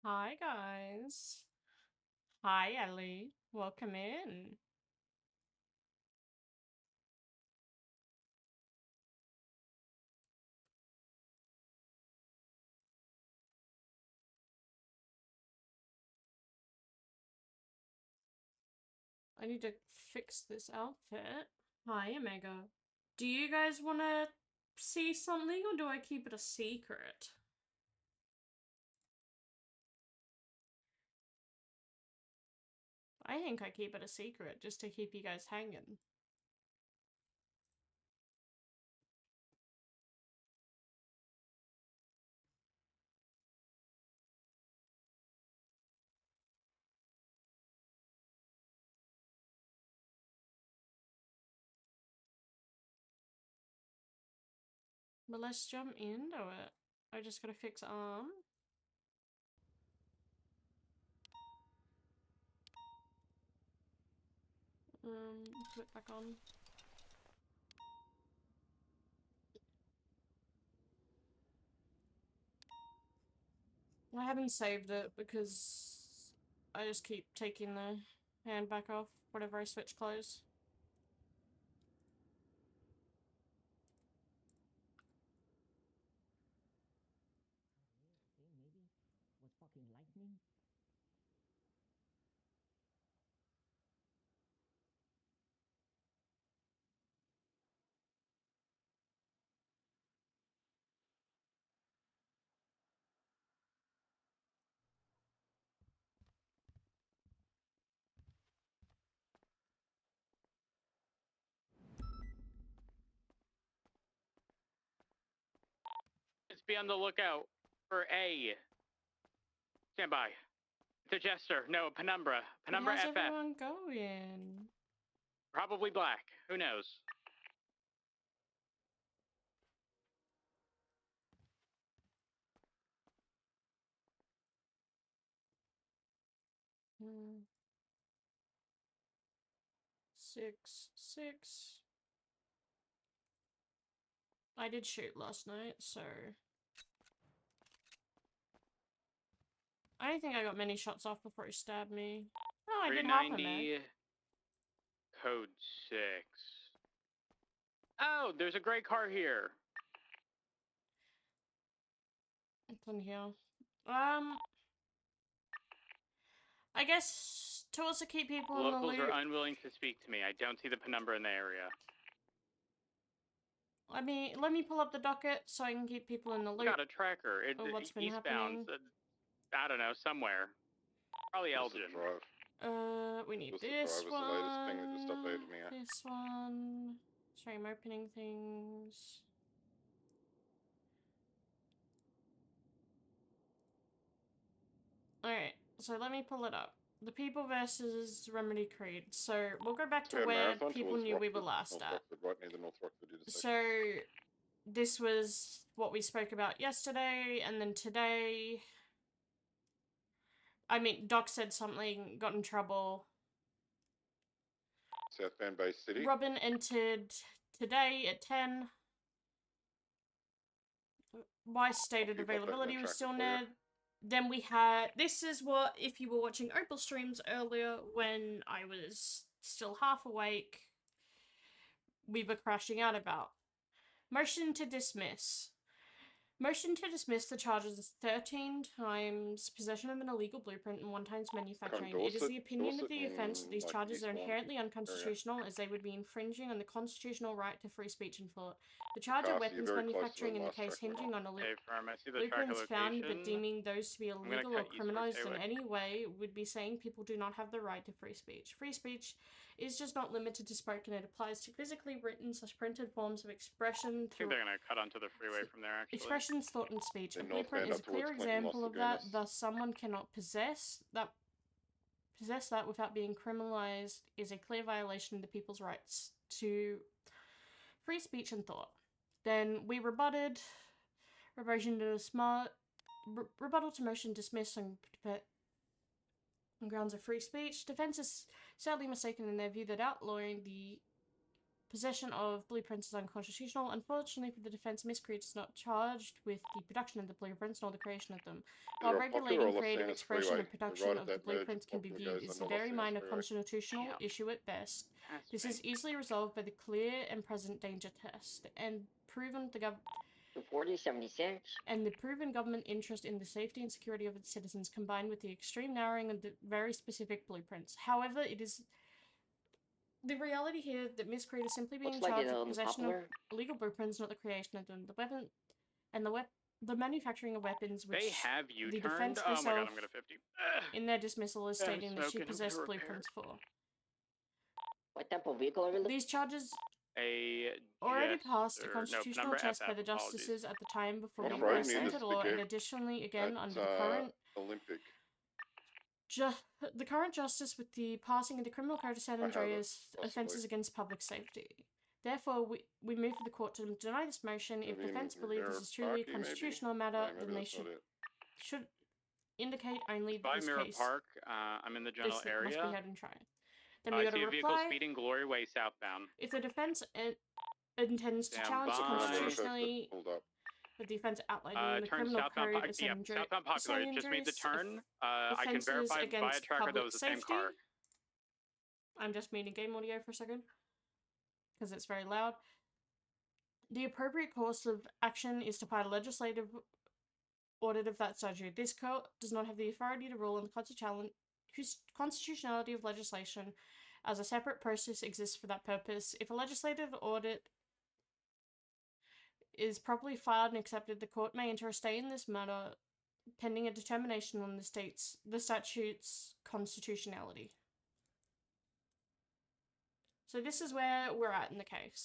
Hi, guys. Hi, Ellie. Welcome in. I need to fix this outfit. Hi, Omega. Do you guys want to see something, or do I keep it a secret? I think I keep it a secret, just to keep you guys hanging. But let's jump into it. I just gotta fix arm. Put it back on. I haven't saved it because I just keep taking the hand back off whenever I switch clothes. Just be on the lookout for A. Stand by. It's a jester. No, Penumbra. Penumbra How's FF. everyone going? Probably black. Who knows? Hmm. 6, 6. I did shoot last night, so I don't think I got many shots off before he stabbed me. Oh, I did half a meg. Code 6. Oh, there's a gray car here. It's in here. I guess to also keep people in the Locals loop. are unwilling to speak to me. I don't see the Penumbra in the area. Let me pull up the docket so I can keep people in the loop. Got a tracker. It's what's been eastbound. happening. I don't know, somewhere. Probably Elgin. We need this one. This one. Sorry, I'm opening things. Alright, so let me pull it up. The People versus Remedy Creed. So we'll go back to where people knew we were last at. So this was what we spoke about yesterday, and then today. I mean, Doc said something, got in trouble. South Band Bay City. Robin entered today at 10. Weiss stated availability was still ned. Then we had, this is what, if you were watching Opal streams earlier when I was still half awake, we were crashing out about. Motion to dismiss. Motion to dismiss the charges of 13 times possession of an illegal blueprint and 1 times manufacturing. It is the opinion of the offence that these charges are inherently unconstitutional as they would be infringing on the constitutional right to free speech and thought. The charge of weapons manufacturing in the case hinging on illegal blueprints found but deeming those to be illegal or criminalized in any way would be saying people do not have the right to free speech. Free speech is just not limited to spoken. It applies to physically written / printed forms of expression. I think they're gonna cut onto the freeway from there, actually. Expressions, thought, and speech. A blueprint is a clear example of that. Thus, someone cannot possess that without being criminalized is a clear violation of the people's rights to free speech and thought. Then we rebutted. Rebuttal to motion dismissed on grounds of free speech. Defense is sadly mistaken in their view that outlawing the possession of blueprints is unconstitutional. Unfortunately for the defense, Miss Creed is not charged with the production of the blueprints nor the creation of them. While Either a popular regulating or Los creative Santos expression freeway. and production Right at of the that merge, blueprints can be popular viewed goes as on a the Los very Santos minor freeway. constitutional Damn. issue at best. Has to This be. is easily resolved by the clear and present danger test, and proven the 4076. and the proven government interest in the safety and security of its citizens, combined with the extreme narrowing of the very specific blueprints. However, it is the reality here that Miss Creed is simply being Looks like charged it, with possession popular. of illegal blueprints, not the creation of them. The weapon and the manufacturing of weapons, which They have you the turned. defense Oh my god, herself I'm gonna 50. in their dismissal is I'm stating that she smoking possessed repair. blueprints for. What type of vehicle are we looking? These charges A already passed a jester- constitutional no, test by FF, the apologies. justices at the time before Rough being riding passed in into the law, and spaghetti additionally, again, at, under the current Olympic. the current justice with the passing of the Criminal Code of San I have it, Andreas possibly. offences against public safety. Therefore, we move for the court to deny this motion. If Maybe in defense believe this Mirror is truly a Parky, maybe? constitutional matter, No, maybe then they that's not it. should indicate only By this Mirror case Park, I'm in the general this must area. be heard in trial. Then I we got see to a vehicle reply. speeding Glory Way southbound. If the defense intends to Stand challenge it by. constitutionally, Hold up. the defense outlined in the Turn Criminal southbound. Code of San Andreas. Southbound Popular. It just made the turn. I can offences verify by a against tracker that public was the same safety. car. I'm just muting game audio for a second because it's very loud. The appropriate course of action is to file a legislative audit of that statute. This court does not have the authority to rule on the constitutionality of legislation, as a separate process exists for that purpose. If a legislative audit is properly filed and accepted, the court may enter a stay in this matter pending a determination on the statute's constitutionality. So this is where we're at in the case.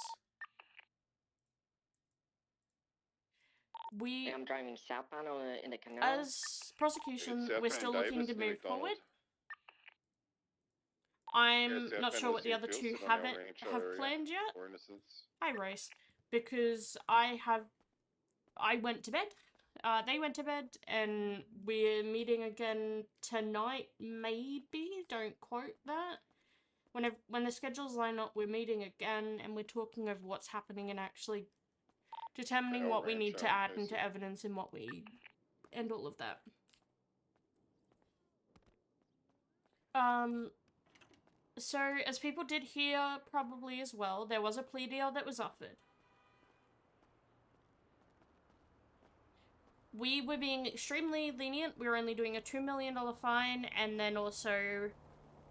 We, I'm driving southbound in the canal. as prosecution, It's we're Southbound still looking Davis to near move McDonald. forward. I'm Yeah, not Southbound sure what the other Los two Fields, on our haven't rancho have area, planned yet. For innocence. Hi, Royce. Because I went to bed. They went to bed, and we're meeting again tonight. Maybe, don't quote that. When the schedules line up, we're meeting again, and we're talking over what's happening and actually determining Our what we need to rancho, add I into see. evidence and what we and all of that. So, as people did hear probably as well, there was a plea deal that was offered. We were being extremely lenient. We were only doing a $2 million fine and then also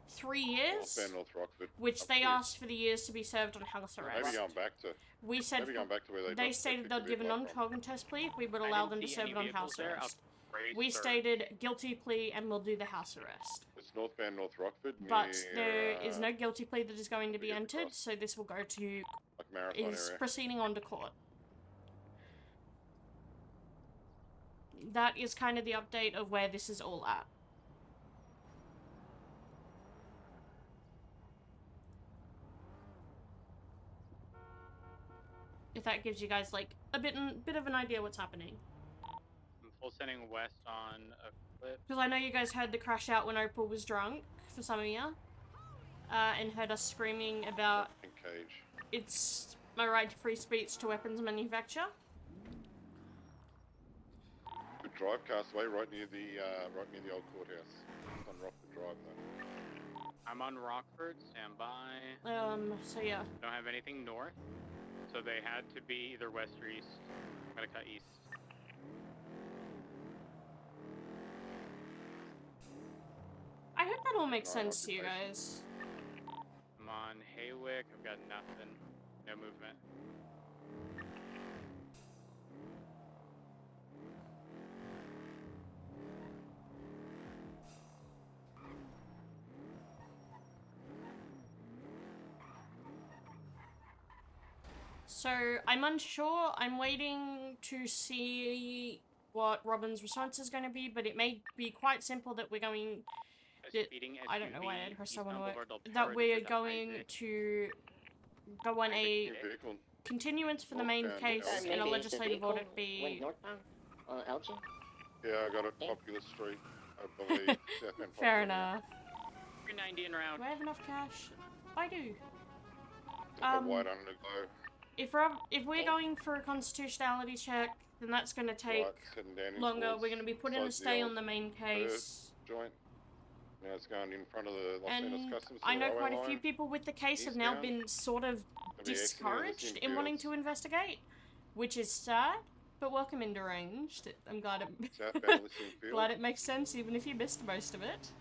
3 years, North Rockford. which up they here. asked for the years to be served on house arrest. Maybe going back to. We said Maybe going back to where they. they dropped stated the they'd give a blood from. non-contest plea if we would I allow didn't them to see serve any it on vehicles house there. arrest. Race We or- stated guilty plea and we'll do the house arrest. It's northbound North Rockford. But near, there is no guilty plea that is going to be we get entered, across. so this will go to like Marathon is area. proceeding on to court. That is kind of the update of where this is all at. If that gives you guys like a bit of an idea what's happening. I'm full sending west on a clip. Because I know you guys heard the crash out when Opal was drunk, for some of you. And heard us screaming about In cage. it's my right to free speech to weapons manufacture. Good drive, Castaway, right near the old courthouse. It's on Rockford Drive though. I'm on Rockford. Stand by. So yeah. Don't have anything north, so they had to be either west or east. I'm gonna cut east. I hope that all makes Alright, sense to you occupation. guys. I'm on Haywick. I've got nothing. No movement. So, I'm unsure. I'm waiting to see what Robin's response is going to be, but it may be quite simple that we're going... A speeding I don't know why I had SUV her so eastbound on work. Boulevard Del That Perro we're to going Isaac. to go on a New vehicle. continuance for the main Northbound case LG. and a Maybe the legislative vehicle audit went be... northbound on LG. Yeah, I got it. Popular Street, I believe. Southbound Fair Popular. enough. 390 en route. Do I have enough cash? I do. Got white underglow. If we're going for a constitutionality check, then that's going to take Right, it's heading down in longer. towards We're going to be put in a besides the stay old on the main case. joint. Now it's going in front of the Los Angeles And Customs. I to the know railway quite a few line. people with the case have now Eastbound. been sort of Gonna be exiting the discouraged Elysium in wanting Fields. to investigate, which is sad, but welcome in deranged. I'm glad it Southbound Elysium Fields. glad it makes sense even if you missed most of it.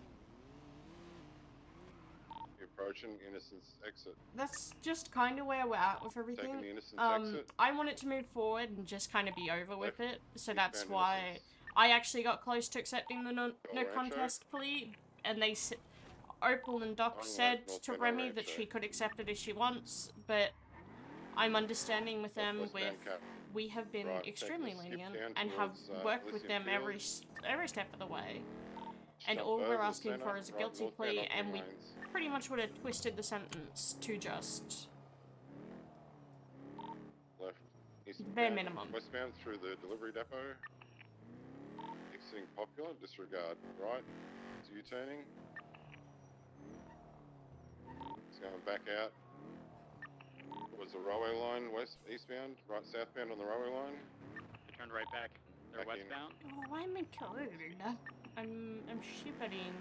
You're approaching Innocence exit. That's just kind of where we're at with Taking everything. the Innocence exit. I want it to move forward and just kind of be over with it, so that's Eastbound why Innocence. I actually got close to accepting the no Rancho. contest plea, and Opal and Doc On said North to Bend Remi Rancho. that she could accept it if she wants, but I'm understanding with them Westbound with Cap. we have been Right, extremely taking a skip lenient down and have towards, worked with Elysium them Fields. every step of the way. And Jump all over we're the asking center, for is a right, guilty northbound plea, Operating and we lanes. pretty much would have twisted the sentence to just Left. Eastbound. bare minimum. Westbound through the delivery depot. Exiting Popular. Disregard. Right. It's U-turning. It's going back out. Was the railway line eastbound, right southbound on the railway line. They turned right back. They're Back in. westbound. Oh, why am I cold? I'm shivering.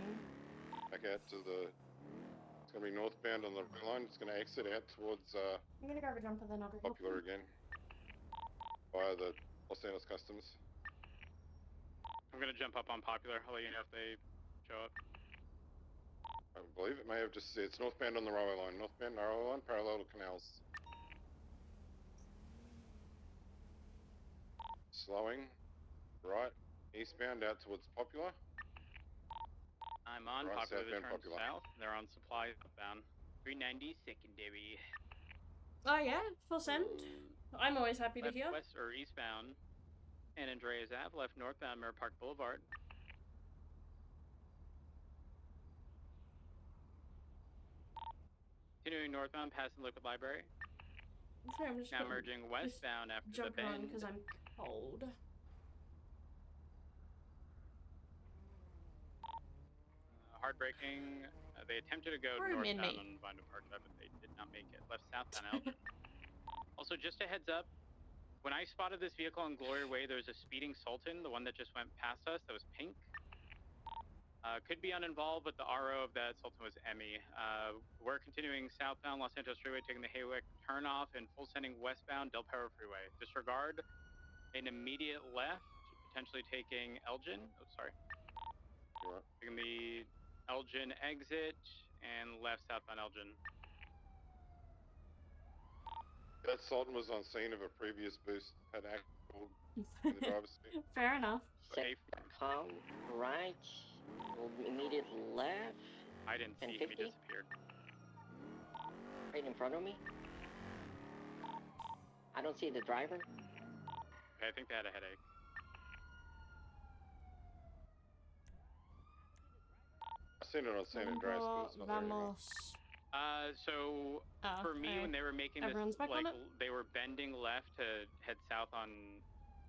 Back out to the. It's going to be northbound on the rail line. It's going to exit out towards I'm gonna grab a jumper then I'll be Popular again. Via the Los Angeles Customs. I'm gonna jump up on Popular. I'll let you know if they show up. I believe it may have just. It's northbound on the railway line. Northbound railway line, parallel to canals. Slowing. Right. Eastbound out towards Popular. I'm on Right, Popular. They southbound turned Popular. south. They're on supply outbound. 390 secondary. Oh yeah, full send. I'm always happy to Left hear. west or eastbound. San Andreas Ave. Left northbound Mirror Park Boulevard. Continuing northbound past the Liquid Library. Sorry, I'm just Now putting merging westbound after the jumper on bend. because I'm cold. Hard braking. They attempted to go Room in northbound me. on Vine Park Drive, but they did not make it. Left southbound Elgin. Also, just a heads up, when I spotted this vehicle on Glory Way, there was a speeding Sultan, the one that just went past us, that was pink. Could be uninvolved, but the RO of that Sultan was Emmy. We're continuing southbound Los Angeles Freeway, taking the Haywick turnoff and full sending westbound Del Perro Freeway. Disregard an immediate left, potentially taking Elgin. Oh, sorry. Right. Taking the Elgin exit and left southbound Elgin. That Sultan was on scene of a previous boost. Had actual in the driver's seat. Fair enough. Safe. Second right, immediate left, I didn't see him. He 1050? disappeared. right in front of me. I don't see the driver. Okay, I think they had a headache. I seen it on San Andreas, but it's not there anymore. Vamos. So for me, when they were making this, Everyone's back on like it? they were bending left to head south on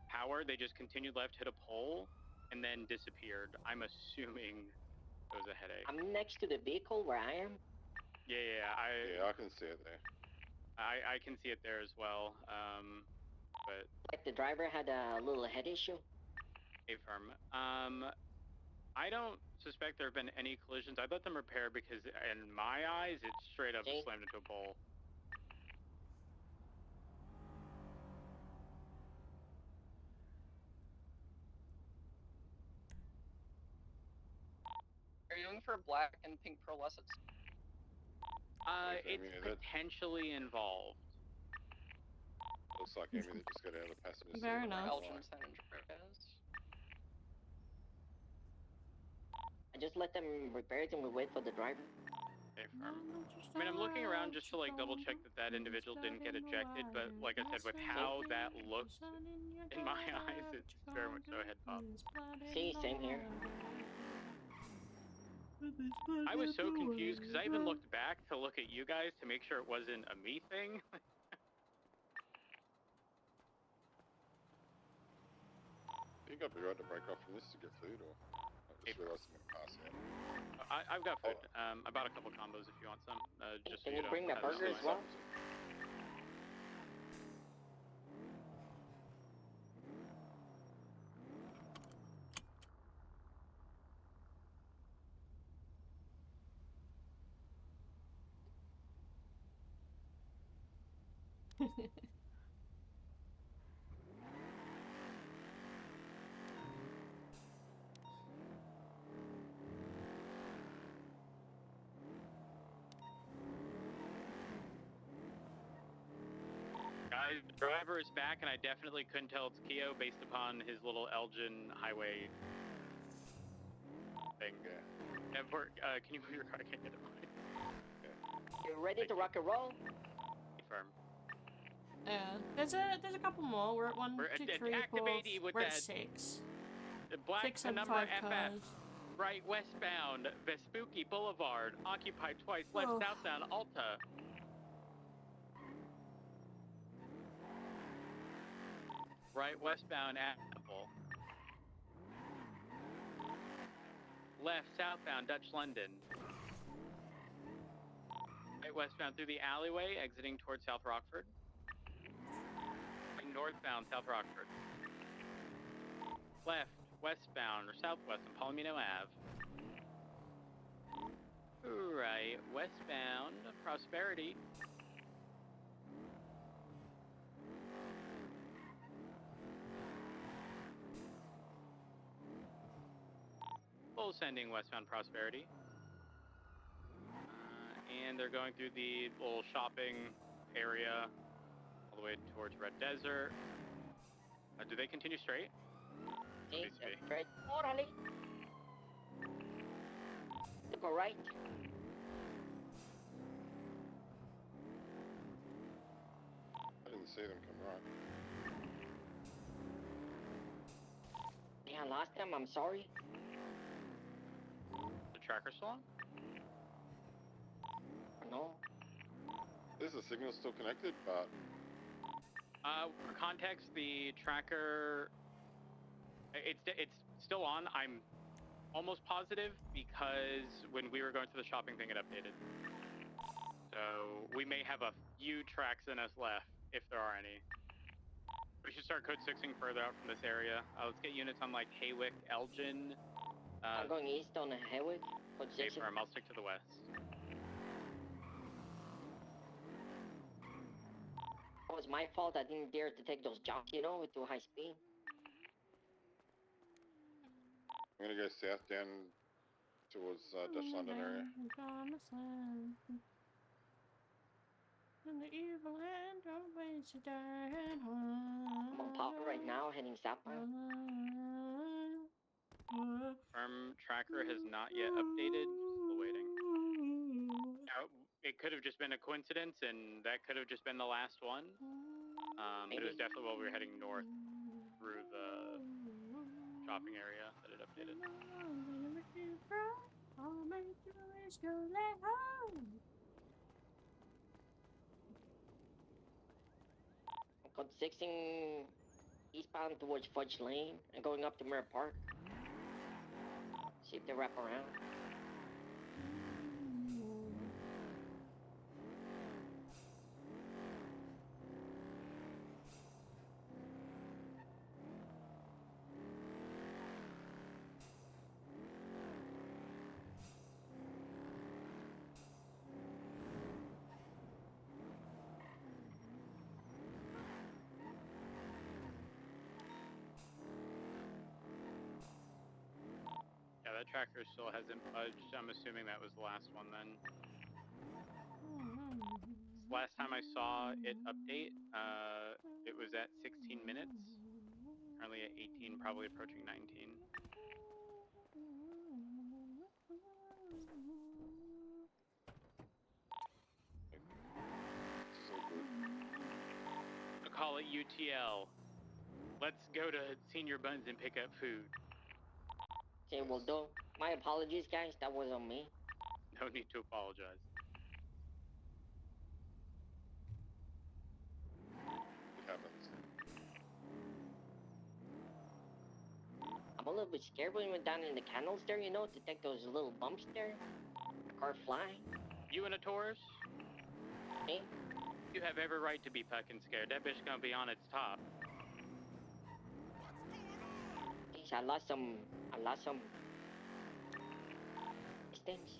Power, they just continued left, hit a pole, and then disappeared. I'm assuming it was a headache. I'm next to the vehicle where I am. Yeah, Yeah, I can see it there. I can see it there as well. But Like the driver had a little head issue. A firm. I don't suspect there have been any collisions. I'd let them repair because in my eyes, it straight up See? slammed into a pole. Are you looking for black and pink pearlescents? It's Yeah, that's- potentially involved. Looks like Amy that just got out of the passenger seat. Fair on the enough. right Elgin line. San Andreas. I just let them repair it and we wait for the driver. A firm. I mean, I'm looking around just to like double check that that individual didn't get ejected, but like I said, with how that looked in my eyes, it's very much so a head pop. See, same here. I was so confused because I even looked back to look at you guys to make sure it wasn't a me thing. You got to be right to break off from this to get food, or I just realised I'm going to pass out. I've got food. I bought a couple combos if you want some. Just so Can you you don't bring me a have burger to as do well? Guys, the driver is back, and I definitely couldn't tell it's Keo based upon his little Elgin highway thing. Yeah. Can you move your car? I can't get it right. You ready to rock and roll? Confirm. Yeah, there's a couple more. We're at 1, We're 2, 3, 4. activating with We're at that 6. black 6 the and number 5 FF. cars. Right westbound, Vespucci Boulevard, occupied twice, left Oh. southbound, Alta. Right westbound, Apple. Left southbound, Dutch London. Right westbound through the alleyway, exiting towards South Rockford. Right northbound, South Rockford. Left westbound or southwest on Palomino Ave. Right westbound, Prosperity. Full sending westbound Prosperity. And they're going through the little shopping area all the way towards Red Desert. Do they continue straight? See, BCB. straight. Orale. Look all right. I didn't see them come right. Yeah, last time, I'm sorry. The tracker still on? No. Is the signal still connected? But For context, the tracker, it's still on. I'm almost positive because when we were going through the shopping thing, it updated. So we may have a few tracks in us left, if there are any. We should start code 6ing further out from this area. Let's get units on like Haywick, Elgin. I'm going east on the Haywick. Stay firm. I'll stick to the west. It was my fault. I didn't dare to take those jumps, you know, with too high speed. I'm gonna go south down towards Dutch London area. And the evil hand always dying I'm on Papa right now, heading southbound. Firm tracker has not yet updated. Still waiting. Now, it could have just been a coincidence, and that could have just been the last one. But it was definitely while we were heading north through the shopping area that it updated. Code 6ing eastbound towards Fudge Lane and going up to Mirror Park. See if they wrap around. Yeah, that tracker still hasn't budged. I'm assuming that was the last one then. Last time I saw it update, it was at 16 minutes. Currently at 18, probably approaching 19. So good. I'll call it UTL. Let's go to Senior Buns and pick up food. Okay, well, do. My apologies, guys. That was on me. No need to apologize. It happens. I'm a little bit scared when we went down in the canals there, you know, to take those little bumps there. The car flying. You and a Taurus? Me? You have every right to be fucking scared. That bitch gonna be on its top. Jeez, I lost some distance.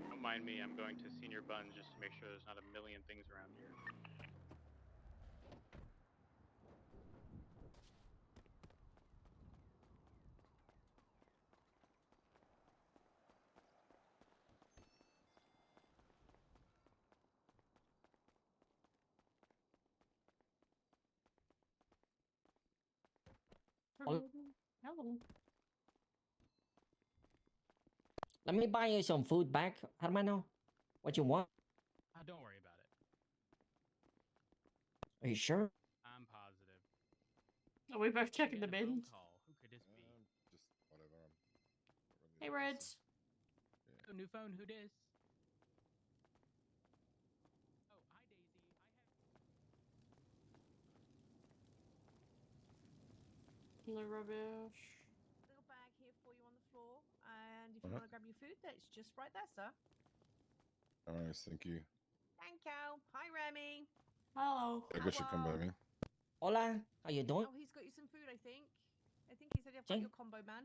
Don't mind me, I'm going to Senior Buns just to make sure there's not a million things around here. Hello. Let me buy you some food back, hermano. What you want? Don't worry about it. Are you sure? I'm positive. Are we both checking the Again, a phone bins? call. Who could this be? Just whatever. I'm not Hey, really that Reds. busy. Oh, new phone. Who dis? Oh, hi Daisy. No rubbish. Little bag here for you on the floor, and if you Alright. want to grab your food, that's just right there, sir. Nice, thank you. Thank you. Hi, Remy. Hello. I guess you come by me. Hola, how you doing? Oh, he's got you some food, I think. I think he said I've got See? your combo, man.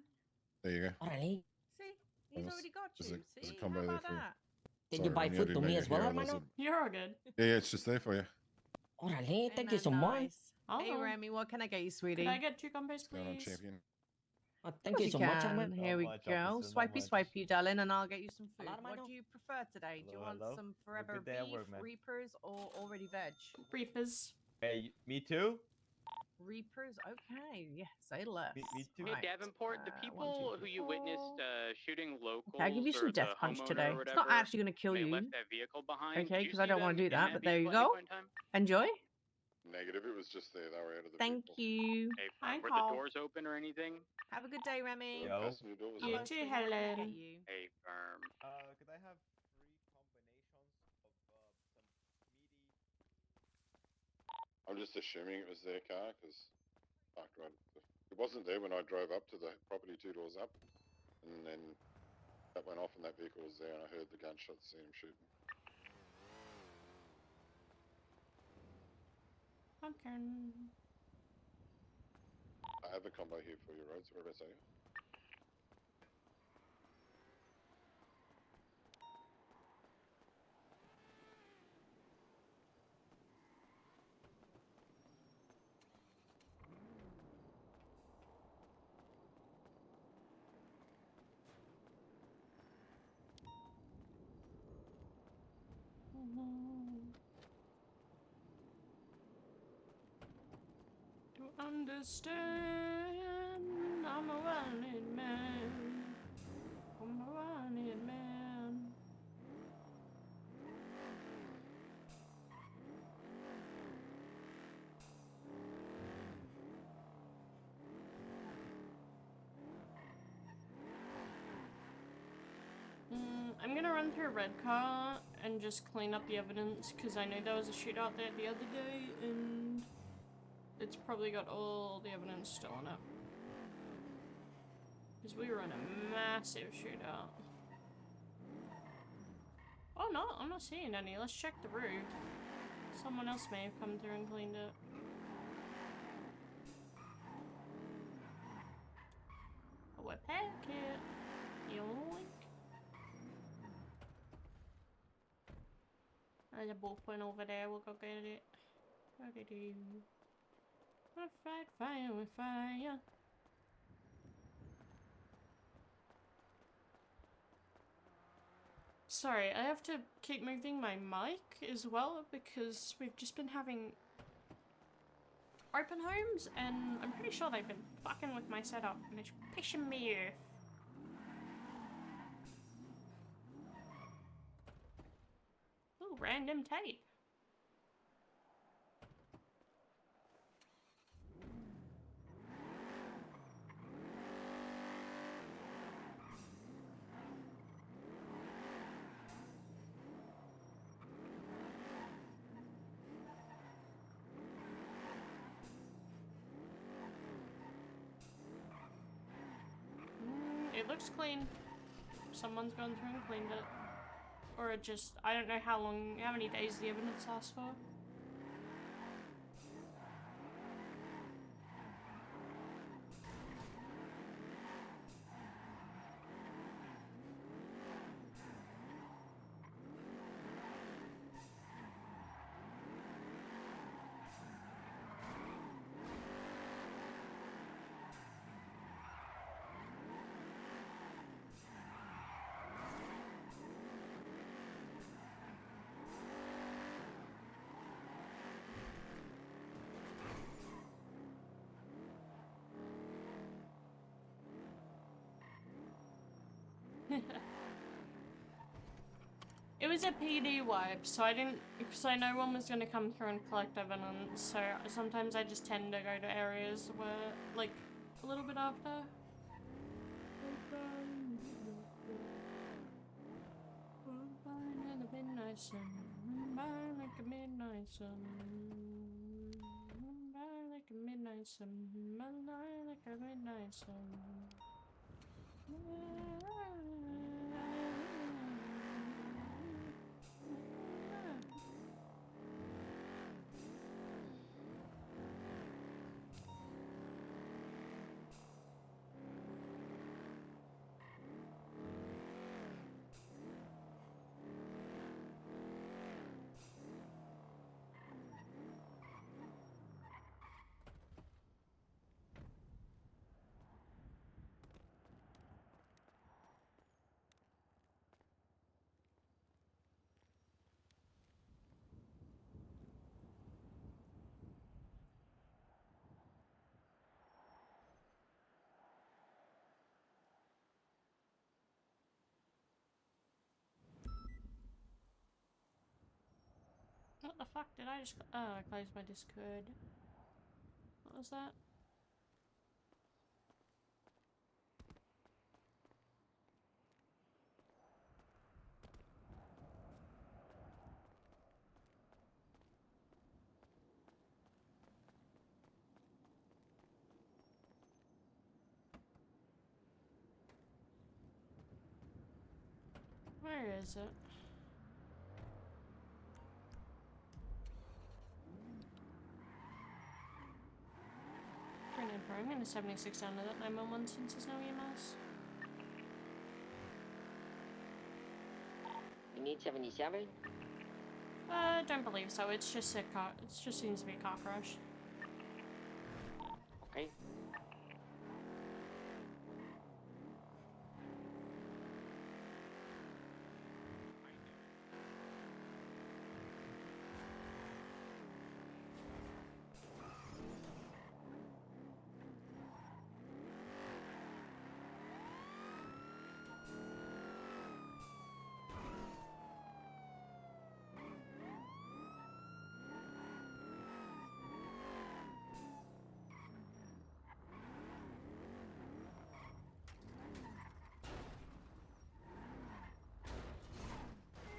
There you go. Orale. See, he's There's- already got there's you. a See, combo how there about for you. that? Did Sorry, you buy Remy, I food to didn't me make as it well, here. Otherwise hermano? You're all good. Yeah, it's just there for you. Orale, Hey, thank you man, so much. nice. Hey, Hello. Remy, what can I get you, sweetie? Could I get 2 combos, What's going on, please? champion? Oh, Of thank course you so much, can. hermano. Here we much, go. officer, not Swipey, much. swipey, darling, and I'll get you some food. Hello, What hermano. do you prefer today? Do you Hello, want hello. some Have a forever good day at beef, work, man. reapers, or already veg? Reapers. Hey, me too? Reapers, okay. Yes, say less. Me too. Hey Right. Davenport, the 1, people 2, who 3, you 4. witnessed shooting locals Okay, I'll give you some or death the punch homeowner today. or It's whatever, not actually going to kill when they you, left that vehicle behind. okay? Did you Because I see don't want them to do in that, but there you vehicle at any go. point in time? Enjoy. Negative, it was just there. They were out of the Thank vehicle. you. Hey, Fine were the call. doors open or anything? Have a good day, Remy. The Yo. passenger door was You Hello, open. too, sweetie, what can I Helen. get you? Hey, firm. Could I have 3 combinations of some meaty... I'm just assuming it was their car because parked right. It wasn't there when I drove up to the property 2 doors up, and then that went off and that vehicle was there, and I heard the gunshots, seen him shooting. Okay. I have a combo here for you, Rhodes. Whereabouts are you? To understand, I'm a wanted man. I'm a wanted man. I'm gonna run through Red Car and just clean up the evidence because I know there was a shootout there the other day and it's probably got all the evidence still on it. Because we were in a massive shootout. Oh no, I'm not seeing any. Let's check the roof. Someone else may have come through and cleaned it. A wet packet. Yoink. There's a bullpen over there. We'll go get it. What do you do? I fight fire with fire. Sorry, I have to keep moving my mic as well because we've just been having open homes and I'm pretty sure they've been fucking with my setup and it's pissing me off. Ooh, random tape. looks clean. Someone's gone through and cleaned it. Or it just, I don't know how many days the evidence lasts for. It was a PD wipe, so I didn't, because I know one was going to come through and collect evidence, so sometimes I just tend to go to areas where, like, a little bit after. What the fuck did I just... Oh, I closed my Discord. What was that? Where is it? I'm gonna 76 down to that 911 since there's no EMS. We need 77. Don't believe so. It's just a car. It just seems to be a car crash. Okay.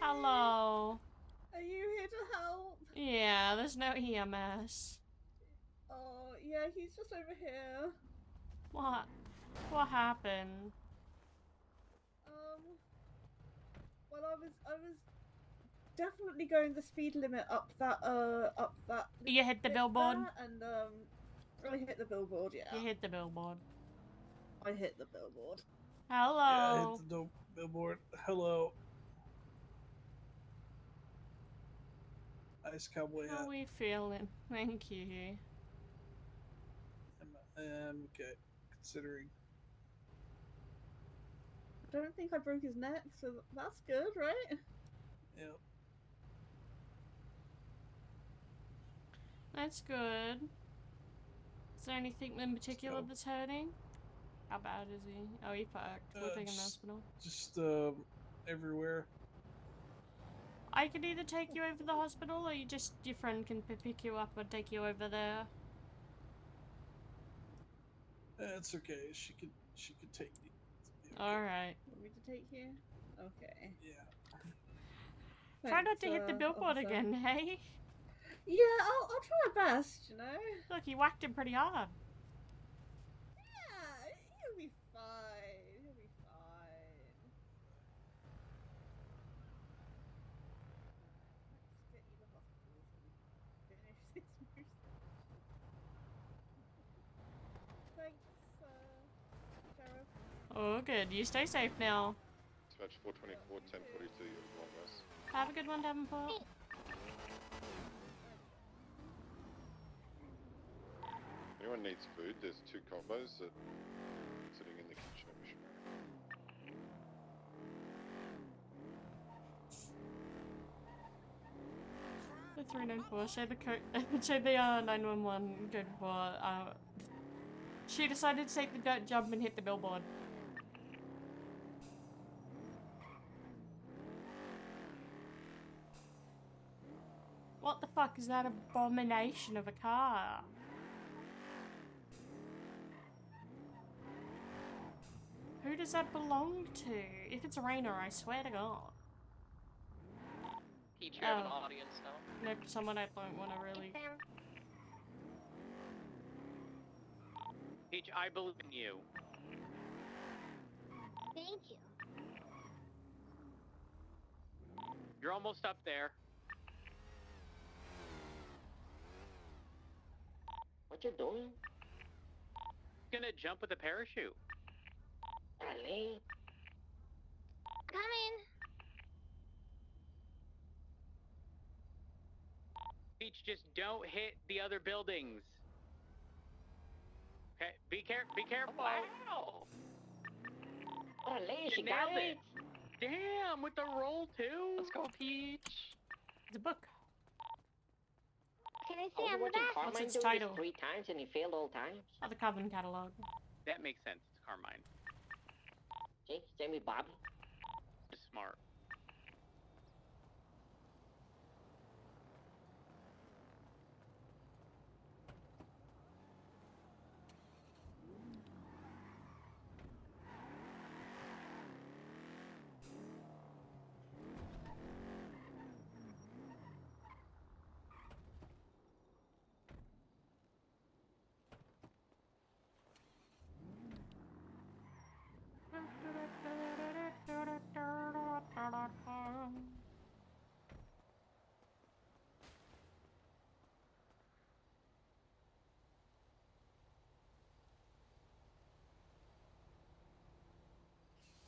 Hello. Are you here to help? Yeah, there's no EMS. Oh, yeah, he's just over here. What? What happened? Well, I was definitely going the speed limit up that. You hit the bit billboard? there, and I hit the billboard. Yeah. You hit the billboard. I hit the billboard. Hello. Yeah, I hit the billboard. Hello. Nice cowboy hat. How are we feeling? Thank you. I'm okay, considering. I don't think I broke his neck, so that's good, right? Yep. That's good. Is there anything in particular that's hurting? How bad is he? Oh, he fucked. We'll take him to the hospital. Just everywhere. I could either take you over to the hospital, or your friend can pick you up and take you over there. It's okay. She could take me. Okay. All right. Want me to take you? Okay. Yeah. Try not to hit the billboard officer. again, hey? Yeah, I'll try my best, you know? Look, he whacked him pretty hard. Yeah, he'll be fine. He'll be Oh, good. You stay safe now. Dispatch 424, 1042, you're wrong, West. Have a good one, Davenport. Anyone needs food, there's 2 combos that sitting in the kitchen of Missionary. The 394. Share the code. Share the 911 code for. She decided to take the dirt jump and hit the billboard. What the fuck is that abomination of a car? Who does that belong to? If it's Rainer, I swear to God. Peach, you have an audience now. Nope, someone I don't want to really. Peach, I believe in you. Thank you. You're almost up there. What you doing? Gonna jump with a parachute. Darling. Coming. Peach, just don't hit the other buildings. Okay, be careful. Wow. Darling, she got nailed it. Damn, with the roll too. Let's go, Peach. It's a book. Can I I see was on the watching back? What's Carmine its do title? this 3 times and he failed all times. Oh, the Coven catalog. That makes sense. It's Carmine. See? Same with Bobby. Just smart.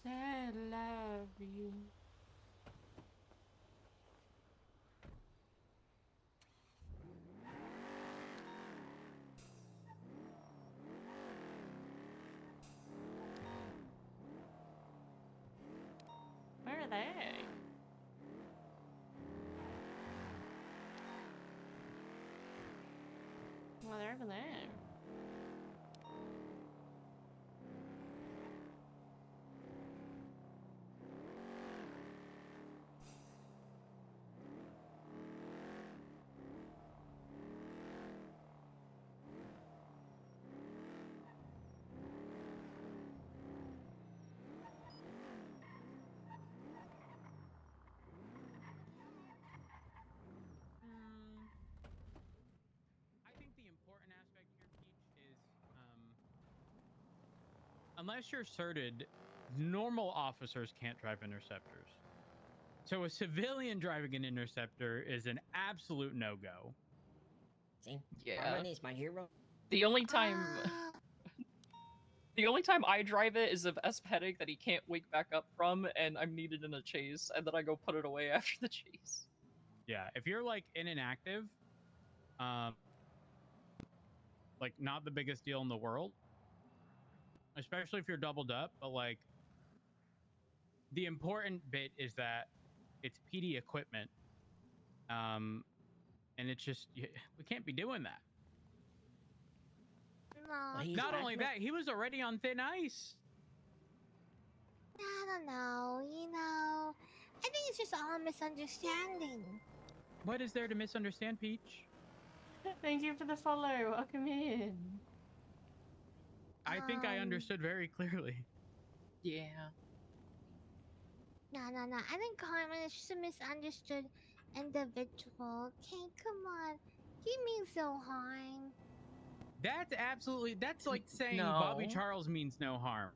I love you. Where are they? Well, they're over there. I think the important aspect here, Peach, is unless you're certed, normal officers can't drive interceptors. So a civilian driving an interceptor is an absolute no-go. See? Yeah. Carmen is my hero. The only time I drive it is if Esp headache that he can't wake back up from, and I'm needed in a chase, and then I go put it away after the chase. Yeah, if you're like in an active, like not the biggest deal in the world, especially if you're doubled up, but like the important bit is that it's PD equipment. And it's just, we can't be doing that. No. Well, he's Not back only now. that, he was already on thin ice. I don't know. I think it's just all a misunderstanding. What is there to misunderstand, Peach? Thank you for the follow. Welcome in. I think I understood very clearly. Yeah. No. I think Carmen is just a misunderstood individual. Okay, come on. He means no harm. That's like saying No. Bobby Charles means no harm.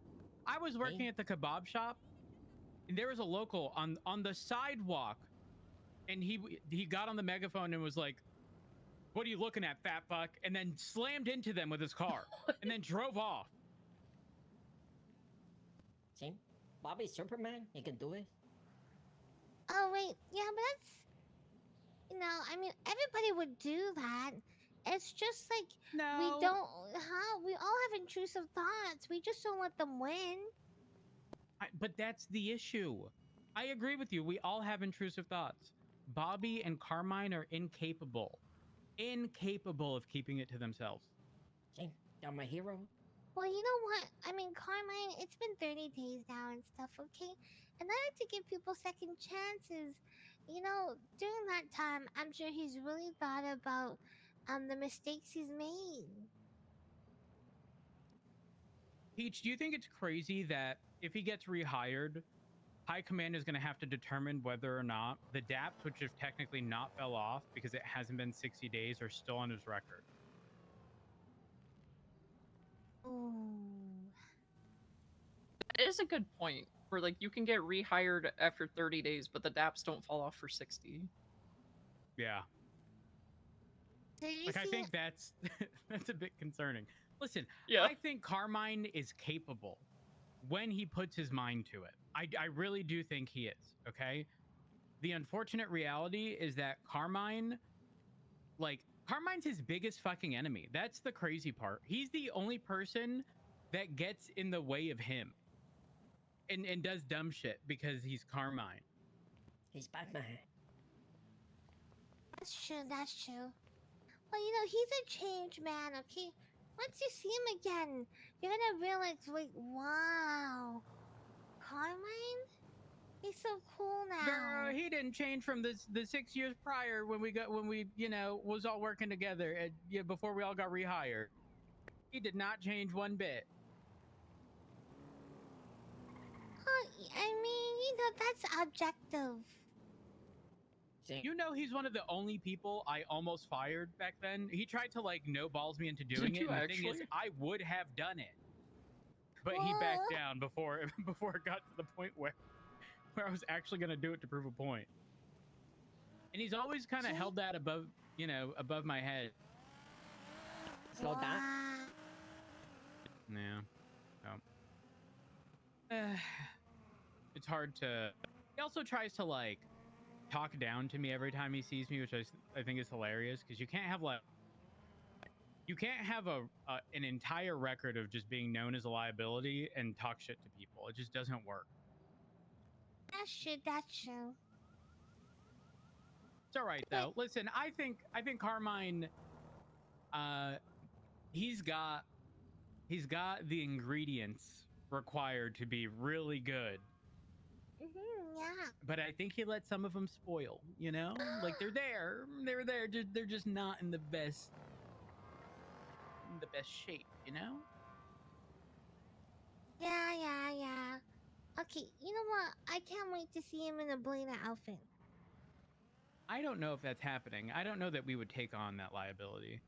I was working at the kebab shop, and there was a local on the sidewalk, and he got on the megaphone and was like, "What are you looking at, fat fuck?" and then slammed into them with his car and then drove off. See? Bobby's Superman. He can do it. Oh wait, yeah, but that's, you know, I mean, everybody would do that. It's just like we No. don't, huh? We all have intrusive thoughts. We just don't let them win. But that's the issue. I agree with you. We all have intrusive thoughts. Bobby and Carmine are incapable of keeping it to themselves. See? They're my hero. Well, you know what? I mean, Carmine, it's been 30 days now and stuff, okay? And I like to give people second chances. You know, during that time, I'm sure he's really thought about the mistakes he's made. Peach, do you think it's crazy that if he gets rehired, High Command is going to have to determine whether or not the DAPs, which have technically not fell off because it hasn't been 60 days, are still on his record? Ooh. It is a good point. Where like you can get rehired after 30 days, but the DAPs don't fall off for 60. Yeah. Like, I think that's that's a bit concerning. Listen, Yeah. I think Carmine is capable when he puts his mind to it. I really do think he is, okay? The unfortunate reality is that Carmine's his biggest fucking enemy. That's the crazy part. He's the only person that gets in the way of him and does dumb shit because he's Carmine. He's Batman. That's true, that's true. Well, you know, he's a changed man, okay? Once you see him again, you're gonna realize, like, wow, Carmine? He's so cool now. Girl, he didn't change from the 6 years prior when we was all working together before we all got rehired. He did not change one bit. I mean, you know, that's objective. You know, he's one of the only people I almost fired back then. He tried to no balls me into doing Did it. you And the thing is, actually? I would have done it, but he backed down before it got to the point where I was actually going to do it to prove a point. And he's always kind of held that above my head. Slow down. Yeah. It's hard to. He also tries to talk down to me every time he sees me, which I think is hilarious because you can't have an entire record of just being known as a liability and talk shit to people. It just doesn't work. That's true, that's true. It's all right though. Listen, I think Carmine, he's got the ingredients required to be really good. Yeah. But I think he let some of them spoil, like they're there, they're just not in the best shape, Yeah. Okay, you know what? I can't wait to see him in a Blader outfit. I don't know if that's happening. I don't know that we would take on that liability.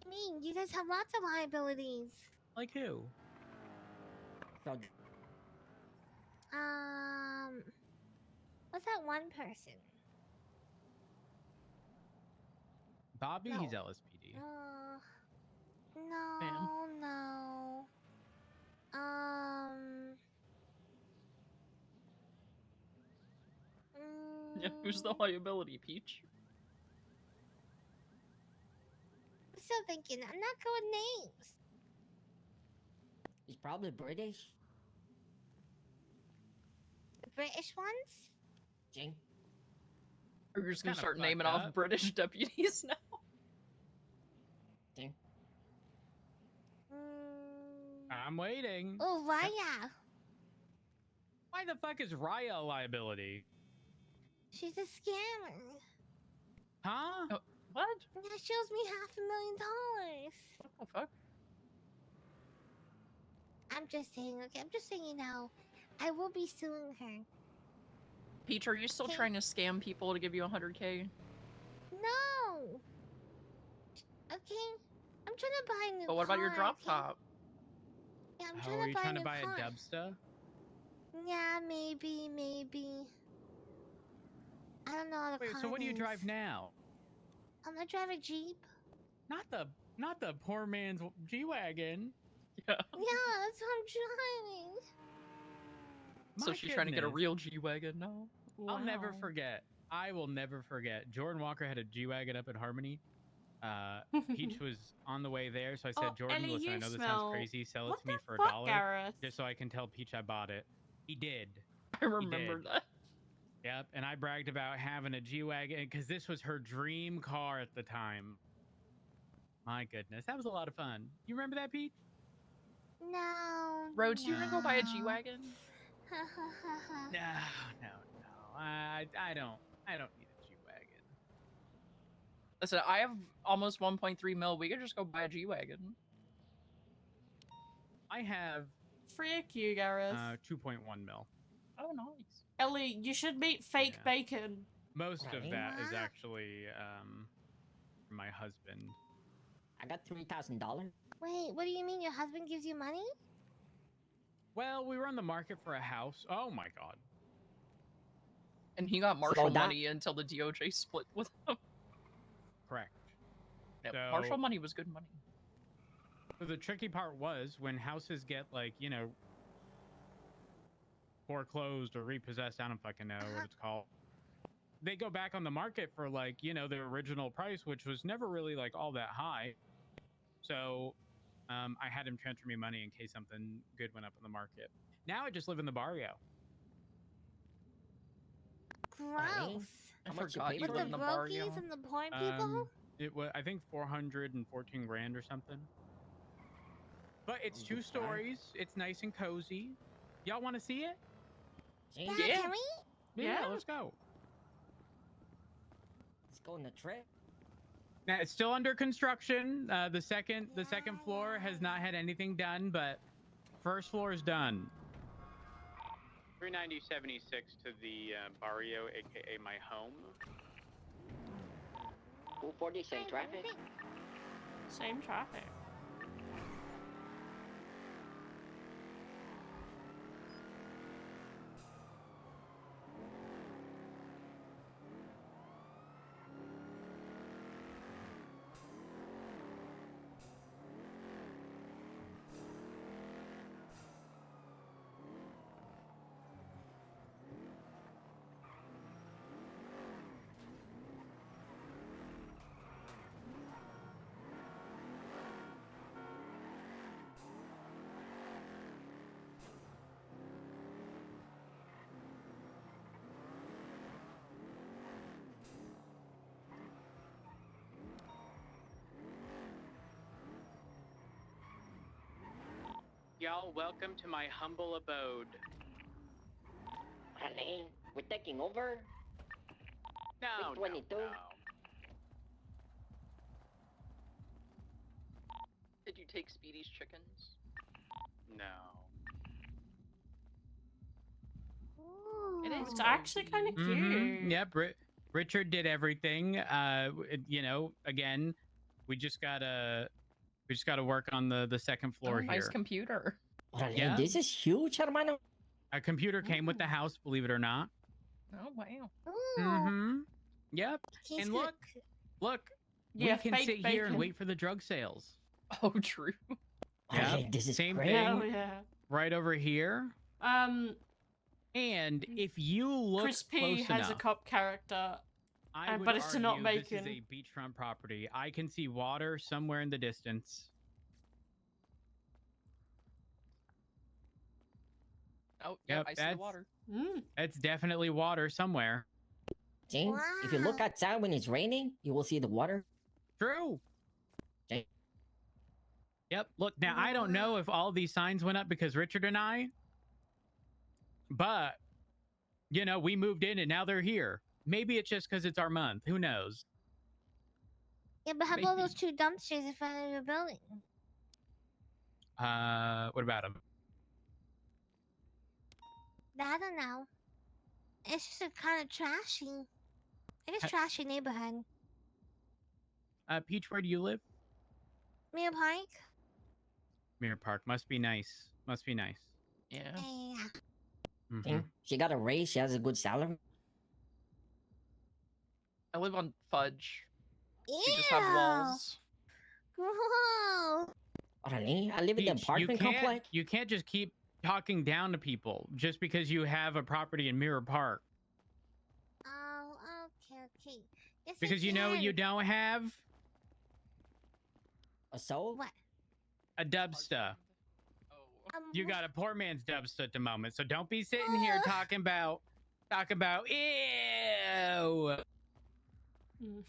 I mean, you guys have lots of liabilities. Like who? What's that one person? Bobby, No. he's LSPD. No. Yeah, who's the liability, Peach? I'm still thinking. I'm not good with names. He's probably British. The British ones? Jing. Or you're just gonna Kinda start fucked naming off up. British deputies now? Jing. I'm waiting. Oh, Raya. Why the fuck is Raya a liability? She's a scammer. Huh? Oh, what? Yeah, she owes me $500,000. What the fuck? I'm just saying, okay? I'm just saying, I will be suing her. Peach, are you still Okay. trying to scam people to give you 100K? No! Okay? I'm trying to buy a new But what about your car, drop okay? top? Yeah, I'm Oh, trying are to you buy trying a to new buy car. a Dubsta? Yeah, maybe. I don't know how to Wait, so what do you drive now? I drive a Jeep. Not the poor man's G-Wagon. Yeah. Yeah, that's what I'm driving. So My she's trying to get a goodness. real G-Wagon now. I'll never Wow. forget. I will never forget. Jordan Walker had a G-Wagon up at Harmony. Peach was on the way there, so I said, Oh, Jordan, Ellie, listen, I you know this smell... sounds crazy. Sell it What to me the for fuck, $1, Gareth? just so I can tell Peach I bought it. He did. I remember did. that. Yep, and I bragged about having a G-Wagon because this was her dream car at the time. My goodness, that was a lot of fun. You remember that, Peach? No. Rhodes, you gonna go buy a no. G-Wagon? No. I don't need a G-Wagon. Listen, I have almost 1.3 mil. We could just go buy a G-Wagon. I have Frick you, Gareth. 2.1 mil. Oh, nice. Ellie, you should meet Fake Yeah. Bacon. Most of Really? that is Wow. actually my husband. I got $3,000. Wait, what do you mean? Your husband gives you money? Well, we were on the market for a house. Oh my god. And he got Marshall that- money until the DOJ split with him. Correct. Yep, So- Marshall money was good money. So the tricky part was when houses get like, you know, foreclosed or repossessed, I don't fucking know what it's called. They go back on the market for like, you know, their original price, which was never really like all that high. So I had him transfer me money in case something good went up in the market. Now I just live in the barrio. Gross. How much you forgot pay you With for the live it? in the brokies barrio. and the poor people? It was, I think, 414 grand or something. But it's Sounds 2 good, fine. stories. It's nice and cozy. Y'all want to see it? See? Dad, Yeah. can we? Yeah. Let's go. Let's go on the trip. Now it's still under construction. The second floor has not had anything done, but first floor is done. 39076 to the barrio, aka my home. 240, same traffic. Same traffic. Y'all, welcome to my humble abode. Alain, we're taking over. No, 322. no. Did you take Speedy's chickens? No. Ooh. It is It's actually kind of cute. Yep. Richard did everything. You know, again, we just gotta work on the second floor Oh, nice here. computer. Órale, Yeah. this is huge, hermano. A computer came with the house, believe it or not. Oh, wow. Ooh. Mm-hmm. Yep. Tastes And good. Look, Yeah, we can fake sit here and bacon. wait for the drug sales. Oh, true. Yeah. Órale, this is Same great. thing. Hell yeah. Right over here. And if you look Chris P close has enough, a cop character. I would but it's not argue this is bacon. a beachfront property. I can see water somewhere in the distance. Oh, yeah, Yep, I see the that's- water. Mm. It's definitely water somewhere. See? If you look Wow. outside when it's raining, you will see the water. True. Okay. Yep. Look, now I don't know if all these signs went up because Richard and I, but you know, we moved in and now they're here. Maybe it's just because it's our month. Who knows? Yeah, but how about those Maybe. 2 dumpsters in front of your building? What about them? I don't know. It's just a kind of trashy. It is Ha- trashy neighborhood. Peach, where do you live? Mia Pike? Mirror Park. Must be nice. Must be nice. Yeah. Yeah. Mhm. See? She got a raise. She has a good salary. I live on Fudge. Ew. We just have walls. Gross. Orale, I live in the Peach, apartment complex. you can't just keep talking down to people just because you have a property in Mirror Park. Oh, okay. Yes, Because I you know what can. you don't have? A soul? What? A dubsta. Oh. You got a poor man's dubsta at the moment, so don't be sitting here talking about ew. Mm.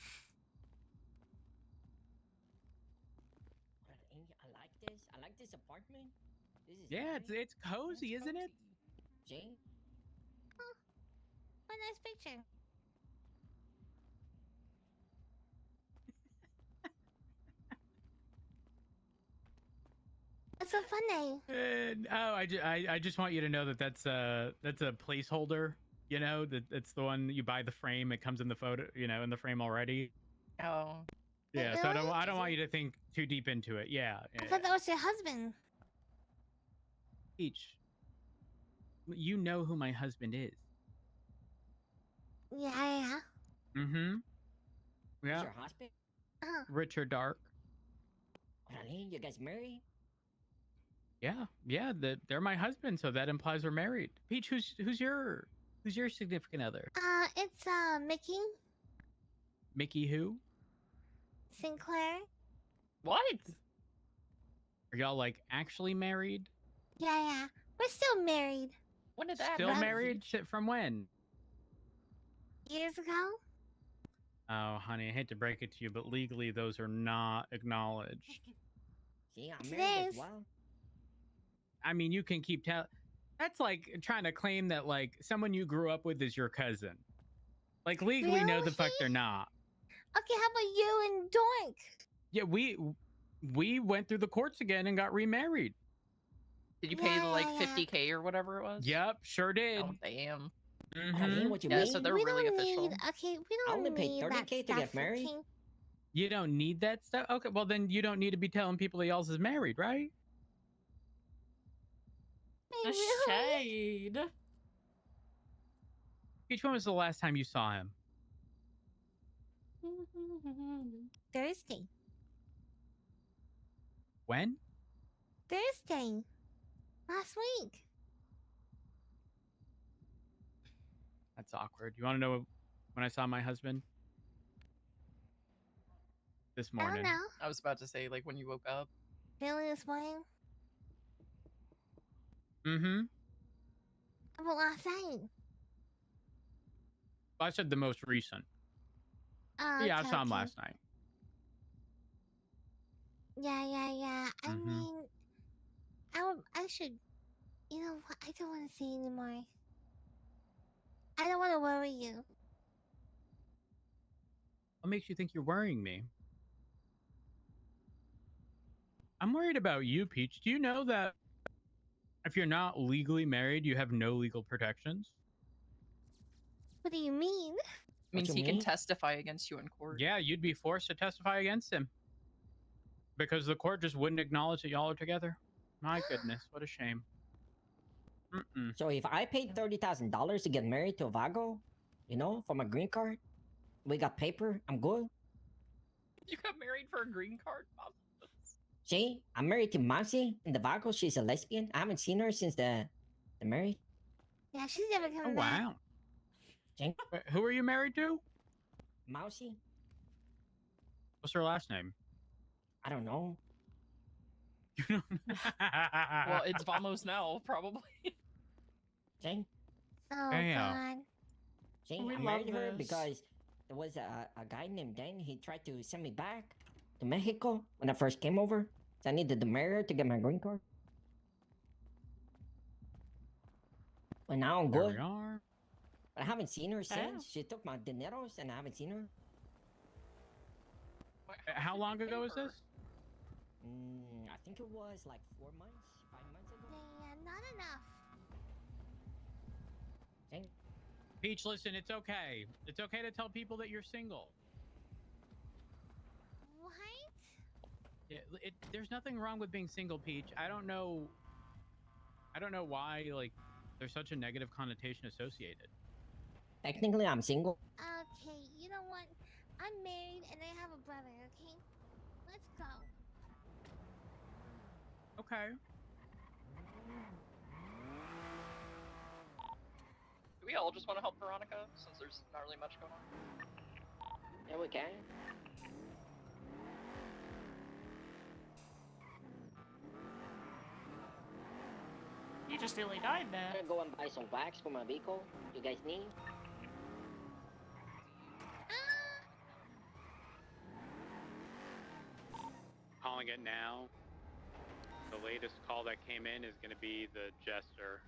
I like this. I like this apartment. This is Yeah, nice. it's cozy, isn't it? See? What a nice picture. What's so funny? I just want you to know that that's a placeholder. You know, that's the one you buy the frame. It comes in the photo, in the frame already. Oh. Yeah, so I don't Really? want you to think too deep into it. Yeah. I thought that was your husband. Peach, you know who my husband is. Yeah. Mm-hmm. Is Yeah. your husband? Richard Dark. Orale, you guys married? Yeah, they're my husband, so that implies we're married. Peach, who's your significant other? It's Mickey Mickey who? Sinclair. What? Are y'all like actually married? Yeah. We're still married. When did that Still happen? married? Shit, from when? Years ago. Oh, honey, I hate to break it to you, but legally those are not acknowledged. See, I'm married as Today's- well. I mean, you can keep that's like trying to claim that like someone you grew up with is your cousin. Like legally, no, the fuck they're not. Okay, how about you and Doink? Yeah, we went through the courts again and got remarried. Did you pay the like Yeah. 50K or whatever it was? Yep, sure did. Oh damn. Orale, what you Yeah, mean? so they're we really don't official. Need, okay, we I don't only paid need 30K that to get stuff, married. okay? You don't need that stuff? Okay, well then you don't need to be telling people that y'all's is married, right? Hey, The really? shade. Peach, when was the last time you saw him? Thursday. When? Thursday. Last week. That's awkward. You want to know when I saw my husband? This I don't morning. know. I was about to say like when you woke up. Really this morning? Mm-hmm. How about last night? I said the most recent. Oh, Yeah, I okay, saw him okay. last night. Yeah. I Mhm. mean, I should. You know what? I don't want to say anymore. I don't want to worry you. What makes you think you're worrying me? I'm worried about you, Peach. Do you know that if you're not legally married, you have no legal protections? What do you mean? Means you he can mean? testify against you in court. Yeah, you'd be forced to testify against him. Because the court just wouldn't acknowledge that y'all are together. My goodness, what a shame. Mm-mm. So if I paid $30,000 to get married to a Vago, for my green card, we got paper, I'm good. You got married for a green card? See, I'm married to Mousy in the Vago. She's a lesbian. I haven't seen her since the marriage. Yeah, she's never Oh, coming back. wow. See, Wait, who are you married to? Mousy? What's her last name? I don't know. Well, it's Vamos now, probably. See, Oh, Damn. God. see, We I love married her this. because there was a guy named Dan. He tried to send me back to Mexico when I first came over. So I needed to marry her to get my green card. But now I'm There good. we are. But I haven't seen her Yeah. since. She took my dineros and I haven't seen her. How long ago was this? I think it was like 4 months, 5 months ago. Yeah, not enough. See? Peach, listen, it's okay. It's okay to tell people that you're single. What? Yeah, there's nothing wrong with being single, Peach. I don't know why like there's such a negative connotation associated. Technically, I'm single. Okay, you know what? I'm married and I have a brother, okay? Let's go. Okay. Do we all just want to help Veronica since there's not really much going on? Yeah, we can. You just nearly died I'm there. gonna go and buy some wax for my vehicle. You guys need? Calling it now. The latest call that came in is going to be the Jester.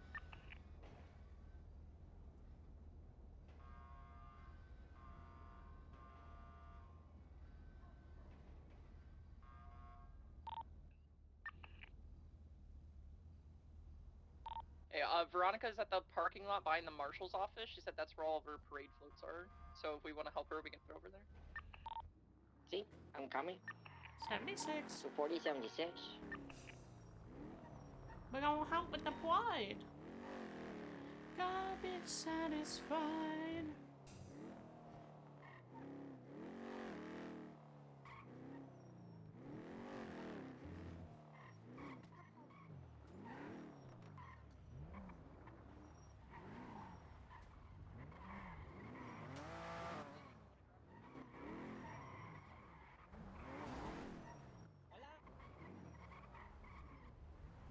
Hey, Veronica's at the parking lot behind the marshal's office. She said that's where all of her parade floats are. So if we want to help her, we can get over there. See, I'm coming. 76. 240, 76. We're gonna help with the pride. Gotta be satisfied.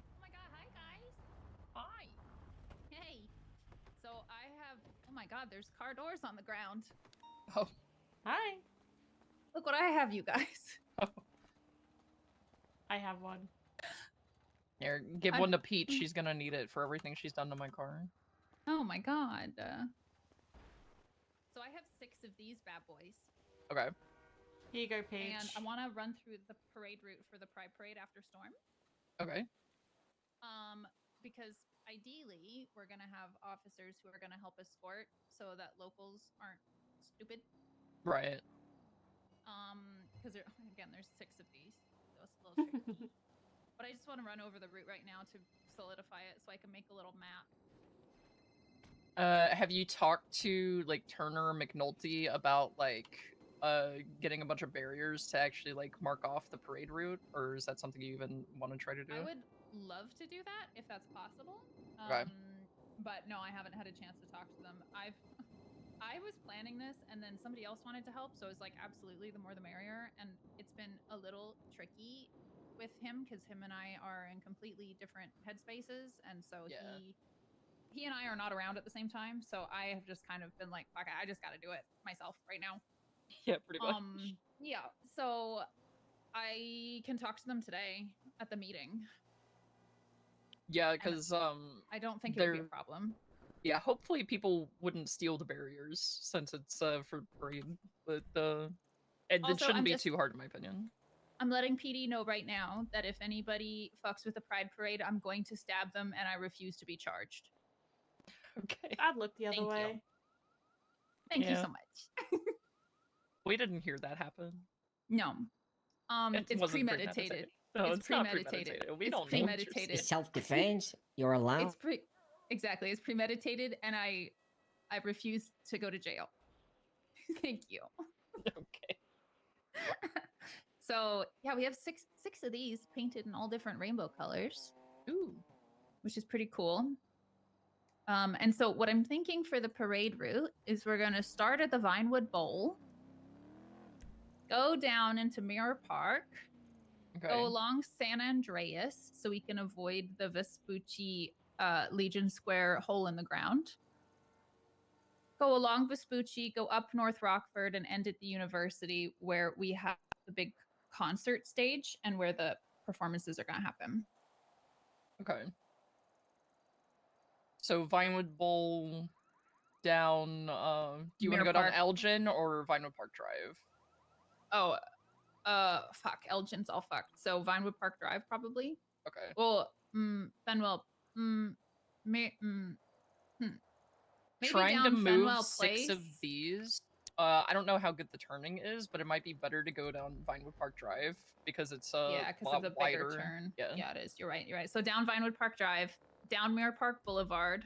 Oh my god, hi guys. Hi. Hey. So I have, oh my god, there's car doors on the ground. Oh. Hi. Look what I have, you guys. I have one. Here, give I'm- one to Peach. She's gonna need it for everything she's done to my car. Oh my god. So I have 6 of these bad boys. Okay. Here you go, Paige. And I want to run through the parade route for the Pride Parade after Storm. Okay. Because ideally, we're going to have officers who are going to help escort so that locals aren't stupid. Right. Because again, there's 6 of these. So it's a little tricky. But I just want to run over the route right now to solidify it so I can make a little map. Have you talked to like Turner or McNulty about like getting a bunch of barriers to actually like mark off the parade route, or is that something you even want to try to do? I would love to do that if that's possible. Okay. But no, I haven't had a chance to talk to them. I was planning this and then somebody else wanted to help, so I was like, absolutely, the more the merrier. And it's been a little tricky with him because him and I are in completely different headspaces, and so Yeah. he and I are not around at the same time. So I have just kind of been like, fuck, I just got to do it myself right now. Yeah, pretty much. Yeah. So I can talk to them today at the meeting. Yeah, because I don't think it would be a they're- problem. yeah, hopefully people wouldn't steal the barriers since it's for parade, but it Also, shouldn't I'm be just- too hard in my opinion. I'm letting PD know right now that if anybody fucks with the Pride Parade, I'm going to stab them and I refuse to be charged. Okay. I'd look the other Thank you. way. Thank you Yeah. so much. We didn't hear that happen. No. It It's wasn't premeditated. No, It's it's not premeditated. premeditated. We It's don't know what you're premeditated. saying. It's self-defense. You're allowed. Exactly. It's premeditated, and I refuse to go to jail. Thank you. Okay. So yeah, we have six of these painted in all different rainbow colors. Ooh. Which is pretty cool. And so what I'm thinking for the parade route is we're gonna start at the Vinewood Bowl, go down into Mirror Park, Okay. go along San Andreas so we can avoid the Vespucci Legion Square hole in the ground. Go along Vespucci, go up North Rockford, and end at the university where we have the big concert stage and where the performances are going to happen. Okay. So Vinewood Bowl down. Do you want to Mirror go down Park. Elgin or Vinewood Park Drive? Oh, fuck. Elgin's all fucked. So Vinewood Park Drive, probably. Okay. Well, Fenwell. Maybe Trying to down move Fenwell 6 of Place. these. I don't know how good the turning is, but it might be better to go down Vinewood Park Drive because it's Yeah, a because lot of the wider. bigger turn. Yeah. It is. You're right. You're right. So down Vinewood Park Drive, down Mirror Park Boulevard,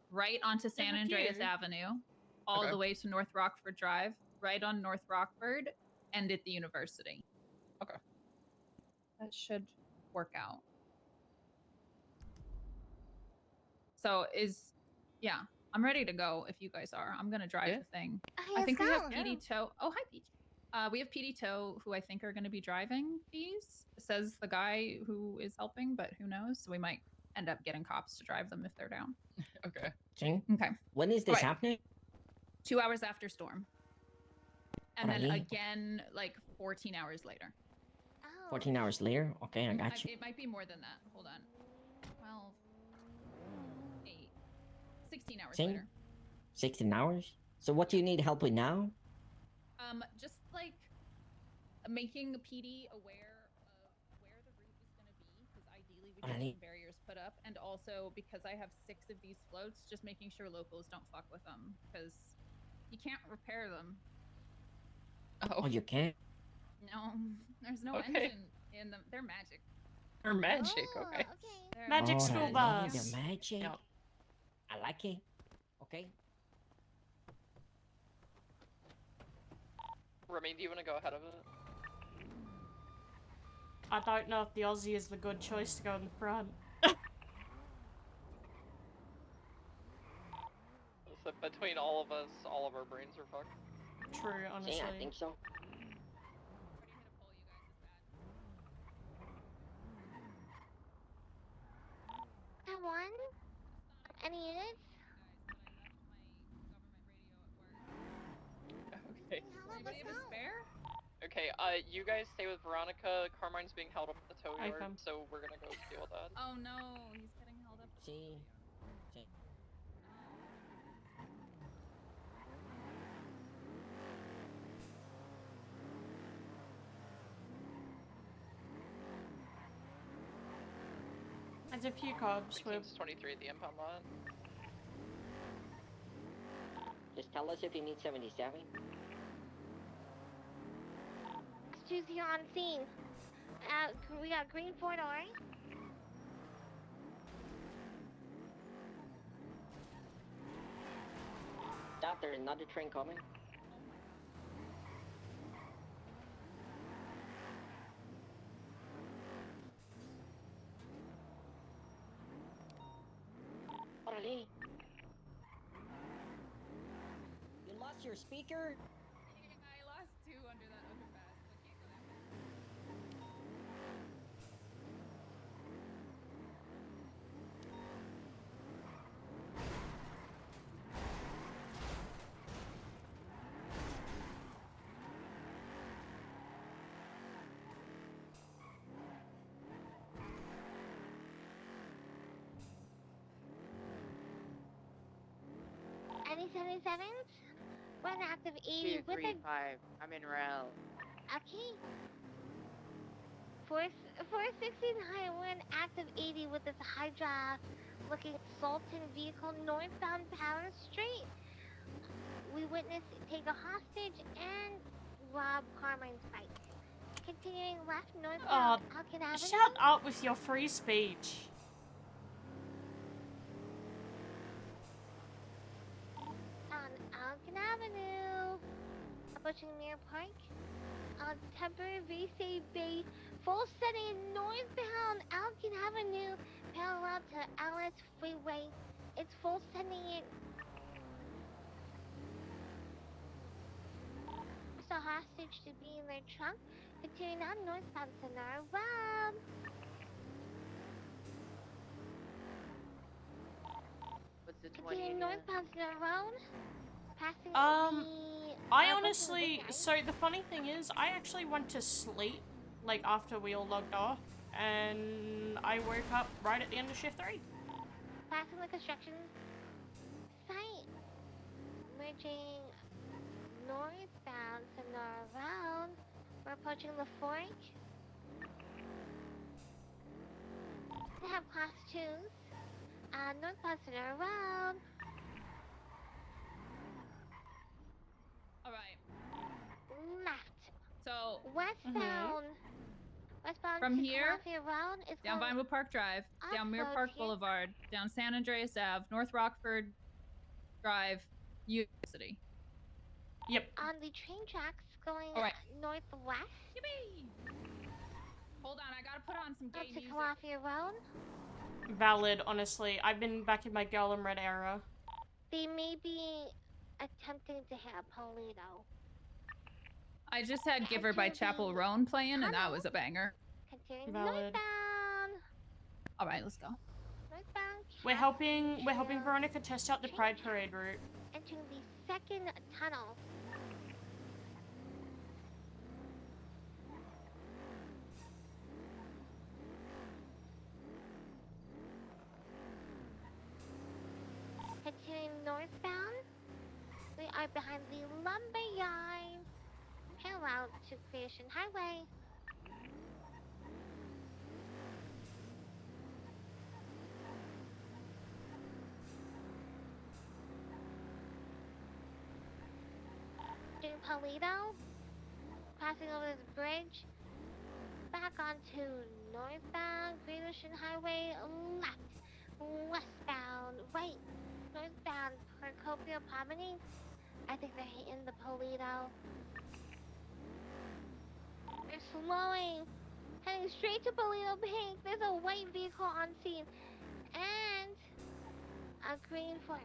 right onto San a Andreas few. Avenue, all Okay. the way to North Rockford Drive, right on North Rockford, and at the university. Okay. That should work out. So yeah, I'm ready to go if you guys are. I'm gonna drive the thing. I let's think we have go. PD Tow. Oh, hi, Peach. We have PD Tow, who I think are going to be driving these. Says the guy who is helping, but who knows? So we might end up getting cops to drive them if they're down. Okay. Okay. When is this Right. happening? 2 hours after storm. And then Alrighty. again, like 14 hours later. 14 hours later? Okay, I got you. It might be more than that. Hold on. 12, 8, 16 hours Same? later. 16 hours? So what do you need help with now? Just like making PD aware of where the route is going to be, because ideally we get some barriers put up, and also because I have 6 of these floats, just making sure locals don't fuck with them, because you can't repair them. Oh, you can't? No, there's no Okay. engine in them. They're magic. Or magic, okay. They're Magic school Alright, bus. the magic. Yep. I like it. Okay. Remi, do you want to go ahead of it? I don't know if the Aussie is the good choice to go in the front. So between all of us, all of our brains are fucked. True, honestly. Yeah, I think so. Someone? Any units? Okay. Anybody have a spare? Okay, you guys stay with Veronica. Carmine's being held up at the tow I yard, come. so we're gonna go deal with that. Oh no, he's getting held up. See? There's a few cops with... 23 at the impound lot. Just tell us if you need 77. Choose here on scene. We got green 4-door. Stop, there's another train coming. Orale. You lost your speaker? I lost 2 under that overpass. I can't go that way. Any 77s? We're an active 80 with a... 235. I'm in rail. Okay. 469, we're an active 80 with this Hydra looking Sultan vehicle northbound Power Street. We witnessed take a hostage and rob Carmine's bike. Continuing left northbound Alkin Avenue. Shut up with your free speech. On Alkin Avenue. Approaching Mirror Park. On temporary VC Bay. Full setting northbound Alkin Avenue. Parallel to Alice Freeway. It's full sending it. A hostage to be in their trunk. Continuing on northbound Sonora Road. What's the 20? Continuing northbound Sonora Road. Passing I honestly, so the funny thing is, I actually went to sleep, like, after we all logged off, and I woke up right at the end of shift 3. Passing the construction site. Merging northbound Sonora Road. We're approaching the fork. They have class 2s. Northbound Sonora Road. Alright. Left. So Westbound. Westbound from to here, Calafia Road is down going Vinewood Park Drive, down Mirror upload Park here. Boulevard, down San Andreas Ave, North Rockford Drive, University. Yep. On the train tracks going Alright. northwest. Yippee! Hold on, I gotta put on some Up gay to music. Calafia Road. Valid, honestly. I've been back in my girl in red era. They may be attempting to hit a Polito. I just had Giver by Chapel Roan playing, and that was a banger. Continuing Valid. northbound. All right, let's go. Northbound. We're helping Veronica test out the Pride Parade route. Entering the second tunnel. Continuing northbound. We are behind the lumberyard. Parallel to Creation Highway. Doing Polito. Passing over this bridge. Back onto northbound Great Ocean Highway. Left. Westbound. Right. Northbound Procopio Promenade. I think they're hitting the Polito. They're slowing. Heading straight to Polito Pink. There's a white vehicle on scene. And a green flare.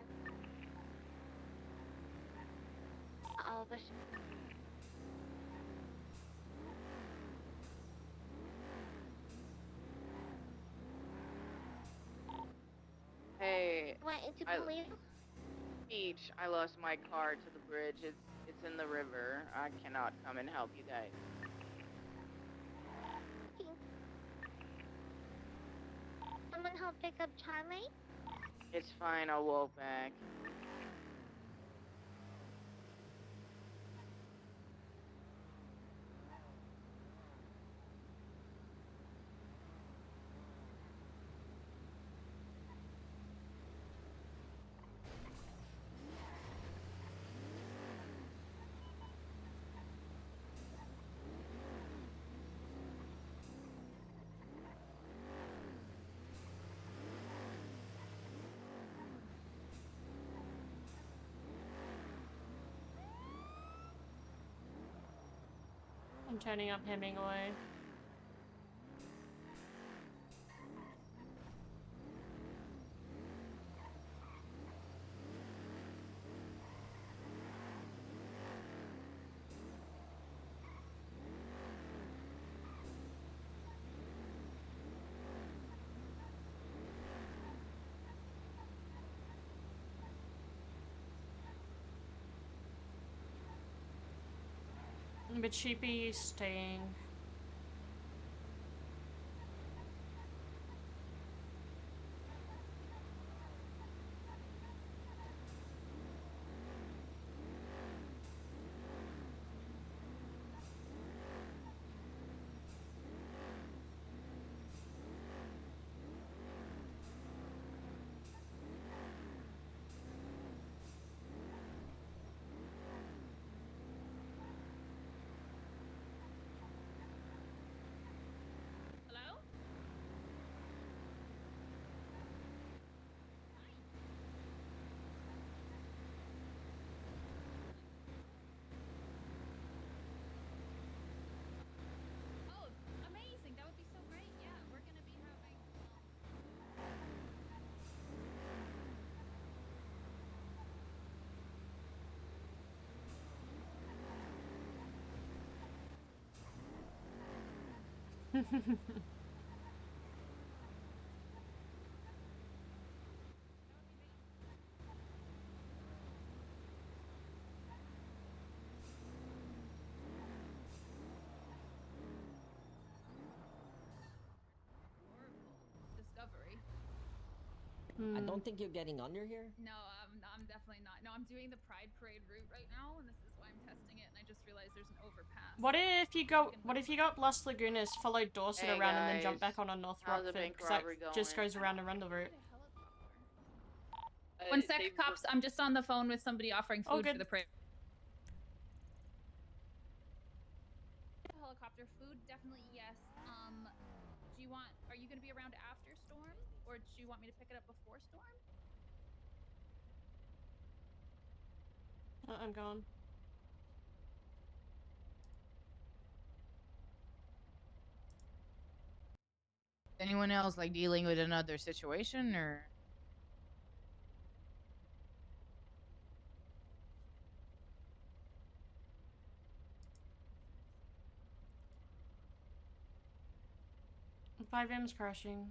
Uh-oh, there's... Hey, Went into Polito? Peach, I lost my car to the bridge. It's in the river. I cannot come and help you guys. Someone help pick up Charlie? It's fine, I'll walk back. I'm turning up Hemingway. But Sheepy is staying. Hello? Oh, amazing. That would be so great. Yeah, we're going to be having... Discovery. I don't think you're getting under here. No, I'm definitely not. No, I'm doing the Pride Parade route right now, and this is why I'm testing it, and I just realized there's an overpass. What if you go up Las Lagunas, follow Dorset Hey, around, and then jump guys. back on North How's the Rockford? bank Because that robbery just going? goes around and around the route. One sec, cops. I'm just on the phone with somebody offering Oh, food for good. the parade. Helicopter food, definitely yes. Do you want? Are you going to be around after storm, or do you want me to pick it up before storm? I'm gone. Anyone else like dealing with another situation or? Five M's crashing.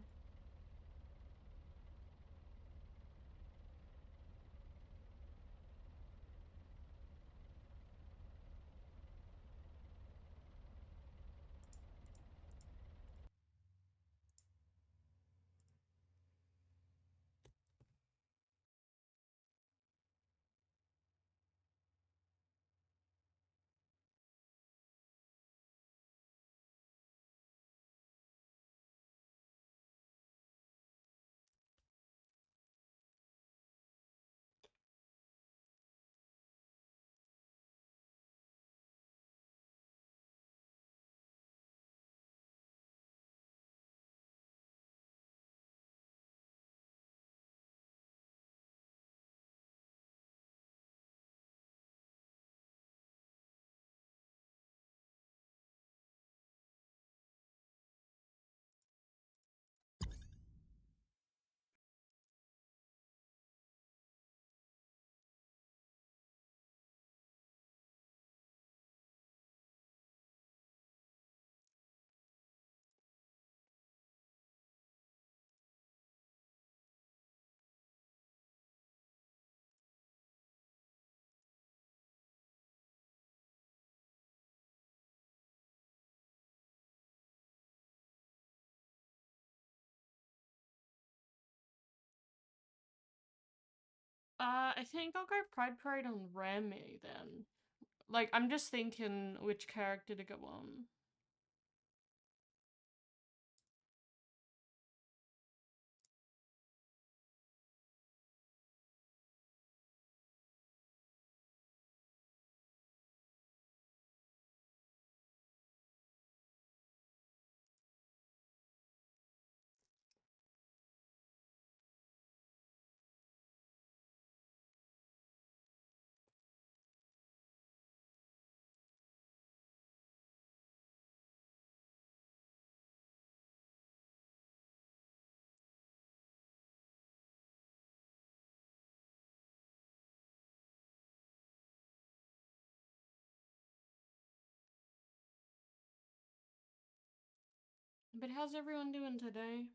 I think I'll go Pride Parade on Remi then. Like, I'm just thinking which character to go on. But how's everyone doing today?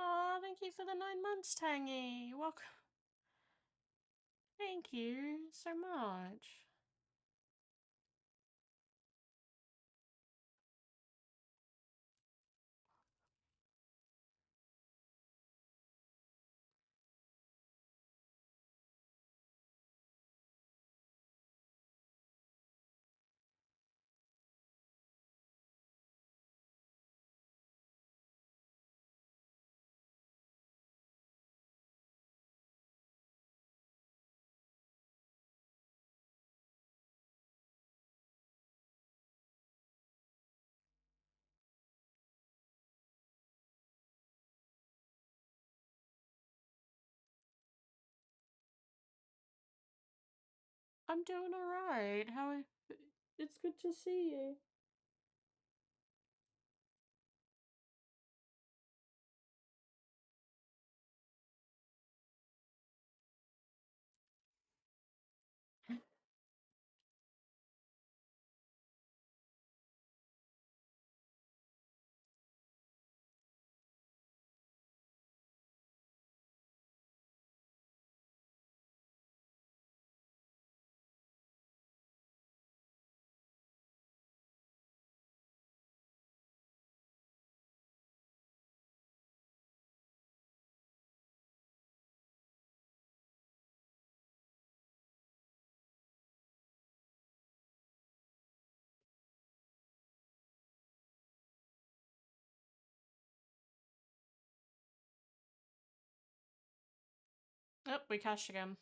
Aw, thank you for the 9 months, Tangy. Welcome. Thank you so much. I'm doing alright. It's good to see you. Oh, we crashed again.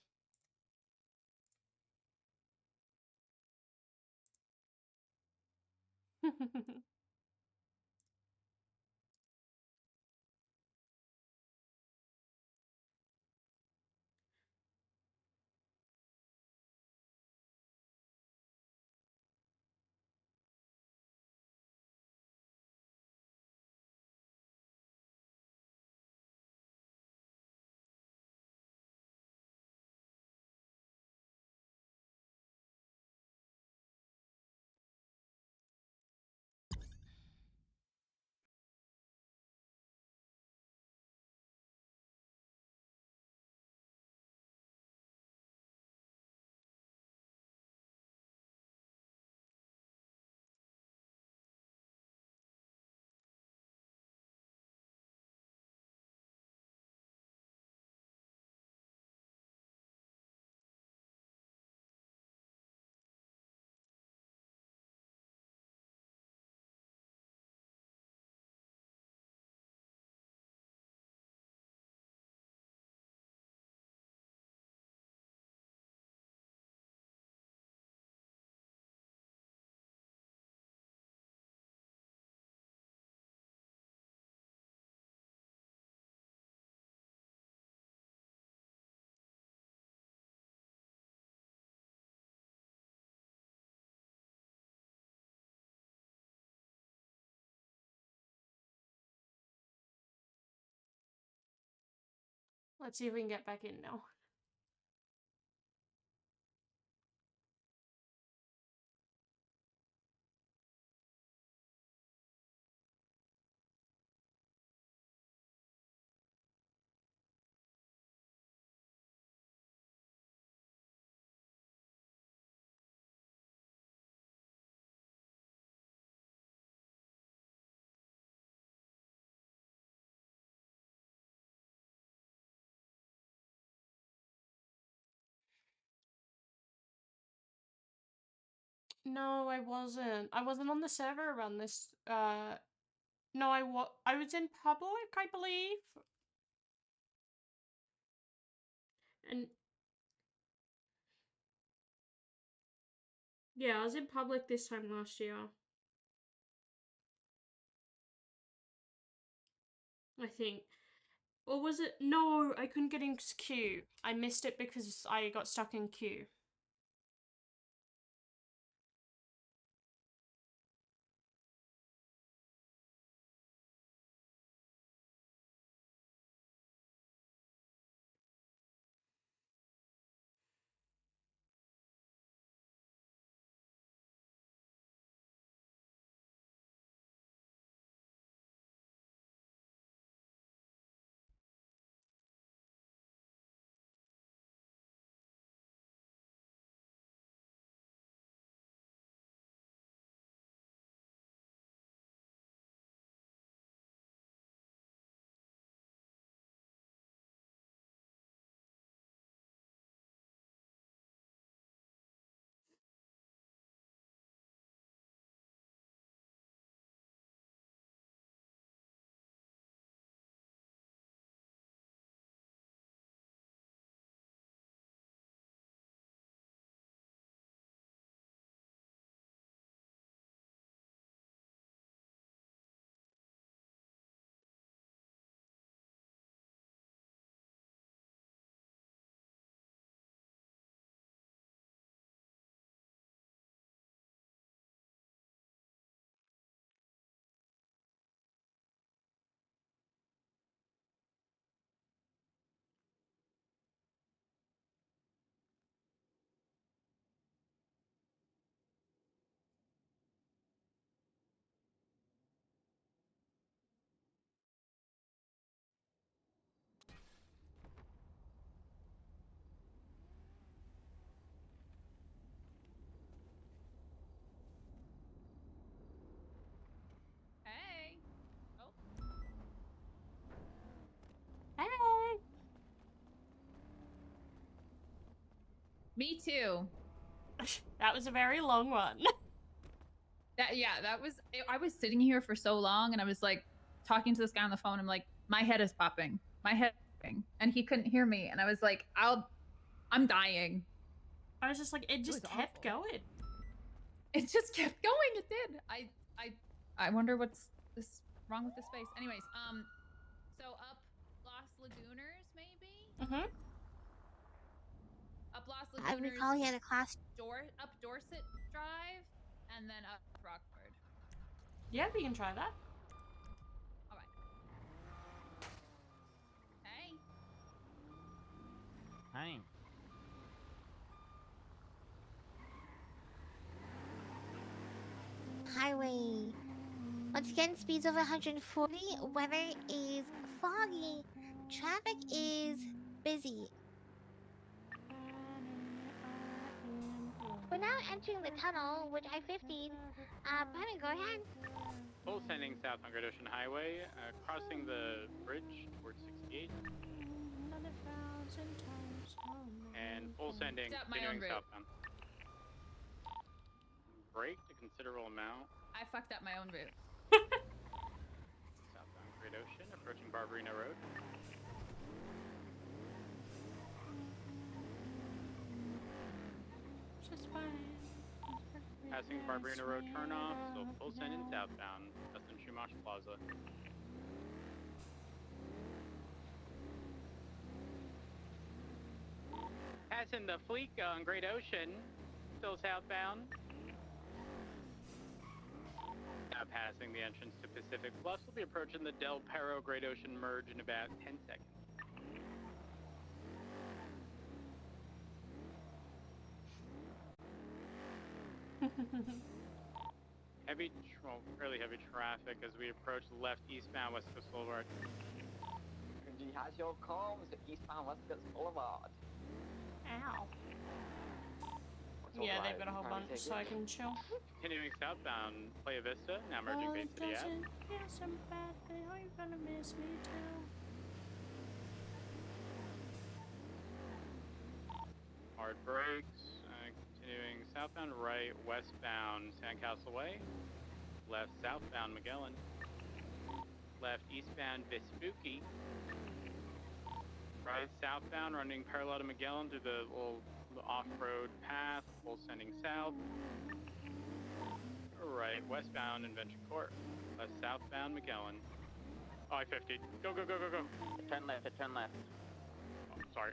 Let's see if we can get back in now. No, I wasn't. I wasn't on the server around this. No, I was in public, I believe. And yeah, I was in public this time last year. I think. Or was it? No, I couldn't get into queue. I missed it because I got stuck in queue. Hey. Oh. Hey. Me too. That was a very long one. That was. I was sitting here for so long, and I was like talking to this guy on the phone. I'm like, my head is popping. My head and he couldn't hear me, and I was like, I'm dying. I was just like, it just was kept awful. going. It just kept going. It did. I wonder what's wrong with the space. Anyways, so up Los Lagooners, maybe? Mm-hmm. Up Los I Lagooners. recall he had a class. Up Dorset Drive, and then up Rockford. Yeah, we can try that. All right. Hey. Hey. Highway. Once again, speeds over 140. Weather is foggy. Traffic is busy. We're now entering the tunnel, which I 15. Brennan, go ahead. Full sending south on Great Ocean Highway, crossing the bridge towards 68. And full sending, Stop my own continuing route. southbound. Braked a considerable amount. I fucked up my own route. Southbound Great Ocean, approaching Barbarino Road. Just fine. Passing Barbarino Road turnoff, so full send in southbound, Dustin Chumash Plaza. Passing the Fleet on Great Ocean, still southbound. Now passing the entrance to Pacific Bluffs, we'll be approaching the Del Perro Great Ocean merge in about 10 seconds. Fairly heavy traffic as we approach left eastbound West Coast Boulevard. Has your comms at eastbound West Coast Boulevard. Ow. Yeah, they've got a whole bunch, so I can chill. Continuing southbound, Playa Vista, now merging Bay City Ave. Yes, I'm bad, but are you gonna miss me too? Hard brakes, continuing southbound right, westbound Sandcastle Way. Left southbound Magellan. Left eastbound Vespucci. Right southbound running parallel to Magellan through the little off-road path, full sending south. Right westbound Invention Court. Left southbound Magellan. I-50. Go, go, go, go, go. Turn left, turn left. Oh, sorry.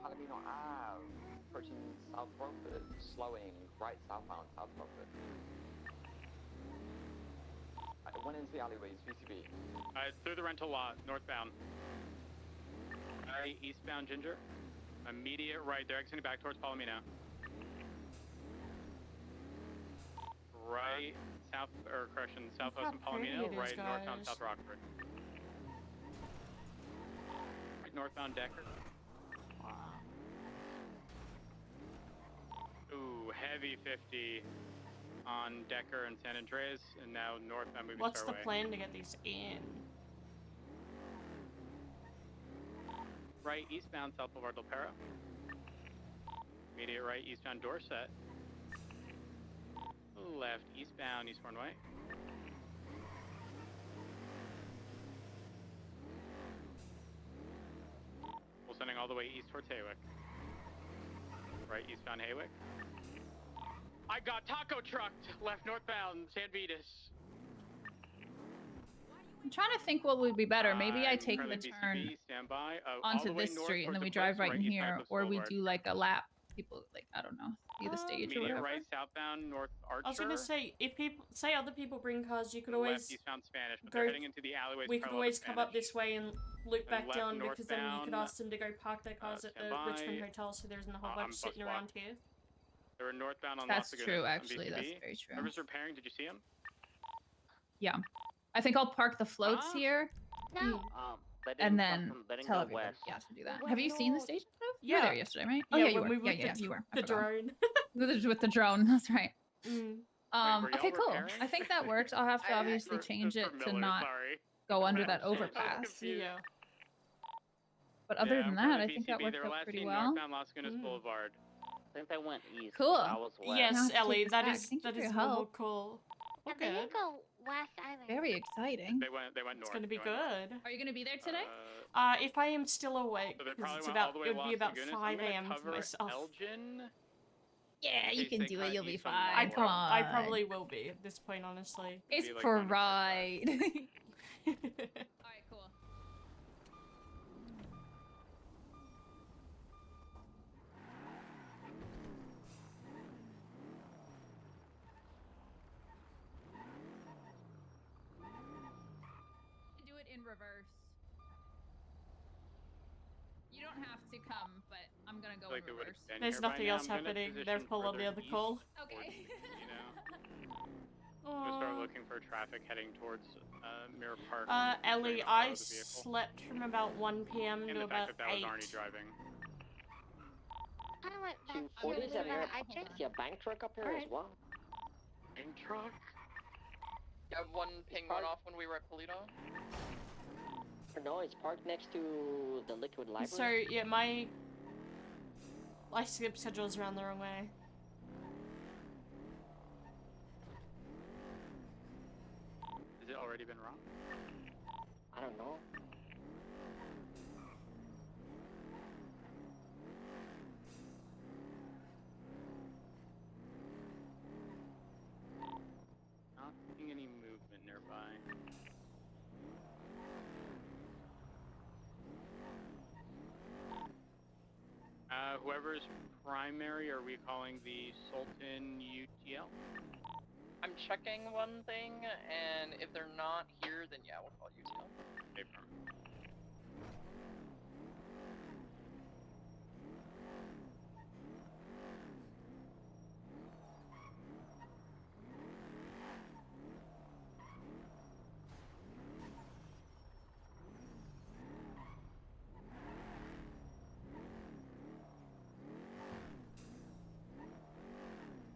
Palomino Ave, approaching South Rockford, slowing right southbound South Rockford. One into the alleyways, VCB. Through the rental lot, northbound. Right, eastbound Ginger. Immediate right, they're exiting back towards Palomino. Right, southwest and Palomino, right, northbound South Rockford. Right, northbound Decker. Ooh, heavy 50 on Decker and San Andreas, and now northbound moving What's the Starway. plan to get these in? Right, eastbound South Boulevard Del Perro. Immediate right, eastbound Dorset. Left, eastbound Eastbourne Way. We're sending all the way east towards Haywick. Right, eastbound Haywick. I got taco trucked! Left northbound San Vitas. I'm trying to think what would be better. Maybe I take the turn onto this street and then we drive right in here, or we do like a lap. People like, I don't know, see the stage or whatever. Right, southbound North Archer. I was gonna say, if people say other people bring cars, you could Left, always eastbound Spanish, but go. they're heading into the alleyways. We could always come up Spanish. this way and loop back left down, because then you could northbound, ask them to go park their cars at the stand by. Richmond Hotel, so there isn't a whole bunch I'm sitting bus around here. They were northbound on That's Las Lagunas true, on actually. BCB. That's very true. Whoever's repairing, did you see him? Yeah, I think I'll park the floats here. No. And then tell everybody to do that. Have you seen the stage and stuff? You were there yesterday, right? Oh, yeah, you were. Yeah, you were. The drone. With the drone, that's right. Mm. Okay, cool. I think that works. I'll have to obviously change it to not go under that overpass. Yeah. But other than that, I think that worked out pretty well. Northbound Las Lagunas Boulevard. I think they went east. Cool. I was west. Yes, Now I have to Ellie, take that this is back. Thank you that for is your more help. cool. Yeah, they didn't go west either. Very Very exciting. They went north. It's gonna be they went north. good. Are you gonna be there today? If I am still awake, So they because probably it's went about all the way it to would Las be about Lagunas. 5 I'm gonna a.m. for cover myself. Elgin. Yeah, in you case can they do cut it. You'll be east on fine. I, Come on. I probably will be at this point, honestly. It's Be like going to pride. Alright, cool. Do it in reverse. You don't have to come, but I'm gonna go Like in it would reverse. have been There's here by nothing now. else I'm gonna happening. They're position full on the further other east call. Okay. towards, you know. I'm gonna start looking for traffic heading towards Mirror Park. Ellie, I slept from about 1 p.m. And to the about fact that 8. was Arnie driving. I went back to 40s at Mirror Park. I see a bank truck up here as well. Bank truck? Yeah, one ping went off when we were at Polito. No, it's parked next to the Liquid Library. So, yeah, my skip schedule's around the wrong way. Has it already been wrong? I don't know. Not seeing any movement nearby. Whoever's primary, are we calling the Sultan UTL? I'm checking one thing, and if they're not here, then yeah, we'll call UTL. Okay, firm.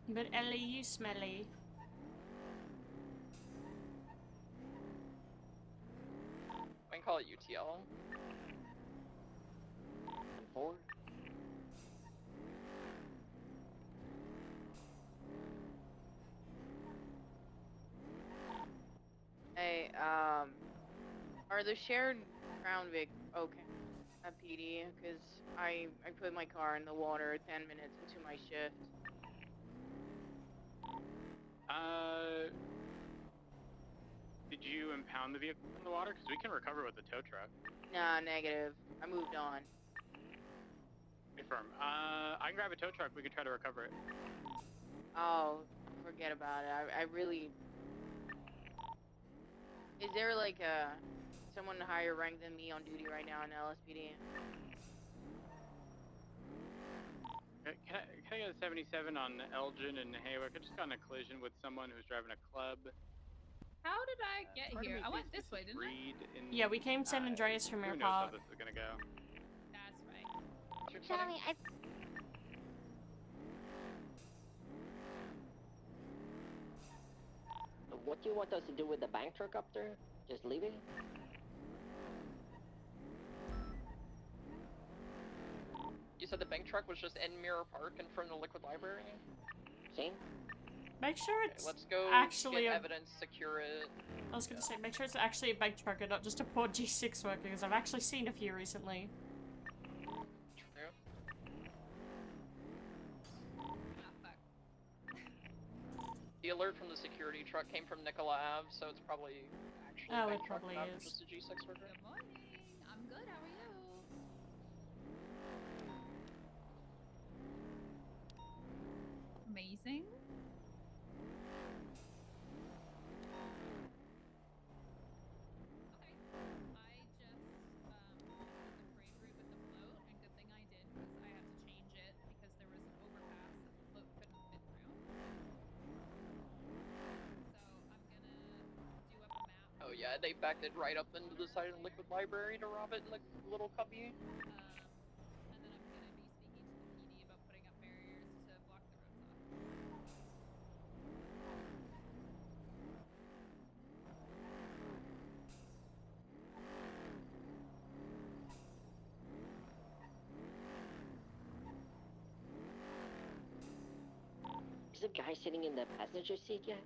But Ellie, you smelly. We can call it UTL. 4. Hey, are the shared Crown Vic okay at PD? Because I put my car in the water 10 minutes into my shift. Did you impound the vehicle in the water? Because we can recover with the tow truck. Nah, negative. I moved on. Confirm. I can grab a tow truck. We could try to recover it. Oh, forget about it. I really... Is there like someone higher ranked than me on duty right now in LSPD? Can I get a 77 on Elgin and Haywick? I just got in a collision with someone who's driving a club. How did I get Part of here? me I went thinks this way, didn't I? Yeah, we came San Andreas from Who Mirror knows how Park. this is gonna go? That's right. Johnny, I What do you want us to do with the bank truck up there? Just leave it? You said the bank truck was just in Mirror Park in front of the Liquid Library? See? Make sure it's Let's go actually get a... evidence, secure it. I was gonna say, make sure it's actually a bank truck and not just a poor G6 worker, because I've actually seen a few recently. True. The alert from the security truck came from Nicola Ave, so it's probably actually a Oh, bank it truck, probably not is. just a G6 worker. Good morning. I'm good. How are you? Amazing. Okay. I just the parade route with the float, and good thing I did because I had to change it because there was an overpass that the float couldn't fit through. So I'm gonna do up a map. Oh yeah, they backed it right up into the side of the Liquid Library to rob it in the little cubby. And then I'm gonna be speaking to the PD about putting up barriers to block the roads off. Is the guy sitting in the passenger seat yet?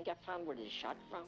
think I found where they shot from.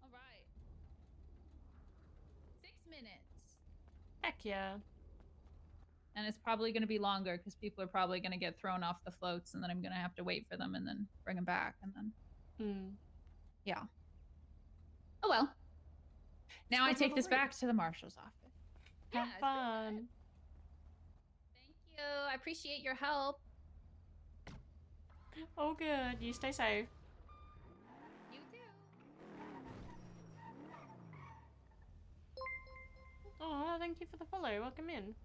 All right. 6 minutes. Heck yeah. And it's probably going to be longer because people are probably going to get thrown off the floats, and then I'm going to have to wait for them and then bring them back, and then yeah. Oh well. Now I take this back to the marshal's office. Have fun. Thank you. I appreciate your help. Oh, good. You stay safe. You too. Oh, thank you for the follow. Welcome in.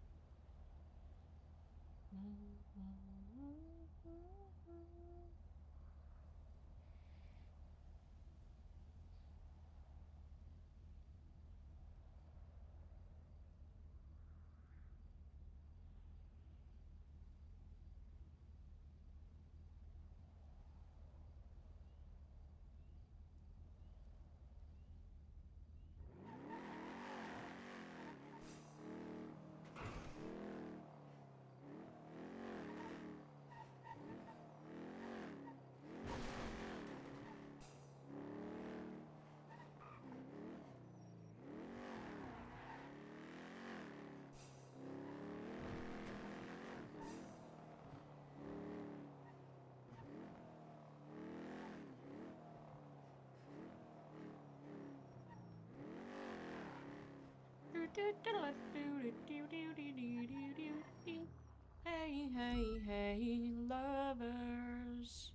Hey, hey, hey, lovers.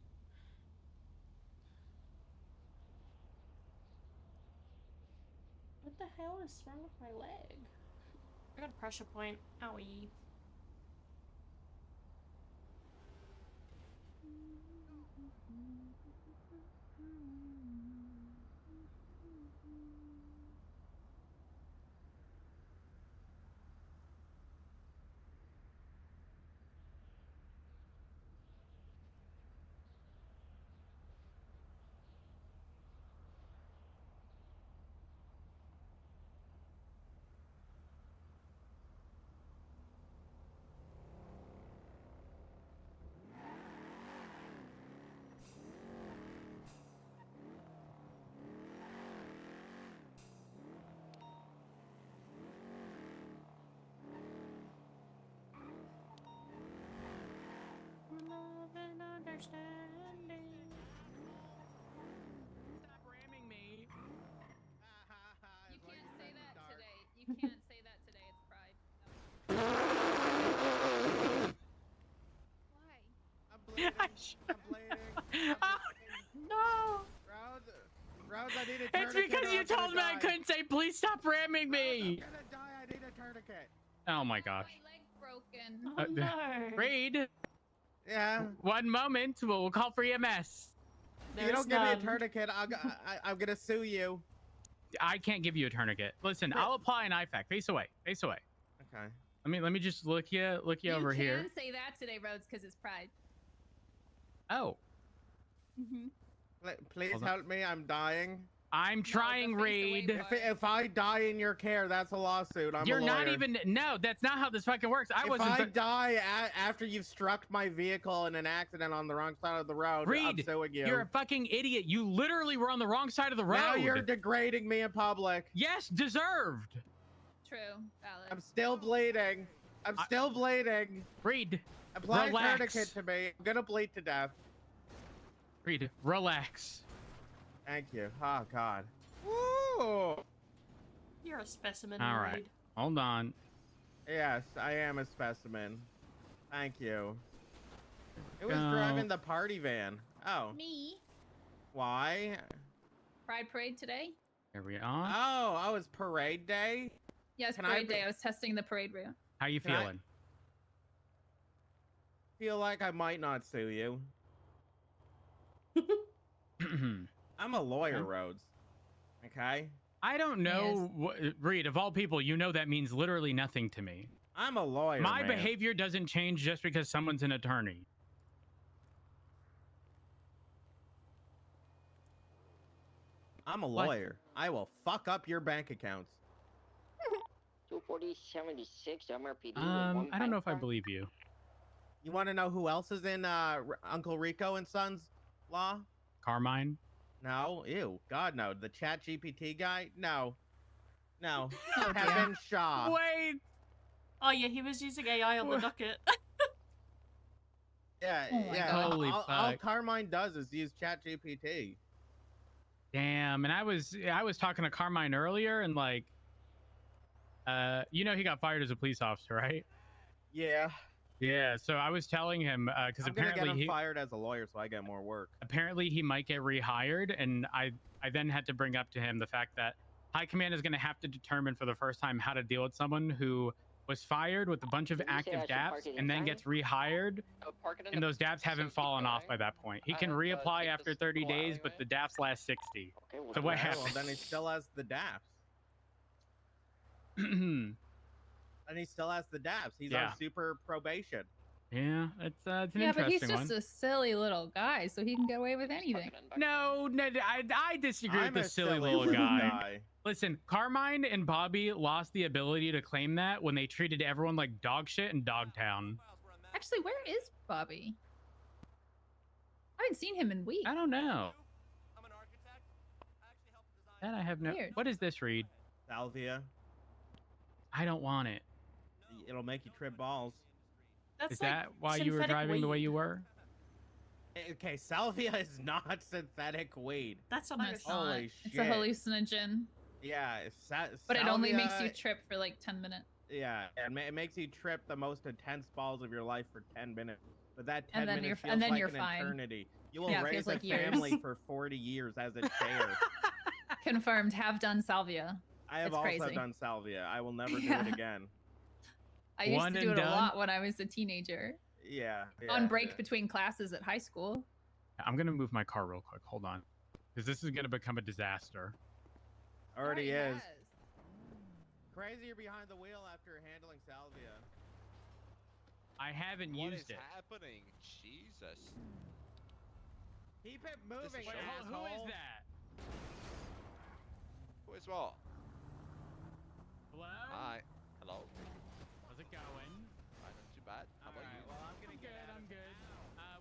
What the hell is wrong with my leg? I got a pressure point. Owie. Love and understanding. Stop ramming me. You can't say that today. You can't say that today. It's pride. Why? I'm bleeding. I'm bleeding. No. Rose, I need a It's tourniquet. because you told me I couldn't say, please stop ramming me. I'm gonna die. I need a tourniquet. Oh my gosh. My leg broken. Oh no. Reed. Yeah. 1 moment. We'll call for EMS. If you don't give me a tourniquet, I'm gonna sue you. I can't give you a tourniquet. Listen, I'll apply an IFAC. Face away. Face away. Okay. Let me just look you over here. You can't say that today, Rhodes, because it's pride. Oh. Please help me. I'm dying. I'm trying, Reed. If I die in your care, that's a lawsuit. I'm You're a not lawyer. even. No, that's not how this fucking works. If I die after you've struck my vehicle in an accident on the wrong side of the road, Reed, I'm suing you. You're a fucking idiot. You literally were on the wrong side of the road. Now you're degrading me in public. Yes, deserved. True. Valid. I'm still bleeding. I'm still bleeding. Reed, apply a relax. tourniquet to me. I'm gonna bleed to death. Reed, relax. Thank you. Oh God. Woo! You're a specimen, All right. Reed. Hold on. Yes, I am a specimen. Thank you. Who was Go. driving the party van? Oh. Me. Why? Pride Parade today? Here we are. Oh, it's parade day? Yes, Can parade be- day. I was testing the parade route. How you Can I- feeling? Feel like I might not sue you. I'm a lawyer, Okay. Rhodes. Okay? I don't know, Reed, of all people, you know that means literally nothing to me. I'm a lawyer, My man. behavior doesn't change just because someone's an attorney. I'm a What? lawyer. I will fuck up your bank accounts. 24076 MRPD. I don't know if I believe you. You want to know who else is in Uncle Rico and Sons law? Carmine? No. Ew. God, no. The Chat GPT guy? No. No. Oh, dear. Kevin Shaw. Wait! Oh yeah, he was using AI on the docket. Yeah, Oh my yeah. God. Holy all fuck. Carmine does is use Chat GPT. Damn, and I was talking to Carmine earlier, and like, you know, he got fired as a police officer, right? Yeah. Yeah. So I was telling him because I'm gonna get apparently him he fired as a lawyer so I get more work. apparently he might get rehired, and I then had to bring up to him the fact that High Command is going to have to determine for the first time how to deal with someone who was fired with a bunch of Did you say I active should park DAPs it and then inside? gets rehired, Oh, park it in and the those DAPs haven't keep fallen off by going. that point. He I can have, reapply take after this 30 little days, but alleyway. the DAPs last 60. Okay, we'll So do what that. Well, happens? then he still has the DAPs. Yeah, And he still has the DAPs. He's Yeah. on super probation. it's an Yeah, but he's interesting just one. a silly little guy, so he can get away with Just park anything. it in back No, I disagree I'm with a the silly little guy. Listen, Carmine and Bobby lost the ability to claim that when they treated everyone like dog shit in Dogtown. Actually, where is Bobby? I haven't seen him in weeks. I don't know. That I have no. Weird. What is this, Reed? Salvia. I don't want it. It'll make you trip balls. That's Is like that why you were synthetic driving the way weed. you were? Okay, salvia is not synthetic weed. That's what No, I was it's not. Holy It's a shit. hallucinogen, Yeah, but it only makes salvia- you trip for like 10 minutes. Yeah, it makes you trip the most intense balls of your life for 10 minutes. But that 10 And then minutes you're- feels and then like you're an fine. eternity. You will Yeah, it raise feels a like years. family for 40 years as a chair. Confirmed. Have done salvia. I have It's also crazy. done salvia. I will never do Yeah. it again. I used One to and do it done? a lot when I was a teenager. Yeah. On break yeah. between classes at high school. I'm gonna move my car real quick. Hold on, because this is gonna become a disaster. Already is. Crazy you're behind the wheel after handling salvia. I haven't What used is it. happening? Jesus. Keep it moving, Wait, who asshole. is that? Who is what? Hello? Hi. Hello. How's it going? Hi, not too bad. How about Alright, you? well, I'm good. I'm good.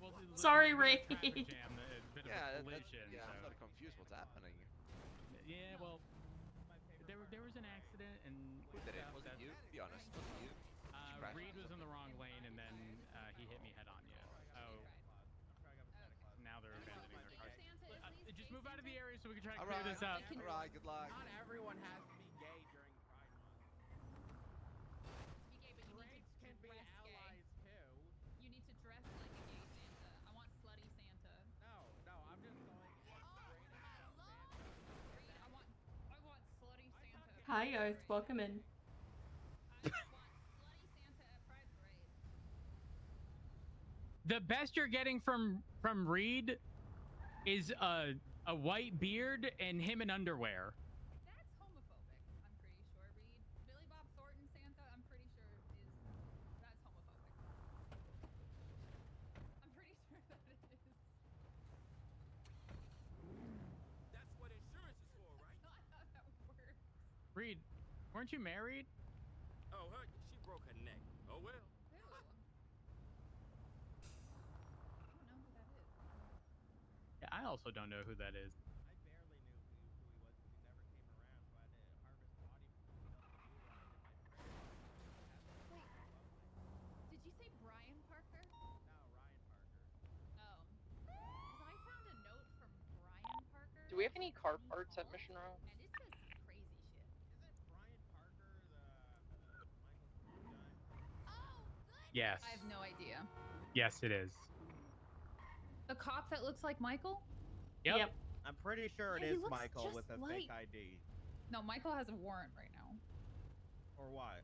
Well, Sorry, there's a Ray. traffic jam, a bit of Yeah, a collision. yeah, I'm so- not confused what's happening. Yeah, well, there was an accident and Who did it? stuff Was it that- you? Be honest. Was it you? crashed Reed into was in the wrong lane and then he hit me head on. Yeah. Oh. Now they're abandoning their cars. Just move out of the area so we can try to clear this up. Alright, good luck. Not everyone has to be gay during Pride Month. Straights can be allies too. You need to dress like a gay Santa. I want slutty Santa. No, I'm just going straight I want slutty Santa. Hi, Oath. Welcome in. The best you're getting from Reed is a white beard and him in underwear. That's homophobic, I'm pretty sure, Reed. Billy Bob Thornton Santa, I'm pretty sure that's homophobic. I'm pretty sure that it is. That's what insurance is for, right? That's not how that works. Reed, weren't you married? Oh, she broke her neck. Oh well. Who? I don't know who that is. Yeah, I also don't know who that is. I barely knew who he was because he never came around, so I had to harvest body Wait, did you say Brian Parker? No, Ryan Parker. Oh. Because I found a any car parts at Mission Row? And it says some crazy shit. Yes. I have no idea. Yes, it is. The cop that looks like Michael? Yep. I'm pretty sure it Yeah, he is looks Michael just with a like- fake ID. No, Michael has a warrant right now. Or why?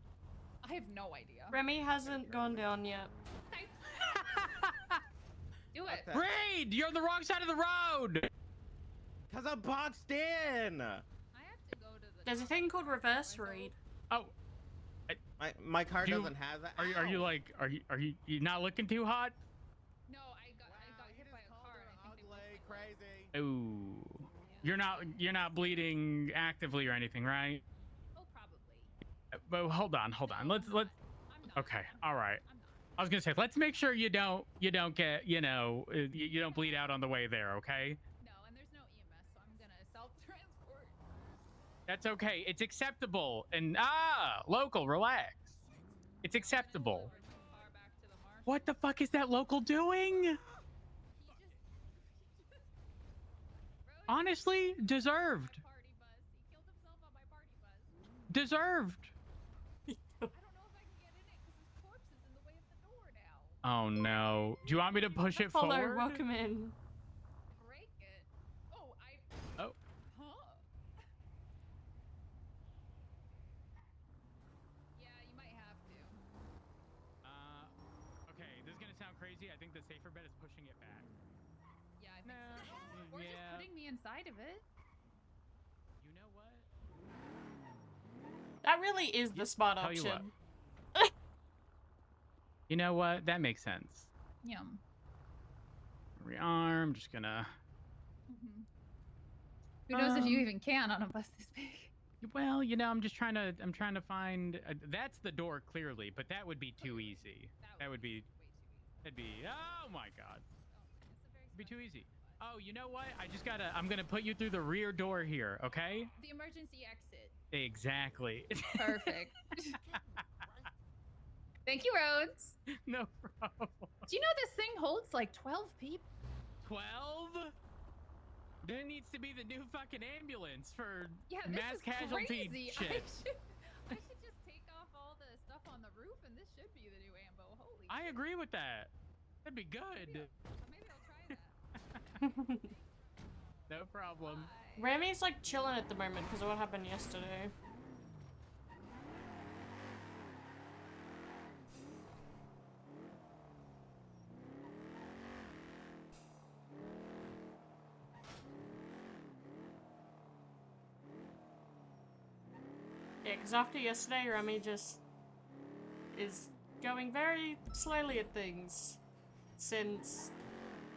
I have no idea. Remy hasn't gone down yet. Do it. the- Raid! You're on the wrong side of the road! Cause I'm boxed in! I have to go to the. There's a thing called reverse read. Oh. My car You- doesn't have that. Are you like, are you not looking too hot? No, I got hit by a car and I think they broke my leg. Crazy. Ooh. You're not bleeding actively or anything, right? Oh, probably. But hold on. Let's. I'm not. Okay. All right. I'm not. I was gonna say, let's make sure you don't get, you don't bleed out on the way there, okay? No, and there's no EMS, so I'm gonna self-transport. That's okay. It's acceptable. And local, relax. It's acceptable. Far back to the marsh. What the fuck is that local doing? Honestly, deserved. Party bus. He killed himself on my party bus. Deserved. I don't know if I can get in it because his corpse is in the way of the door now. Oh no. Do you want me to push it Follow, forward? welcome in. Break it. Oh, Oh. Huh? Yeah, you might have to. Okay, this is gonna sound crazy. I think the safer bet is pushing it back. Yeah, I think so. Or just putting me inside of it. You know what? That really is the smart Tell you option. what. You know what? That makes sense. Yum. Rearm. Just gonna. Who knows if you even can on a bus this big? Well, I'm trying to find. That's the door clearly, but that would be too easy. That would be. That'd be. Oh my god. It'd be too easy. Oh, you know what? I'm gonna put you through the rear door here, okay? The emergency exit. Exactly. Perfect. Thank you, Rhodes. No problem. Do you know this thing holds like 12 people? 12? There needs to be the new fucking ambulance for Yeah, this mass is casualty crazy. shit. I should just take off all the stuff on the roof, and this should be the new ambo. Holy. I agree with that. That'd be good. Maybe I'll try that. No problem. Remi's like chilling at the moment because of what happened yesterday. Yeah, because after yesterday, Remi just is going very slowly at things since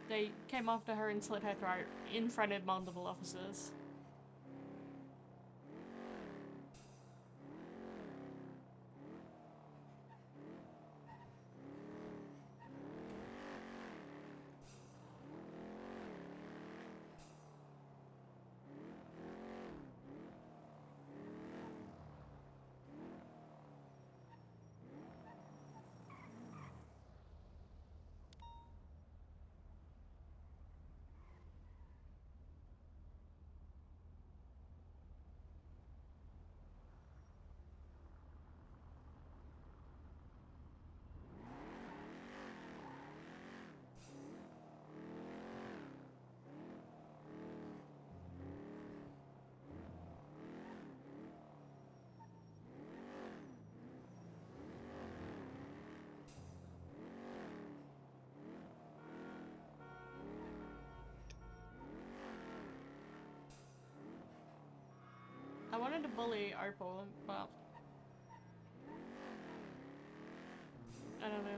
they came after her and slit her throat in front of multiple officers. I wanted to bully Opal, but I don't know.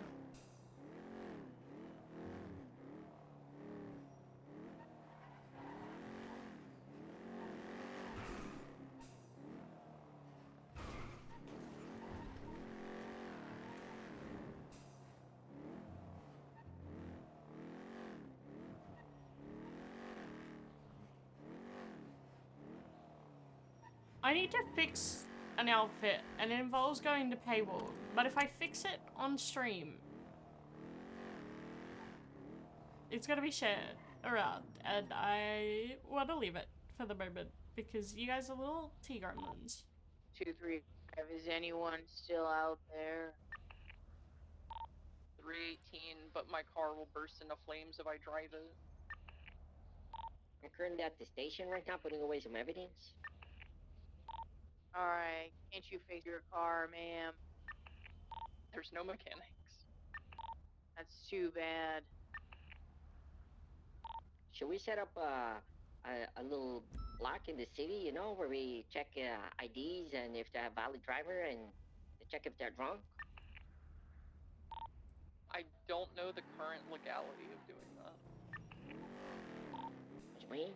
I need to fix an outfit, and it involves going to paywall. But if I fix it on stream, it's gonna be shared around, and I want to leave it for the moment because you guys are little tea gremlins. 235. Is anyone still out there? 318, but my car will burst into flames if I drive it. I'm currently at the station right now, putting away some evidence. Alright, can't you fix your car, ma'am? There's no mechanics. That's too bad. Should we set up a little block in the city, you know, where we check IDs and if they have valid driver and check if they're drunk? I don't know the current legality of doing that. What do you mean?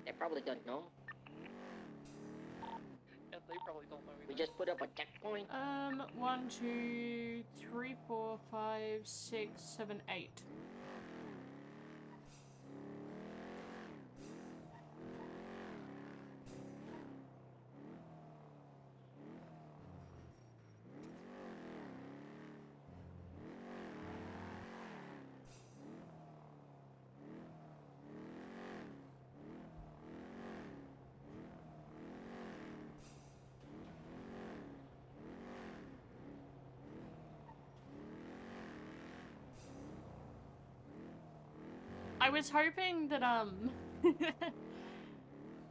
They probably don't know. Yeah, they probably don't know either. We just put up a checkpoint. 1, 2, 3, 4, 5, 6, 7, 8. I was hoping that,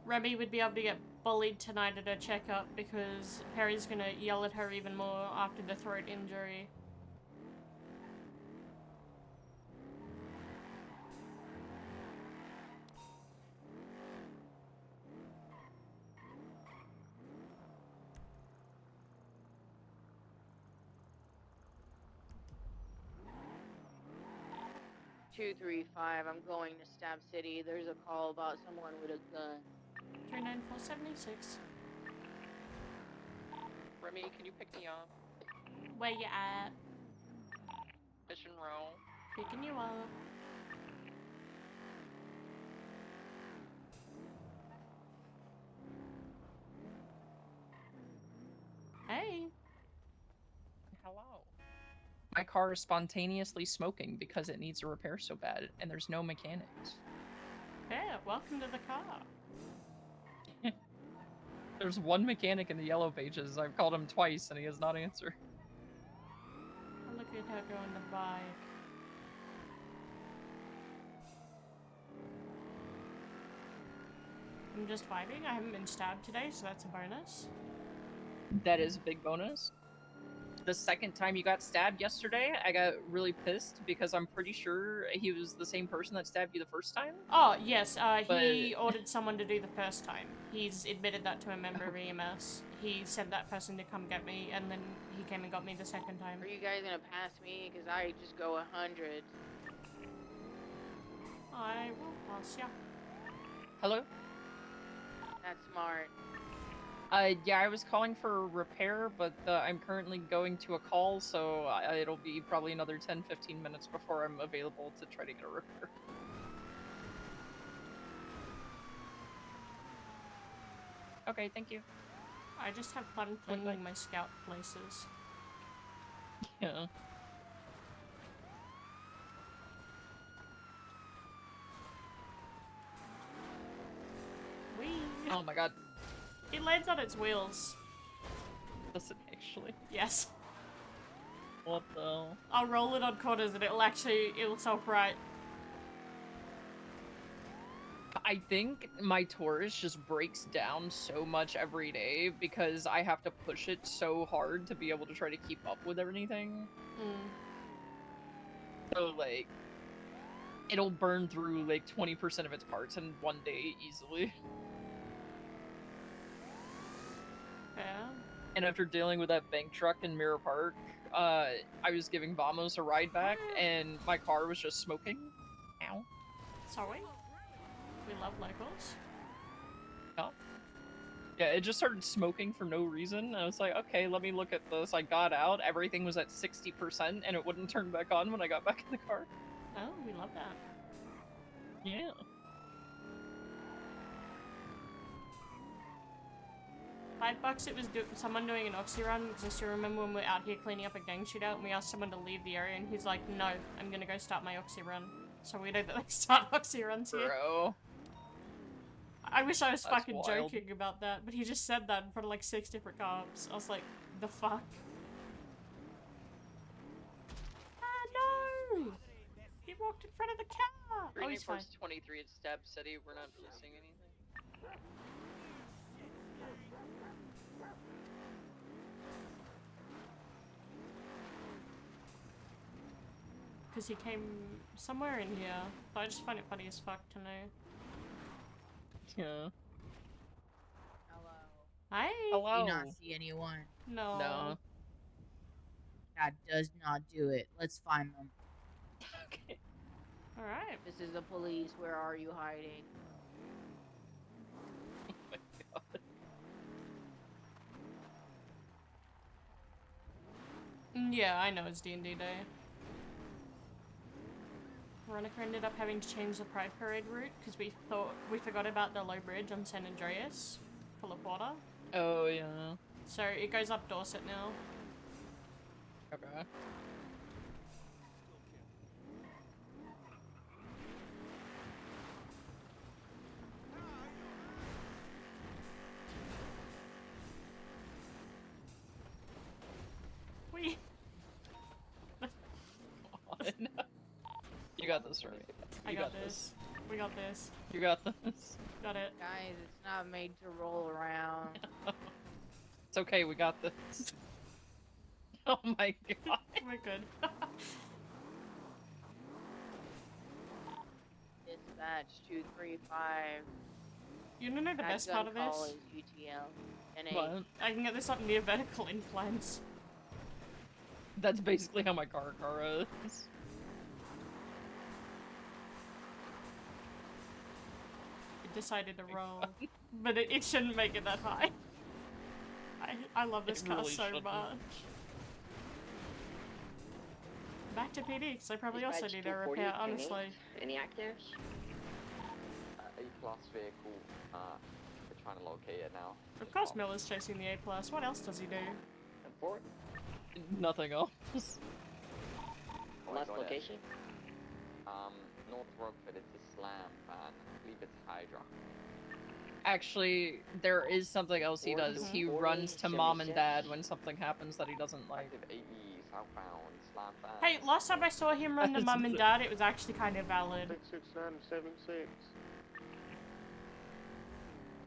Remi would be able to get bullied tonight at her checkup because Perry's gonna yell at her even more after the throat injury. Two, 3-5. I'm going to Stab City. There's a call about someone with a gun. 39476. Remi, can you pick me up? Where you at? Mission Row. Picking you up. Hey. Hello. My car is spontaneously smoking because it needs a repair so bad, and there's no mechanics. Yeah, welcome to the car. There's one mechanic in the yellow pages. I've called him twice, and he has not answered. Look at her going to bike. I'm just vibing. I haven't been stabbed today, so that's a bonus. That is a big bonus. The second time you got stabbed yesterday, I got really pissed because I'm pretty sure he was the same person that stabbed you the first time. Oh, yes, he ordered someone to do the first time. He's admitted that to a member of EMS. He sent that person to come get me, and then he came and got me the second time. Are you guys gonna pass me? Because I just go 100. I will pass ya. Hello? That's smart. Yeah, I was calling for repair, but I'm currently going to a call, so it'll be probably another 10-15 minutes before I'm available to try to get a repair. Okay, thank you. I just have fun flinging my scout places. Yeah. Whee! Oh my god. It lands on its wheels. Does it actually? Yes. What the hell? I'll roll it on corners and it'll self-right. I think my Taurus just breaks down so much every day because I have to push it so hard to be able to try to keep up with everything. So, like, it'll burn through, like, 20% of its parts in one day easily. Yeah. And after dealing with that bank truck in Mirror Park, I was giving Vamos a ride back, and my car was just smoking. Ow. Sorry. We love locals. Oh. Yeah, it just started smoking for no reason. I was like, okay, let me look at this. I got out, everything was at 60%, and it wouldn't turn back on when I got back in the car. Oh, we love that. Yeah. $5 it was someone doing an oxy run, because I still remember when we were out here cleaning up a gang shootout and we asked someone to leave the area and he's like, no, I'm gonna go start my oxy run. So we know that they start oxy runs here. Bro. I wish I was That's fucking wild. joking about that, but he just said that in front of like 6 different cops. I was like, the fuck? Ah, no! He walked in front of the car! Oh, he's fine. 23 at Stab City, we're not really seeing anything. Because he came somewhere in here. But I just find it funny as fuck to know. Yeah. Hello. Hi! Hello. Do not see anyone. No. No. That does not do it. Let's find them. Okay. Alright. This is the police. Where are you hiding? Oh my god. Yeah, I know it's D&D day. Veronica ended up having to change the Pride Parade route because we forgot about the low bridge on San Andreas, full of water. Oh yeah. So it goes up Dorset now. Okay. We. You got this, Remi. I got this. We got this. You got this. Got it. Guys, it's not made to roll around. It's okay, we got this. Oh my god. We're good. Dispatch 235. You wanna know the best part of Call this? is UTL. NA. What? I can get this up near vertical inclines. That's basically how my car is. It decided to roll. But it shouldn't make it that high. I love this It car really so shouldn't. much. Back to PD, because I probably also Dispatch need a 240, repair, any- honestly. Any actives? A-class vehicle. We're trying to locate it now. Of course Miller's chasing the A+. What else does he do? Report. Nothing else. Oh, I Last got it. location? North Rockford, it's a slam van. I believe it's Hydra. Actually, there is something else he does. He 40, runs to mom and 76. dad when something happens that he doesn't like. Active 80 southbound slam van. Hey, last time I saw him run to mum and dad, it was actually kind of valid. 66976.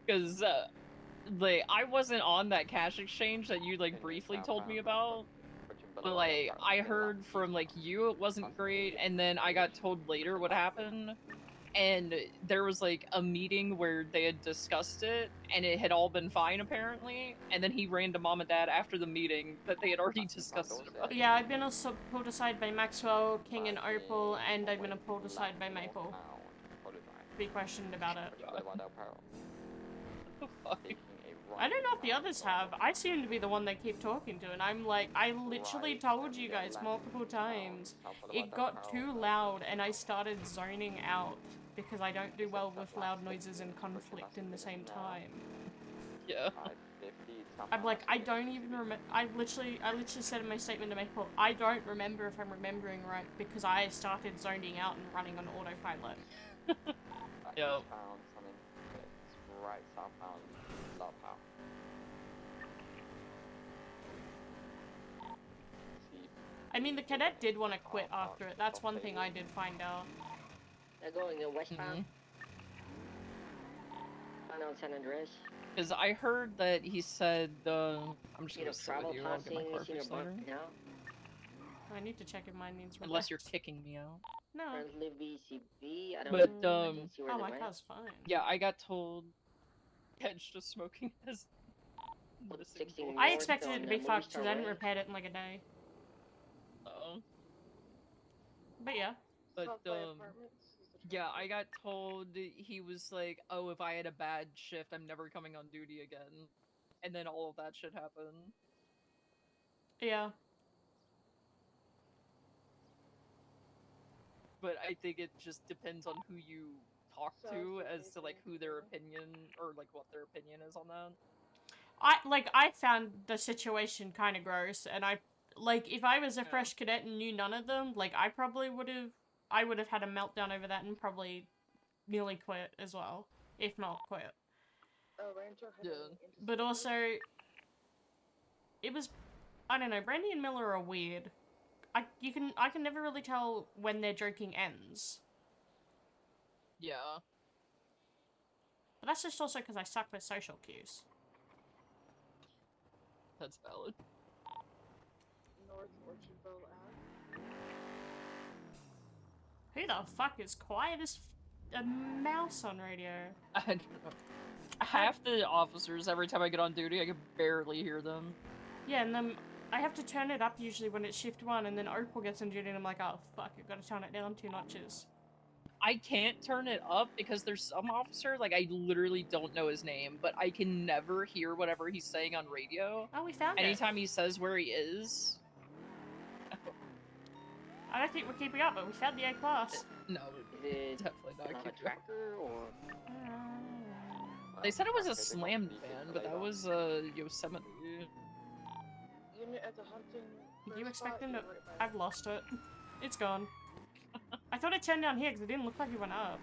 Because, like, I wasn't on that cash exchange that you, like, briefly told me about. But, like, I heard from, like, you it wasn't great, and then I got told later what happened. And there was, like, a meeting where they had discussed it, and it had all been fine, apparently. And then he ran to mom and dad after the meeting that they had already discussed it about. Yeah, I've been also pulled aside by Maxwell, King, and Opal, and I've been pulled aside by Maple. Be questioned about it. I don't know if the others have. I seem to be the one they keep talking to, and I'm like, I literally told you guys multiple times. It got too loud, and I started zoning out, because I don't do well with loud noises and conflict in the same time. Yeah. I'm like, I don't even remember. I literally said in my statement to Maple, I don't remember if I'm remembering right, because I started zoning out and running on autopilot. Yeah. Right southbound, Love House. I mean, the cadet did want to quit after it. That's one thing I did find out. They're going westbound. On San Andreas. Because I heard that he said, I'm just You gonna know, sit travel with you, I'll get my passing, car senior fixed later. bump now. I need to check if mine needs repair. Unless you're kicking me out. No. Currently BCB. I don't But, know. I didn't see where Oh, they my went. car's fine. Yeah, I got told Edge just smoking his... 16 I north expected it on, to be Movie fucked Star because I hadn't Way. repaired it in like a day. Uh-oh. But yeah. But, yeah, I got told he was like, oh, if I had a bad shift, I'm never coming on duty again. And then all of that shit happened. Yeah. But I think it just depends on who you talk to as to, like, who their opinion, or, like, what their opinion is on that. I found the situation kind of gross, and if I was a fresh cadet and knew none of them, like, I would have had a meltdown over that and probably nearly quit as well. if not quit. Yeah. But also, it was, I don't know, Brandy and Miller are weird. I can never really tell when their joking ends. Yeah. But that's just also because I suck with social cues. That's valid. North Orchardville Ave. Who the fuck is quiet as a mouse on radio? I don't know. Half the officers, every time I get on duty, I can barely hear them. Yeah, and then I have to turn it up usually when it's shift 1, and then Opal gets on duty and I'm like, oh fuck, I've got to turn it down 2 notches. I can't turn it up because there's some officer, like I literally don't know his name, but I can never hear whatever he's saying on radio. Oh, we found it. Anytime he says where he is. I don't think we're keeping up, but we found the A class. No, Is it definitely not on a keeping up. tracker or? They said it was a slammed van, but that was Yosemite. Unit at the hunting. You expecting to? I've lost it. It's gone. I thought it turned down here because it didn't look like it went up.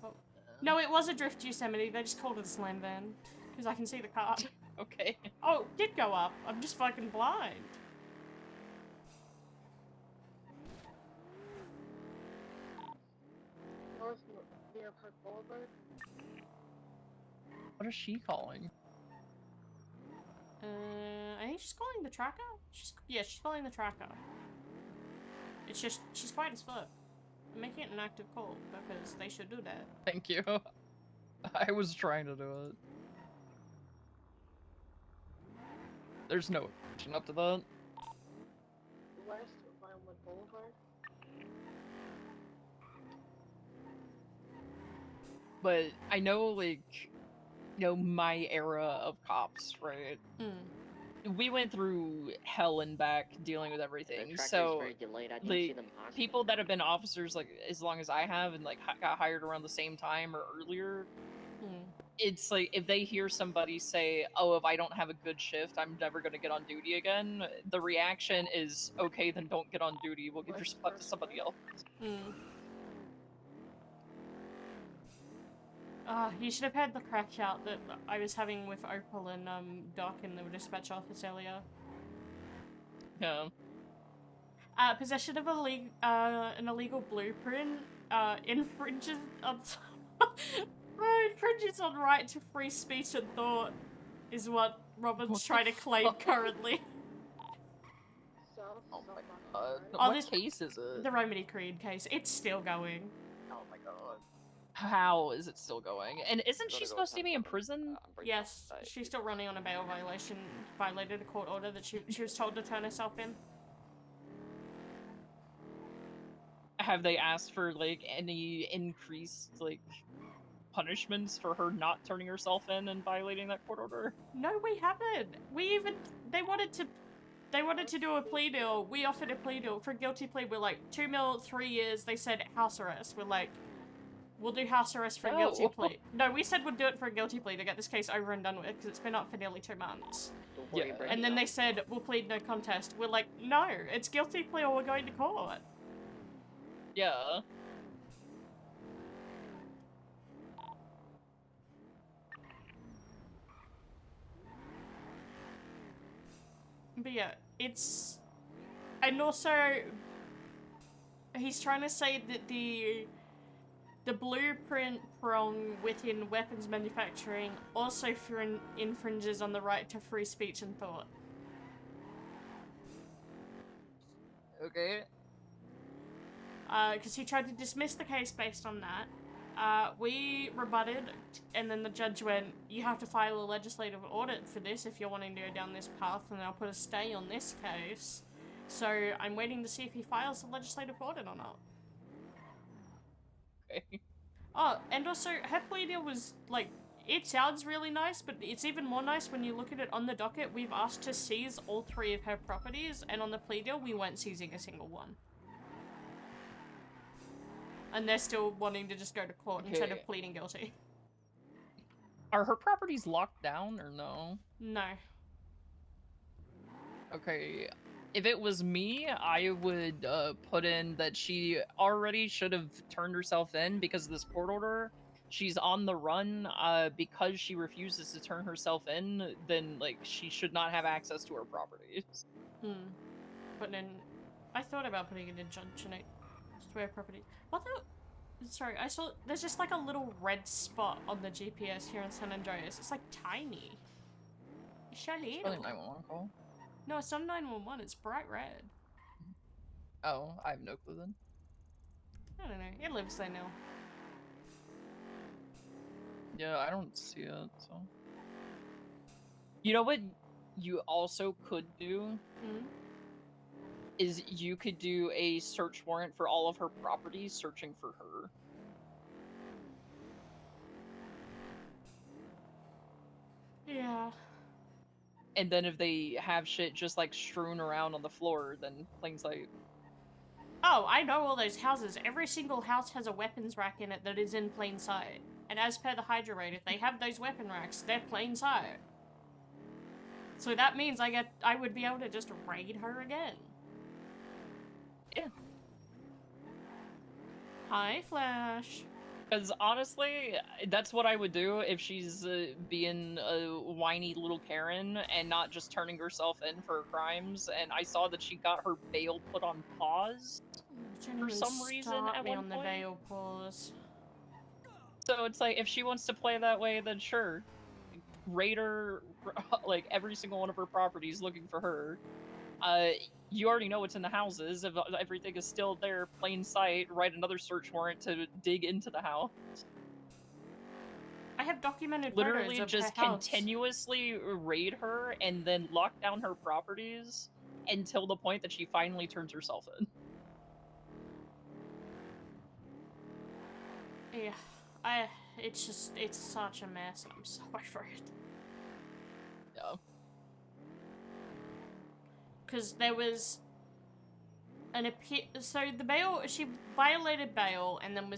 Oh. No, it was a drift Yosemite. They just called it a slam van because I can see the car. Okay. Oh, it did go up. I'm just fucking blind. North near Park Boulevard. What is she calling? I think she's calling the tracker. She's calling the tracker. It's just she's quiet as fuck. I'm making it an active call because they should do that. Thank you. I was trying to do it. There's no option up to that. West of Vinewood Boulevard. But I know, like, you know, my era of cops, right? We went through hell and back dealing with everything. So, the people that have been officers, like, as long as I have and, like, got hired around the same time or earlier, it's like, if they hear somebody say, oh, if I don't have a good shift, I'm never going to get on duty again, the reaction is, okay, then don't get on duty. We'll give your spot to somebody else. You should have had the crack out that I was having with Opal and Doc in the dispatch office earlier. Yeah. Possession of an illegal blueprint infringes on infringes on right to free speech and thought is what Robin's trying to claim currently. Oh my god. Oh, What case is it? The Remi Creed case. It's still going. Oh my god. How is it still going? And isn't she supposed to be in prison? Yes, she's still running on a bail violation. Violated a court order that she was told to turn herself in. Have they asked for, like, any increased, like, punishments for her not turning herself in and violating that court order? No, we haven't. They wanted to do a plea deal. We offered a plea deal for a guilty plea. We're like 2 mil, 3 years. They said house arrest. We're like, we'll do house arrest for a guilty plea. No, we said we'd do it for a guilty plea to get this case over and done with because it's been up for nearly 2 months. Yeah. And then they said, we'll plead no contest. We're like, no, it's guilty plea or we're going to court. Yeah. But yeah, it's... And also, he's trying to say that the blueprint prong within weapons manufacturing also infringes on the right to free speech and thought. Okay. Because he tried to dismiss the case based on that. We rebutted, and then the judge went, you have to file a legislative audit for this if you're wanting to go down this path, and I'll put a stay on this case. So I'm waiting to see if he files a legislative audit or not. Okay. Oh, and also, her plea deal was, like, it sounds really nice, but it's even more nice when you look at it on the docket. We've asked to seize all 3 of her properties, and on the plea deal, we weren't seizing a single one. And they're still wanting to just go to court instead of pleading guilty. Are her properties locked down or no? No. Okay. If it was me, I would put in that she already should have turned herself in because of this court order, she's on the run because she refuses to turn herself in, then like she should not have access to her properties. But then I thought about putting it in Junction 8 Square property. What the? Sorry, I saw there's just like a little red spot on the GPS here in San Andreas. It's like tiny. It's so little. Probably 911 call. No, it's not 911. It's bright red. Oh, I have no clue then. I don't know. It lives there now. Yeah, I don't see it, so. You know what you also could do? Is you could do a search warrant for all of her properties, searching for her. Yeah. And then if they have shit just like strewn around on the floor, then plain sight. Oh, I know all those houses. Every single house has a weapons rack in it that is in plain sight. And as per the Hydra raid, if they have those weapon racks, they're plain sight. So that means I would be able to just raid her again. Yeah. Hi, Flash. Because honestly, that's what I would do if she's being a whiny little Karen and not just turning herself in for her crimes. And I saw that she got her bail put on pause for some reason at one on the point. bail pause. So it's like, if she wants to play that way, then sure. Raid her, like, every single one of her properties looking for her. You already know what's in the houses. If everything is still there, plain sight, write another search warrant to dig into the house. I have documented Literally photos of just her house. continuously raid her and then lock down her properties until the point that she finally turns herself in. Yeah, it's such a mess. I'm sorry for it. Yeah. Because there was an appeal. So the bail, she violated bail and then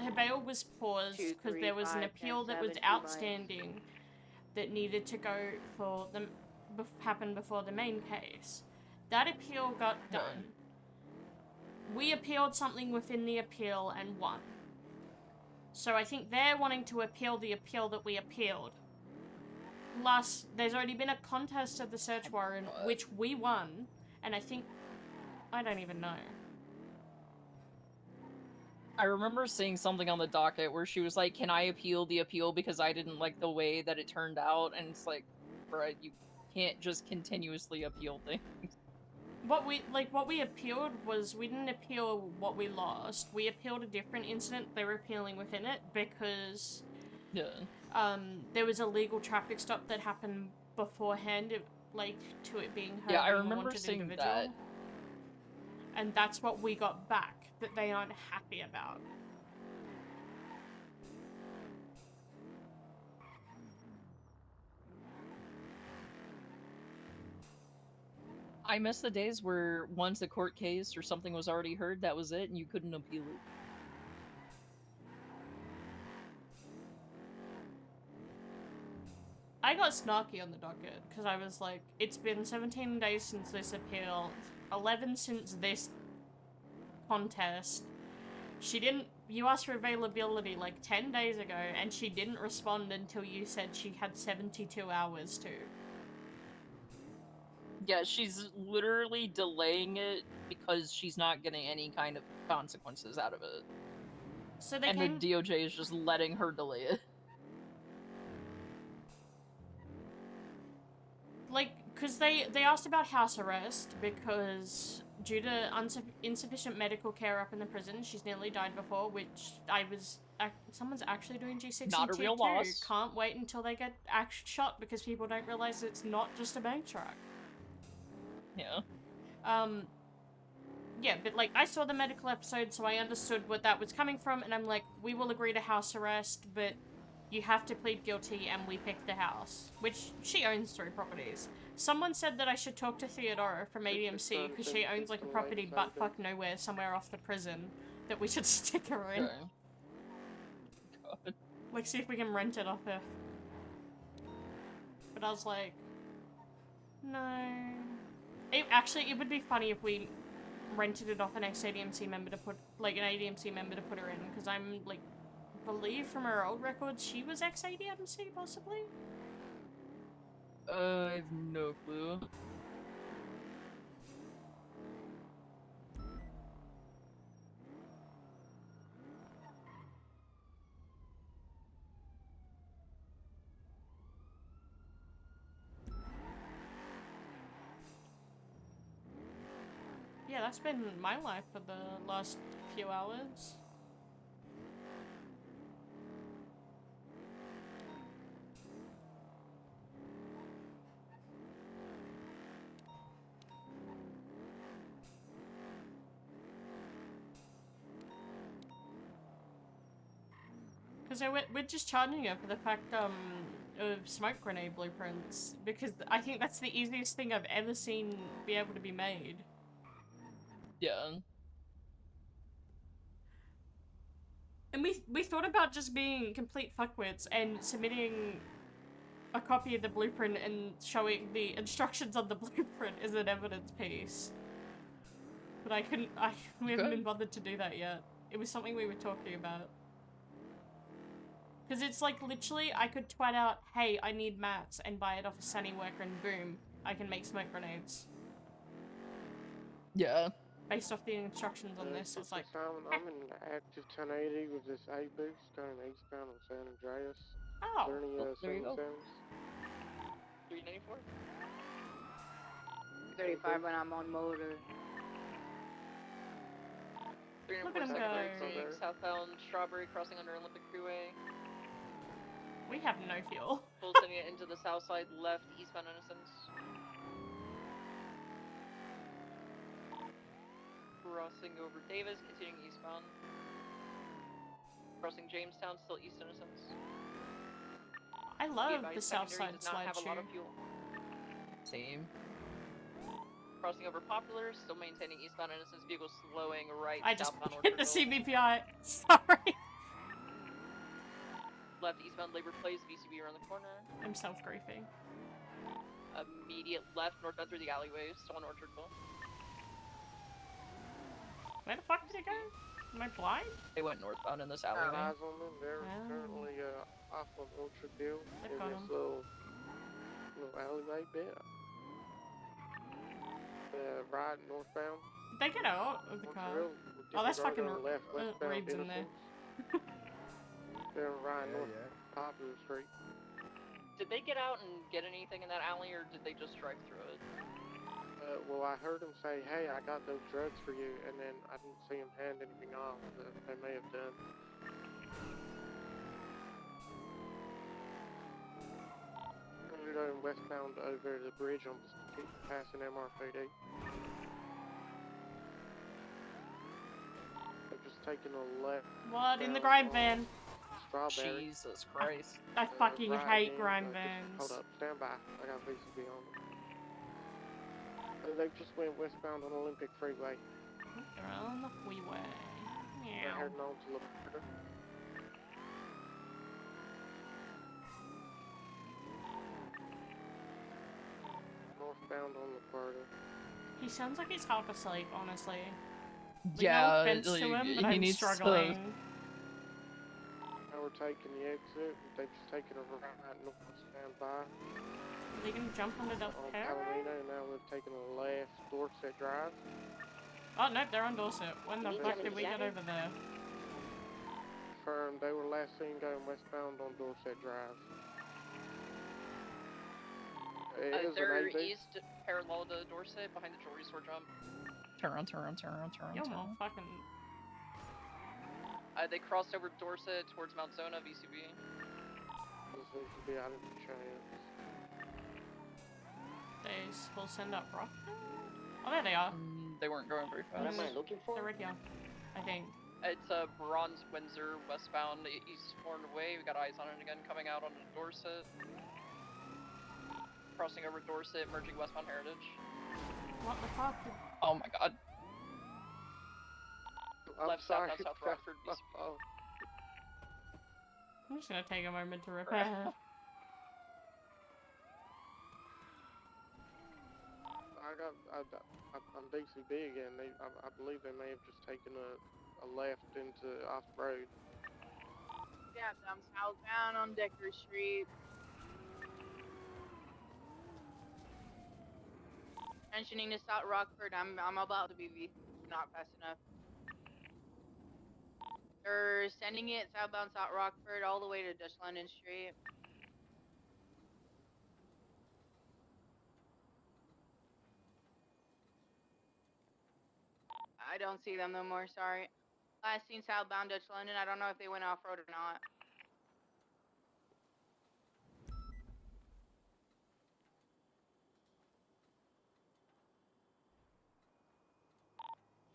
her bail was paused because there was an appeal that was outstanding that needed to go for happen before the main case. That appeal got done. We appealed something within the appeal and won. So I think they're wanting to appeal the appeal that we appealed. Plus, there's already been a contest of the search warrant, which we won, and I don't even know. I remember seeing something on the docket where she was like, can I appeal the appeal because I didn't like the way that it turned out? And it's like, bruh, you can't just continuously appeal things. What we appealed was, we didn't appeal what we lost. We appealed a different incident they were appealing within it because there was a legal traffic stop that happened beforehand, to it being her. Yeah, I being a remember wanted seeing individual. that. And that's what we got back, that they aren't happy about. I miss the days where once a court case or something was already heard, that was it, and you couldn't appeal it. I got snarky on the docket, because I was like, it's been 17 days since this appeal, 11 since this contest. You asked for availability like 10 days ago, and she didn't respond until you said she had 72 hours to. Yeah, she's literally delaying it because she's not getting any kind of consequences out of it. So the DOJ is just letting her delay it. Because they asked about house arrest, because due to insufficient medical care up in the prison, she's nearly died before, which someone's actually doing G6 Not a real too. loss. Can't wait until they get shot, because people don't realize it's not just a bank truck. Yeah. Yeah, but I saw the medical episode, so I understood what that was coming from, and I'm like, we will agree to house arrest, but you have to plead guilty, and we pick the house, which she owns 3 properties. Someone said that I should talk to Theodora from ADMC, because she owns a property buttfuck nowhere, somewhere off the prison, that we should stick her in. God. See if we can rent it off her. But I was like, no. It would be funny if we rented it off an ex-ADMC member to put, an ADMC member to put her in, because I'm, believe from her old records she was ex-ADMC, possibly? I have no clue. Yeah, that's been my life for the last few hours. Because we're just charging her for the fact of smoke grenade blueprints, because I think that's the easiest thing I've ever seen be able to be made. Yeah. And we thought about just being complete fuckwits and submitting a copy of the blueprint and showing the instructions on the blueprint as an evidence piece. But we haven't been bothered to do that yet. It was something we were talking about. Because it's like, literally, I could twat out, hey, I need mats, and buy it off a Sunny worker, and boom, I can make smoke grenades. Yeah. Based off the instructions on this, it's like... I'm in active 1080 with this A-boost going eastbound on San Andreas. Oh, Is there any, there you go. 77s? 394? 35 when I'm on motor. Look at him go. Southbound Strawberry crossing under Olympic Freeway. We have no fuel. Full sending it into the south side, left, eastbound Innocence. Crossing over Davis, continuing eastbound. Crossing Jamestown, still east Innocence. I love the south secondary side does not have a lot of slideshow. fuel. Same. Crossing over Popular, still maintaining eastbound Innocence, vehicle slowing right, I just southbound hit the Orchardville. CBPI. Sorry. Left, eastbound Labor Place, VCB around the corner. I'm self-griefing. Immediate left, northbound through the alleyway, still on Orchardville. Where the fuck did it go? Am I blind? They went northbound in this Got alleyway. eyes on them. They're currently off of Orchardville They've in got this 'em. little alleyway bit. Right northbound. Did they get out of the car? Orchardville, Oh, that's fucking disregard on the left, westbound Reed's in there. Innocence. They're right north Popular Street. Did they get out and get anything in that alley, or did they just drive through it? Well, I heard them say, hey, I got those drugs for you, and then I didn't see them hand anything off that they may have done. They're going westbound over the bridge on passing MRPD. They're just taking a left. What? In the grime van? Strawberry. Jesus Christ. I fucking right hate in, grime just vans. hold up, stand by. I got VCB on them. They just went westbound on Olympic Freeway. They're on the freeway. They're Meow. heading on to Laporta. Northbound on Laporta. He sounds like he's half asleep, honestly. Like, Yeah, no offense like, to him, but he I'm needs to- struggling. Now we're taking the exit. They've just taken a right north, stand by. Are they gonna jump onto Del On Perro? Palomino, now they've taken a left Dorset Drive. Oh, no, they're on Dorset. When the fuck did we get over there? Confirmed, they were last seen going westbound on Dorset Drive. It is They're an AV. east, parallel to Dorset, behind the jewelry store jump. Turn around, turn around, turn around, turn Yo, around. well, fucking... They crossed over Dorset towards Mount Zona, VCB. This seems to be out of chance. They will send up rock? Oh, there they are. They weren't going very fast. What am I looking for? They're right here. I think. It's Bronze Windsor, westbound, East Horn Way. We got eyes on it again, coming out on Dorset. Crossing over Dorset, merging westbound Heritage. What the fuck? Oh my god. I'm Left, sorry. south Rockford, VCB. Oh. I'm just gonna take a moment to repair. I'm DCB again. I believe they may have just taken a left into off-road. Got them southbound on Decker Street. Mentioning to South Rockford, I'm about to be not fast enough. They're sending it southbound South Rockford all the way to Dutch London Street. I don't see them no more, sorry. Last seen southbound Dutch London, I don't know if they went off-road or not.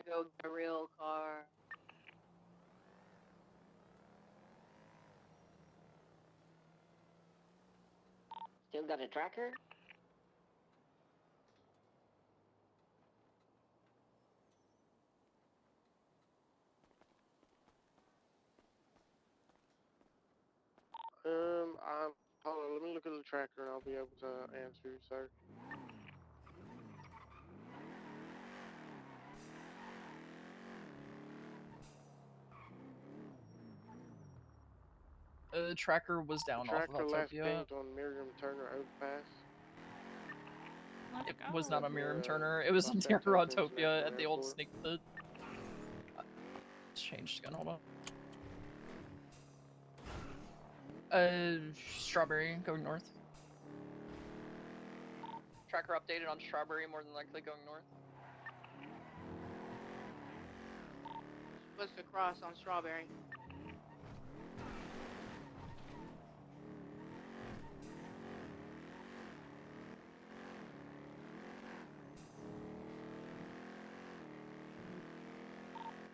Go get a real car. Still got a tracker? Hold on, let me look at the tracker and I'll be able to answer you, sir. Tracker was down off Tracker of left Autopia. pinged on Miriam Turner Overpass. It was not on Miriam Turner. It was on Los Terra Santos Autopia International at the old Airport. snake pit. Changed again, hold on. Strawberry, going north. Tracker updated on Strawberry, more than likely going north. What's the cross on Strawberry?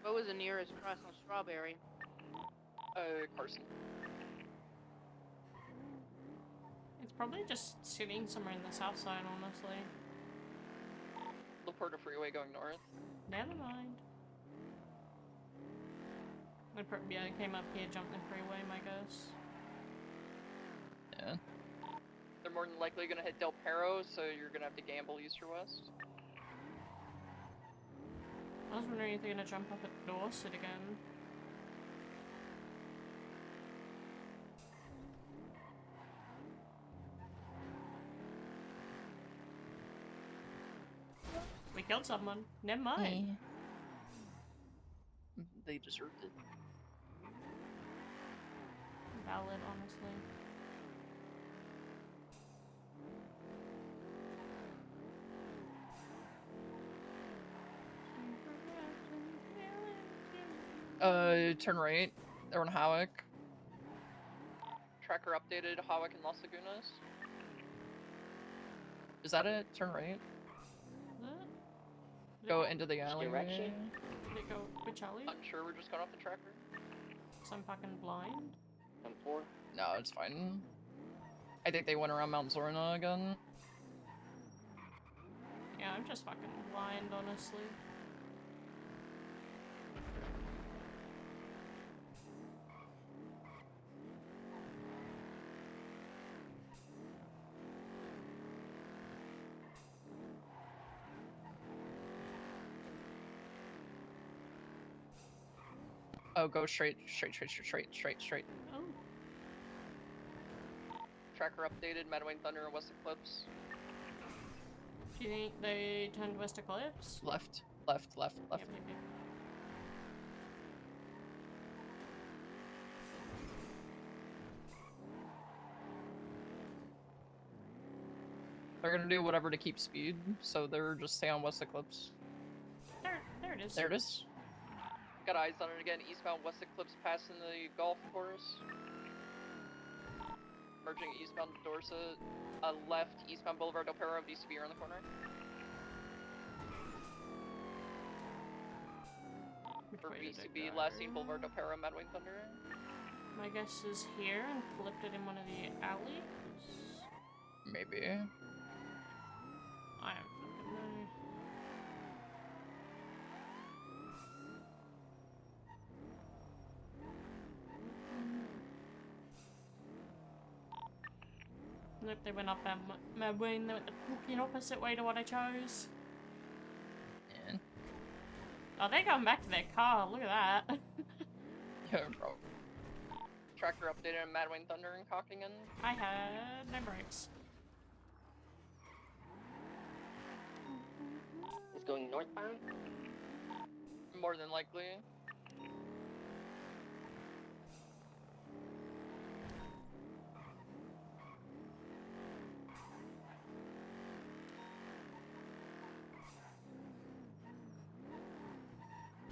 What was the nearest cross on Strawberry? Carson. It's probably just sitting somewhere in the south side, honestly. Laporta Freeway going north. Never mind. Yeah, I came up here, jumped the freeway, my guess. Yeah. They're more than likely gonna hit Del Perro, so you're gonna have to gamble east or west. I was wondering if they're gonna jump up at Dorset again. We killed someone. Never mind. They deserved it. Valid, honestly. Turn right. They're on Howick. Tracker updated Hawick and Las Lagunas. Is that it? Turn right. What? Go into the alley. Direction? Did it go which alley? Unsure, we're just going off the tracker. So I'm fucking blind. I'm 4. No, it's fine. I think they went around Mount Zorna again. Yeah, I'm just fucking blind, honestly. Oh, go straight. Oh. Tracker updated, Madwayne Thunder and West Eclipse. Do you think they turned West Eclipse? Left. Yep. They're gonna do whatever to keep speed, so they're just stay on West Eclipse. There it is. There it is. Got eyes on it again, eastbound West Eclipse passing the golf course. Merging eastbound Dorset. Left, eastbound Boulevard Del Perro, VCB around the corner. For VCB, last seen Boulevard Del Perro, Madwayne Thunder. My guess is here and flipped it in one of the alleys. Maybe. I don't fucking know. Nope, they went up my wing. They went the fucking opposite way to what I chose. Yeah. Oh, they're going back to their car. Look at that. Yeah, bro. Tracker updated and Madwing Thunder and cocking in. I had no brakes. It's going northbound? More than likely.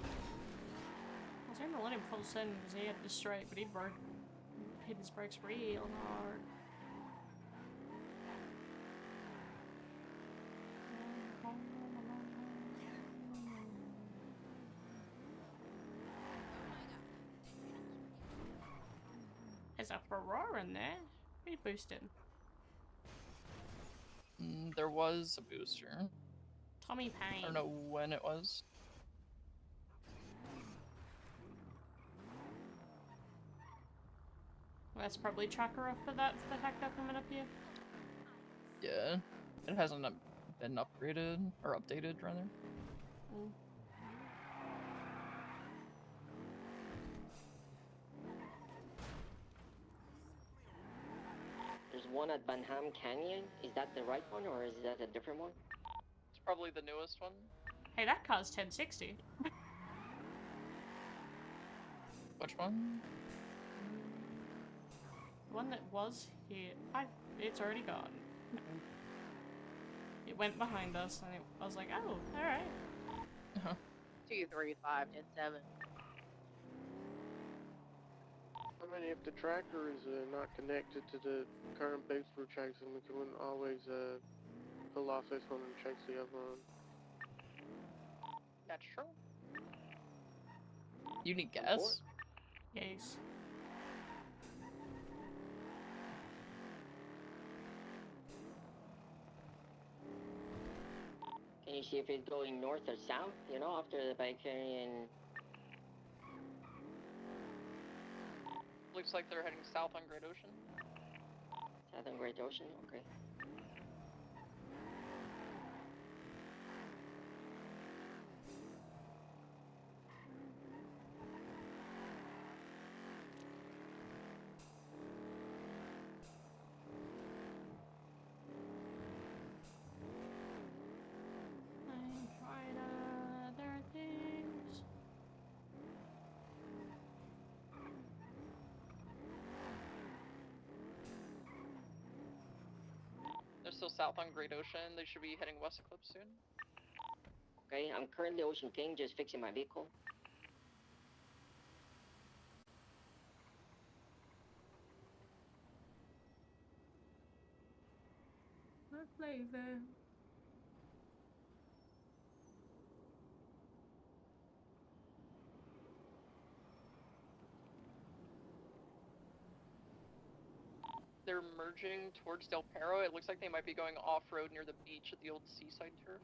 I was trying to let him full send because he had to straight, but he hit his brakes real hard. There's a Ferrari in there. Pretty boosted. There was a booster. Tommy I Payne. don't know when it was. Well, that's probably tracker off for that for the hacker coming up here. Yeah, it hasn't been upgraded or updated rather. Mm. There's one at Banham Canyon. Is that the right one or is that a different one? It's probably the newest one. Hey, that car's 1060. Which one? The one that was here. It's already gone. It went behind us, and I was like, oh, alright. 2, 3, 5, 10, 7. I mean, if the tracker is not connected to the current boots we're chasing, we can always pull off this one and chase the other one. That's true. You need gas? Yes. Can you see if it's going north or south? You know, after the Canyon. Looks like they're heading south on Great Ocean. Southern Great Ocean? Okay. I'm trying other things. They're still south on Great Ocean. They should be heading west Eclipse soon. Okay, I'm currently Ocean King, just fixing my vehicle. What flavor? They're merging towards Del Perro. It looks like they might be going off-road near the beach at the old seaside turf.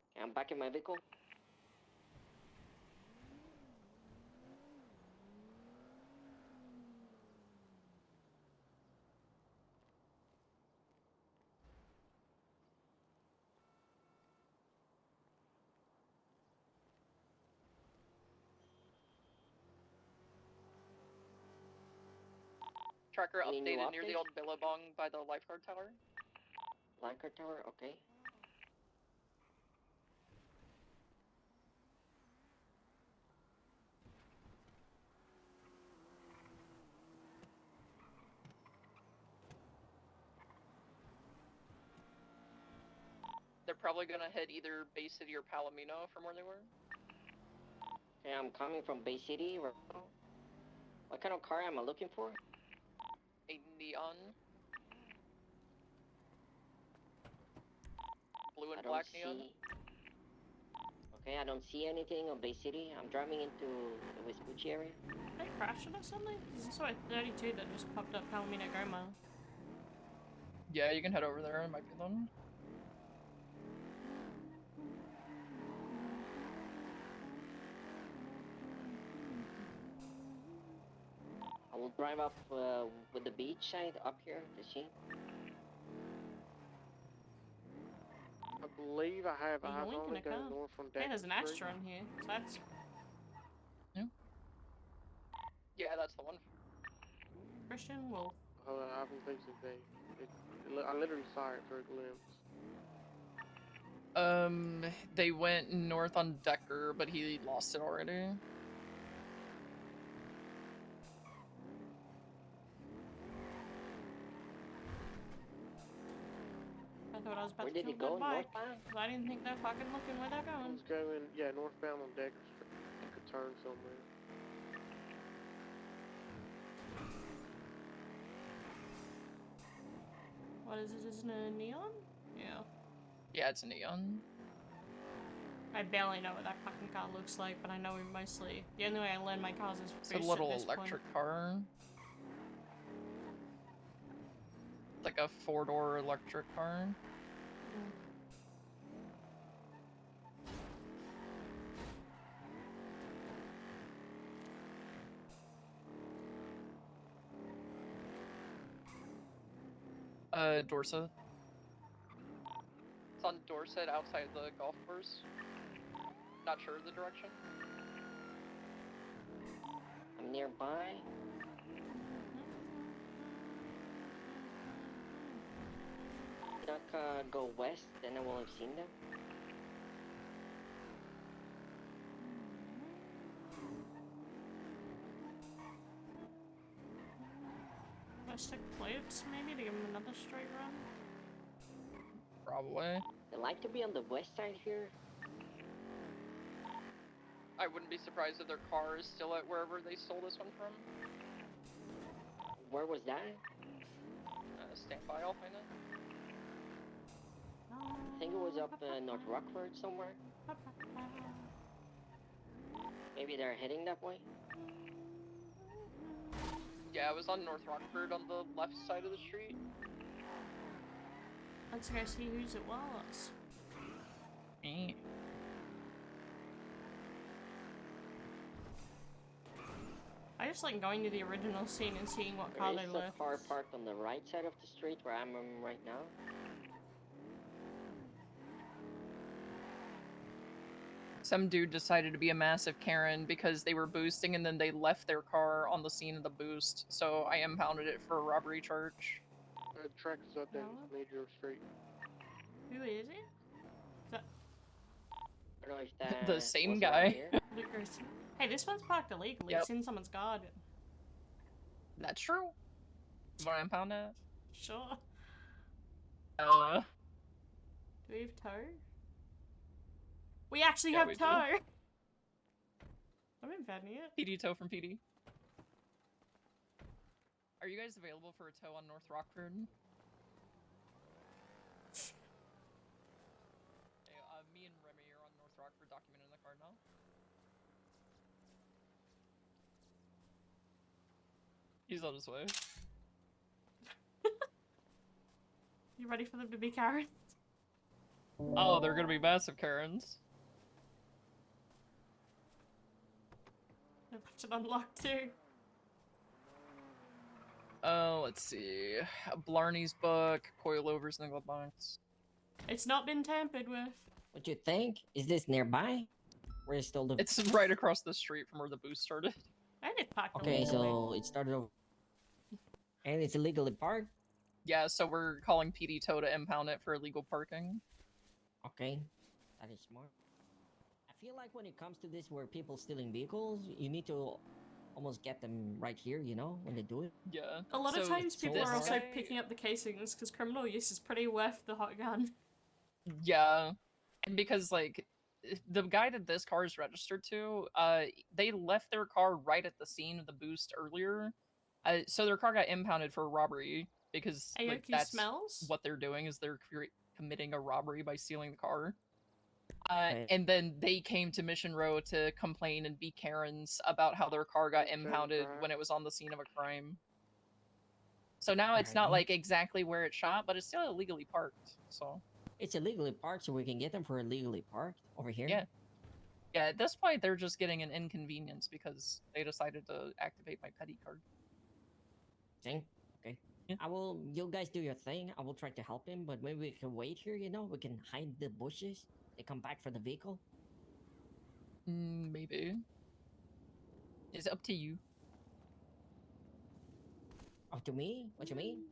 Okay, I'm back in my vehicle. Tracker Any new updated near the updates? old Billabong by the lifeguard tower. Lifeguard tower, okay. They're probably gonna hit either Bay City or Palomino from where they were. Okay, I'm coming from Bay City right now. What kind of car am I looking for? A neon. Blue and I don't black neon. see. Okay, I don't see anything on Bay City. I'm driving into the Vespucci area. Did I crash it or something? Because I saw a 32 that just popped up Palomino Goma. Yeah, you can head over there. It might be them. We'll drive up with the beach side up here to see. I believe I have. Hey, I've you're only linking a gone car. north from Hey, Decker there's an Street. Astra on here. So that's Yeah, that's the one. Christian Wolf. Hold on, I've been fixing I literally saw it for a glimpse. They went north on Decker, but he lost it already. I thought I was about Where to did kill it go? that bike. Northbound? 'Cause I didn't think they're fucking looking where they're I going. was going, yeah, northbound on Decker Street. I could turn somewhere. What is it? Isn't it a neon? Yeah. Yeah, it's a neon. I barely know what that fucking car looks like, but I know mostly. The only way I learn my cars is It's a boost little at this electric point. car. Like a 4-door electric car. Dorset. It's on Dorset outside the golf course. Not sure of the direction. I'm nearby. Not go west, then I will have seen them. Do I stick plates maybe to give him another straight run? Probably. They like to be on the west side here. I wouldn't be surprised if their car is still at wherever they stole this one from. Where was that? Stand by, I'll find it. I think it was up North Rockford somewhere. Maybe they're heading that way. Yeah, it was on North Rockford on the left side of the street. Let's go see whose it was. Me. I just like going to the original scene and seeing what car There they is a left. car parked on the right side of the street where I'm right now. Some dude decided to be a massive Karen because they were boosting and then they left their car on the scene of the boost. So I impounded it for a robbery charge. Track is up down Major Street. Who is it? I don't know if that The same was guy. around here. Luke Gerson. Hey, this one's parked illegally. Yep. It's in someone's garden. That's true. You want to impound it? Sure. Uh, Do we have tow? We actually Yeah, have we do. tow! I'm impounding it. PD tow from PD. Are you guys available for a tow on North Rockford? Okay, me and Remi are on North Rockford documenting the car now. He's on his way. You ready for them to be Karens? Oh, they're gonna be massive Karens. They left it unlocked too. Let's see. Blarney's book, coilovers in the glove box. It's not been tampered with. What you think? Is this nearby? We're still the. It's right across the street from where the boost started. And it's parked Okay, illegally. so it started over. And it's illegally parked? Yeah, so we're calling PD tow to impound it for illegal parking. Okay, that is smart. I feel like when it comes to this where people stealing vehicles, you need to almost get them right here, you know, when they do it. Yeah. A lot of So times people this are also guy- picking up the casings because criminal use is pretty worth the hot gun. Yeah. And because, like, the guy that this car is registered to, they left their car right at the scene of the boost earlier. So their car got impounded for robbery because like, Aoki that's smells? what they're doing is they're committing a robbery by stealing the car. Right. And then they came to Mission Row to complain and be Karens about how their car got impounded when it was on the scene of a crime. So now it's not Alright. like exactly where it shot, but it's still illegally parked. So It's illegally parked, so we can get them for illegally parked over here. yeah. Yeah, at this point they're just getting an inconvenience because they decided to activate my petty card. Okay. Okay. I will. You guys do your thing. I will try to help him, but maybe we can wait here. You know, we can hide the bushes. They come back for the vehicle. Maybe. It's up to you. Up to me? What you mean?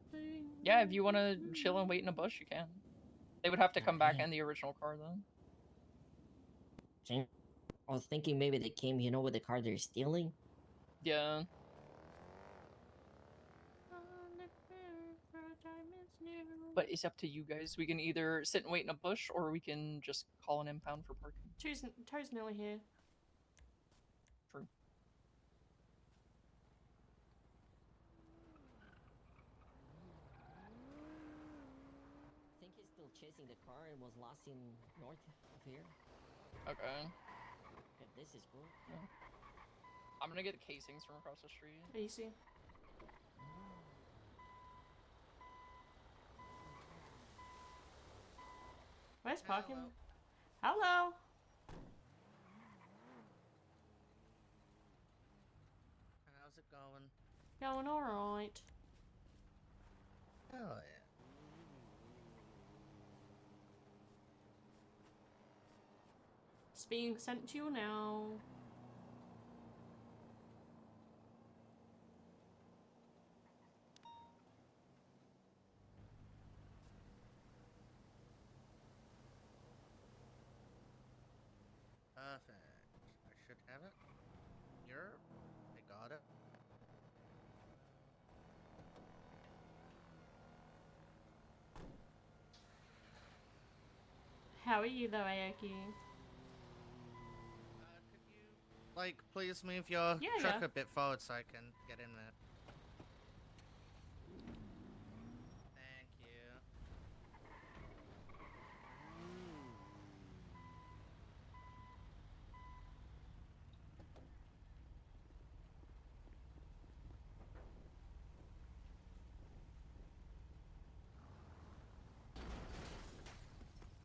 Yeah, if you want to chill and wait in a bush, you can. They would have to come back in the original car, though. See? I was thinking maybe they came, you know, with the car they're stealing. Yeah. But it's up to you guys. We can either sit and wait in a bush, or we can just call an impound for parking. Toe's nearly here. True. I think he's still chasing the car and was lost in north of here. Okay. Okay, this is cool. Yeah. I'm gonna get the casings from across the street. Easy. Where's parking? Hello. How's it going? Going alright. Oh yeah. It's being sent to you now. Perfect. I should have it. Here. I got it. How are you though, Aoki? Could you, like, please move your truck a bit forward so I can get in there? Thank you.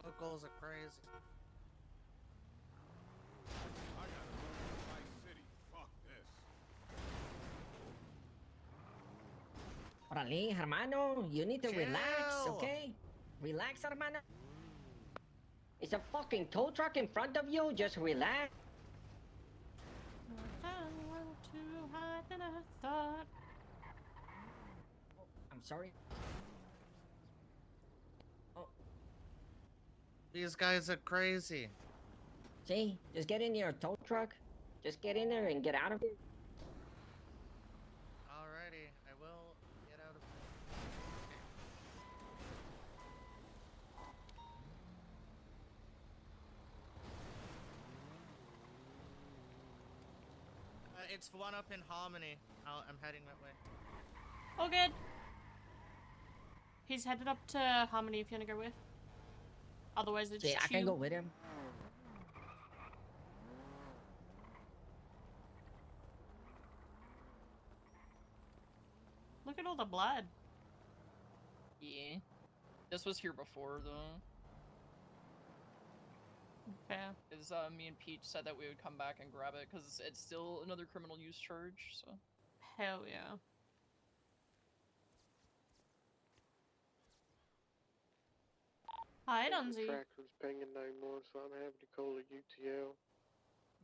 Locals are crazy. I gotta run to Vice City. Fuck this. Orale, hermano, you need to relax, Chill. okay? Relax, hermano. It's a fucking tow truck in front of you. Just relax. Too high than I thought. I'm sorry. These guys are crazy. See, just get in your tow truck. Just get in there and get out of here. Alrighty, I will get out of it's one up in Harmony. I'm heading that way. All good. He's headed up to Harmony if you want to go with. Otherwise, it's See, I can go with him. Look at all the blood. Yeah. This was here before, though. Okay. Because me and Peach said that we would come back and grab it, because it's still another criminal use charge, so. Hell yeah. Hi, The Dunzy. tractor's pinging no more, so I'm having to call a UTL.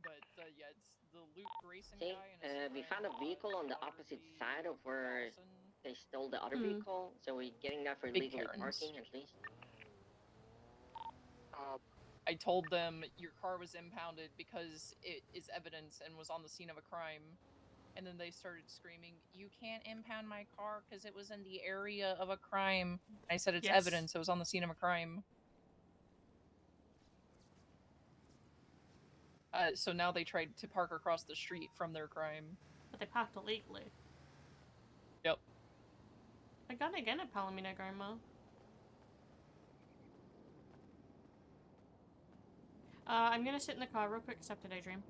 But, yeah, it's the Luke Grayson See, guy and his we friend, found a vehicle on the opposite side of where they stole the other vehicle, so we're getting that for Big legally Karens. parking at least. I told them your car was impounded because it is evidence and was on the scene of a crime. And then they started screaming, "You can't impound my car because it was in the area of a crime." I said, "It's evidence. It was on the scene of a crime." So now they tried to park across the street from their crime. But they parked illegally. Yep. I got it again at Palomino, Grandma. I'm gonna sit in the car real quick, except to daydream.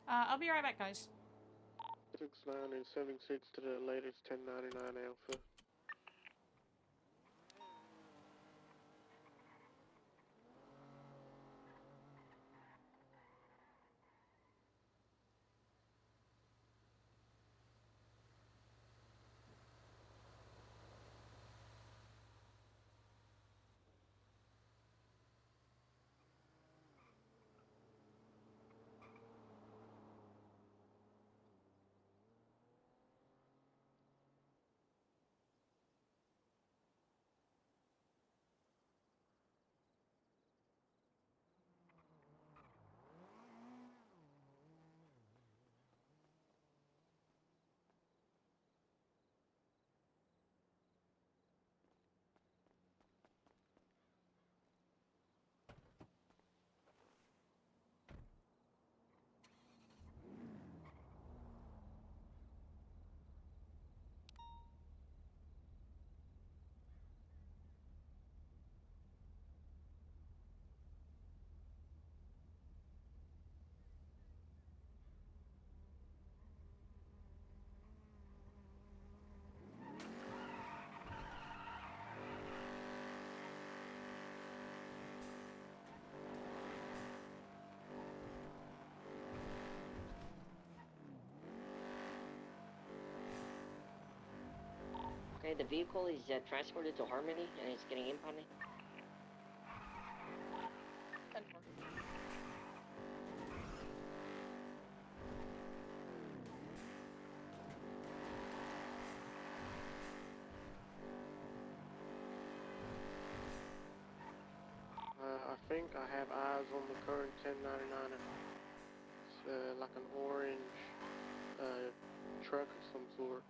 I'll be right back, guys. 69 and 76 to the latest 1099 Alpha. Okay, the vehicle is transported to Harmony and it's getting impounded. 10 I think I have eyes on the current 1099. It's like an orange truck of some sort.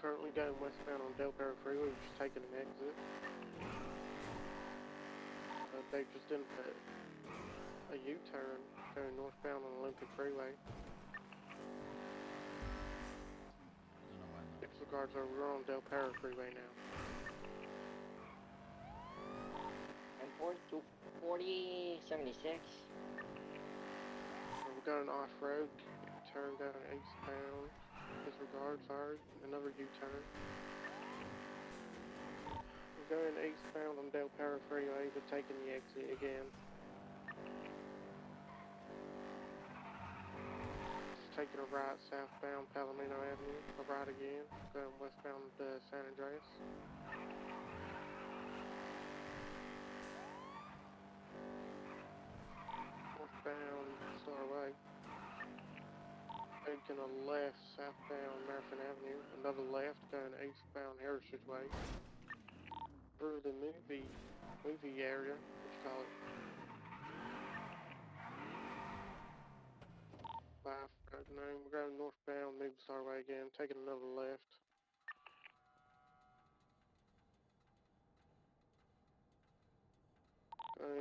Currently going westbound on Del Perro Freeway, just taking an exit. They just did a U-turn going northbound on Olympic Freeway. Disregards are we're on Del Perro Freeway now. And 4076. We're going off-road, turn down eastbound. Disregard, sorry, another U-turn. We're going eastbound on Del Perro Freeway, but taking the exit again. Just taking a right southbound Palomino Avenue, a right again, going westbound San Andreas. Northbound Starway. Taking a left southbound Marathon Avenue, another left going eastbound Heritage Way. Through the movie area, what you call it? We're going northbound Movie Starway again, taking another left.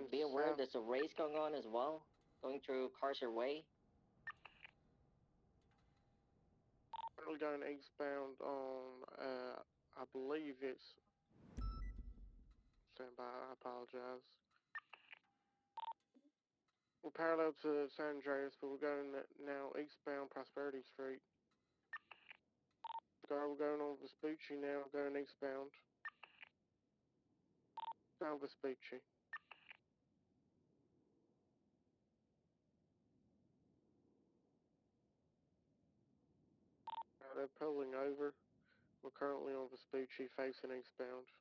Be aware there's a race going on as well, going through Carcer Way. We're going eastbound on, I believe it's... Stand by, I apologize. We're parallel to San Andreas, but we're going now eastbound Prosperity Street. We're going on Vespucci now, going eastbound. Down Vespucci. They're pulling over. We're currently on Vespucci facing eastbound.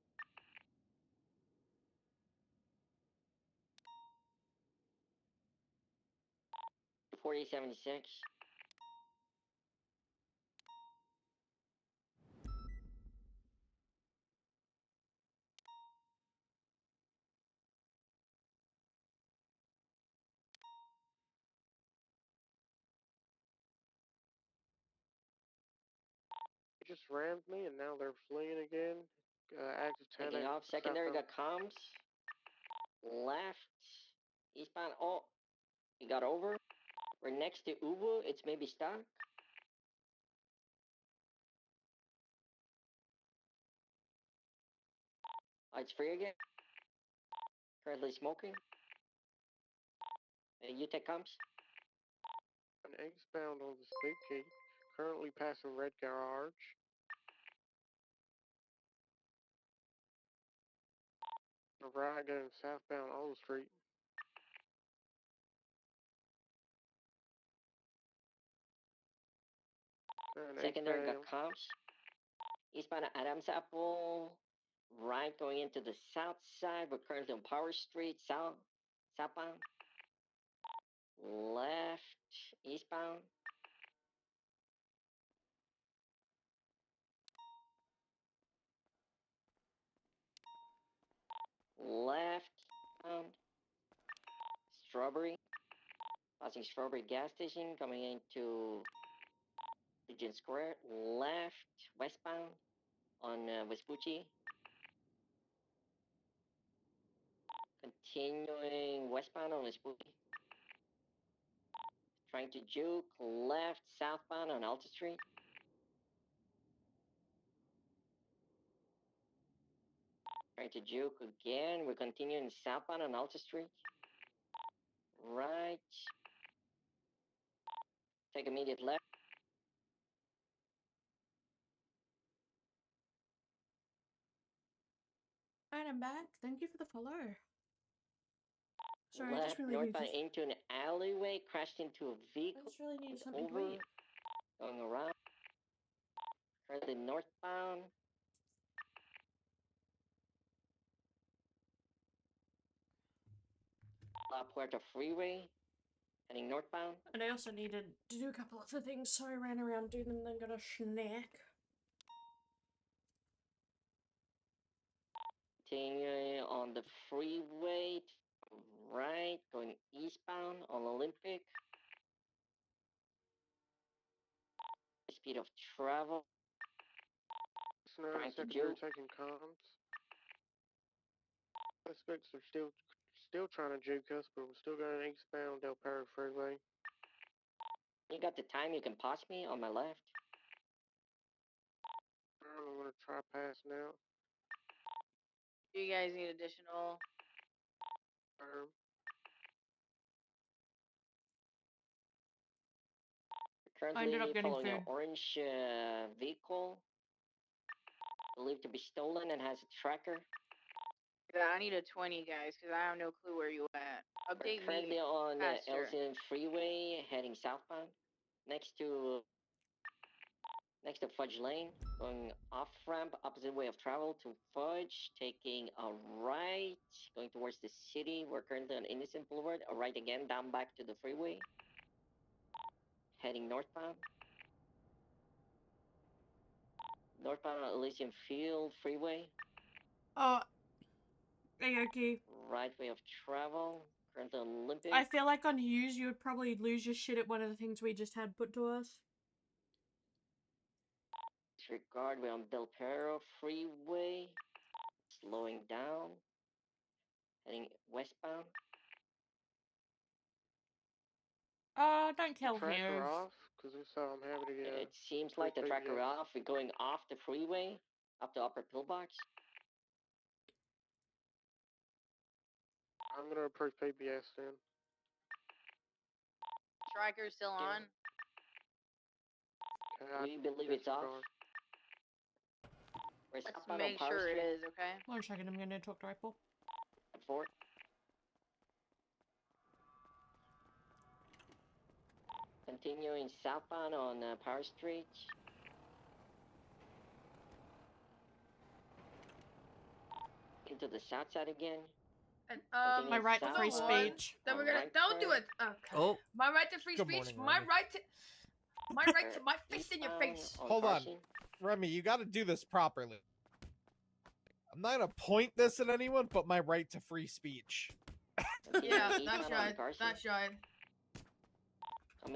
.4076. They just rammed me and now they're fleeing again. Active 10. Taking off, secondary that comes. Left. Eastbound. Oh, he got over. We're next to Ubu. It's maybe stuck. Oh, it's free again. Currently smoking. UTEC comes. An eastbound on Vespucci. Currently passing Red Garage. A right going southbound Old Street. Secondary got comps. Eastbound Adams Apple. Right going into the south side. We're currently on Power Street. Southbound. Left. Eastbound. Left. Strawberry. Passing Strawberry gas station. Coming into Legion Square. Left. Westbound. On Vespucci. Continuing westbound on Vespucci. Trying to juke left southbound on Alta Street. Trying to juke again. We're continuing southbound on Alta Street. Right. Take immediate left. Alright, I'm back. Thank you for the follow. Sorry, I Left just really northbound needed... into an alleyway. Crashed into a vehicle. I just really needed something over. to eat. Going around. Currently northbound. La Puerta Freeway, heading northbound. And I also needed to do a couple other things, so I ran around doing them and then got a snack. Continuing on the freeway, right, going eastbound on Olympic. Speed of travel. Trying to Secondary juke. taking comms. Suspects are still trying to juke us, but we're still going eastbound Del Perro Freeway. You got the time you can pass me on my left. I'm gonna try passing out. Do you guys need additional? Currently I ended up getting following an food. orange vehicle, believed to be stolen and has a tracker. Yeah, I need a 20, guys, because I have no clue where you at. Update We're currently me on faster. LCN Freeway, heading southbound, next to Fudge Lane, going off ramp, opposite way of travel to Fudge, taking a right, going towards the city. We're currently on Innocent Boulevard, a right again, down back to the freeway, heading northbound. Northbound on Elysian Field Freeway. Oh, okay. Right way of travel, currently on Olympic. I feel like on Hughes you would probably lose your shit at one of the things we just had put to us. Disregard, we're on Del Perro Freeway, slowing down, heading westbound. Don't kill Tracker Hughes. off, because if so, I'm happy to get. It seems like the tracker off. We're going off the freeway, up the upper pillbox. I'm gonna approach PBS then. Striker's still on. We believe it's off. We're Let's southbound make on Power sure it Street. is, okay? 1 second, I'm gonna talk to Ripple. At 4. Continuing southbound on Power Street. Into the south side again. And, My right to free speech. Then we're gonna don't do it. Okay. Oh. My right to free Good speech. morning, My Remi. right to my fist in your face. Hold on. Remi, you gotta do this properly. I'm not gonna point this at anyone, but my right to free speech. Yeah, that's right. That's right.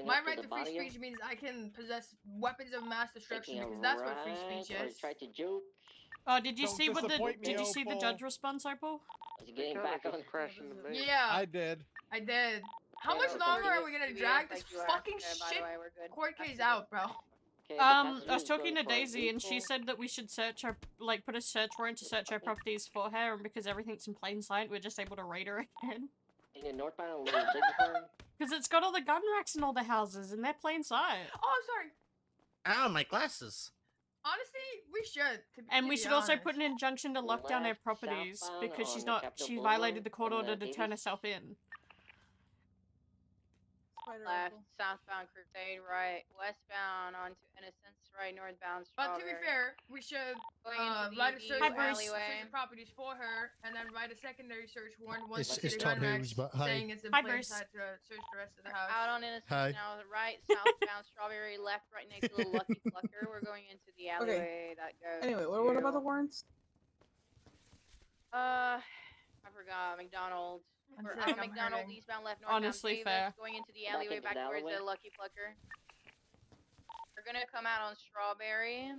My right to free body. speech means I can possess weapons of mass destruction because that's what free speech is. Try to joke. Oh, did you Don't see what the disappoint me, did you see the Opal. judge response, Opal? Getting back on. Yeah. I did. I did. How Okay, much longer are we PBS, gonna drag this like you are. fucking Okay, by the shit way, we're good. court case out, bro? I was talking to Daisy and she said that we should search her, like, put a search warrant to search her properties for her, and because everything's in plain sight, we're just able to raid her again. In northbound, Little Bighorn. Because it's got all the gun racks in all the houses, and they're plain sight. Oh, sorry. Ow, my glasses. Honestly, we should. And we be should also honest. put an injunction to lock down her properties southbound because she's on not. Capitol She Boulevard violated the court on, order to turn Davis. herself in. Left, southbound Crusade, right, westbound onto Innocence, right, northbound But Strawberry. to be fair, we should Going into the write a search alleyway. search the properties for her, and then write a secondary search warrant once It's we see the Todd gun Hughes, racks but hi. saying it's in Hi, plain Bruce. sight to search the rest of the house. Out on Innocence Hi. now, the right, southbound Strawberry, left, right next to the Lucky Plucker. We're going into the alleyway that goes. Anyway, what about the warrants? I forgot. McDonald's. One We're sec, on I'm McDonald, hurting. eastbound, left, northbound Honestly, Davis, fair. going into the Back alleyway into back the towards alleyway. the Lucky Plucker. We're gonna come out on Strawberry.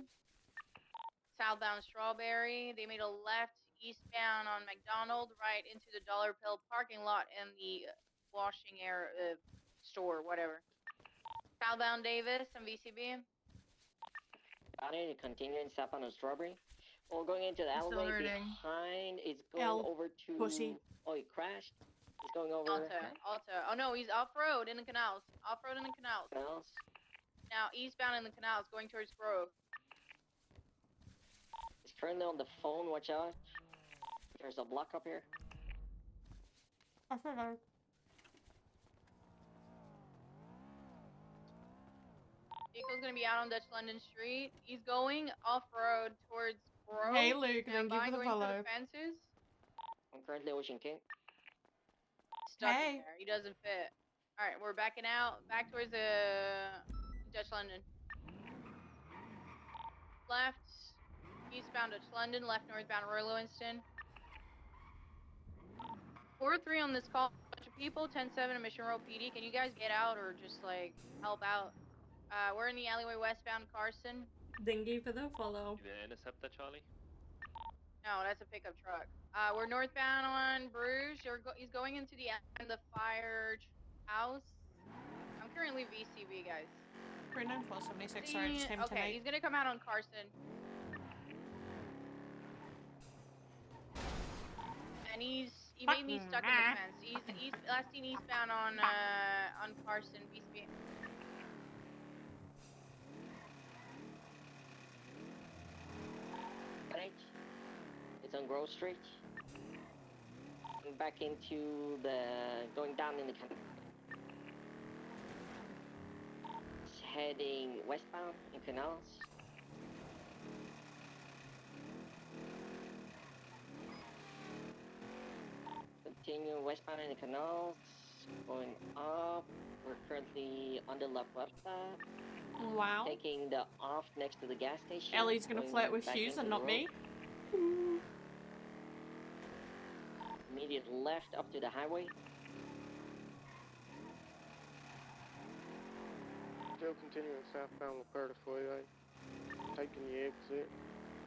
Southbound Strawberry. They made a left eastbound on McDonald, right into the Dollar Pill parking lot and the washing air store, whatever. Southbound Davis and VCB. Got it. Continuing southbound on Strawberry. Well, going into the I'm still alleyway hurting. behind. It's going L, over to. pussy. Oh, he crashed. He's going over. Alta. Oh no, he's off road in the canals. Off road in the canals. Canals. Now eastbound in the canals, going towards Grove. He's currently on the phone. Watch out. There's a block up here. I forgot. Vehicle's gonna be out on Dutch London Street. He's going off road towards Grove. Hey, Luke, Stand thank you by, for the going through follow. the fences. I'm currently Ocean King. stuck Hey. in there. He doesn't fit. All right, we're backing out, back towards the Dutch London. Left, eastbound Dutch London. Left, northbound Royal Winston. 4-3 on this call. Bunch of people. 10-7 Mission Row PD. Can you guys get out or just like help out? We're in the alleyway westbound Carson. Thank you for the follow. Did they intercept that, Charlie? No, that's a pickup truck. We're northbound on Bruges. He's going into the fire house. I'm currently VCB, guys. 39476, sorry, I just came Okay, he's gonna come out on Carson. And he made me stuck in the fence. He's last seen eastbound on Carson, VCB. Right. It's on Grove Street. Back into the going down in the canal. It's heading westbound in canals. Continue westbound in the canals. Going up. We're currently on the La Puerta. Wow. Taking the off next to the gas station. Ellie's gonna flirt with back Hughes into and the not road. me. Immediate left up to the highway. Still continuing southbound La Puerta Freeway. Taking the exit.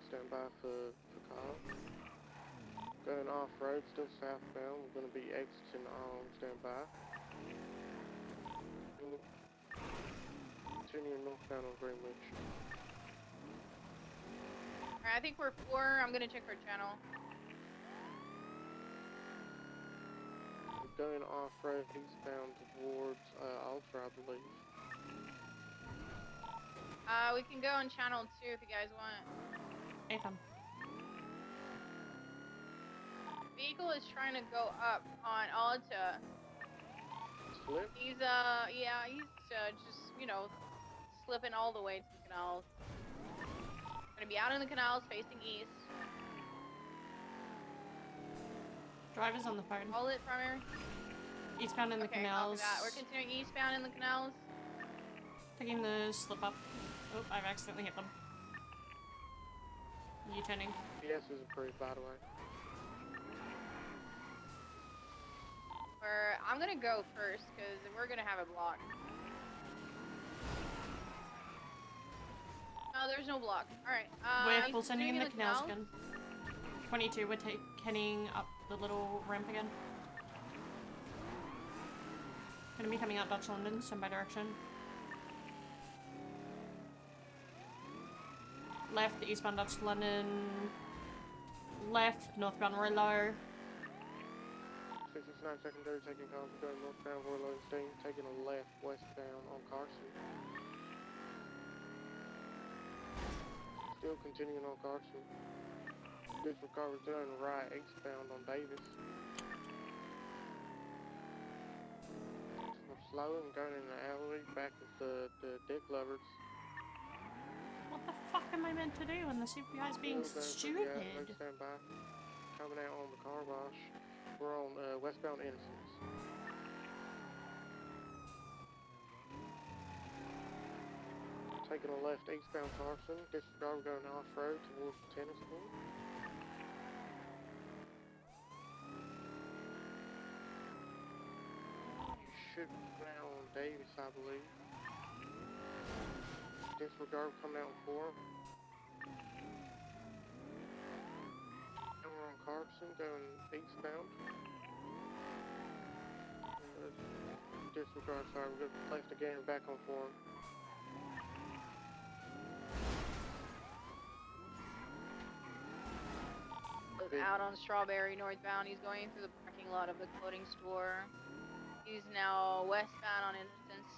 Stand by for call. Going off-road, still southbound. We're going to be exiting on standby. Continuing northbound on Greenwich. Alright, I think we're 4. I'm gonna check our channel. We're going off-road eastbound towards Ultra, I believe. We can go on channel 2 if you guys want. Ethan. Vehicle is trying to go up on Alta. Slip? He's just, you know, slipping all the way to the canals. Gonna be out in the canals facing east. Driver's on the phone. Hold it, primary. Eastbound in the Okay, canals. copy that. We're continuing eastbound in the canals. Taking the slip up. Oh, I've accidentally hit them. U-turning. Yes, is approved, by the way. I'm gonna go first, because we're gonna have it blocked. No, there's no block. Alright, We're full sending in the canals again. 22, we're heading up the little ramp again. Gonna be coming out Dutch London, stand by direction. Left, eastbound Dutch London. Left, northbound Relo. 669 secondary taking calls, going northbound Royal Winston, taking a left westbound on Carson. Still continuing on Carson. Disregard return right eastbound on Davis. We're slow and going in the alley back with the dick lovers. What the fuck am I meant to do when the CPI is being stupid? Stand by. Coming out on the car wash. We're on westbound Innocence. Taking a left eastbound Carson. Disregard, we're going off-road towards the tennis court. You should be now on Davis, I believe. Disregard, coming out on 4. We're on Carson, going eastbound. Disregard, sorry, we're going left again and back on 4. Out on Strawberry northbound. He's going through the parking lot of the clothing store. He's now westbound on Innocence.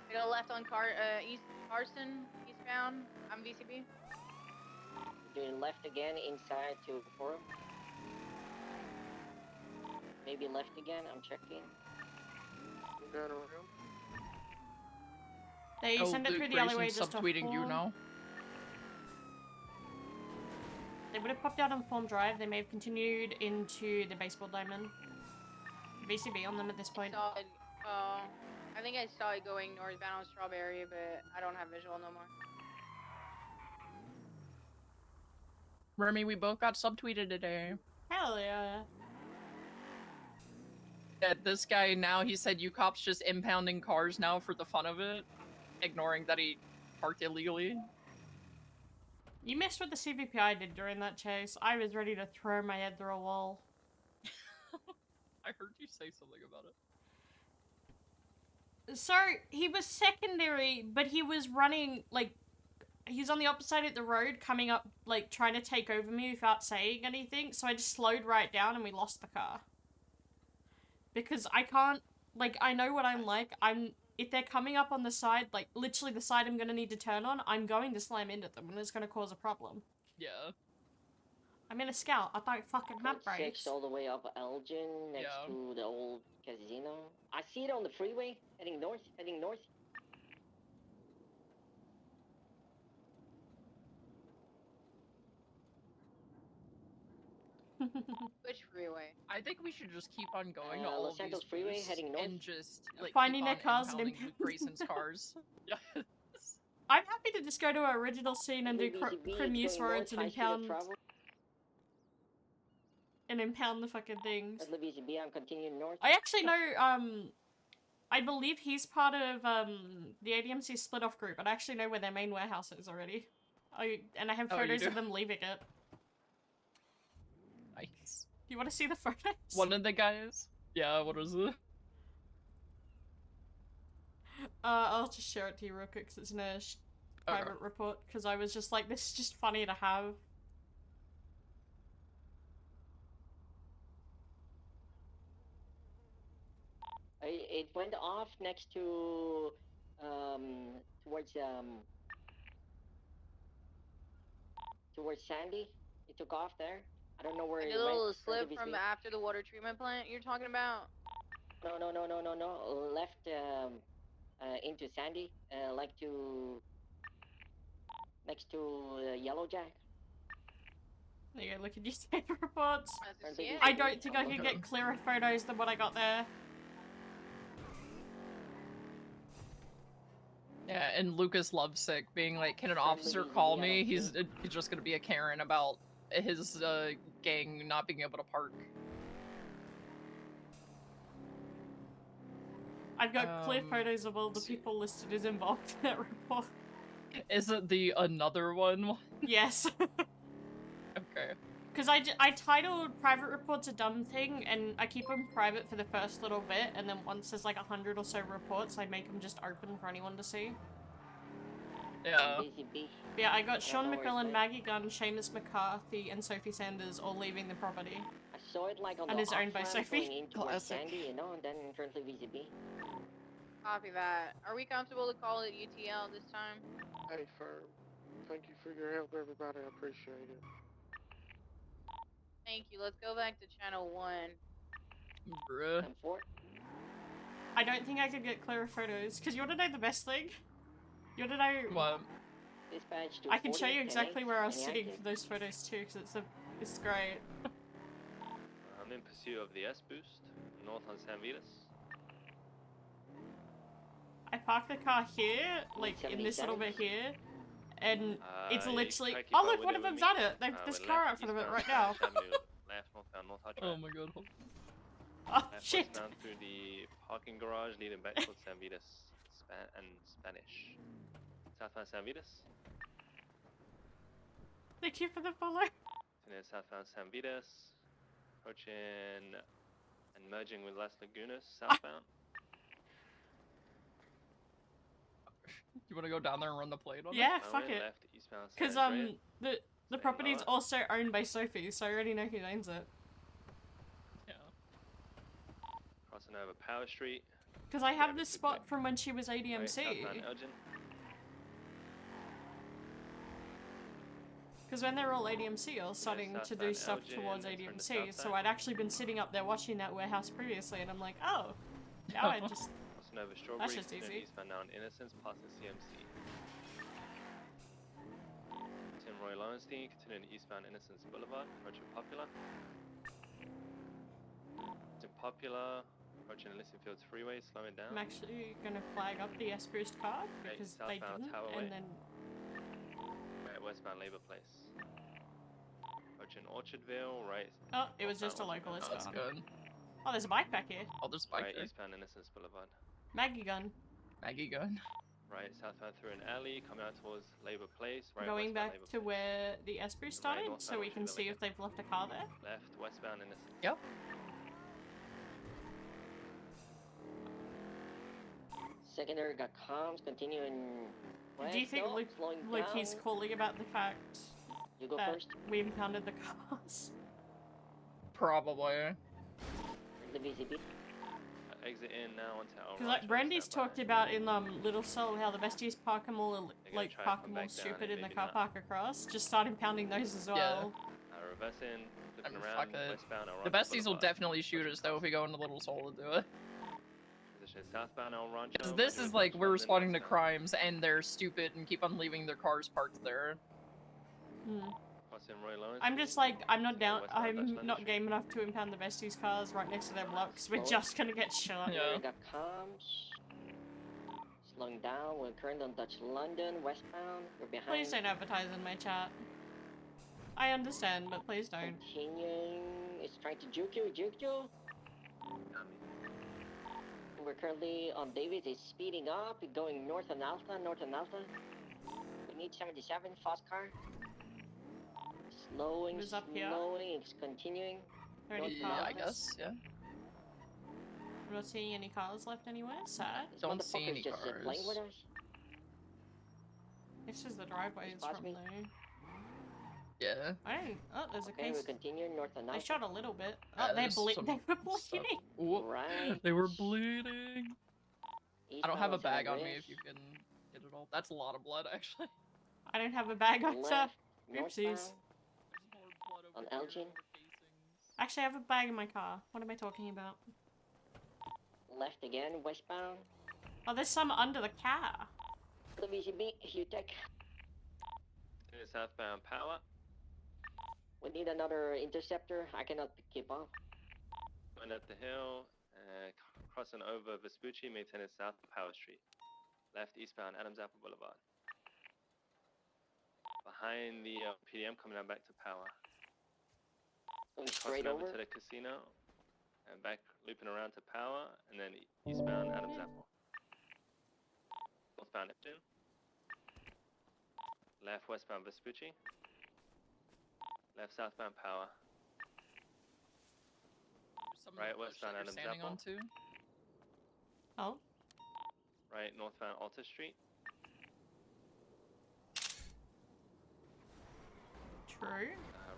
We go left on Carson, eastbound. I'm VCB. Doing left again inside to Forum. Maybe left again, I'm checking. I'm going around. They send it through the alleyway just to subtweeting you now. They would have popped out on Form Drive. They may have continued into the baseball diamond. VCB on them at this point. I think I saw it going northbound on Strawberry, but I don't have visual no more. Remy, we both got subtweeted today. Hell yeah. Yeah, this guy now, he said you cops just impounding cars now for the fun of it, ignoring that he parked illegally. You missed what the CVPI did during that chase. I was ready to throw my head through a wall. I heard you say something about it. So, he was secondary, but he was running, like, he's on the opposite side of the road, coming up, like, trying to take over me without saying anything, so I just slowed right down and we lost the car. Because I can't, like, I know what I'm like, if they're coming up on the side, like, literally the side I'm gonna need to turn on, I'm going to slam into them and it's gonna cause a problem. Yeah. I'm in a Scout, I don't fucking have brakes. 6 all the way up Elgin, next to the old casino. I see it on the freeway, heading north, heading north. Which freeway? I think we should just keep on going to all Los of Santos these Freeway, booths heading north. and just, like, Finding keep their on cars and impounding impounding Grayson's cars. Yes. I'm happy to just go to our original scene and do Crim Use roads and impound the fucking things. At the VCB, I'm continuing north. I actually know, I believe he's part of, the ADMC split-off group, and I actually know where their main warehouse is already. And I have photos of them leaving it. Nice. You want to see the photos? One of the guys? Yeah, what is it? I'll just share it to you real quick, because it's in a private report, because I was just like, this is just funny to have. It went off next to, towards Sandy. It took off there. I don't know where Like it a little went. slip from after the water treatment plant you're talking about? No. Left, into Sandy, like to, next to Yellow Jack. There you go, look at your state reports. Yeah. I don't think I can get clearer photos than what I got there. Yeah, and Lucas Lovesick being like, can an officer call me? He's just gonna be a Karen about his gang not being able to park. I've got clear photos of all the people listed as involved in that report. Is it the another one? Yes. Okay. Because I titled private reports a dumb thing, and I keep them private for the first little bit, and then once there's like 100 or so reports, I make them just open for anyone to see. Yeah. Yeah, I got Sean McMillan, Maggie Gunn, Seamus McCarthy, and Sophie Sanders all leaving the property. I saw it like on and the is owned by Sophie. Sandy, you know, and then currently VCB. Copy that. Are we comfortable to call it UTL this time? Hey, firm. Thank you for your help, everybody. I appreciate it. Thank you. Let's go back to channel 1. Bruh. I don't think I could get clearer photos, because you want to know the best thing? You want to know... What? I can show you exactly where I was sitting for those photos too, because it's great. I'm in pursuit of the S-Boost, north on San Vitas. I parked the car here, like in this little bit here, and it's literally... Oh look, one of them's at it! There's a car out front of it right now. Oh my god. Oh shit! Westbound through the parking garage leading back towards San Vitas and Spanish. Southbound San Vitas. Thank you for the follow. And then southbound San Vitas. Approaching and merging with Las Lagunas southbound. You want to go down there and run the plate on Yeah, it? fuck it. Left, eastbound Because San Andreas. the property's also owned by Sophie, so I already know who owns it. Yeah. Crossing over Power Street. Because I have this spot from when she was ADMC. Southbound Elgin. Because when they were all ADMC, I was starting to do stuff towards ADMC, so I'd actually been sitting up there watching that warehouse previously, and I'm like, oh, now I just... Crossing over Strawberry. That's just easy. Eastbound now in Innocence past the CMC. Tim Roy Lowenstein, continuing eastbound Innocence Boulevard, approaching Popular. To Popular, approaching Elysian Fields Freeway, slowing down. I'm actually gonna flag up the S-Boost card because they southbound didn't, Tower and Way. then Right, westbound Labor Place. Approaching Orchardville, right. oh, it was just a northbound localist Orchardville. That's card. good. Oh, there's a bike back here. Oh, there's a bike Right, there. eastbound Innocence Boulevard. Maggie gun. Maggie gun. Right, southbound through an alley, coming out towards Labor Place. Right, Going westbound back Labor to where the S-Boost started, northbound so we can Orchardville see again. if they've left a car there. Left, westbound Innocence. Yep. Secondary got comms, continuing. Do you think Luke he's calling about the fact You go that first. we impounded the cars? Probably. The VCP. Exit in now onto El Because like Rancho, Brandy's stand by. talked about in Little Soul how the besties park them all They're gonna like try park to come them all back down stupid and in the maybe car not. park across. Just start impounding those as well. Reverse in, flipping I mean, around, fuck it. westbound El The Rancho besties will Boulevard. definitely shoot us though if we go into Little Soul to do it. Position southbound El Rancho. Because this Manuel is like Approach we're London, responding to westbound. crimes and they're stupid and keep on leaving their cars parked there. Crossing Roy Lowenstein. I'm just like, I'm not down, westbound Dutch I'm London not Street. game enough to impound the besties cars right next to their blocks. We're Slow it. just gonna get shot. Yeah. Got comms. Slowing down. We're currently on Dutch London, westbound. We're behind. Please don't advertise in my chat. I understand, but please don't. Continuing. It's trying to juke you. We're currently on Davis. It's speeding up. We're going north on Alpha. We need 77. Fast car. Slowing. Is up here? It's continuing. Any Yeah, cars? I guess, yeah. I'm not seeing any cars left anywhere. Sad. This Don't see motherfucker's any just playing with cars. us. This is the driveway it's from though. Yeah. I don't. Oh, there's a Okay, case. we're continuing north on I Alpha. shot a little bit. Yeah, Oh, there's they some were stuff. bleeding. Ooh, Right. they were bleeding. I don't have a Eastbound bag San on me Andreas. if you can get it all. That's a lot of blood, actually. I don't have a bag on Left, Oopsies. northbound on Elgin. Actually, I have a bag in my car. What am I talking about? Left again, westbound. Oh, there's some under the car. The VCB, Hutech. Southbound Power. We need another interceptor. I cannot keep up. Going up the hill, crossing over Vespucci, maintaining south of Power Street. Left eastbound Adams Apple Boulevard. Behind the PDM, coming out back to Power. Going Crossing straight over over. to the casino, and back looping around to Power, and then eastbound Adams Apple. Northbound Ipton. Left westbound Vespucci. Left southbound Power. Some of Right the bush westbound that you're Adams standing Apple. on too. Oh. Right northbound Alta Street. True.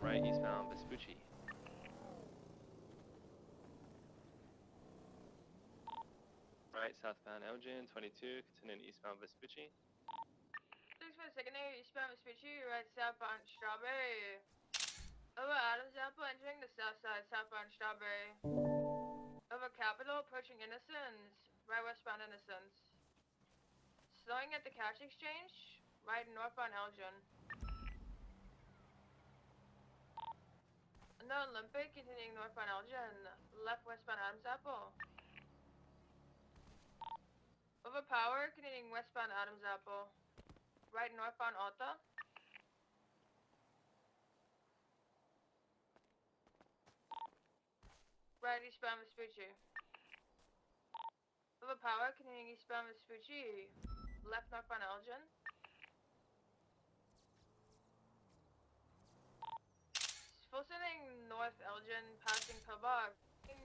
Right eastbound Vespucci. Right southbound Elgin 22, continuing eastbound Vespucci. Thanks for the secondary eastbound Vespucci, right southbound Strawberry. Over Adams Apple, entering the south side, southbound Strawberry. Over Capitol, approaching Innocence, right westbound Innocence. Slowing at the cash exchange, right northbound Elgin. On the Olympic, continuing northbound Elgin, left westbound Adams Apple. Over Power, continuing westbound Adams Apple. Right northbound Alta. Right eastbound Vespucci. Over Power, continuing eastbound Vespucci. Left northbound Elgin. Full sending north Elgin, passing Pillbox.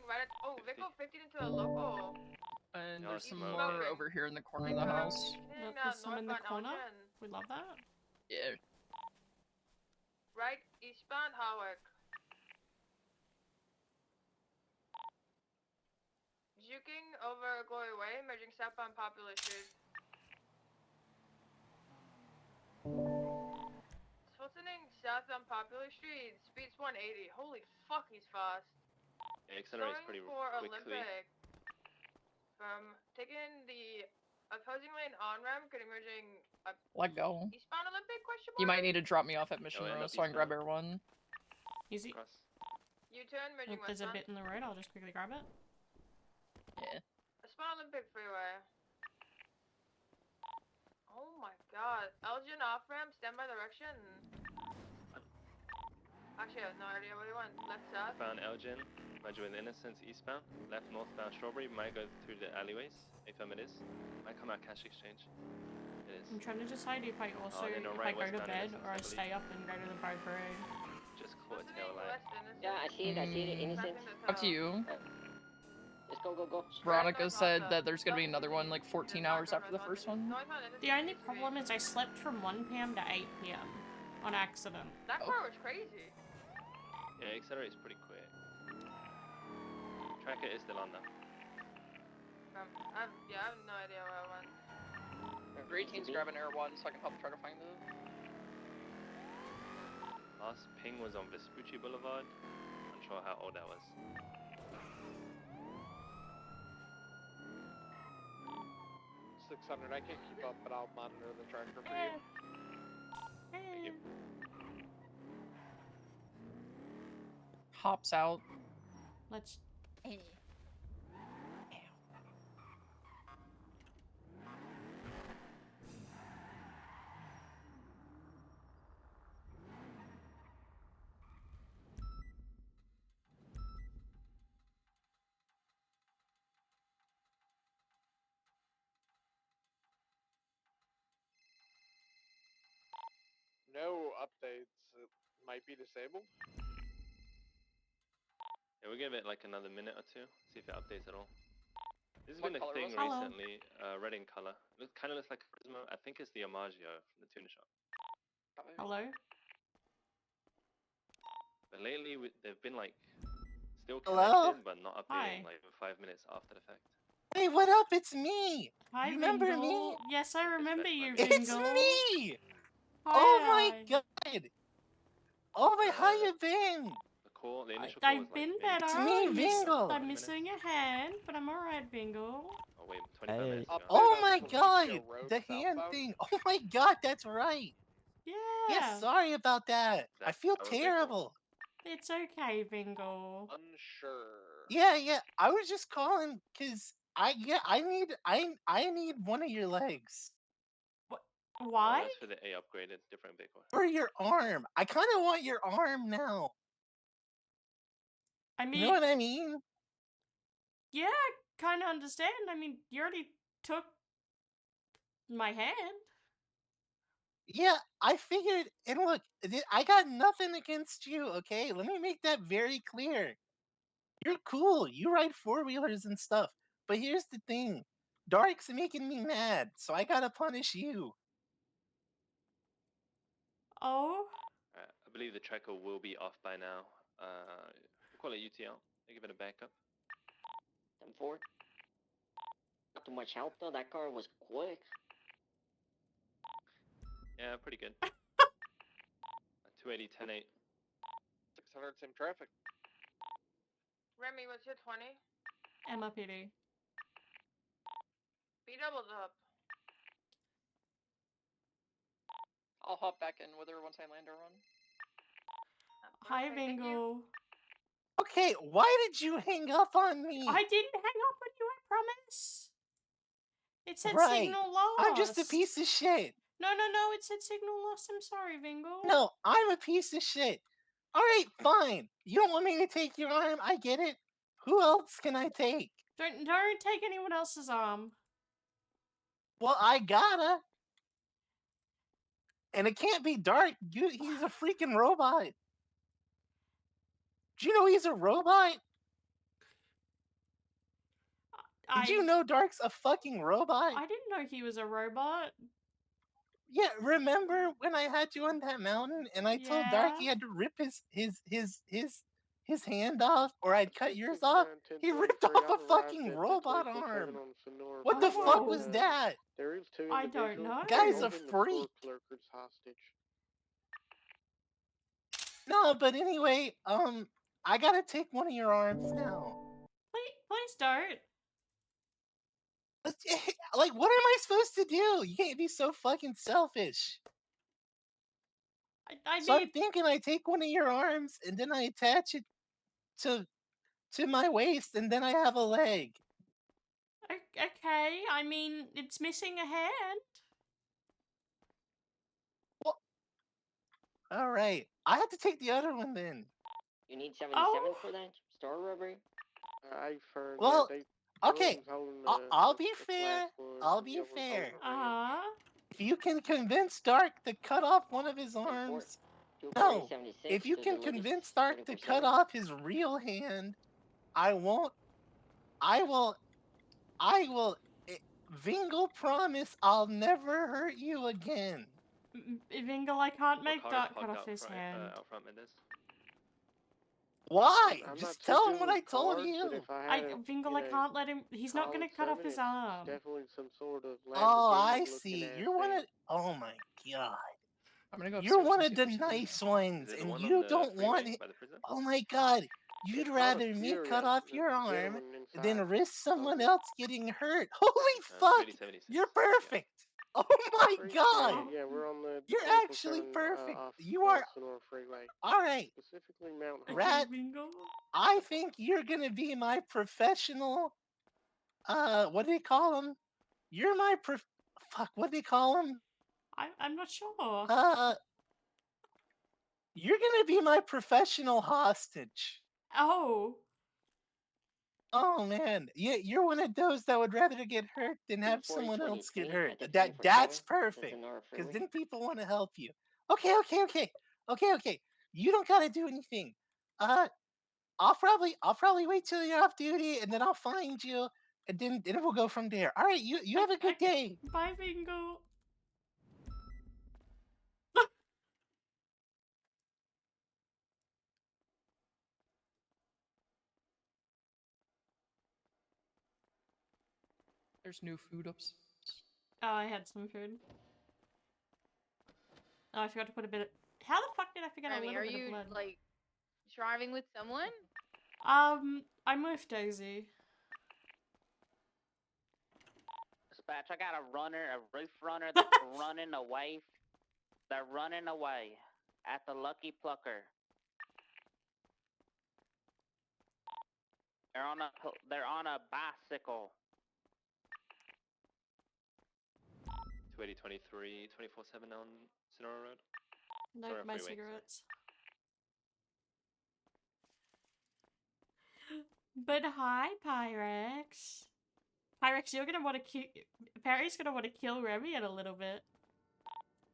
Right at, oh, Vico 50 into a local. And No, there's it's some smoke. more over here in the corner of the house. Continuing There's some in the northbound corner. Elgin. We love that. Yeah. Right eastbound Hawick. Juking over Glory Way, merging southbound Popular Street. Fultoning southbound Popular Street, speed's 180. Holy fuck, he's fast. It accelerates Going pretty for quickly. Olympic. From taking the Opposing lane on ramp, good emerging up Let go. eastbound Olympic question You mark? might need to drop me off at Mission end Row up so I can grab eastbound. everyone. Easy. Cross. U-turn, merging There's a westbound. bit in the road, I'll just quickly grab it. Yeah. Westbound Olympic freeway. Oh my god. Elgin off ramp, standby direction. Actually, I have no idea what he went. Left south. Found Elgin. Merge with Innocence eastbound. Left northbound Strawberry. Might go through the alleyways. Affirm it is. Might come out cash exchange. It is. I'm trying to decide if I also, then if right I go to westbound bed Innocence, or I I believe. stay up and go to the boat parade. Just caught a tail light. Yeah, I see it. I see it. Innocent. Up to you. Let's go, go, go. Veronica said that there's gonna be another one like 14 hours after the first one. The only problem is I slept from 1 PM to 8 PM on accident. That car was crazy. Yeah, accelerates pretty quick. Tracker is still on though. I have no idea where I went. Number 18's grabbing Air 1 so I can help try to find the... Last ping was on Vespucci Boulevard. Unsure how old that was. $600. I can't keep up, but I'll monitor the tracker for you. Thank you. Hops out. Let's. No updates. It might be disabled. Yeah, we'll give it like another minute or two. See if it updates at all. This has What been a color thing was it? Hello. recently. Red in color. It kind of looks like Prismo. I think it's the Amaggio from the tuna shop. Hello? But lately, they've been like still Hello? connected, but not Hi. updating like 5 minutes after the fact. Hey, what up? It's me. Hi, You remember Vingle. me? Yes, I remember you, It's Vingle. me. Hi, Oh my hi. god. Oh my, how you been? The initial call was I've been like better. It's me, Vingle. I'm missing a hand, but I'm alright, Vingle. Oh wait, 25 minutes ago. Oh my god, the hand thing. Oh my god, that's right. Yeah. Yeah, sorry about that. I feel terrible. It's okay, Vingle. Unsure. Yeah, I was just calling because I need one of your legs. Why? That's for the A upgraded, different vehicle. For your arm. I kind of want your arm now. I mean, you know what I mean? Yeah, kind of understand. I mean, you already took my hand. Yeah, I figured, and look, I got nothing against you, okay? Let me make that very clear. You're cool. You ride four-wheelers and stuff. But here's the thing. Dark's making me mad, so I gotta punish you. Oh? I believe the tracker will be off by now. We'll call it UTL. They give it a backup. 10-4. Not too much help though. That car was quick. Yeah, pretty good. 280, 10-8. 600, same traffic. Remi, what's your 20? MLPD. B doubles up. I'll hop back in with her once I land her run. Hi, Vingle. Okay, why did you hang up on me? I didn't hang up on you, I promise. It said Right. signal lost. I'm just a piece of shit. No, it said signal lost. I'm sorry, Vingle. No, I'm a piece of shit. Alright, fine. You don't want me to take your arm, I get it. Who else can I take? Don't take anyone else's arm. Well, I gotta. And it can't be Dark. He's a freaking robot. Do you know he's a robot? Did you know Dark's a fucking robot? I didn't know he was a robot. Yeah, remember when I had you on that mountain and I told Dark he had to rip his hand off or I'd cut yours off? He ripped off a fucking robot arm. What the fuck was that? There is two I don't know. Guy's a holding the freak. store clerkers hostage. No, but anyway, I gotta take one of your arms now. Please don't. Like, what am I supposed to do? You can't be so fucking selfish. I So I'm mean, thinking I take one of your arms and then I attach it to my waist, and then I have a leg. okay. I mean, it's missing a hand. Well, all right. I have to take the other one then. You need 77 for that store robbery? I've heard. Well, yeah, okay. Jordan's holding I'll the be fair. last one, I'll and be the other one's fair. holding If you can convince Stark to cut off one of his arms, no. If you can convince Stark to cut off his real hand, I won't. I will. Vingle promise I'll never hurt you again. Vingle, I can't make car is Dark cut parked off out his front, hand. out front Mendes? Why? I'm Just not too tell good him what with I told cards, you. but if I had Vingle, I can't let him. He's not gonna cut off his arm. Definitely some sort of Oh, I Lamborghini-looking see. ass You're one thing. of. Oh my god. I'm gonna go You're upstairs one and of see the if there's food. nice ones, Is it the and one on you the don't want freeway it. by the prison? Oh my god. You'd It's not a rather me Fury, cut off the your arm gentleman than inside. risk someone else getting hurt. Holy fuck! 2076. You're perfect. Oh my Appreciate god. it. Yeah, we're on the You're 24/7, actually perfect. off You are. Sonora Freeway. All right. Specifically Mount Hope. Rat, I think you're gonna be my professional. What do they call him? You're my fuck. What do they call him? I'm not sure. You're gonna be my professional hostage. Oh. Oh man, you're one of those that would rather get hurt than have someone else get hurt. That's perfect. Because then people want to help you. Okay. You don't gotta do anything. I'll probably wait till you're off duty, and then I'll find you, and then we'll go from there. All right, you have a good day. Bye, Vingle. There's new food ups. Oh, I had some food. Oh, I forgot to put a bit of... How the fuck did I forget a Remi, little are bit you of blood? like driving with someone? I'm with Daisy. Dispatch, I got a roof runner that's running away. They're running away at the Lucky Plucker. They're on a bicycle. 2023, 24/7 on Sonora Road. No, Sonora my Freeway, cigarettes. But hi, Pyrex. Pyrex, you're gonna want to kill... Perry's gonna want to kill Remi in a little bit.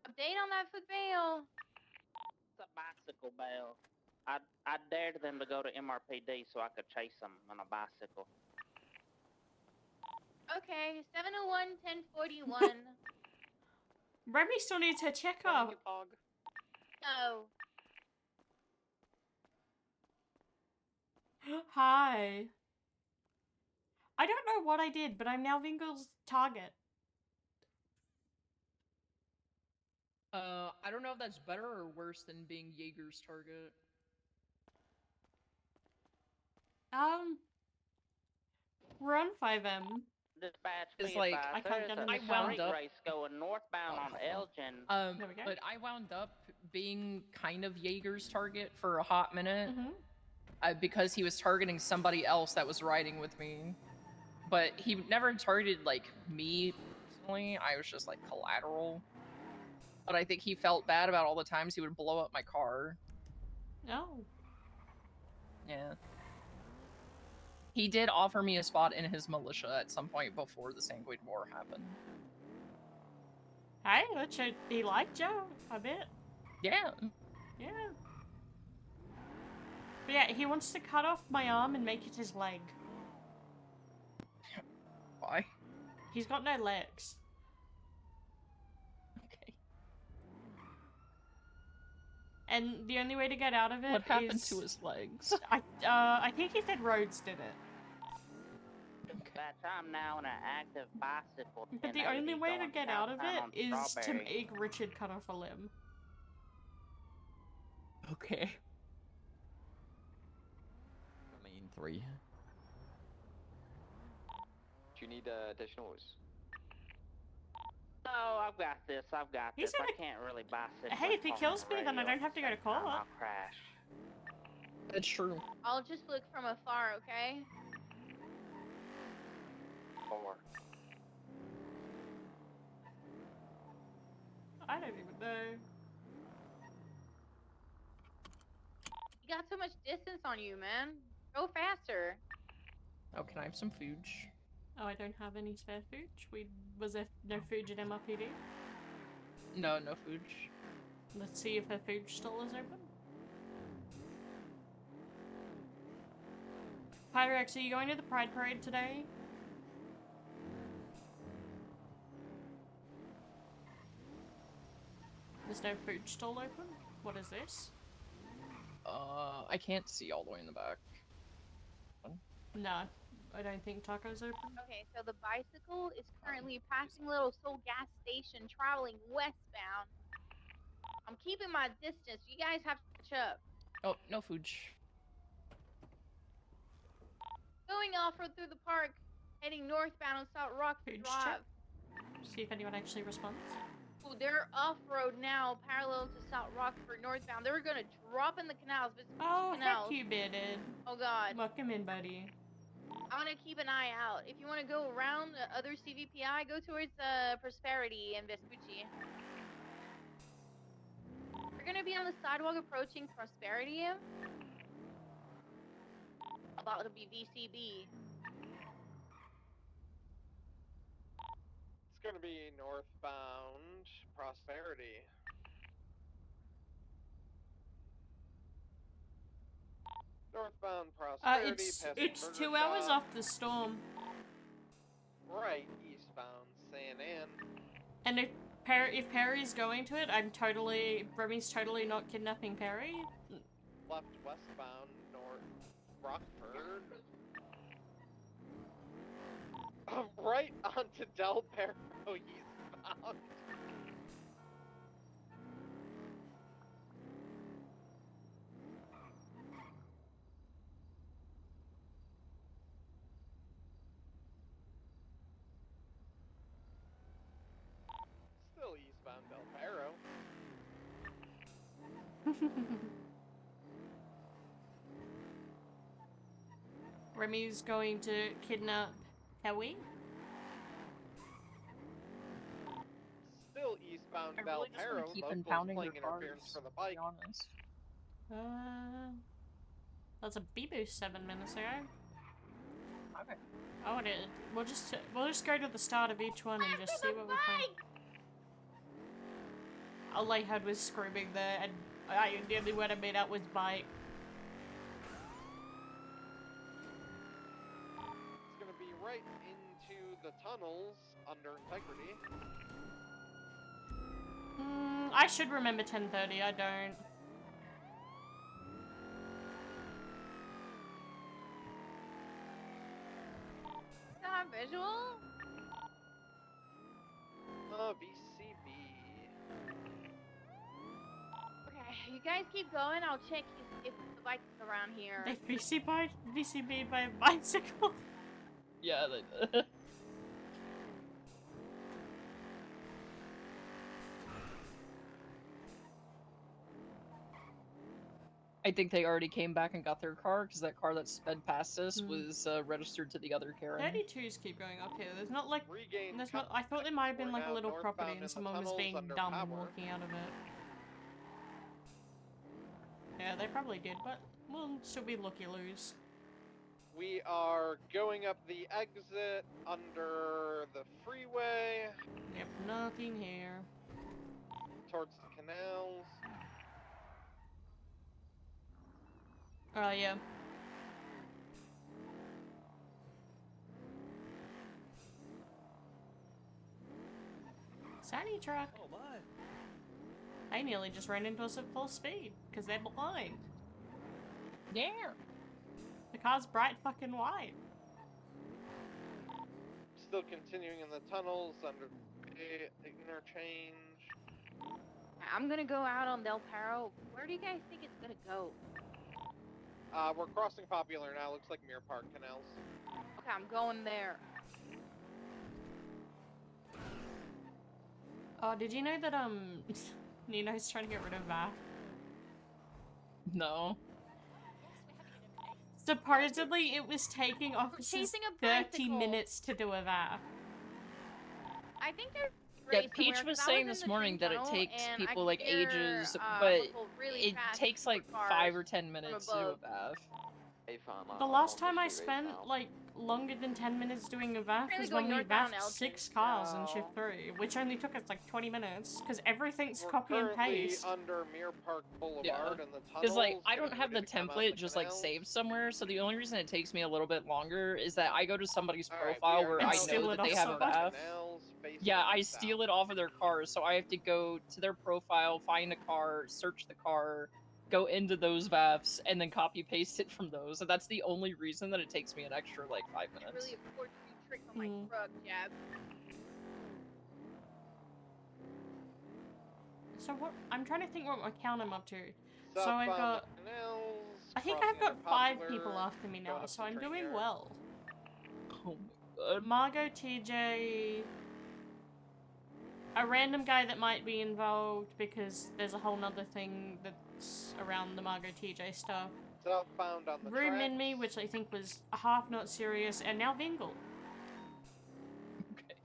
Update on that foot bail. It's a bicycle bail. I dared them to go to MRPD so I could chase them on a bicycle. Okay, 701-1041. Remi still needs her checkup. No. Hi. I don't know what I did, but I'm now Vingle's target. I don't know if that's better or worse than being Jaeger's target. We're on 5M. Dispatch, It's be like, advised, I can't there's get in a the car. street race going northbound on Elgin. There we go. But I wound up being kind of Jaeger's target for a hot minute. Because he was targeting somebody else that was riding with me. But he never targeted, like, me personally. I was just, like, collateral. But I think he felt bad about all the times he would blow up my car. Oh. Yeah. He did offer me a spot in his militia at some point before the Sanguine War happened. Hey, that should he liked Joe a bit. Yeah. Yeah. But yeah, he wants to cut off my arm and make it his leg. Why? He's got no legs. Okay. And the only way to get out of it What happened is... to his legs? I think he said Rhodes did it. Dispatch, I'm now in an active bicycle. But the only way to get out of it is to make Richard cut off a limb. Okay. I mean, 3. Do you need additionals? Oh, I've got this. I've got He's this. I gonna- can't really bicycle. Hey, and if he talk kills on the me, then I radio don't at have the to go to same time. court. I'll crash. That's true. I'll just look from afar, okay? 4. I don't even know. You got so much distance on you, man. Go faster. Oh, can I have some food? Oh, I don't have any spare food. Was there no food at MRPD? No, no food. Let's see if her food stall is open. Pyrex, are you going to the Pride Parade today? There's no food stall open? What is this? I can't see all the way in the back. No, I don't think taco's open. Okay, so the bicycle is currently passing Little Soul gas station, traveling westbound. I'm keeping my distance. You guys have to catch up. Oh, no food. Going off-road through the park, heading northbound on South Rockford Food Drive. check. See if anyone actually responds. Ooh, they're off-road now, parallel to South Rockford northbound. They were gonna drop in the canals, but Oh, canals. heck you bidded. Oh god. Welcome in, buddy. I want to keep an eye out. If you want to go around the other CVPI, go towards Prosperity and Vespucci. We're gonna be on the sidewalk approaching Prosperity. About to be VCB. It's gonna be northbound Prosperity. Northbound Prosperity. It's 2 hours off the storm. Right, eastbound San Ann. And if Perry's going to it, Remi's totally not kidnapping Perry. Left westbound North Rockford. Right onto Del Perro eastbound. Still eastbound Del Perro. Remi's going to kidnap Howie. Still eastbound I Del really just want Perro. to keep Locals impounding playing their interference cars, for the bike. to be honest. That's a B-boost 7 minutes ago. Okay. Oh, it is. We'll just go to the start of each one and just see what we find. All I heard was screaming there, and the only word I made out was bike. It's gonna be right into the tunnels under Integrity. I should remember 10:30. I don't. Got visual? VCB. Okay, you guys keep going. I'll check if the bike is around here. They VCB by a bicycle. Yeah, I think they already came back and got their car, because that car that sped past us was registered to the other Karen. 32s keep going up here. There's not like... There's not, I thought there might have been like a little property and someone was being dumb and walking out of it. Yeah, they probably did, but we'll still be looky-loos. We are going up the exit under the freeway. Yep, nothing here. Towards the canals. Yeah. Sunny truck. Oh my. I nearly just ran into us at full speed, because they're blind. Yeah. The car's bright fucking white. Still continuing in the tunnels under the interchange. I'm gonna go out on Del Perro. Where do you guys think it's gonna go? We're crossing Popular now. Looks like Mirror Park canals. Okay, I'm going there. Oh, did you know that Nino's trying to get rid of VAF? No. Supposedly, it was taking officers chasing a 30 bicycle. minutes to do a VAF. I think there's Yeah, Peach was saying this morning that it takes people like ages, but it takes like 5 or 10 minutes to do a VAF. Hey, fam, The I'm last on time I the street right spent now. like longer than 10 minutes doing a VAF Really was going when we northbound VAF'd Elton, 6 cars in so- shift 3, which only took us like 20 minutes because everything's We're copy and currently paste. under Mere Park Boulevard Yeah. and the tunnels. Because like I don't getting have the ready to come out template the just like canals. saved somewhere, so the only reason it takes me a little bit longer is that I go to somebody's Alright, we profile are where now I steal know it that they off have a somebody. VAF. Canals facing Yeah, I south. steal it off of their cars, so I have to go to their profile, find a car, search the car, go into those VAFs, and then copy paste it from those. So that's the only reason that it takes me an extra like 5 minutes. Really a forgery trick on my truck, Jab. So what? I'm trying to think what account I'm up to. So Southbound I've got. canals, I think crossing I've got into 5 Popular, people after me now, going up so to I'm train doing yard. well. Oh my god. Margot, TJ, a random guy that might be involved because there's a whole nother thing that's around the Margot TJ stuff. Southbound on the Room tracks. in me, which I think was half not serious, and now Vingle. Okay.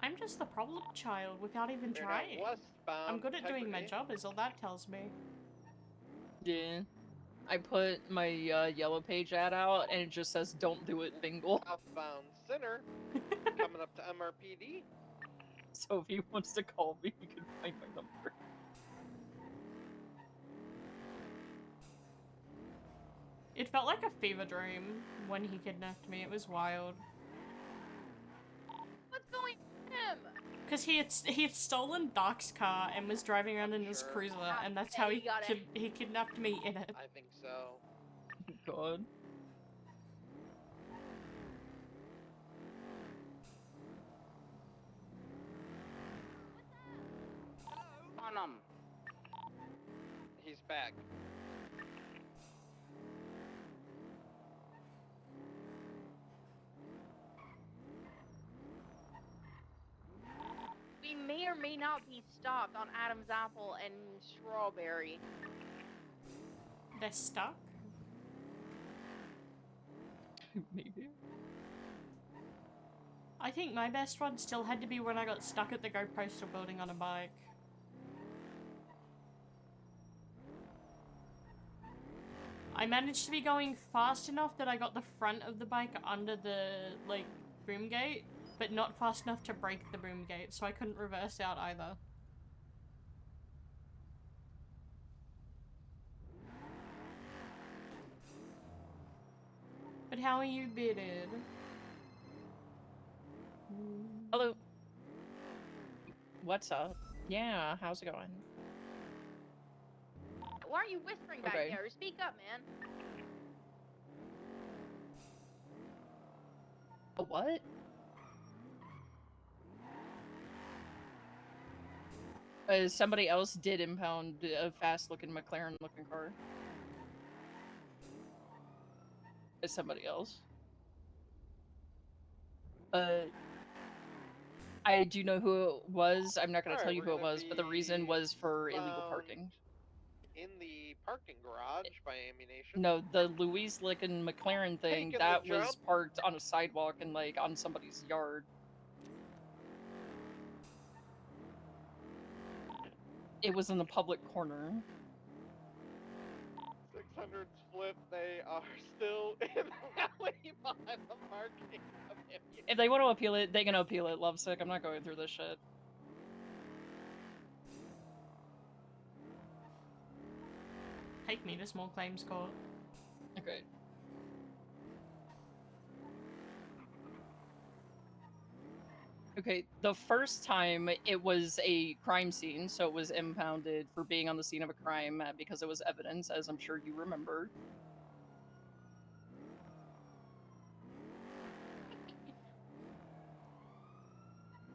I'm just the problem child without even We're now trying. westbound I'm good at doing my Integrity. job, is all that tells me. Yeah. I put my yellow page ad out and it just says don't do it, Bingle. Southbound Center, coming up to MRPD. So if he wants to call me, he can find my number. It felt like a fever dream when he kidnapped me. It was wild. What's going on? Because he had stolen Doc's car and was driving around in his cruiser, and that's how he he kidnapped me in it. I think so. God. On him. He's back. We may or may not be stopped on Adam's Apple and Strawberry. They're stuck? Maybe. I think my best one still had to be when I got stuck at the Go Postal building on a bike. I managed to be going fast enough that I got the front of the bike under the, like, boom gate, but not fast enough to break the boom gate, so I couldn't reverse out either. But how are you bitted? Hello. What's up? Yeah, how's it going? Why are you whispering back Okay. there? Speak up, man. A what? Somebody else did impound a fast-looking McLaren-looking car. Somebody else. I do know who it was. I'm not going to tell you who it was, but the reason was for illegal parking. In the parking garage by Ammunition. No, the Louise-looking McLaren thing, Taking the that was jump. parked on a sidewalk and, like, on somebody's yard. It was in the public corner. 600 split, they are still in the alley behind the parking of Ammunition. If they want to appeal it, they can appeal it, Lovesick. I'm not going through this shit. Take me to small claims court. Okay. Okay, the first time it was a crime scene, so it was impounded for being on the scene of a crime because it was evidence, as I'm sure you remember.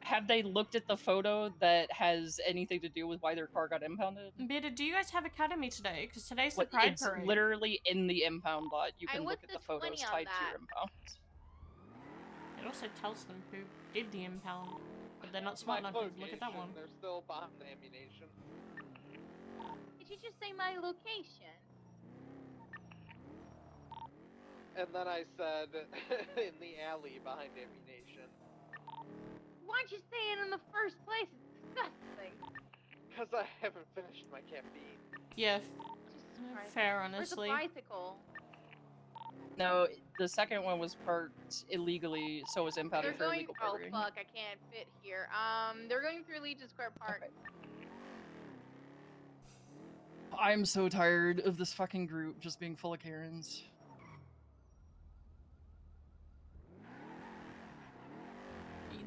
Have they looked at the photo that has anything to do with why their car got impounded? Beta, do you guys have Academy today? Because today's the What, Pride it's Parade. literally in the impound lot. You I can look looked at the this photos 20 on tied to that. your impound. It'll also tells them who did the impound, but they're not smart My enough to look at that location, one. They're still behind the ammunition. Did you just say my location? And then I said, in the alley behind ammunition. Why'd you say it in the first place? It's disgusting. Because I haven't finished my caffeine. Yeah, Jesus Christ. fair, Where's the honestly. bicycle? No, the second one was parked illegally, so it was impounded They're for going. illegal Oh parking. fuck! I can't fit here. They're going through Legion Square Park. Okay. I'm so tired of this fucking group just being full of Karens.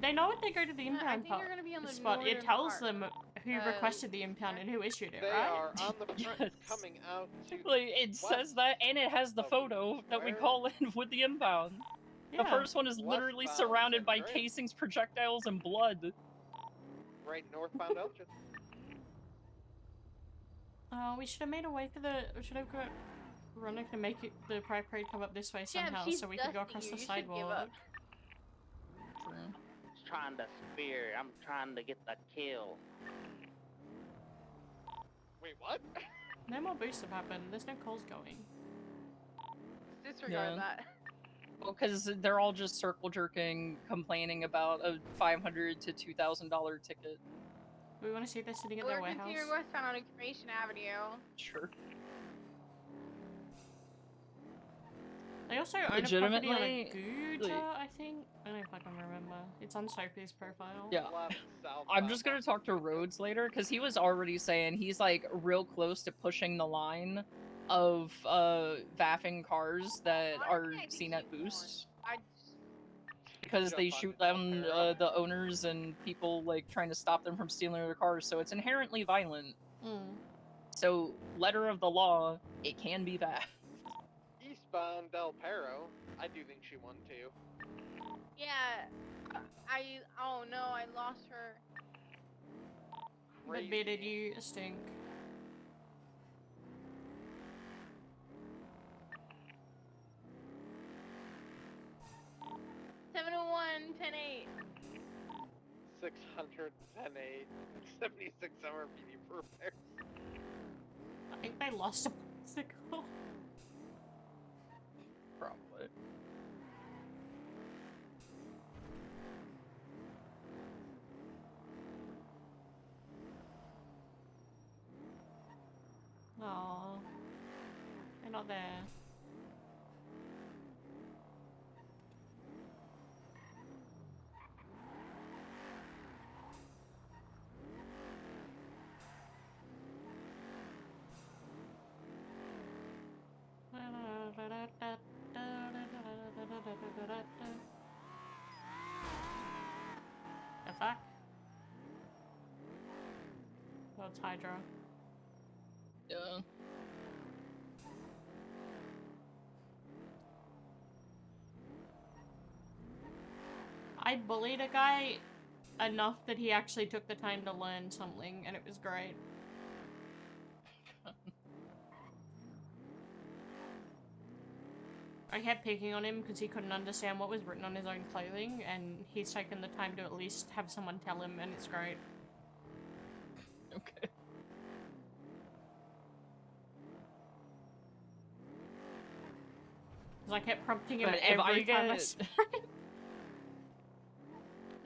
They know when they go to the I impound think they're gonna be on the spot. It northern tells part. them who requested the impound and who issued it, They right? are on the front Yes. coming out to Like, it says that, and it has the photo that we call in with the impound. Yeah. The first one is literally Westbound surrounded by Andrea. casings, projectiles, and blood. right northbound Elgin. We should have made a way for the. We should have got Veronica to make it, the Pride Parade come up this way somehow, she's so we could go dusting across you. the You should give sidewalk. up. Just trying to spear. I'm trying to get the kill. Wait, what? No more boosts have happened. There's no calls going. Disregard Yeah. that. Well, because they're all just circle jerking, complaining about a $500 to $2,000 ticket. We want to see if they're sitting at their We're warehouse. continuing westbound on Information Avenue. Sure. They also own a property on a Legitimately, Guja, like- I think. I don't know if I can remember. It's on Sophie's profile. Yeah. I'm just gonna talk to Rhodes later, because he was already saying he's like real close to pushing the line of vaffing cars that are seen at boosts. Because they shoot down the owners and people like trying to stop them from stealing their cars, so it's inherently violent. Mm. So, letter of the law, it can be that. Eastbound Del Perro. I do think she won too. Yeah. Oh no, I lost her. But bearded, you stink. Seven oh one 10-8. 600, 10, 8, 76 hour PD for repairs. I think they lost a bicycle. Probably. Aww. They're not there. The fuck? Oh, it's Hydra. Yeah. I bullied a guy enough that he actually took the time to learn something, and it was great. I kept picking on him because he couldn't understand what was written on his own clothing, and he's taken the time to at least have someone tell him, and it's great. Okay. Because I kept prompting him But if I every time I get- saw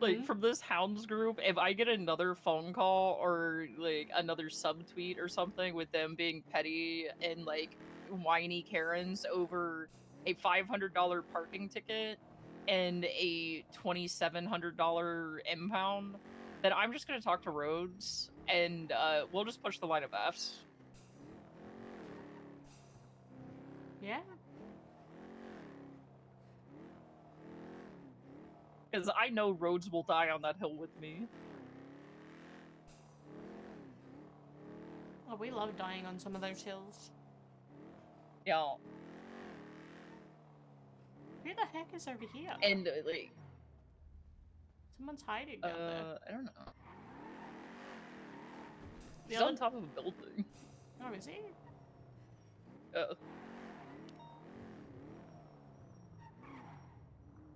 Like, from this Hounds group, if I get another phone call or, like, another subtweet or something with them being petty and, like, whiny Karens over a $500 parking ticket and a $2,700 impound, then I'm just gonna talk to Rhodes, and, we'll just push the line of Fs. Yeah. Because I know Rhodes will die on that hill with me. Oh, we love dying on some of those hills. Yeah. Who the heck is over here? And, like... Someone's hiding down there. I don't know. The He's other- on top of a building. Oh, is he? Oh.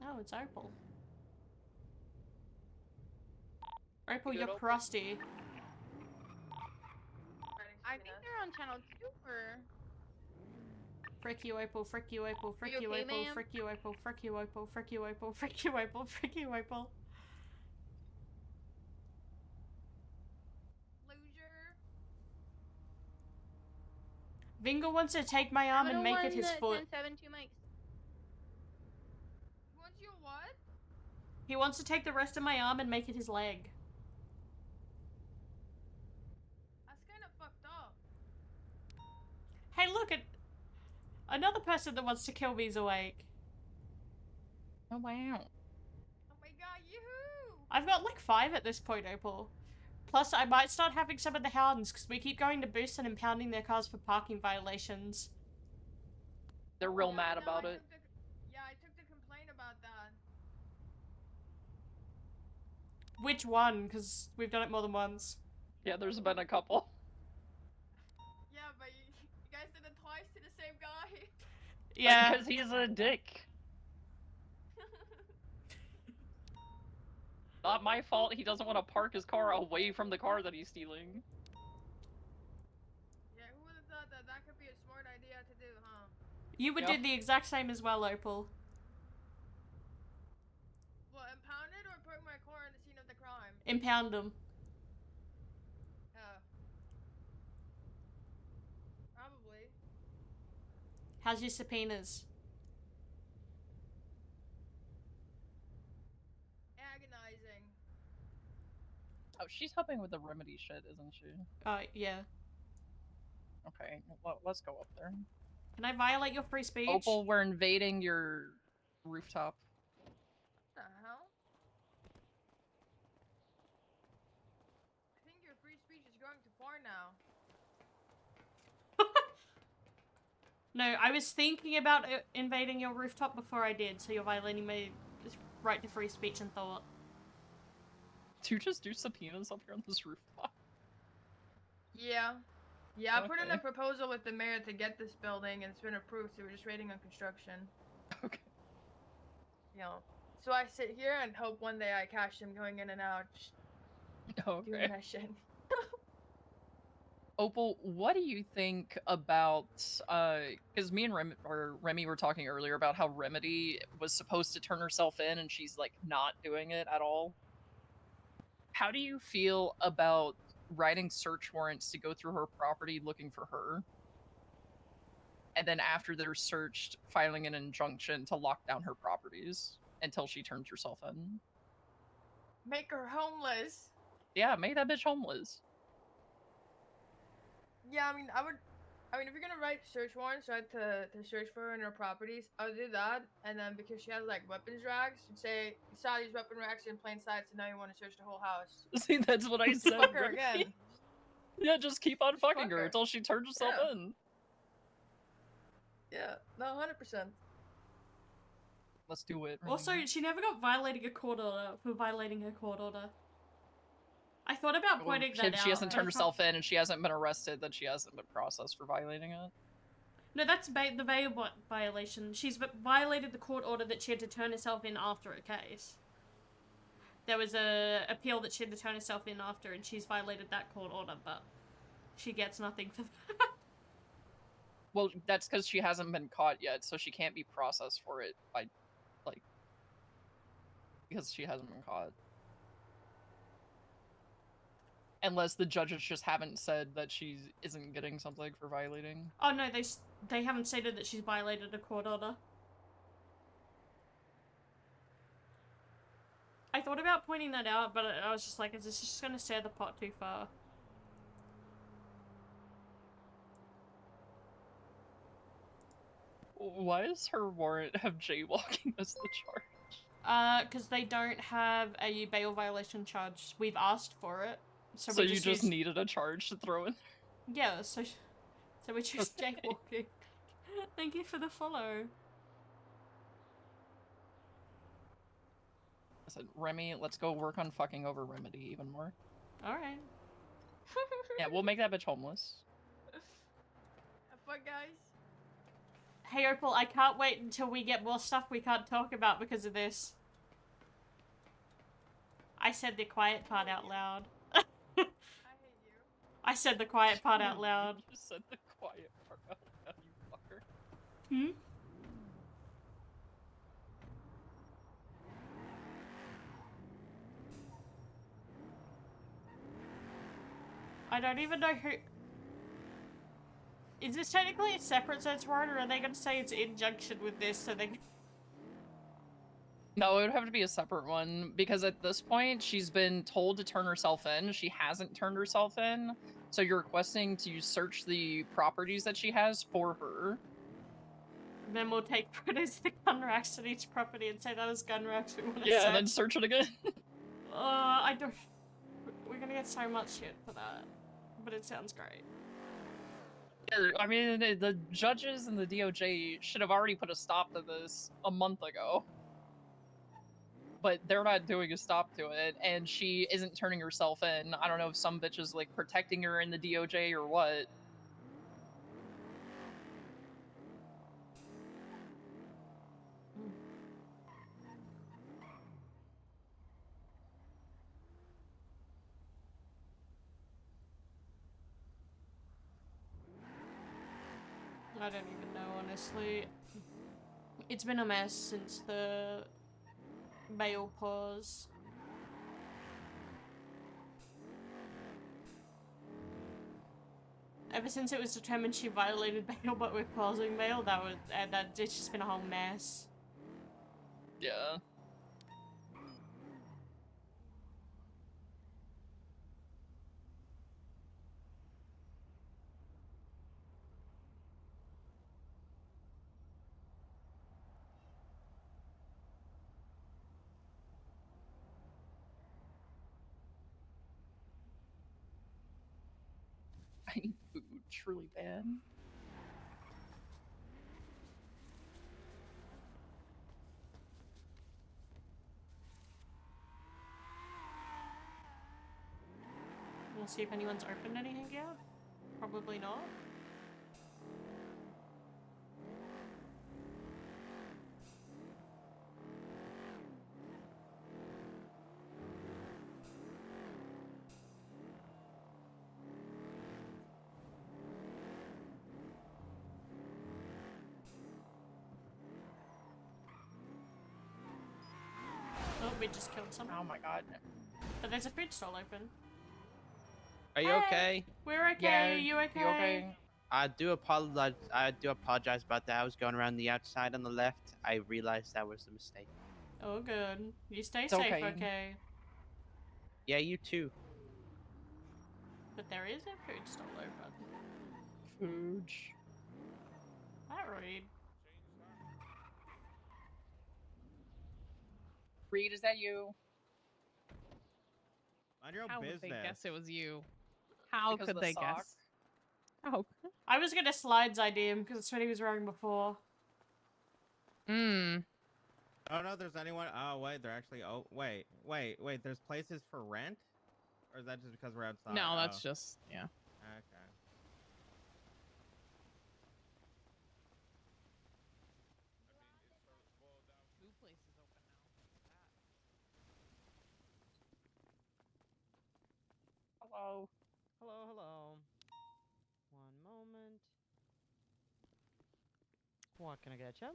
Oh, it's Opal. Opal, You you're good, Opal? crusty. I think they're on channel 2 or... Frick you, Opal, frick you, Opal, frick you you, okay, Opal, ma'am? frick you, Opal, frick you, Opal, frick you, Opal, frick you, Opal, frick you, Opal. Loser. Vinga wants to take my arm and make it his foot. 1072 mics. What's your what? He wants to take the rest of my arm and make it his leg. That's kind of fucked up. Hey, look at another person that wants to kill me is awake. Oh wow. Oh my god, yoo-hoo! I've got like 5 at this point, Opal. Plus, I might start having some of the hounds because we keep going to Boost and impounding their cars for parking violations. They're real mad about it. Yeah, I took the complaint about that. Which one? Because we've done it more than once. Yeah, there's been a couple. Yeah, but you guys did it twice to the same guy. Yeah. Because he's a dick. Not my fault he doesn't want to park his car away from the car that he's stealing. Yeah, who would have thought that that could be a smart idea to do, huh? You would do the exact same as well, Opal. Well, impound it or put my car on the scene of the crime? Impound them. Probably. How's your subpoenas? Agonizing. Oh, she's helping with the remedy shit, isn't she? Yeah. Okay, well, let's go up there. Can I violate your free speech? Opal, we're invading your rooftop. What the hell? I think your free speech is going too far now. No, I was thinking about invading your rooftop before I did, so you're violating my right to free speech and thought. Do you just do subpoenas up here on this rooftop? Yeah. Yeah, I put in a Okay. proposal with the mayor to get this building, and it's been approved, so we're just waiting on construction. Okay. You know, so I sit here and hope one day I catch him going in and out, just doing that shit. Opal, what do you think about, because me and Remy were talking earlier about how Remedy was supposed to turn herself in and she's, like, not doing it at all. How do you feel about writing search warrants to go through her property looking for her? And then after they're searched, filing an injunction to lock down her properties until she turns herself in? Make her homeless. Yeah, make that bitch homeless. Yeah, I mean, if you're gonna write search warrants, right, to search for her in her properties, I'll do that. And then because she has like weapons racks, you'd say you saw these weapon racks in plain sight, so now you want to search the whole house. See, that's what I said. Fuck her Remy. again. Yeah, just keep on fucking fuck her her. until she turns herself Yeah. in. Yeah, no, 100%. Let's do it. Remy. Also, she never got violating a court order for violating her court order. I thought about pointing that out. She hasn't turned but- herself in and she hasn't been arrested, then she hasn't been processed for violating it. No, that's the bail violation. She's violated the court order that she had to turn herself in after a case. There was a appeal that she had to turn herself in after, and she's violated that court order, but she gets nothing for that. Well, that's because she hasn't been caught yet, so she can't be processed for it by, like, because she hasn't been caught. Unless the judges just haven't said that she isn't getting something for violating. Oh no, they haven't stated that she's violated a court order. I thought about pointing that out, but I was just like, is this just gonna stir the pot too far? Why does her warrant have jaywalking as the charge? Because they don't have a bail violation charge. We've asked for it. So So we you just just used... needed a charge to throw in? Yeah, so we're just jaywalking. Thank you for the follow. Listen, Remy, let's go work on fucking over Remedy even more. Alright. Yeah, we'll make that bitch homeless. Have fun, guys. Hey Opal, I can't wait until we get more stuff we can't talk about because of this. I said the quiet part out loud. I hate you. I said the quiet part out loud. You said the quiet part out loud, you fucker. Hmm? I don't even know who... Is this technically a separate search warrant, or are they going to say it's in junction with this so they can... No, it would have to be a separate one, because at this point, she's been told to turn herself in. She hasn't turned herself in, so you're requesting to search the properties that she has for her. Then we'll take photos of the gun racks at each property and say that is gun racks we want to Yeah, search. and then search it again. I don't... We're gonna get so much shit for that. But it sounds great. Yeah, I mean, the judges and the DOJ should have already put a stop to this a month ago. But they're not doing a stop to it, and she isn't turning herself in. I don't know if some bitch is, like, protecting her in the DOJ or what. I don't even know, honestly. It's been a mess since the bail pause. Ever since it was determined she violated bail, but we're pausing bail, it's just been a whole mess. Yeah. I need food truly bad. We'll see if anyone's opened anything yet. Probably not. Oh, we just killed someone. Oh my god. But there's a food stall open. Are you Hey, okay? We're okay. Yeah, Are you okay? you okay? I do apologize about that. I was going around the outside on the left. I realized that was a mistake. Oh, good. You stay It's safe, okay. okay? Yeah, you too. But there is a food stall open. Food. That Reed. Reed, is that you? Mind your own How business. would they guess it was you? How Because could the they sock. guess? Oh. I was gonna slides ID him because that's what he was wearing before. Hmm. I don't know if there's anyone. Oh, wait, they're actually. Oh, wait. There's places for rent? Or is that just because we're outside? No, that's Oh. just, yeah. Okay. Food place is open now. Hello. Hello. One moment. What can I get you?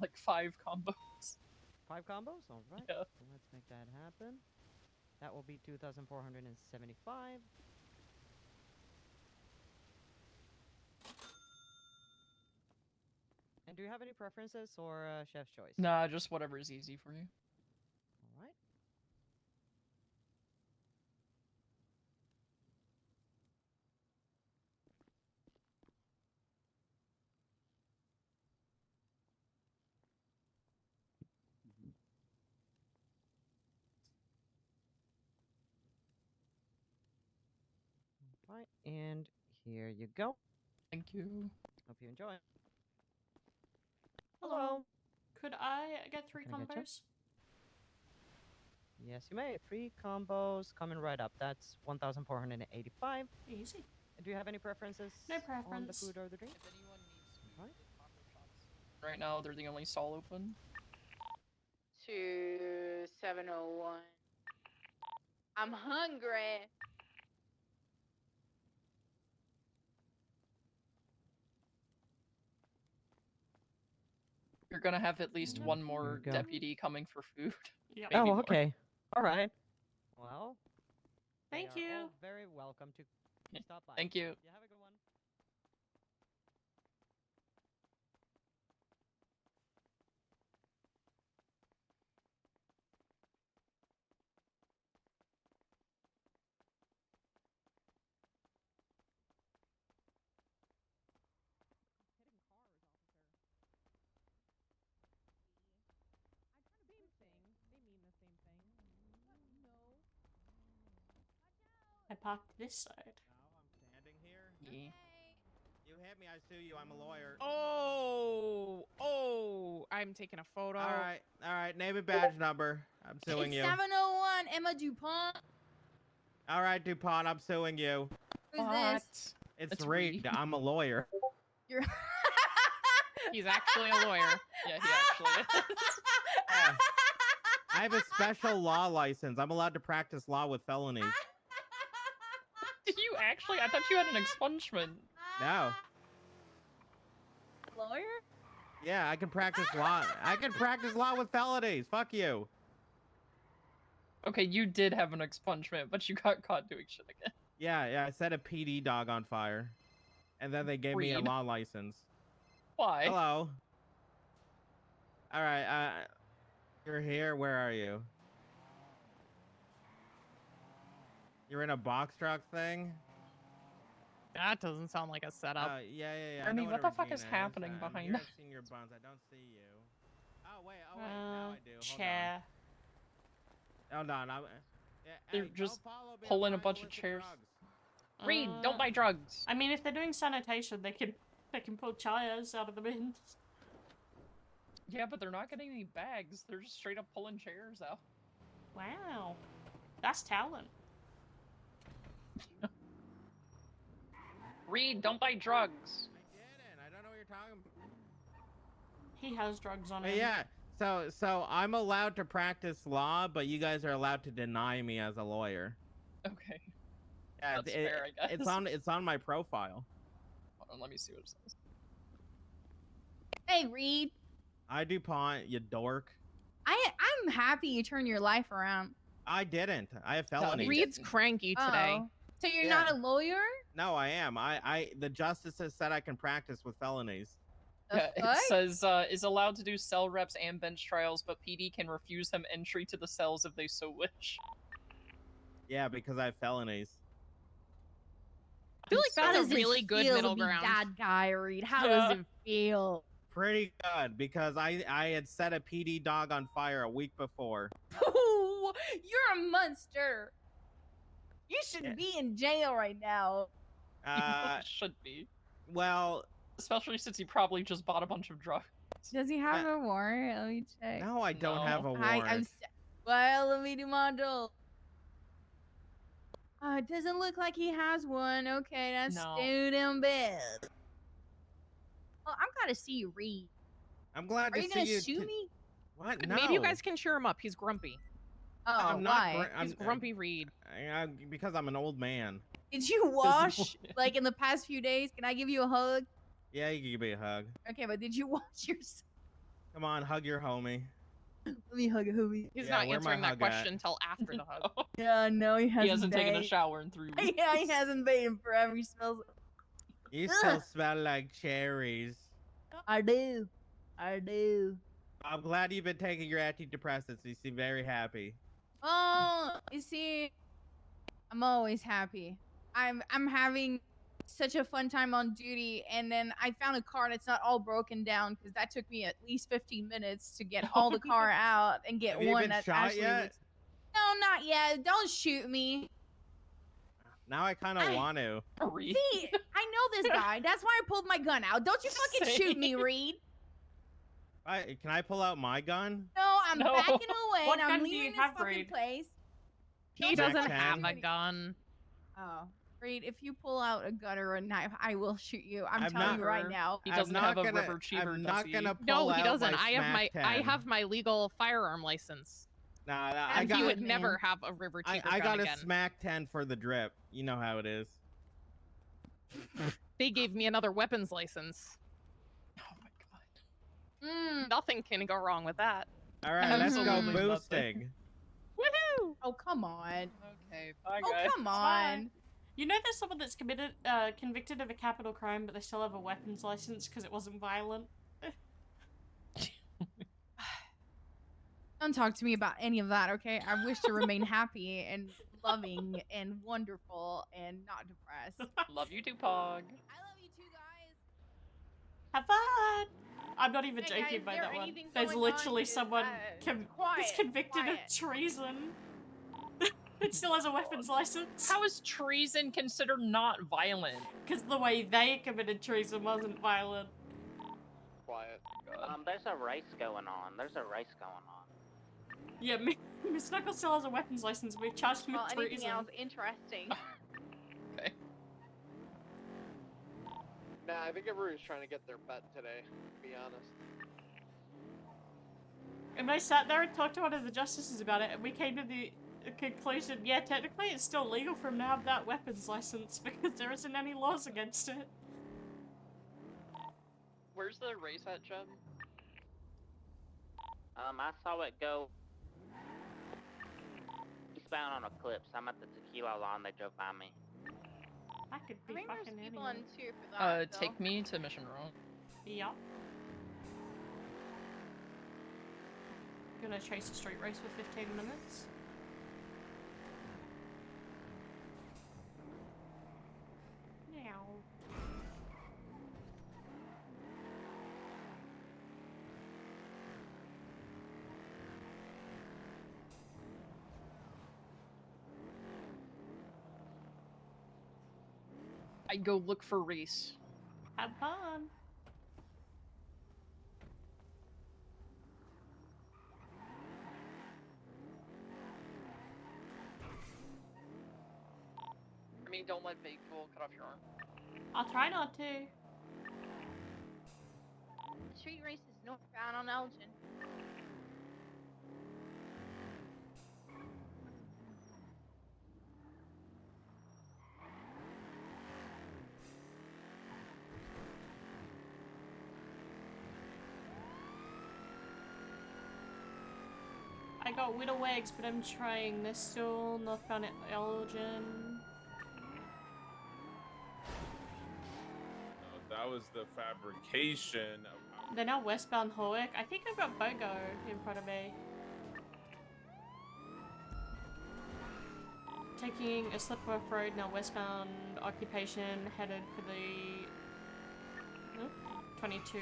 Like 5 combos. 5 combos? Alright. Yeah. Let's make that happen. That will be 2,475. And do you have any preferences or chef's choice? Nah, just whatever is easy for you. Alright. Alright, and here you go. Thank you. Hope you enjoy. Hello. Could I get 3 Can I get you? combos? Yes, you may. 3 combos coming right up. That's 1,485. Easy. Do you have any preferences? No On the preference. food or the drink? If anyone needs Alright. Right now, they're the only stall open. 2701. I'm hungry. You're gonna have at least one Here more we go. deputy coming for food. Yep. Maybe Oh, more. okay. All right. Well, Thank they are you. all very welcome to stop by. Thank you. You have a good one. I parked this side. I'm standing here. Yeah. You hit me, I sue you. I'm a lawyer. Oh, I'm taking a photo. All right. Name and badge number. I'm suing It's you. 701 Emma DuPont. All right, DuPont. I'm suing you. Who's this? It's It's Reed. Reed. I'm a lawyer. You're. He's actually a lawyer. Yeah, he actually is. Yeah. I have a special law license. I'm allowed to practice law with felonies. Did you actually? I thought you had an expungement. No. Lawyer? Yeah, I can practice law. I can practice law with felonies. Fuck you. Okay, you did have an expungement, but you got caught doing shit again. Yeah. I set a PD dog on fire, and then they gave me a Reed. law license. Why? Hello. All right. You're here. Where are you? You're in a box truck thing? That doesn't sound like a setup. Yeah. I Remi, know what the fuck Regina is happening I'm behind here. us? I've seen your buns. I don't see you. Oh wait. Now I do. Hold Chair. on. Hold on. They're just pulling a bunch of chairs. Reed, don't buy drugs. I mean, if they're doing sanitation, they can pull chairs out of the bins. Yeah, but they're not getting any bags. They're just straight up pulling chairs out. Wow, that's talent. Reed, don't buy drugs. I don't know what you're talking about. He has drugs on him. Yeah. So I'm allowed to practice law, but you guys are allowed to deny me as a lawyer. Okay. Yeah, That's fair, I guess. It's on my profile. Hold on, let me see what it says. Hey, Reed. I DuPont, you dork. I'm happy you turned your life around. I didn't. I have felonies. Reed's cranky today. Oh. So you're Yeah. not a lawyer? No, I am. The justices said I can practice with felonies. Yeah, it says is allowed to do cell reps and bench trials, but PD can refuse him entry to the cells if they so wish. Yeah, because I have felonies. I feel like How that's does a really it good feel middle to be ground. that guy, Reed? How Yeah. does it feel? Pretty good, because I had set a PD dog on fire a week before. Ooh, you're a monster. You should Yeah. be in jail right now. Should be. Well, especially since he probably just bought a bunch of drugs. Does he have a warrant? Let me check. no, I don't have a warrant. Well, let me do my doll. It doesn't look like he has one. Okay, that's No. too damn bad. Well, I'm glad to see you, Reed. I'm glad Are to you see gonna you. sue me? What? No. Maybe you guys can cheer him up. He's grumpy. Oh, I'm not why? He's grumpy Reed. Because I'm an old man. Did you wash like in the past few days? Can I give you a hug? Yeah, you can give me a hug. Okay, but did you wash yourself? Come on, hug your homie. Let me hug a homie. He's Yeah, not where my answering that hug question at? until after the hug. Yeah, no, he hasn't. He hasn't taken a bathed. shower in 3 weeks. Yeah, he hasn't bathed in forever. He smells. You still smell like cherries. I do. I do. I'm glad you've been taking your antidepressants. You seem very happy. Oh, you see, I'm always happy. I'm having such a fun time on duty, and then I found a car that's not all broken down because that took me at least 15 minutes to get all the car out and get Have you one been that shot actually. yet? No, not yet. Don't shoot me. Now I kind of want to. See, I know this guy. That's why I pulled my gun out. Don't you fucking shoot me, Reed. Can I pull out my gun? No, I'm No. backing away What and gun I'm do you leaving this have, fucking Reed? place. He Mac doesn't have 10. a gun. Oh, Reed, if you pull out a gun or a knife, I will shoot you. I'm I'm telling you not- right now. He I'm doesn't not have a gonna- river cheever, I'm does not he? gonna pull No, he out doesn't. my I Smack have 10. my legal firearm license. Nah, nah, And he would never have a river keeper I gun got again. a smack 10 for the drip. You know how it is. They gave me another weapons license. Oh my god. Nothing can go wrong with that. All right, let's go Absolutely nothing. boosting. Woohoo! Oh, come on. Okay, bye Oh, guys. come on. You know there's someone that's convicted of a capital crime, but they still have a weapons license because it wasn't violent? Don't talk to me about any of that, okay? I wish to remain happy and loving and wonderful and not depressed. Love you too, Pog. Have fun! I'm not even Hey, joking guys, by there that one. anything There's going literally on? 'Cause, someone that's quiet, convicted quiet. of treason. It still has a weapons license. How is treason considered not violent? Because the way they committed treason wasn't violent. Quiet. There's a race going on. There's a race going on. Yeah, Miss Knuckles still has a weapons license. We've charged him Well, with anything treason. else interesting? Okay. Nah, I think everybody's trying to get their bet today, to be honest. And I sat there and talked to one of the justices about it, and we came to the conclusion, yeah, technically it's still legal for him to have that weapons license because there isn't any laws against it. Where's the race at, Jeb? I saw it go eastbound on Eclipse. I'm at the Tequila Lawn. They drove by me. I could I be think there's fucking people anyone. in too for that. Take me to Mission Row. Yup. Gonna chase a street race for 15 minutes. Now. I go look for Reese. Have fun. I mean, don't let Big Fool cut off your arm. I'll try not to. The street race is northbound on Elgin. I got Widow Wags, but I'm trying this still. Northbound at Elgin. That was the fabrication of... They're now westbound Howick. I think I've got Bogo in front of me. Taking a Slipworth Road, now westbound Occupation, headed for the 22.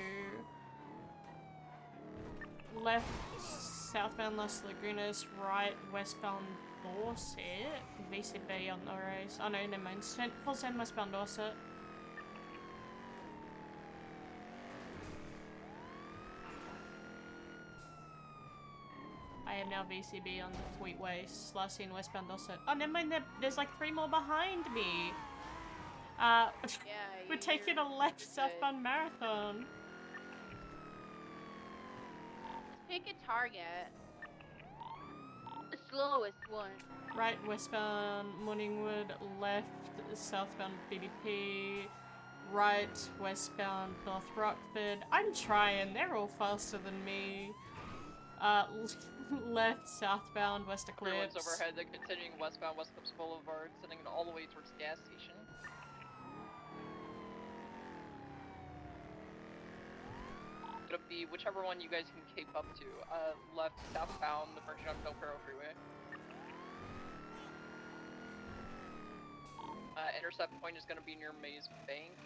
Left southbound Las Lagunas, right westbound Dorset. VCB on the race. Oh no, never mind. Full send westbound Dorset. I am now VCB on the Thweet Waste, last seen westbound Dorset. Oh, never mind, there's like 3 more behind me. We're taking a left southbound Marathon. Pick a target. The slowest one. Right westbound Morningwood, left southbound BDP, right westbound North Rockford. I'm trying, they're all faster than me. Left southbound West Everyone's Eclipse. overhead. They're continuing westbound West Eclipse Boulevard, sending it all the way towards the gas station. Gonna be whichever one you guys can keep up to. Left southbound, the merging on Del Perro Freeway. Intercept point is gonna be near Maze Bank.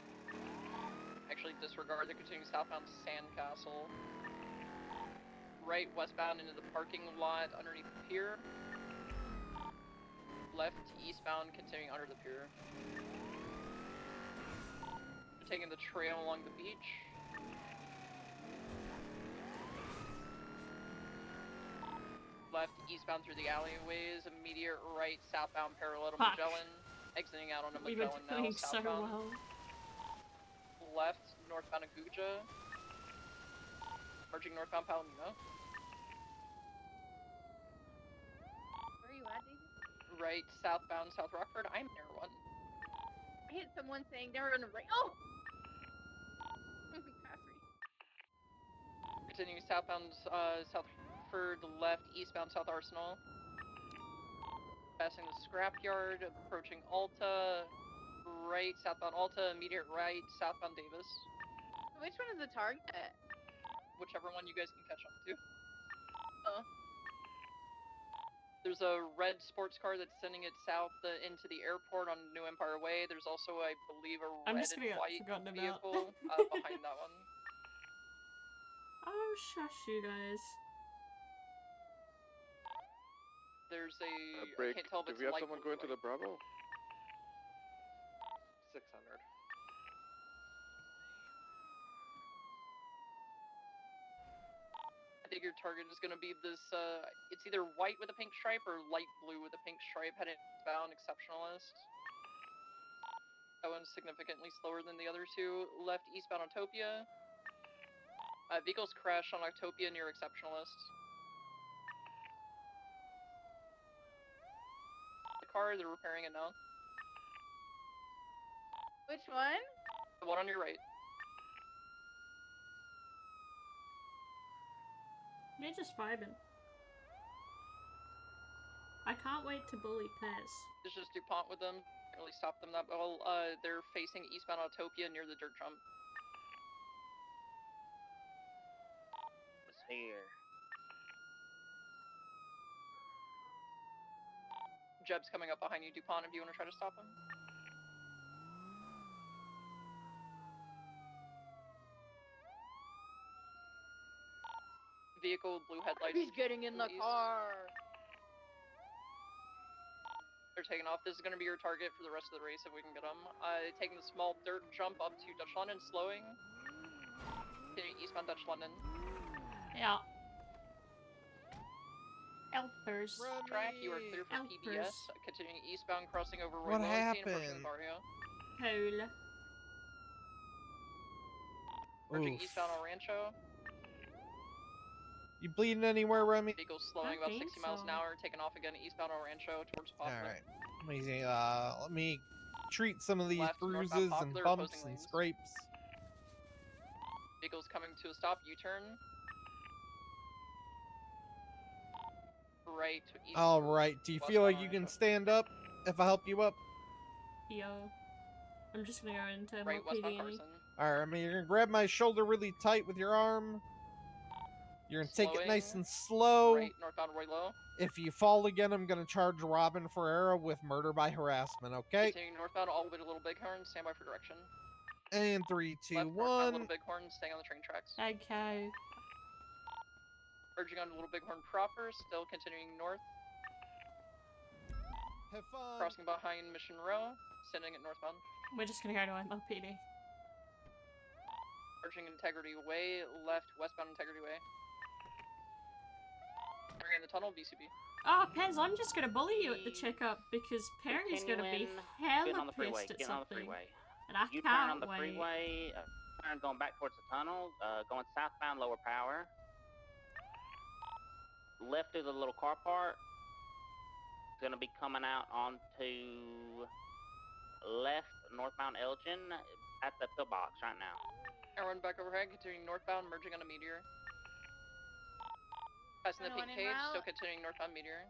Actually, disregard. They're continuing southbound to Sandcastle. Right westbound into the parking lot underneath the pier. Left eastbound, continuing under the pier. Taking the trail along the beach. Left eastbound through the alleyways, immediate right southbound parallel to Fuck. Magellan. Exiting out onto We were Magellan now, doing so southbound. well. Left northbound Aguja. Merging northbound Palomino. Right, southbound South Rockford. I'm near one. I hit someone saying they were in a race. Oh! Moving past me. Continuing southbound Southford, left, eastbound South Arsenal. Passing the scrapyard, approaching Alta. Right, southbound Alta, immediate right, southbound Davis. Which one is the target? Whichever one you guys can catch up to. Oh. There's a red sports car that's sending it south into the airport on New Empire Way. There's also, I believe, a I'm red just and gonna get white forgotten about. vehicle behind that one. Oh, shush, you guys. There's a break. I can't tell if Do it's we have light someone blue going to or the Bravo? 600. I think your target is going to be this, it's either white with a pink stripe or light blue with a pink stripe heading eastbound Exceptionalist. That one's significantly slower than the other two. Left eastbound Autopia. Vehicles crashed on Autopia near Exceptionalist. The car, they're repairing it now. Which one? The one on your right. You're just vibing. I can't wait to bully Pez. There's just DuPont with them. Can't really stop them that well. They're facing eastbound Autopia near the dirt jump. It's here. Jeb's coming up behind you, DuPont, if you want to try to stop him. Vehicle with blue headlights. He's getting in the car. They're taking off. This is going to be your target for the rest of the race if we can get them. Taking the small dirt jump up to Dutch London, slowing. Hitting eastbound Dutch London. Yeah. Elpers. Track, you are clear for PBS. Elpers. Continuing eastbound, crossing over What Roy Lowenstein, approaching the happened? barrio. Hole. Merging Oof. eastbound El Rancho. You bleeding anywhere, Remi? Vehicle slowing about 60 miles an hour, taking off again eastbound El Rancho towards Poplar. Alright. Amazing. Let me treat some of these Left, northbound bruises and Poplar, bumps opposing and lanes. scrapes. Vehicle's coming to a stop, U-turn. Right, east. Alright, do you feel like you can stand up if I help you up? Yo. I'm just gonna go into Right, more westbound PDA. Carson. Alright, I mean, you're gonna grab my shoulder really tight with your arm. You're gonna take it nice Slowing. and slow. Right, northbound Roy Low. If you fall again, I'm gonna charge Robin Ferreira with murder by harassment, okay? Continuing northbound all the way to Little Bighorn, stand by for direction. And 3, 2, Left, northbound 1. Little Bighorn, staying on the train tracks. Okay. Merging onto Little Bighorn proper, still continuing north. Have fun. Crossing behind Mission Row, sending it northbound. We're just gonna go to MLPD. Merging Integrity Way, left, westbound Integrity Way. Entering the tunnel, BCB. Oh, Pez, I'm just gonna bully you at the checkup because Perry's gonna be Getting hella on the freeway. pissed at Getting on the something. freeway. And I You turn can't on the wait. freeway. Turn going back towards the tunnel. Going southbound, lower power. Left through the little car park. Gonna be coming out onto left northbound Elgin at the pillbox right now. Everyone back overhead, continuing northbound, merging on a Meteor. Passing the pink cage, still continuing northbound Meteor.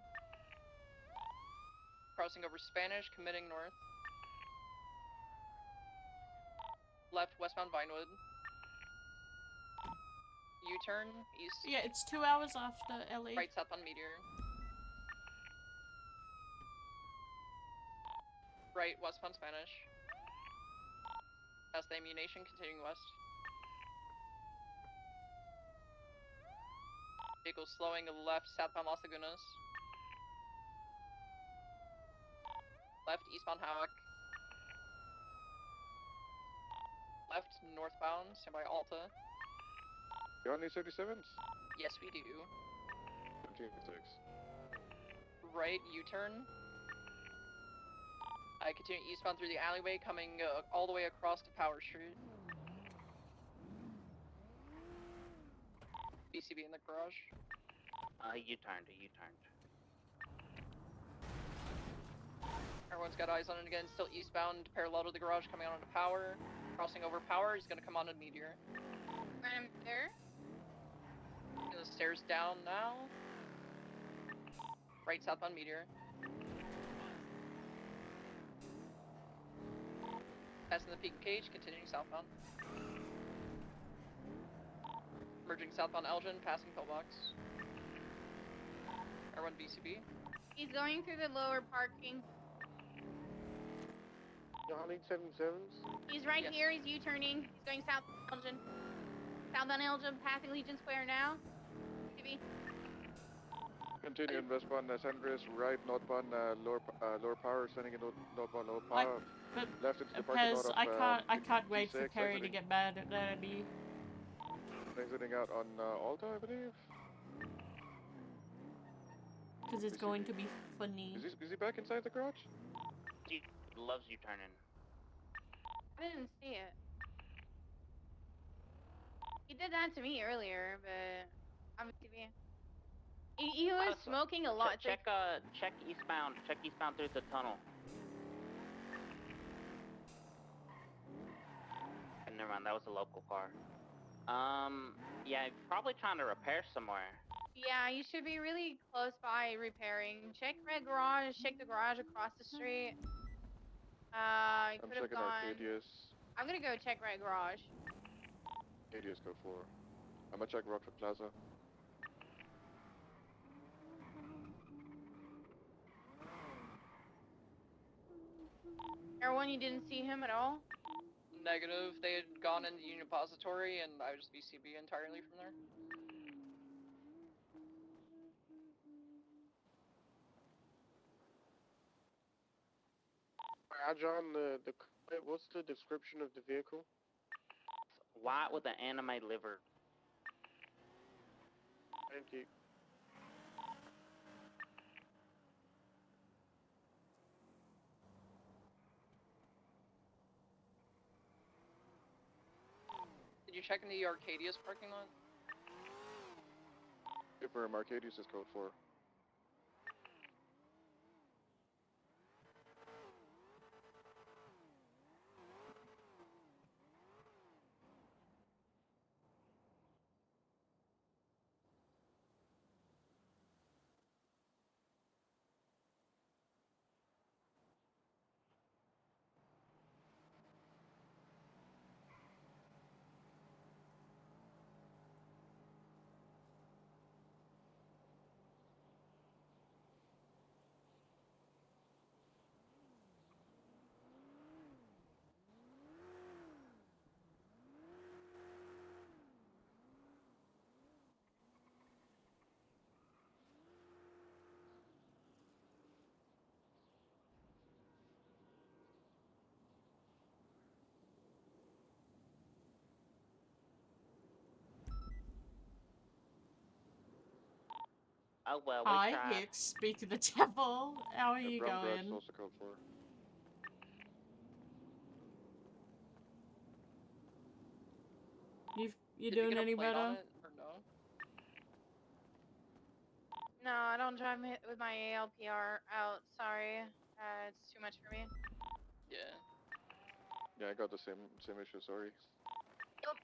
Crossing over Spanish, committing north. Left, westbound Vinewood. U-turn, east. Yeah, it's 2 hours after Ellie. Right, southbound Meteor. Right, westbound Spanish. Past the ammunition, continuing west. Vehicle slowing left, southbound Las Lagunas. Left, eastbound Havoc. Left, northbound, stand by Alta. You got any 37s? Yes, we do. 17-6. Right, U-turn. I continue eastbound through the alleyway, coming all the way across to Power Street. BCB in the garage. You turned. Everyone's got eyes on it again. Still eastbound, parallel to the garage, coming out onto Power. Crossing over Power, he's gonna come onto Meteor. I'm there. The stairs down now. Right southbound Meteor. Passing the peak cage, continuing southbound. Merging southbound Elgin, passing pillbox. R1 BCB. He's going through the lower parking. Y'all need 77s? He's right here. He's U-turning. He's going south Elgin. Southbound Elgin, passing Legion Square now. TV. Continuing westbound San Andreas, right northbound lower power, sending in northbound lower power. But Left into the parking Pez, lot of I can't wait for G6, Perry to get mad at Remi. Exiting out on Alta, I believe. Because it's going to be funny. Is he back inside the garage? He loves you turning. I didn't see it. He did that to me earlier, but I'm TV. He was smoking a lot. Check eastbound. Check eastbound through the tunnel. Never mind, that was a local car. Yeah, probably trying to repair somewhere. Yeah, you should be really close by repairing. Check red garage. Check the garage across the street. You I'm could have checking gone. Arcadius. I'm gonna go check red garage. Arcadius go for. I'm gonna check Rockford Plaza. Everyone, you didn't see him at all? Negative. They had gone into Union Depository, and I just BCB entirely from there. John, what's the description of the vehicle? White with an anime liver. Thank you. Did you check in the Arcadius parking lot? Confirm Arcadius is code 4. Oh well, we Hi, tried. Hicks, speak of the devil. How are you Brown Garage is going? also code 4. You Did you doing get a any plate on better? it, or no? No, I don't drive with my ALPR out. Sorry. It's too much for me. Yeah. Yeah, I got the same issue, sorry. Yep.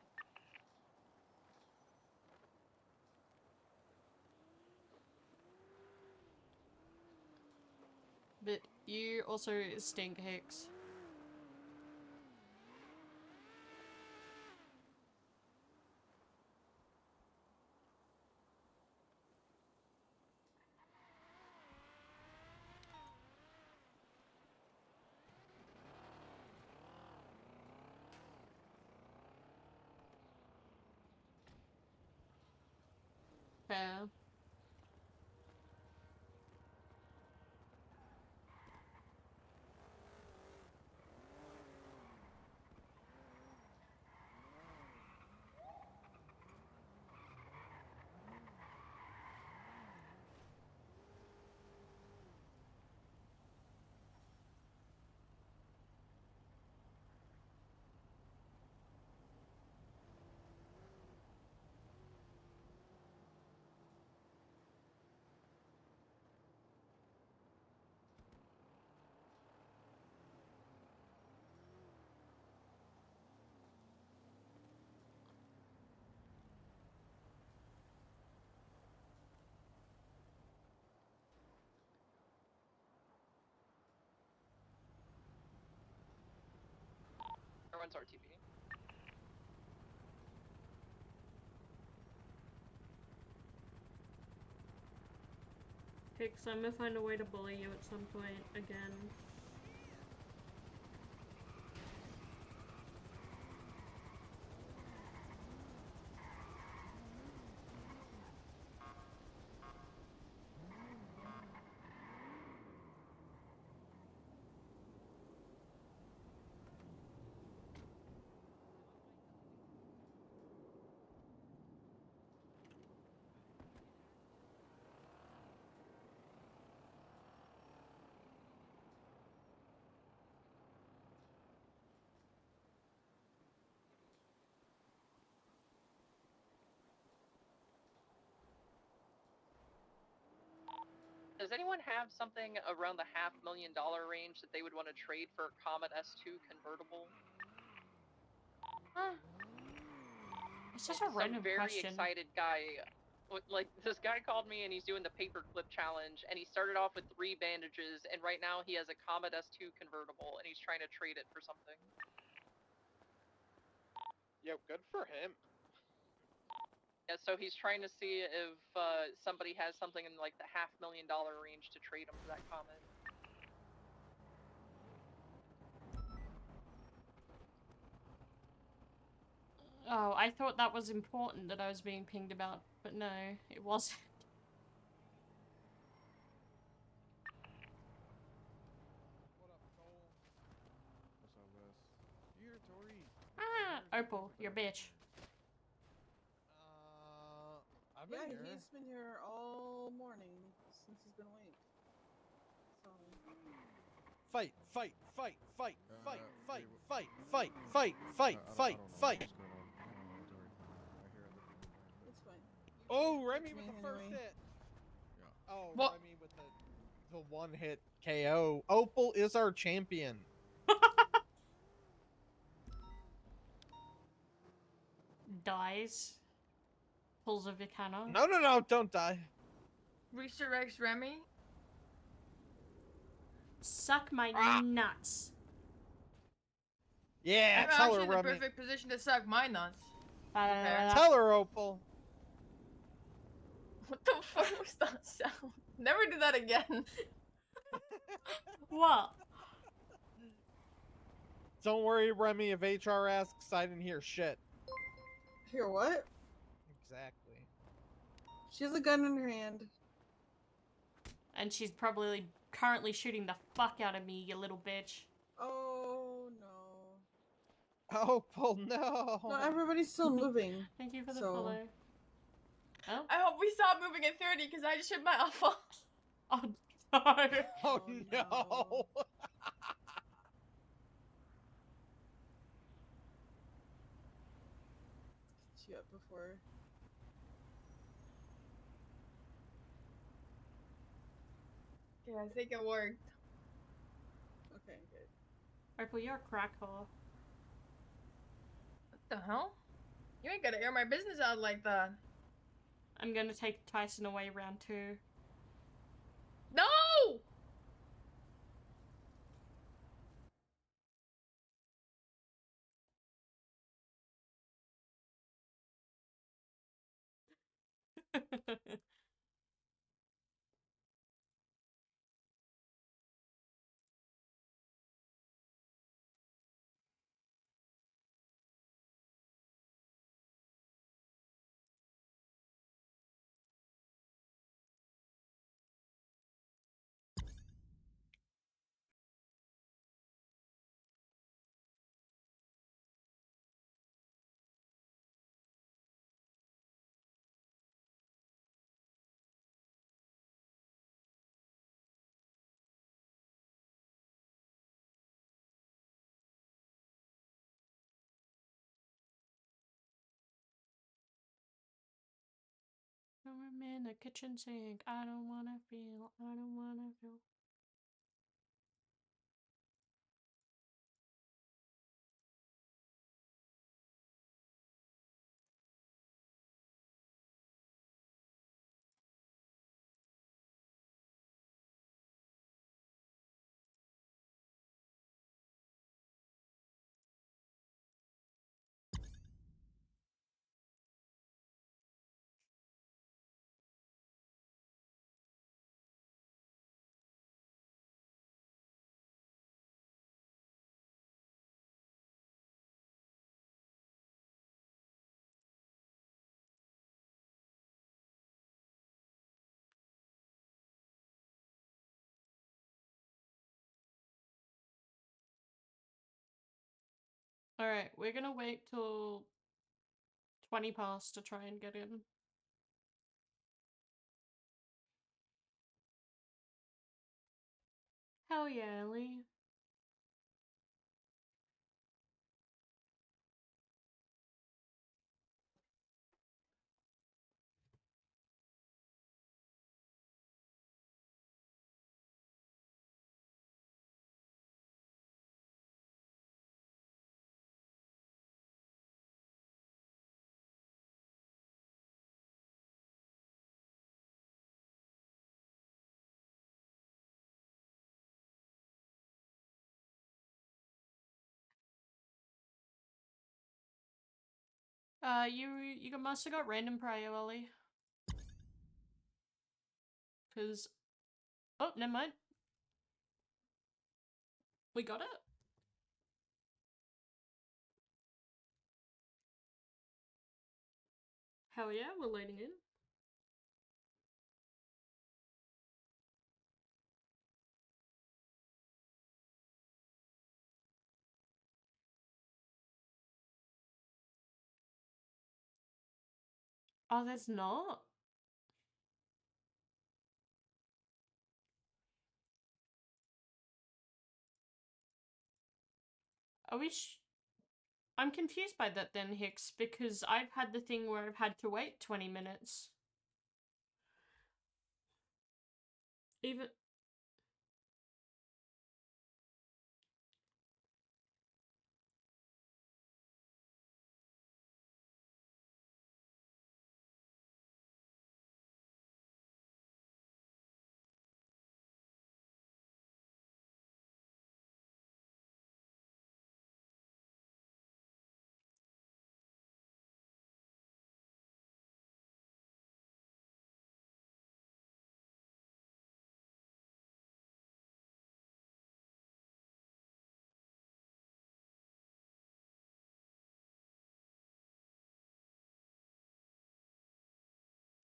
But you also stink, Hicks. Fair. Mine's RTB. Pix, I'm gonna find a way to bully you at some point again. Does anyone have something around the $500,000 range that they would want to trade for a Comet S2 convertible? It's such a Some random very question. excited guy. Like, this guy called me and he's doing the paperclip challenge, and he started off with 3 bandages, and right now he has a Comet S2 convertible, and he's trying to trade it for something. Yo, good for him. Yeah, so he's trying to see if somebody has something in like the $500,000 range to trade him for that Comet. Oh, I thought that was important that I was being pinged about, but no, it wasn't. What's up, Wes? Here, Tori. Ah, Opal, you're a bitch. I've been here. He's been here all morning since he's been awake. So. Fight, fight, fight, fight, fight, fight, fight, fight, fight, fight, fight, fight. It's fine. Oh, Remi with the first anyway. hit. Oh, What? Remi with the one hit KO. Opal is our champion. Dies. Pulls a Vicana. No, no, no, don't die. Resurrects Remi. Suck my nuts. Yeah, I'm tell actually her, in the Remi. perfect position to suck my nuts. Tell her, Opal. What the fuck was that sound? Never do that again. What? Don't worry, Remi. If HR asks, I didn't hear shit. Hear what? Exactly. She has a gun in her hand. And she's probably currently shooting the fuck out of me, you little bitch. Oh no. Opal, no. No, everybody's still moving. Thank you for the so... follow. Oh. I hope we stop moving at 30 because I just hit my alpha. Oh no. Oh no. Get you up before. Yeah, I think it worked. Okay, good. Opal, you're a crack whore. What the hell? You ain't gonna air my business out like that. I'm gonna take Tyson away round 2. No! I'm in the kitchen sink. I don't wanna feel. Alright, we're gonna wait till 20 past to try and get in. Hell yeah, Ellie. You must have got random prio, Ellie. Cause, oh, never mind. We got it. Hell yeah, we're loading in. Oh, there's not? Are we I'm confused by that then, Hicks, because I've had the thing where I've had to wait 20 minutes. Even...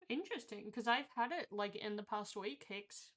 Interesting, because I've had it, like, in the past week, Hicks.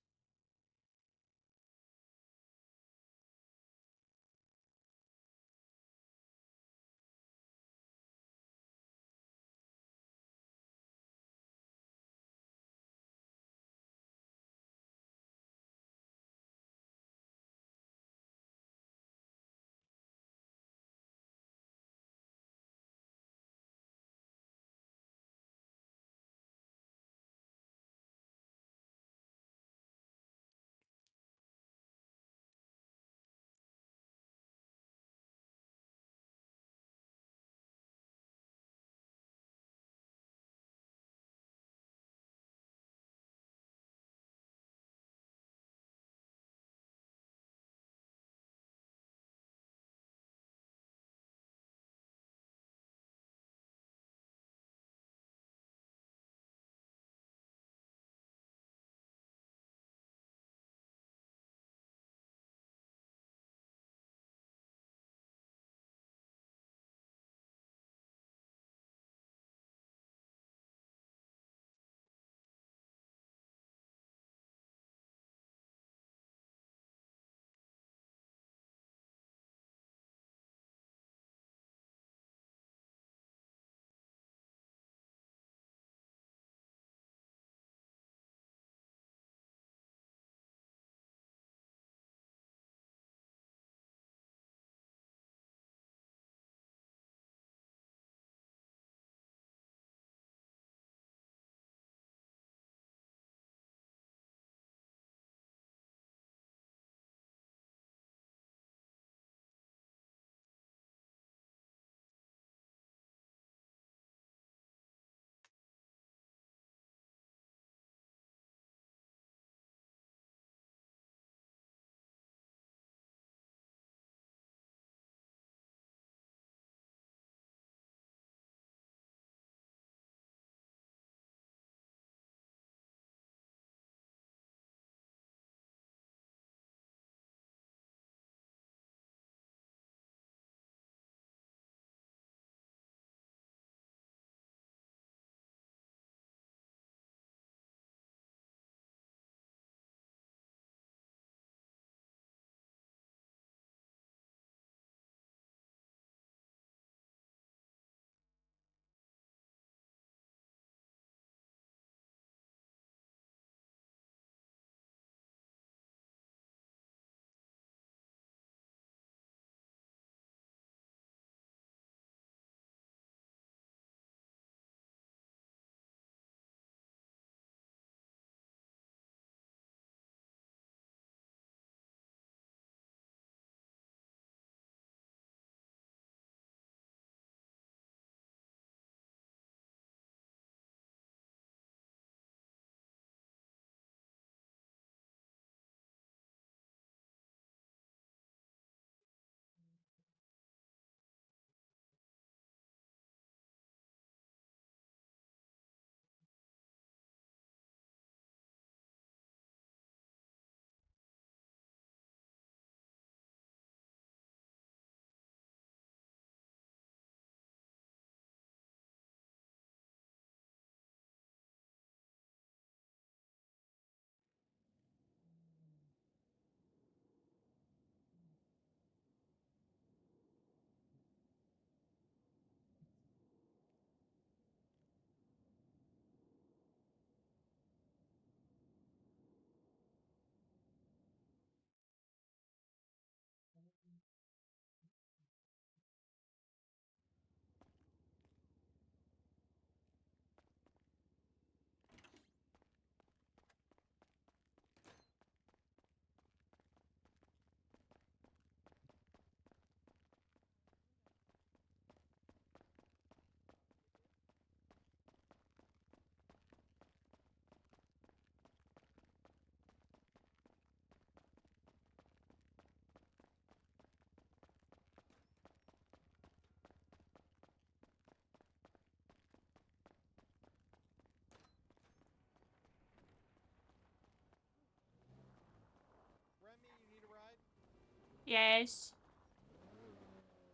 Yes.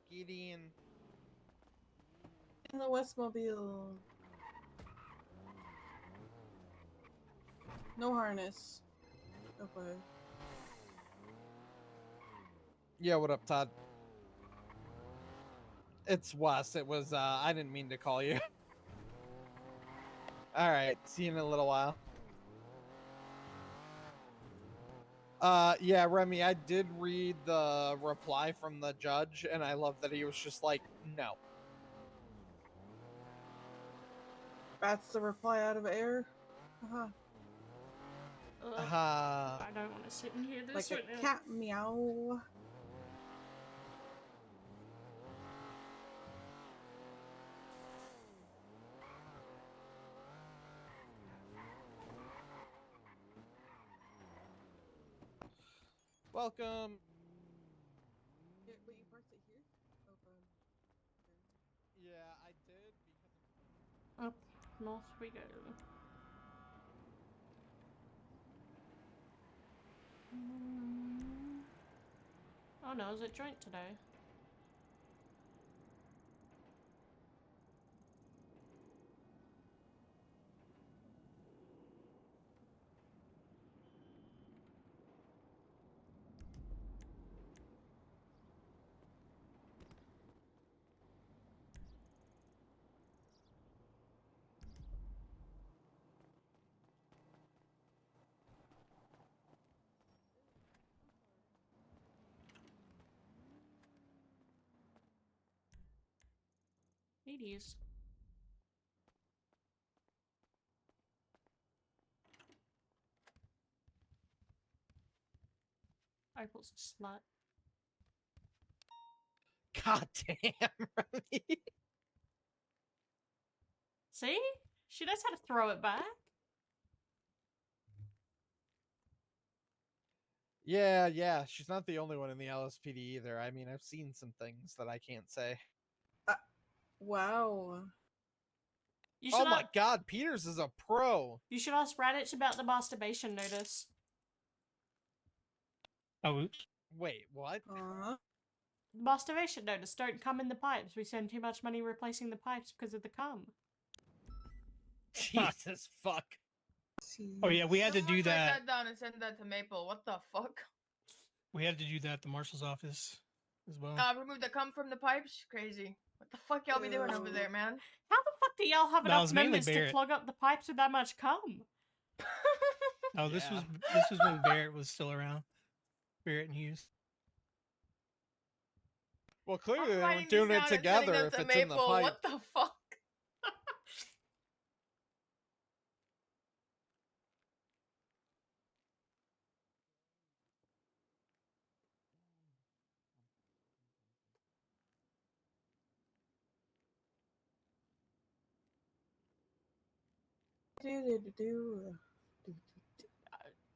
Gideon. In the Westmobile. No harness. Okay. Yeah, what up, Todd? It's Wes. It was, I didn't mean to call you. Alright, see you in a little while. Yeah, Remi, I did read the reply from the judge, and I love that he was just like, no. That's the reply out of air. Uh-huh. I don't want to sit and hear this Like right a now. cat meow. Welcome. Wait, you parked it here? Okay. Yeah, I did because Up north we go. Oh no, is it joint today? It is. Opal's a slut. God damn, Remi. See? She knows how to throw it back. Yeah, she's not the only one in the LSPD either. I mean, I've seen some things that I can't say. Wow. You Oh should my god, Peters is a pro. You should ask Raditch about the masturbation notice. Oh, oops. Wait, what? The masturbation notice don't come in the pipes. We spend too much money replacing the pipes because of the cum. Jesus fuck. Oh yeah, we had to Someone do write that. down and send that to Maple. What the fuck? We had to do that at the marshal's office as well. Remove the cum from the pipes? Crazy. What the fuck y'all be doing over there, man? How the fuck do y'all have That enough was mainly members to Barrett. clog up the pipes with that much cum? Oh, this was when Barrett was still around. Barrett and Hughes. Well, clearly they writing weren't doing these it down and sending together them if to it's in the Maple. pipe. What the fuck?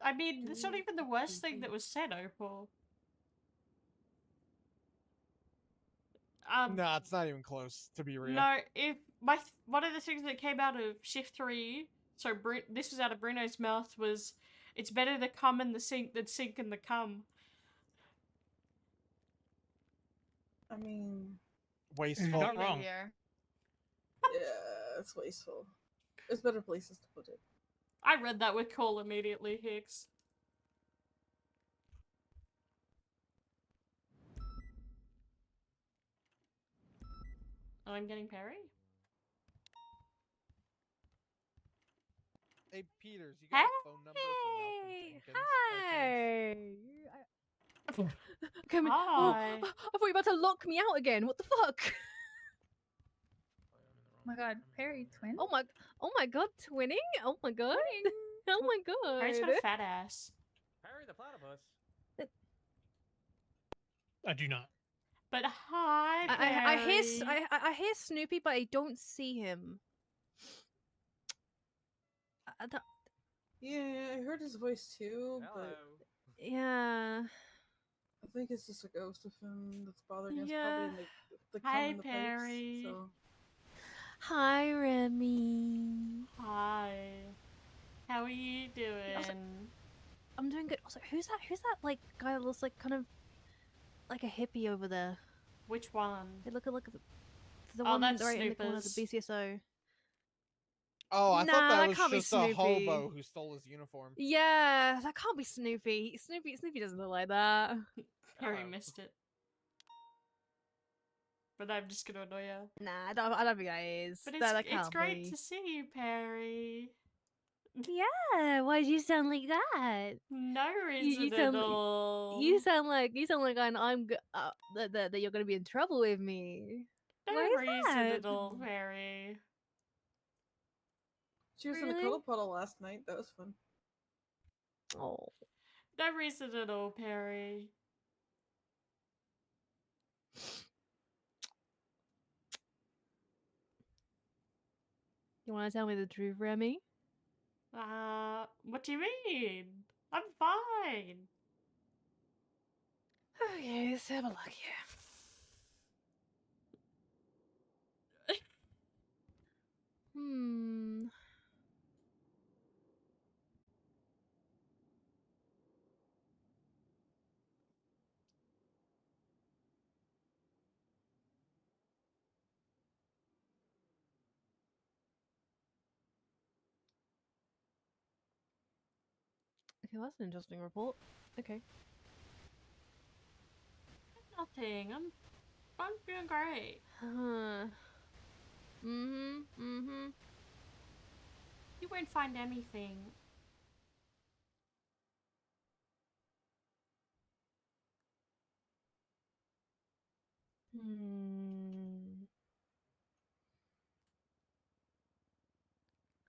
I mean, that's not even the worst thing that was said, Opal. No, it's not even close, to be real. No, if one of the things that came out of Shift 3, so this was out of Bruno's mouth, was it's better to cum in the sink than sink in the cum. I mean, Wasteful. You're not wrong. yeah, it's wasteful. There's better places to put it. I read that with call immediately, Hicks. Oh, I'm getting Perry? Hey, Peters, you got a phone number for Malcolm Jenkins? Hi. Come in. Oh, Hi. I thought you were about to lock me out again. What the fuck? Oh my god, Perry, twin? Oh my god, twinning? Oh my god. Oh my god. Perry's got a fat ass. Perry the platypus. I do not. But hi, Perry. I hear Snoopy, but I don't see him. Yeah, I heard his voice too, but Yeah. I think it's just a ghost of him that's bothering us. Yeah. Probably in the cum Hi, in the Perry. pipes. So. Hi, Remi. Hi. How are you doing? I'm doing good. Also, who's that like guy that looks like kind of like a hippie over there. Which one? Hey, look at the Oh, one that's right in the corner of the Snoopers. BCSO. Oh, I thought Nah, that was can't be just a Snoopy. hobo who stole his uniform. Yeah, that can't be Snoopy. Snoopy doesn't look like that. Harry missed it. But I'm just gonna annoy you. Nah, I don't think that is. But that it's can't great be. to see you, Perry. Yeah, why do you sound like that? No reason You at sound all. you sound like that you're gonna be in trouble with me. No Why is reason that? at all, Perry. She was in a Really? cuddle puddle last night. That was fun. Oh. No reason at all, Perry. You want to tell me the truth, Remi? What do you mean? I'm fine. Okay, let's have a look here. Hmm. Okay, well, that's an interesting report. Okay. Nothing. I'm doing great. Mm-hmm. You won't find anything. Hmm.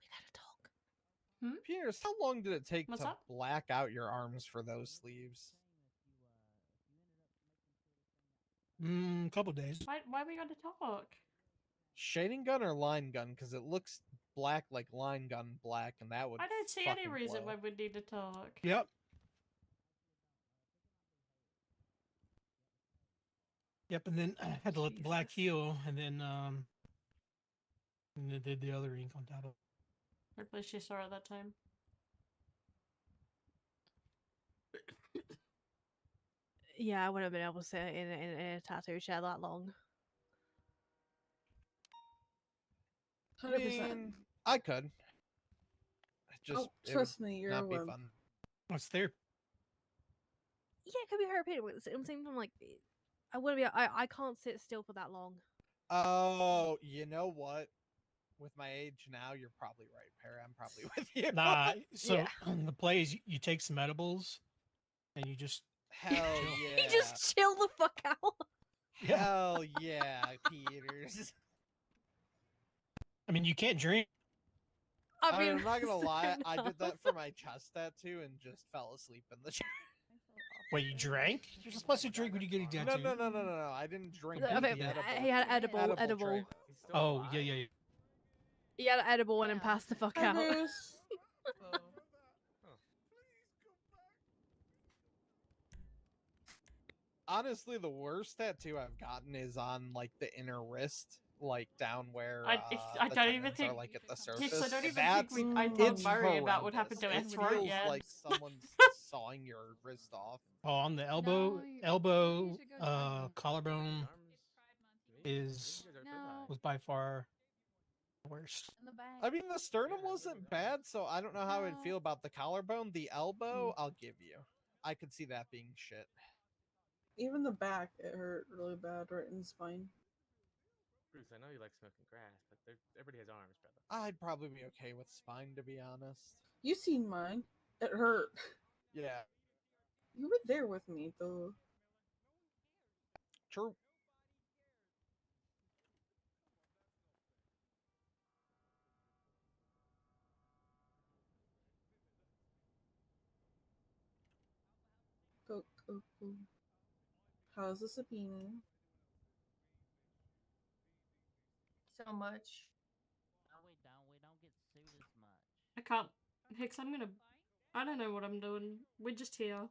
We gotta talk. Peters, how long did it take What's to up? black out your arms for those sleeves? Couple days. Why we gotta talk? Shading gun or line gun? Because it looks black like line gun black, and that would. I don't see any fucking reason blow. why we need to talk. Yep. Yep, and then I had to let the black heal, and then did the other ink on top of it. Hopefully she saw it that time. Yeah, I wouldn't have been able to sit in a tattoo chair that long. I 100%. mean, I could. Just trust me, you're not a be wimp. fun. What's there? Yeah, it could be therapeutic, but at the same time, like, I wouldn't be. I can't sit still for that long. Oh, you know what? With my age now, you're probably right, Perry. I'm probably with you. Nah, so the play is you take some edibles, and you just Hell yeah. You just chill the fuck out. Hell yeah, Peters. I mean, you can't drink. I mean, I'm not gonna lie. I did that for my chest tattoo and just fell asleep in the chair. Wait, you drank? You're supposed to drink when you get a tattoo. No. I didn't drink. I mean, he had edible. drink. Oh, yeah. He had an edible one and passed the fuck out. Bruce. Honestly, the worst tattoo I've gotten is on like the inner wrist, like down where I the don't even tendons think. are like at the Yes, surface. I don't even That's, think I told it's Murray about what happened to horrendous. his It throat feels yet. like someone's sawing your wrist off. Oh, on the elbow, collarbone was by far the worst. I mean, the sternum wasn't bad, so I don't know how I'd feel about the collarbone. The elbow, I'll give you. I could see that being shit. Even the back, it hurt really bad right in the spine. Bruce, I know you like smoking grass, but everybody has arms, brother. I'd probably be okay with spine, to be honest. You seen mine. It hurt. Yeah. You were there with me, though. True. How's the subpoena? So much. No, we don't. We don't get sued as much. I can't. Hicks, I don't know what I'm doing. We're just here.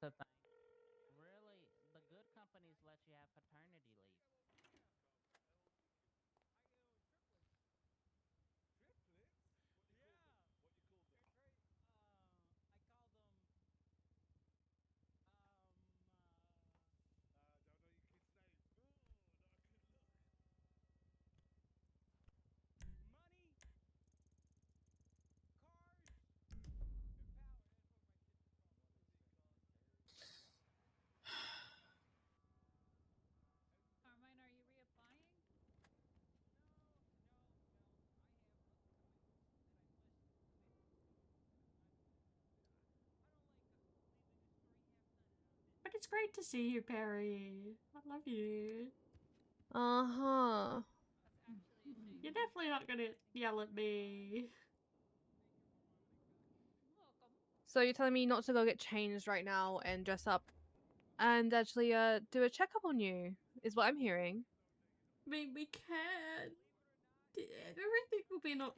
the thing. Really, the good companies let you have paternity leave. I call them. Don't know your kid's name. Oh, no, I couldn't look. Money, cars, and power. That's what my kids are called. What are they called? Carmine, are you reapplying? No. I have other appointments that I pushed I don't like leaving a story half done and not But it's great to see you, Perry. I love you. Uh-huh. That's actually a shame. You're definitely not gonna yell at me. Welcome. So you're telling me not to go get changed right now and dress up and actually do a checkup on you, is what I'm hearing. I mean, we can. Everything will be normal.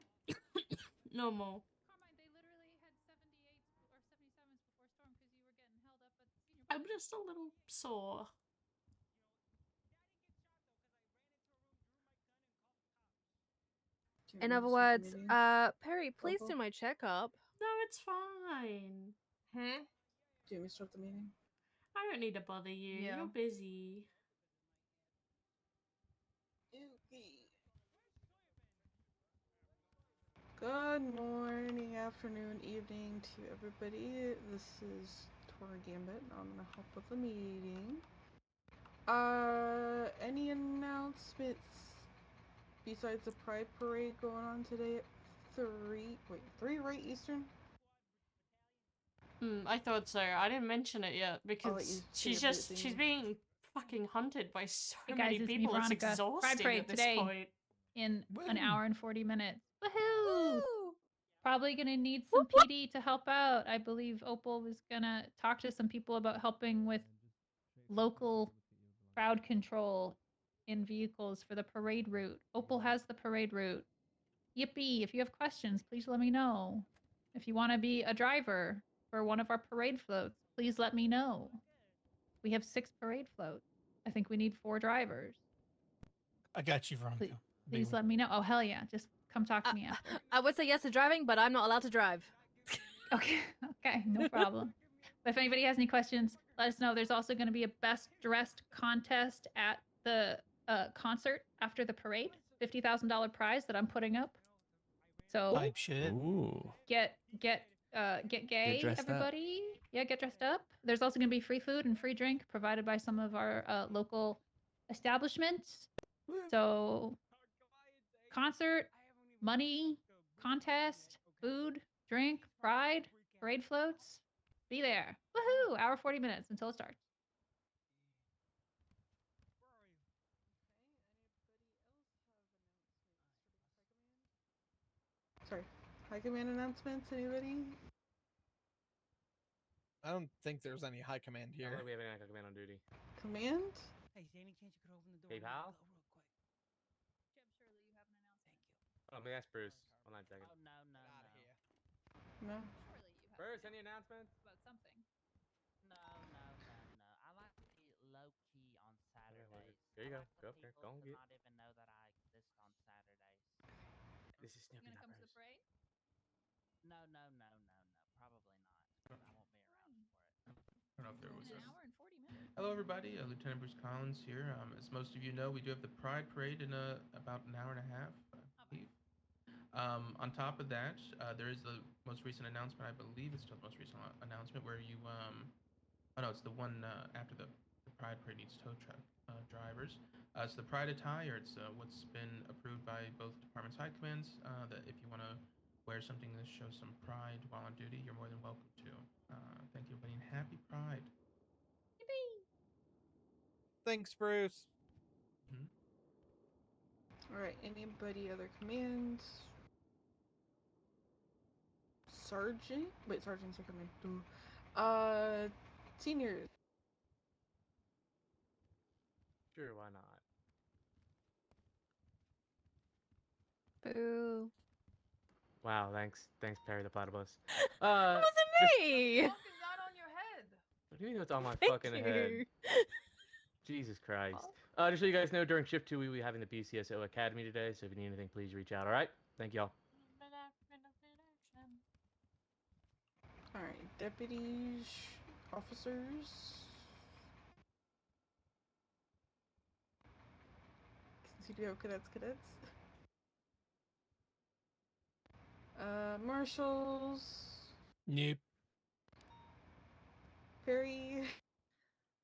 Carmine, they literally had 78s or 77s before storm because you were getting held up at the senior I'm building. just a little sore. In other words, Perry, please do my checkup. No, it's fine. Hmm? Do you want me to start the meeting? I don't need to bother you. Yeah. You're busy. Okay. Good morning, afternoon, evening to everybody. This is Tora Gambit. I'm gonna help with the meeting. Any announcements besides the Pride Parade going on today at 3 right Eastern? I thought so. I didn't mention it yet I'll let because you say she's your just bit she's thing. being fucking hunted by so Hey many guys, it's me, people. It's Veronica. Pride exhausting Parade at this today point. in an Woo. hour and 40 minutes. Woohoo! Woo! Probably gonna need some PD to help out. I believe Opal was gonna talk to some people about helping with local crowd control in vehicles for the parade route. Opal has the parade route. Yippee! If you have questions, please let me know. If you want to be a driver for one of our parade floats, please let me know. We have 6 parade floats. I think we need 4 drivers. I got you, Veronica. Please let me know. Oh, hell yeah. Just come talk to me after. I would say yes to driving, but I'm not allowed to drive. Okay, no problem. But if anybody has any questions, let us know. There's also going to be a best dressed contest at the concert after the parade. $50,000 prize that I'm putting up. So Hype shit. Ooh. get gay, dressed up. everybody. Yeah, get dressed up. There's also going to be free food and free drink provided by some of our local establishments. So concert, money, contest, food, drink, pride, parade floats. Be there. Woohoo! Hour 40 minutes until it starts. Sorry. High command announcements, anybody? I don't think there's any high command I don't here. think we have any command on duty. Command? Hey, is there any chance you could open the door? Hey, pal? Real quick. Jim, surely you have an announcement. Thank you. Oh, let me ask Bruce. Hold on a second. Oh no. No. Surely you have Bruce, any announcements? about something. No. I like to be low key on Saturdays. There you I go. like Go for up there. people Go and to get. not even know that I exist on Saturdays. This is You Snoopy, gonna not come to the Bruce. parade? No. Probably not. 'Cause I won't be around for it. I don't know if there was In an hour and 40 minutes. Hello, everybody. Lieutenant Bruce Collins here. As most of you know, we do have the Pride Parade in about an hour and a half, I believe. On top of that, there is the most recent announcement. I believe it's still the most recent announcement where you oh no, it's the one after the Pride Parade needs tow truck drivers. It's the Pride attire. It's what's been approved by both departments' high commands. That if you want to wear something that shows some pride while on duty, you're more than welcome to. Thank you, everybody, and happy Pride. Thanks, Bruce. Alright, anybody other commands? Sergeant? Wait, sergeants are coming. Seniors. Sure, why not? Boo. Wow, thanks, Perry the Platypus. It wasn't me! What is that on your head? What Give me notes on my Thank fucking you. head. Jesus Christ. Just so you guys know, during shift 2, we will be having the BCSO Academy today, so if you need anything, please reach out, alright? Thank y'all. Alright, deputies, officers. CDO cadets. Marshals. Nope. Perry.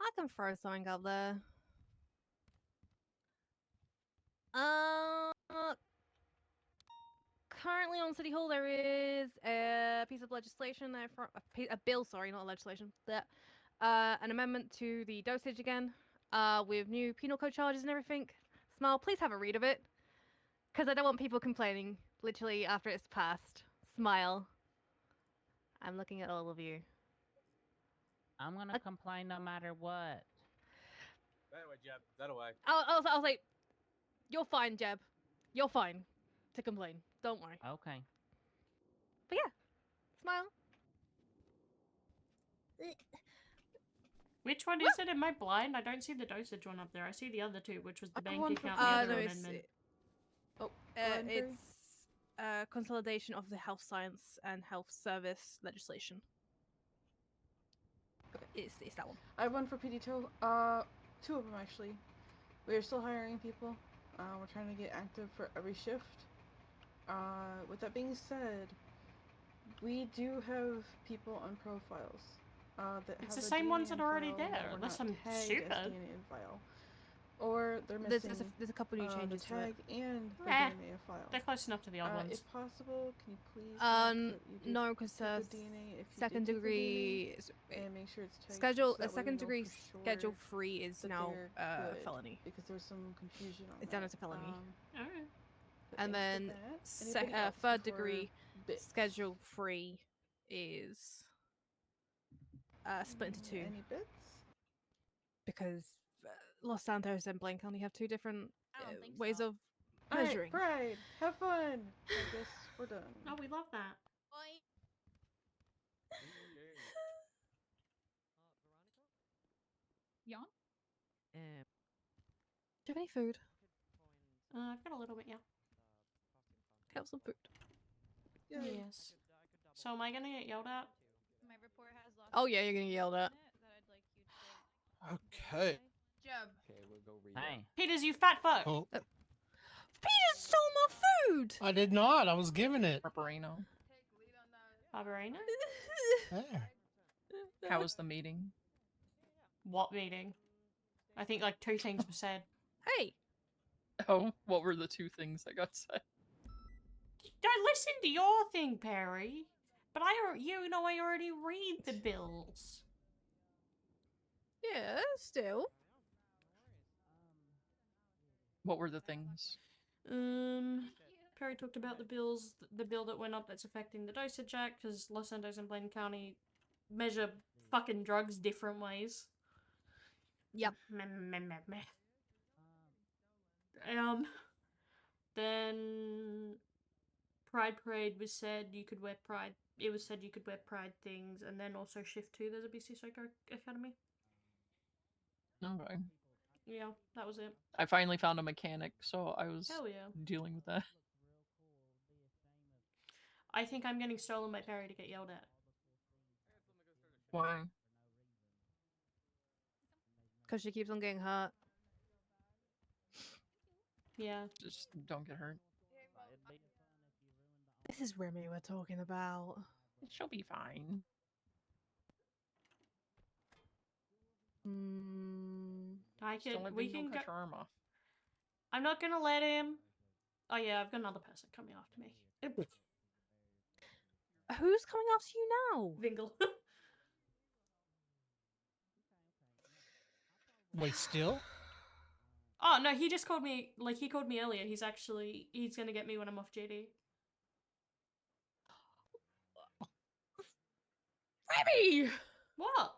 I can throw something up there. Currently on City Hall there is a piece of legislation there for a bill, sorry, not a legislation. That an amendment to the dosage again, with new penal code charges and everything. Smile, please have a read of it, because I don't want people complaining literally after it's passed. Smile. I'm looking at all of you. I'm gonna complain no matter what. That way, Jeb. That way. I'll say, you're fine, Jeb. You're fine to complain. Don't worry. Okay. But yeah, smile. Which one is it? Am I blind? I don't see the dosage one up there. I see the other two, which was the bank one account for and the no, other it's amendment. it's consolidation of the health science and health service legislation. It's that one. I have one for PD2. Two of them actually. We are still hiring people. We're trying to get active for every shift. With that being said, we do have people on profiles. That It's have the a same DNA ones that are already file that there, were unless not I'm tagged as stupid. DNA file. Or they're missing There's a couple new changes the to it. tag and the Eh, DNA file. They're close enough to the old ones. If possible, can you please mark that you did No, because keep the DNA if you second did keep the degree DNA, and make sure it's tagged schedule so that way we second know degree for schedule sure 3 is that now they're good, felony. because there's some confusion on It's that. done as a felony. Alright. And then third degree schedule 3 is split into 2 Any bits? because Los Santos and Blank only have 2 different ways of Alright, measuring. Pride, have fun. I guess we're done. Oh, we love that. Yawn? Do you have any food? I've got a little bit, yeah. Have some food. Yes. So am I gonna get yelled at? My report has lost. Oh yeah, you're gonna get yelled at. Okay. Jeb. Okay, we'll go read. Hey. Peters, you fat fuck! Oh, Peter stole my food! I did not. I was giving it. Barbarino. Barbarina? There. How was the meeting? What meeting? I think like 2 things were said. Hey! Oh, what were the 2 things that got said? Don't listen to your thing, Perry. But you know I already read the bills. Yeah, still. What were the things? Perry talked about the bills, the bill that went up that's affecting the dosage act, because Los Santos and Blaine County measure fucking drugs different ways. Yep. Meh, meh, meh, meh. Then Pride Parade was said you could wear Pride. It was said you could wear Pride things, and then also Shift 2. There's a BCSO Academy. Okay. Yeah, that was it. I finally found a mechanic, so I was Hell yeah. dealing with that. I think I'm getting stolen by Perry to get yelled at. Why? Because she keeps on getting hurt. Yeah. Just don't get hurt. This is Remi we're talking about. She'll be fine. We can cut go. your arm off. I'm not gonna let him. Oh yeah, I've got another person coming after me. Who's coming after you now? Vingle. Wait, still? Oh no, he just called me. Like he called me earlier. He's gonna get me when I'm off JD. Remi! What?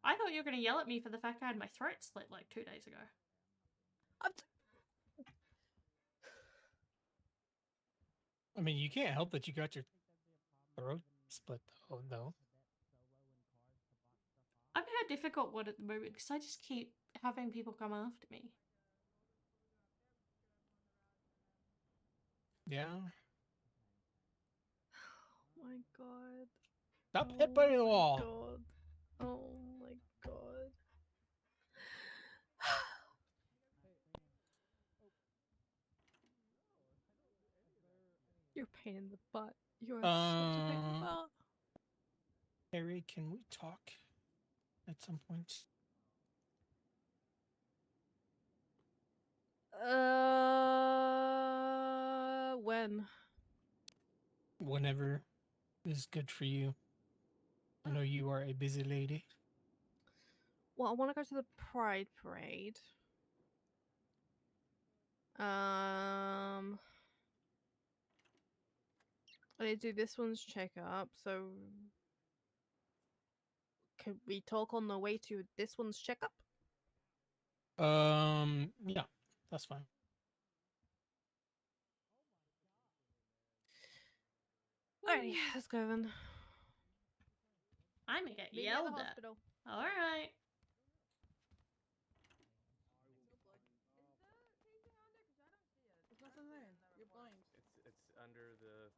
I thought you were gonna yell at me for the fact I had my throat slit like 2 days ago. I mean, you can't help that you got your throat split though. I'm in a difficult one at the moment because I just keep having people come after me. Yeah. Oh my god. Stop headbutting the wall. God. Oh my god. You're a pain in the butt. You are such a pain in the butt. Harry, can we talk at some point? When? Whenever is good for you. I know you are a busy lady. Well, I want to go to the Pride Parade. I need to do this one's checkup, so can we talk on the way to this one's checkup? Yeah, that's fine. Alrighty, let's go then. I'm gonna get Meet me at the yelled at. hospital. Alright. There's nothing there. You're blind. It's under the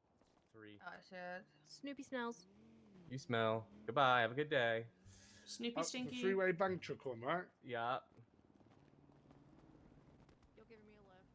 3. Oh shit. Snoopy smells. You smell. Goodbye. Have a good day. Snoopy The Stinky. three-way bank truck one, right? Yeah. You're giving me a lift.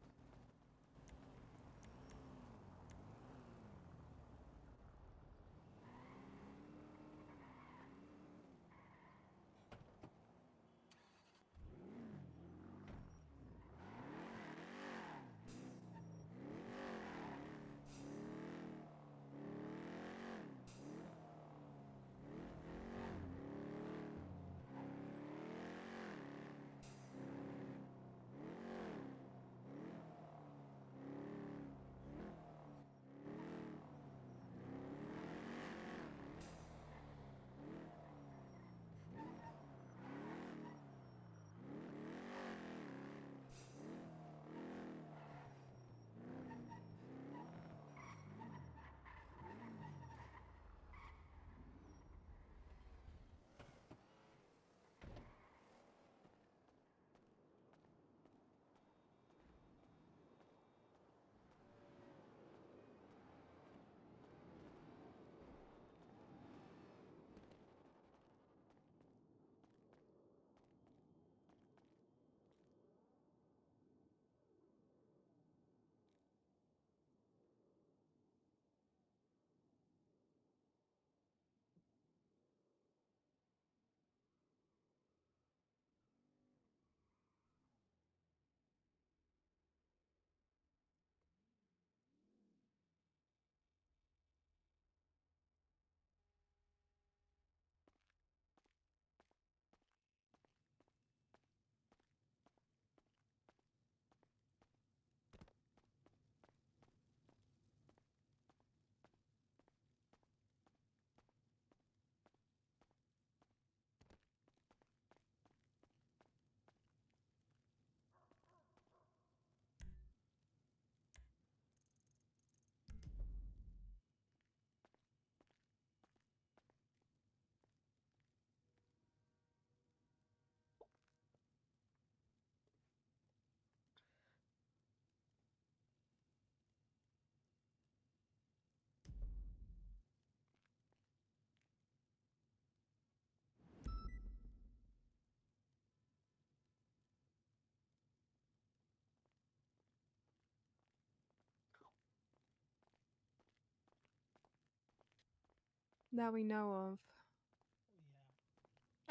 That we know of.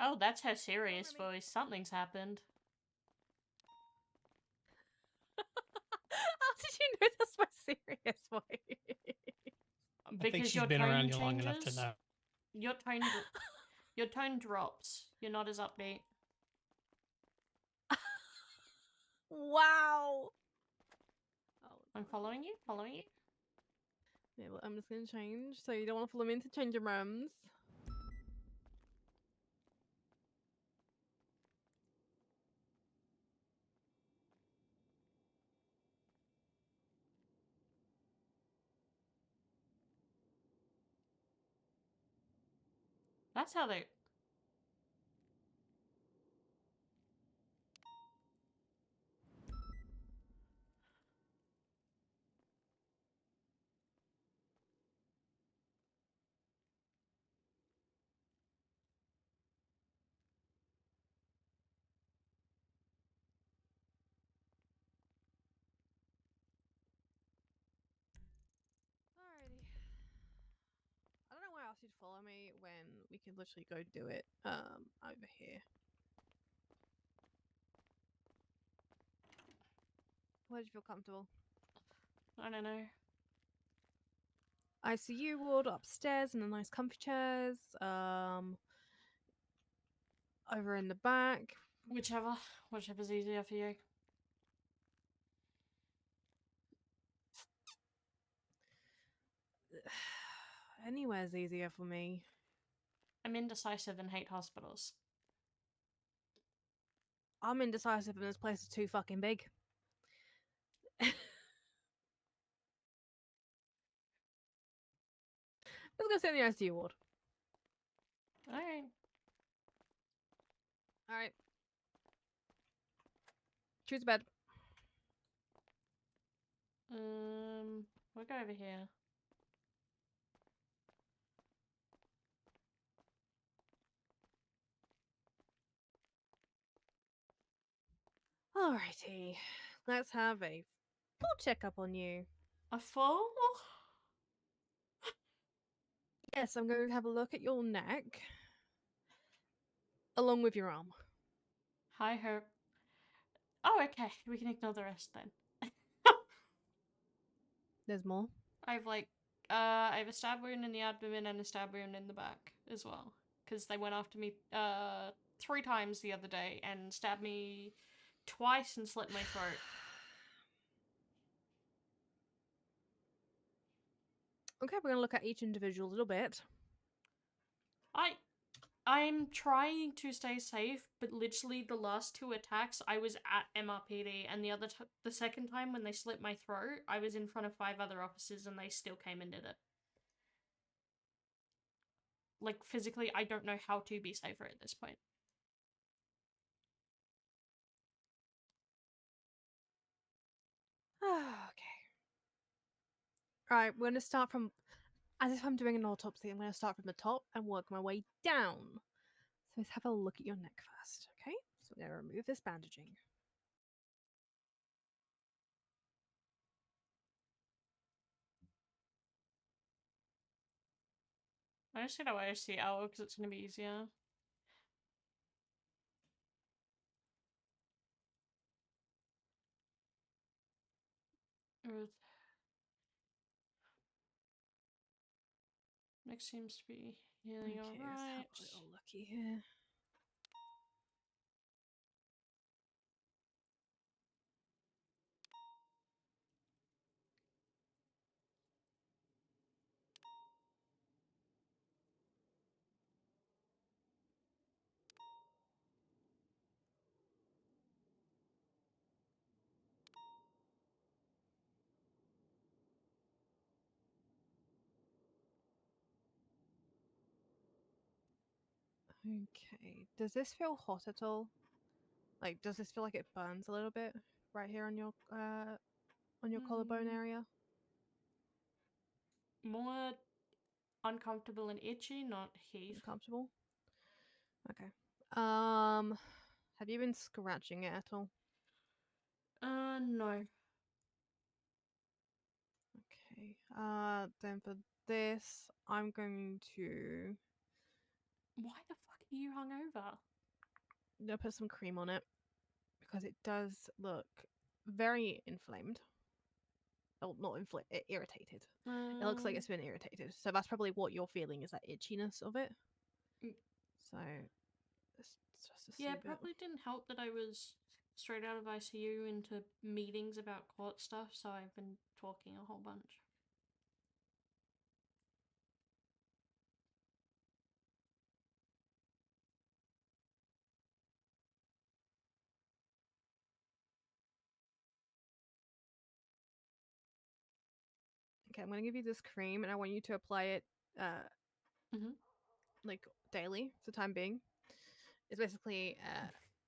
Oh, that's her serious voice. Something's happened. How did you know that's my serious voice? I think she's been around you long enough to know. Your tone, your tone drops. You're not as upbeat. Wow. I'm following you. Following you. Yeah, well, I'm just gonna change. So you don't want to follow me into changing rooms. That's how they. Alrighty. I don't know why I asked you to follow me when we can literally go do it over here. Where do you feel comfortable? I don't know. ICU ward upstairs in the nice comfy chairs. Over in the back. Whichever's easier for you. Anywhere's easier for me. I'm indecisive and hate hospitals. I'm indecisive and this place is too fucking big. Let's go sit in the ICU ward. Alright. Alright. Choose a bed. We'll go over here. Alrighty. Let's have a full checkup on you. A full? Yes, I'm going to have a look at your neck. Along with your arm. Hi, Herb. Oh, okay. We can ignore the rest then. There's more? I have a stab wound in the abdomen and a stab wound in the back as well. Because they went after me 3 times the other day and stabbed me twice and slit my throat. Okay, we're going to look at each individual a little bit. I'm trying to stay safe, but literally the last 2 attacks I was at MRPD, and the second time when they slit my throat, I was in front of 5 other officers and they still came and did it. Like, physically, I don't know how to be safer at this point. Okay. Alright, we're going to start from... As if I'm doing an autopsy, I'm going to start from the top and work my way down. So let's have a look at your neck first, okay? So we're going to remove this bandaging. I'm just gonna wear CL because it's gonna be easier. Neck seems to be healing alright. Let's have a little looky here. Okay. Does this feel hot at all? Like, does this feel like it burns a little bit right here on your collarbone area? More uncomfortable and itchy, not heat. Uncomfortable? Okay. Have you been scratching it at all? No. Okay. Then for this, I'm going to... Why the fuck are you hungover? I'm gonna put some cream on it because it does look very inflamed. Oh, not inflamed, irritated. It looks like it's been irritated. So that's probably what you're feeling, is that itchiness of it. So it's just a Yeah, it probably didn't help that I was straight out of ICU into meetings about court stuff, so I've been talking a whole bunch. Okay, I'm gonna give you this cream, and I want you to apply it like daily for the time being. It's basically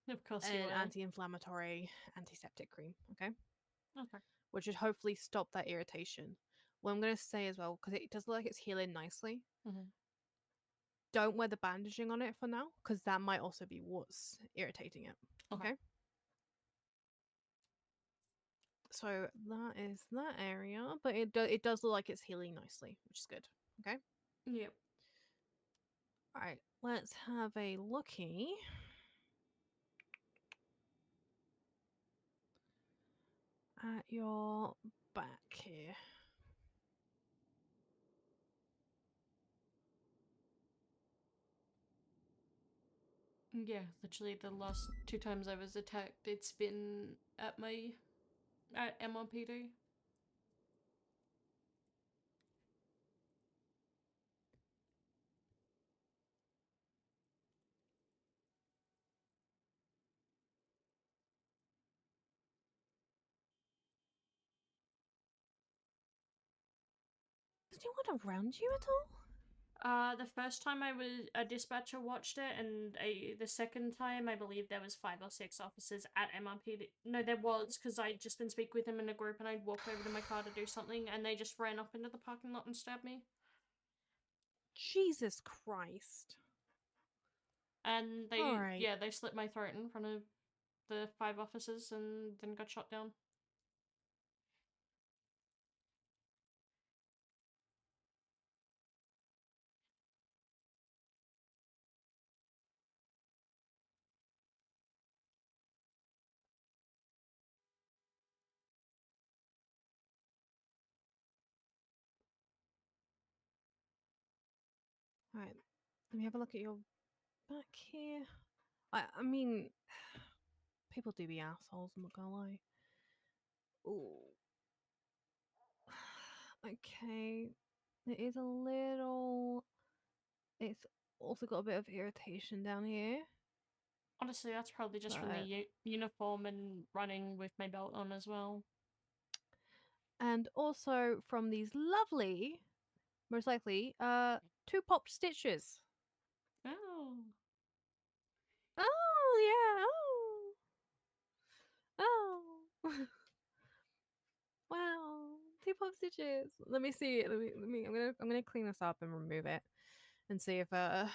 Of course you an will. anti-inflammatory, antiseptic cream. Okay, Okay. which should hopefully stop that irritation. What I'm gonna say as well, because it does look like it's healing nicely. Mhm. Don't wear the bandaging on it for now, because that might also be what's irritating it. Okay. So that is that area, but it does look like it's healing nicely, which is good. Okay. Yep. All right. Let's have a looky. At your back here. Yeah, literally the last 2 times I was attacked, it's been at MRPD. Did anyone around you at all? The first time a dispatcher watched it, and the second time I believe there was 5 or 6 officers at MRPD. No, there was, because I'd just been speaking with them in a group, and I'd walked over to my car to do something, and they just ran up into the parking lot and stabbed me. Jesus Christ. And they, Alright. yeah, they slit my throat in front of the 5 officers and then got shot down. Alright. Let me have a look at your back here. I mean, people do be assholes, I'm not gonna lie. Ooh. Okay. It is a little. It's also got a bit of irritation down here. Honestly, that's probably just from But- the uniform and running with my belt on as well. And also from these lovely, most likely, 2 pop stitches. Oh. Oh, yeah. Oh. Oh. Wow. 2 pop stitches. Let me see. Let me I'm gonna clean this up and remove it and see if I'm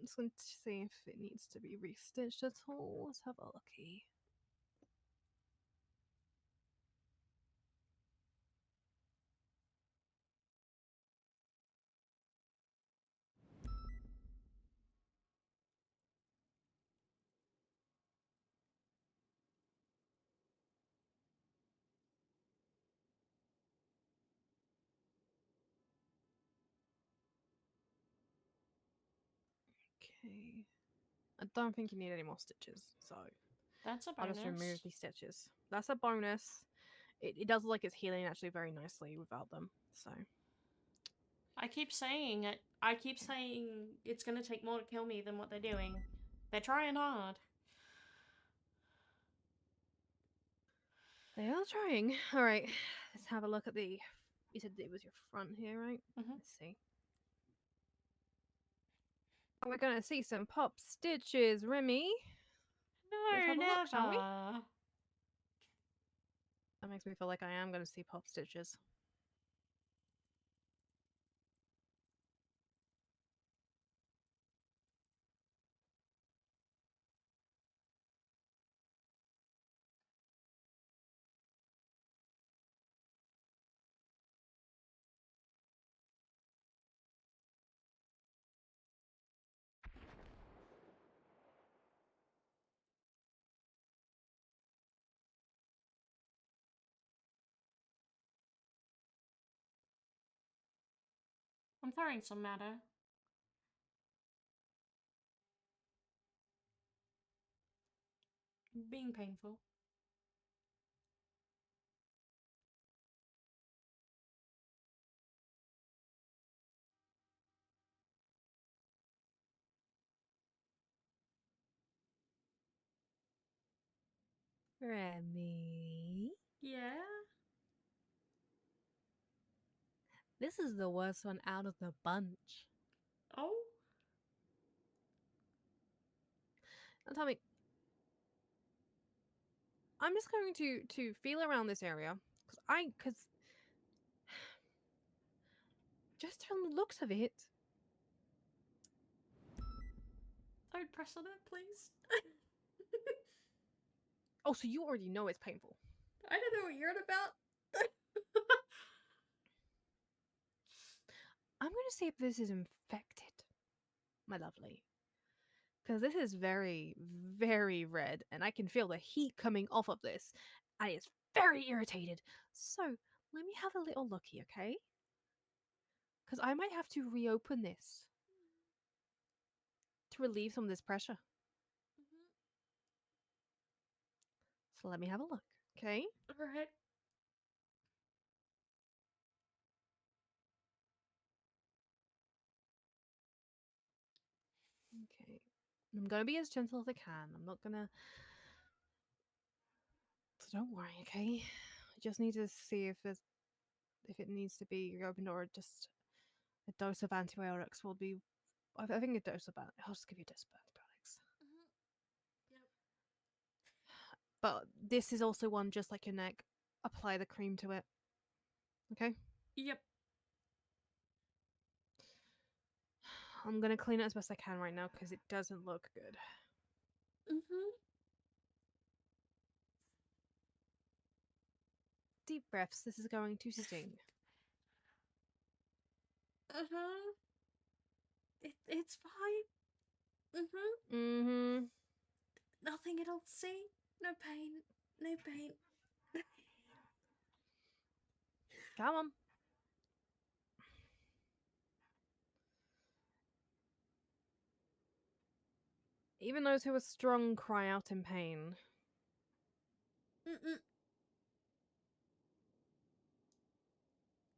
just going to see if it needs to be restitched at all. Let's have a looky. Okay. I don't think you need any more stitches, so That's a I'll bonus. just remove these stitches. That's a bonus. It does look like it's healing actually very nicely without them, so. I keep saying it. I keep saying it's gonna take more to kill me than what they're doing. They're trying hard. They are trying. Alright, let's have a look at the. You said it was your front here, right? Let's see. Oh, we're gonna see some pop stitches, Remy. Let's have a look, shall we? That makes me feel like I am gonna see pop stitches. I'm throwing some matter. Being painful. Remy. Yeah? This is the worst one out of the bunch. Oh? Now tell me. I'm just going to feel around this area because just from the looks of it. Don't press on it, please. Oh, so you already know it's painful. I don't know what you're on about. I'm going to see if this is infected, my lovely. Because this is very, very red, and I can feel the heat coming off of this, and it's very irritated. So, let me have a little looky, okay? Because I might have to reopen this to relieve some of this pressure. So, let me have a look, okay? Alright. Okay. I'm going to be as gentle as I can. I'm not going to. So, don't worry, okay? I just need to see if it needs to be reopened or just a dose of antibiotics will be. I think a dose of antibiotics. I'll just give you a dose of antibiotics. Yep. But this is also one just like your neck. Apply the cream to it. Okay? Yep. I'm gonna clean it as best I can right now because it doesn't look good. Deep breaths. This is going to sting. It's fine. Nothing at all. See? No pain. No pain. Come on. Even those who are strong cry out in pain.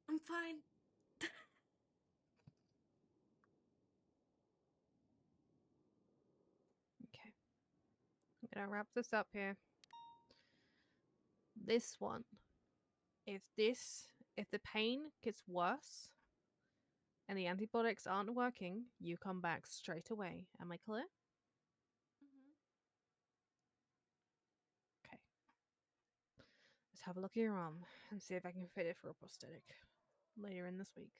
I'm fine. Okay. I'm gonna wrap this up here. This one. If the pain gets worse and the antibiotics aren't working, you come back straight away. Am I clear? Okay. Let's have a look at your arm and see if I can fit it for a prosthetic later in this week.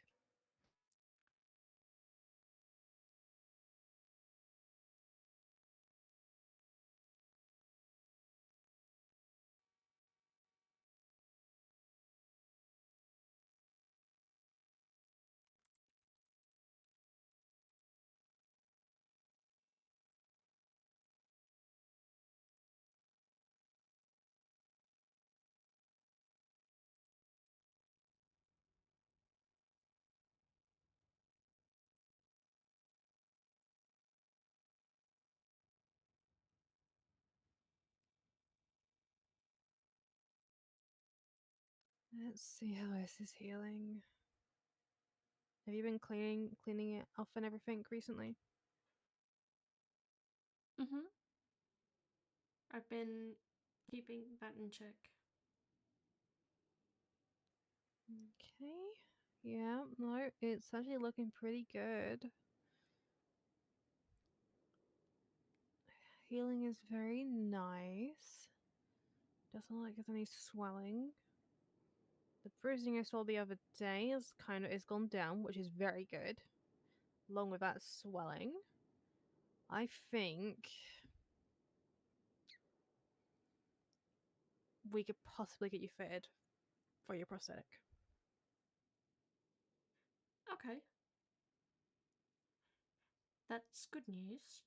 Let's see how this is healing. Have you been cleaning it off and everything recently? I've been keeping that in check. Okay. Yeah, no, it's actually looking pretty good. Healing is very nice. Doesn't look like there's any swelling. The bruising I saw the other day is gone down, which is very good. Along with that swelling. I think we could possibly get you fitted for your prosthetic. Okay. That's good news.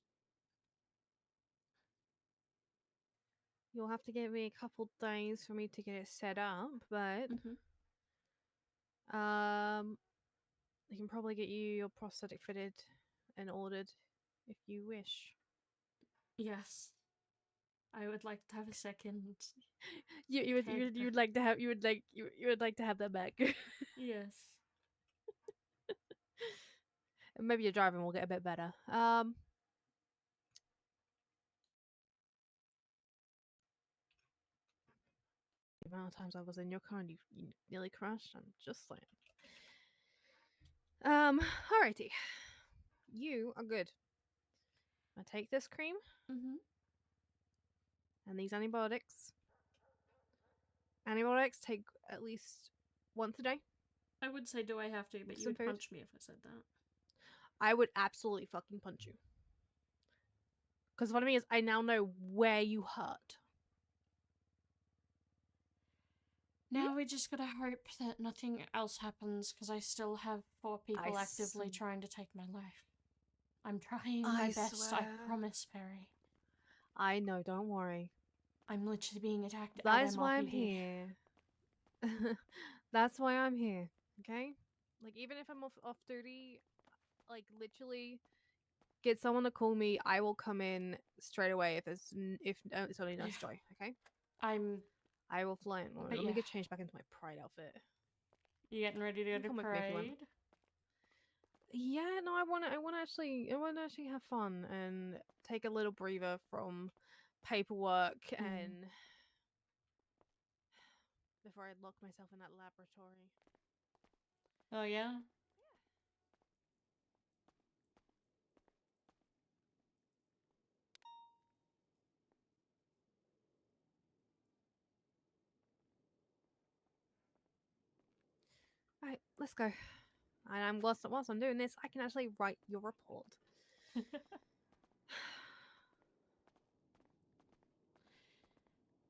You'll have to give me a couple days for me to get it set up, but I can probably get you your prosthetic fitted and ordered if you wish. Yes. I would like to have a second. You would like to have you would like to have that back. Yes. And maybe your driving will get a bit better. The amount of times I was in your car and you nearly crashed, I'm just saying. Alrighty. You are good. I take this cream and these antibiotics. Antibiotics take at least once a day. I would say, do I have to? But you Some would food. punch me if I said that. I would absolutely fucking punch you. Because what I mean is, I now know where you hurt. Now we just gotta hope that nothing else happens, because I still have 4 people actively trying to take my life. I'm trying my best, I promise, Perry. I know, don't worry. I'm literally being attacked That at is why I'm MRPD. here. That's why I'm here, okay? Like, even if I'm off duty, like, literally get someone to call me. I will come in straight away if it's only Nurse Joy, okay? I will fly in. Let me get changed back into my pride outfit. You getting ready to go to Come with me if you want. parade? Yeah, no, I want to actually have fun and take a little breather from paperwork and before I lock myself in that laboratory. Oh yeah? Right, let's go. And whilst I'm doing this, I can actually write your report.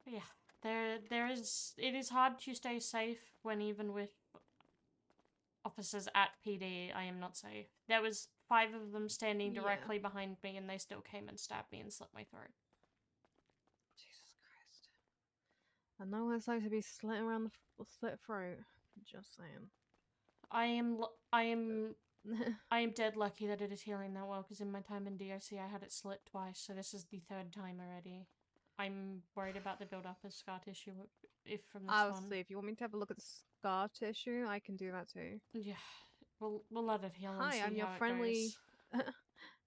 Yeah. It is hard to stay safe when even with officers at PD, I am not safe. There was 5 of them standing directly behind me and they still came and stabbed me and slit my throat. Jesus Christ. I know what it's like to be slit around the slit throat. Just saying. I am dead lucky that it is healing that well, because in my time in DOC I had it slit twice, so this is the 3rd time already. I'm worried about the build-up of scar tissue if from this one. Obviously, if you want me to have a look at the scar tissue, I can do that too. Yeah, we'll let it heal and Hi, see I'm your how it friendly. goes.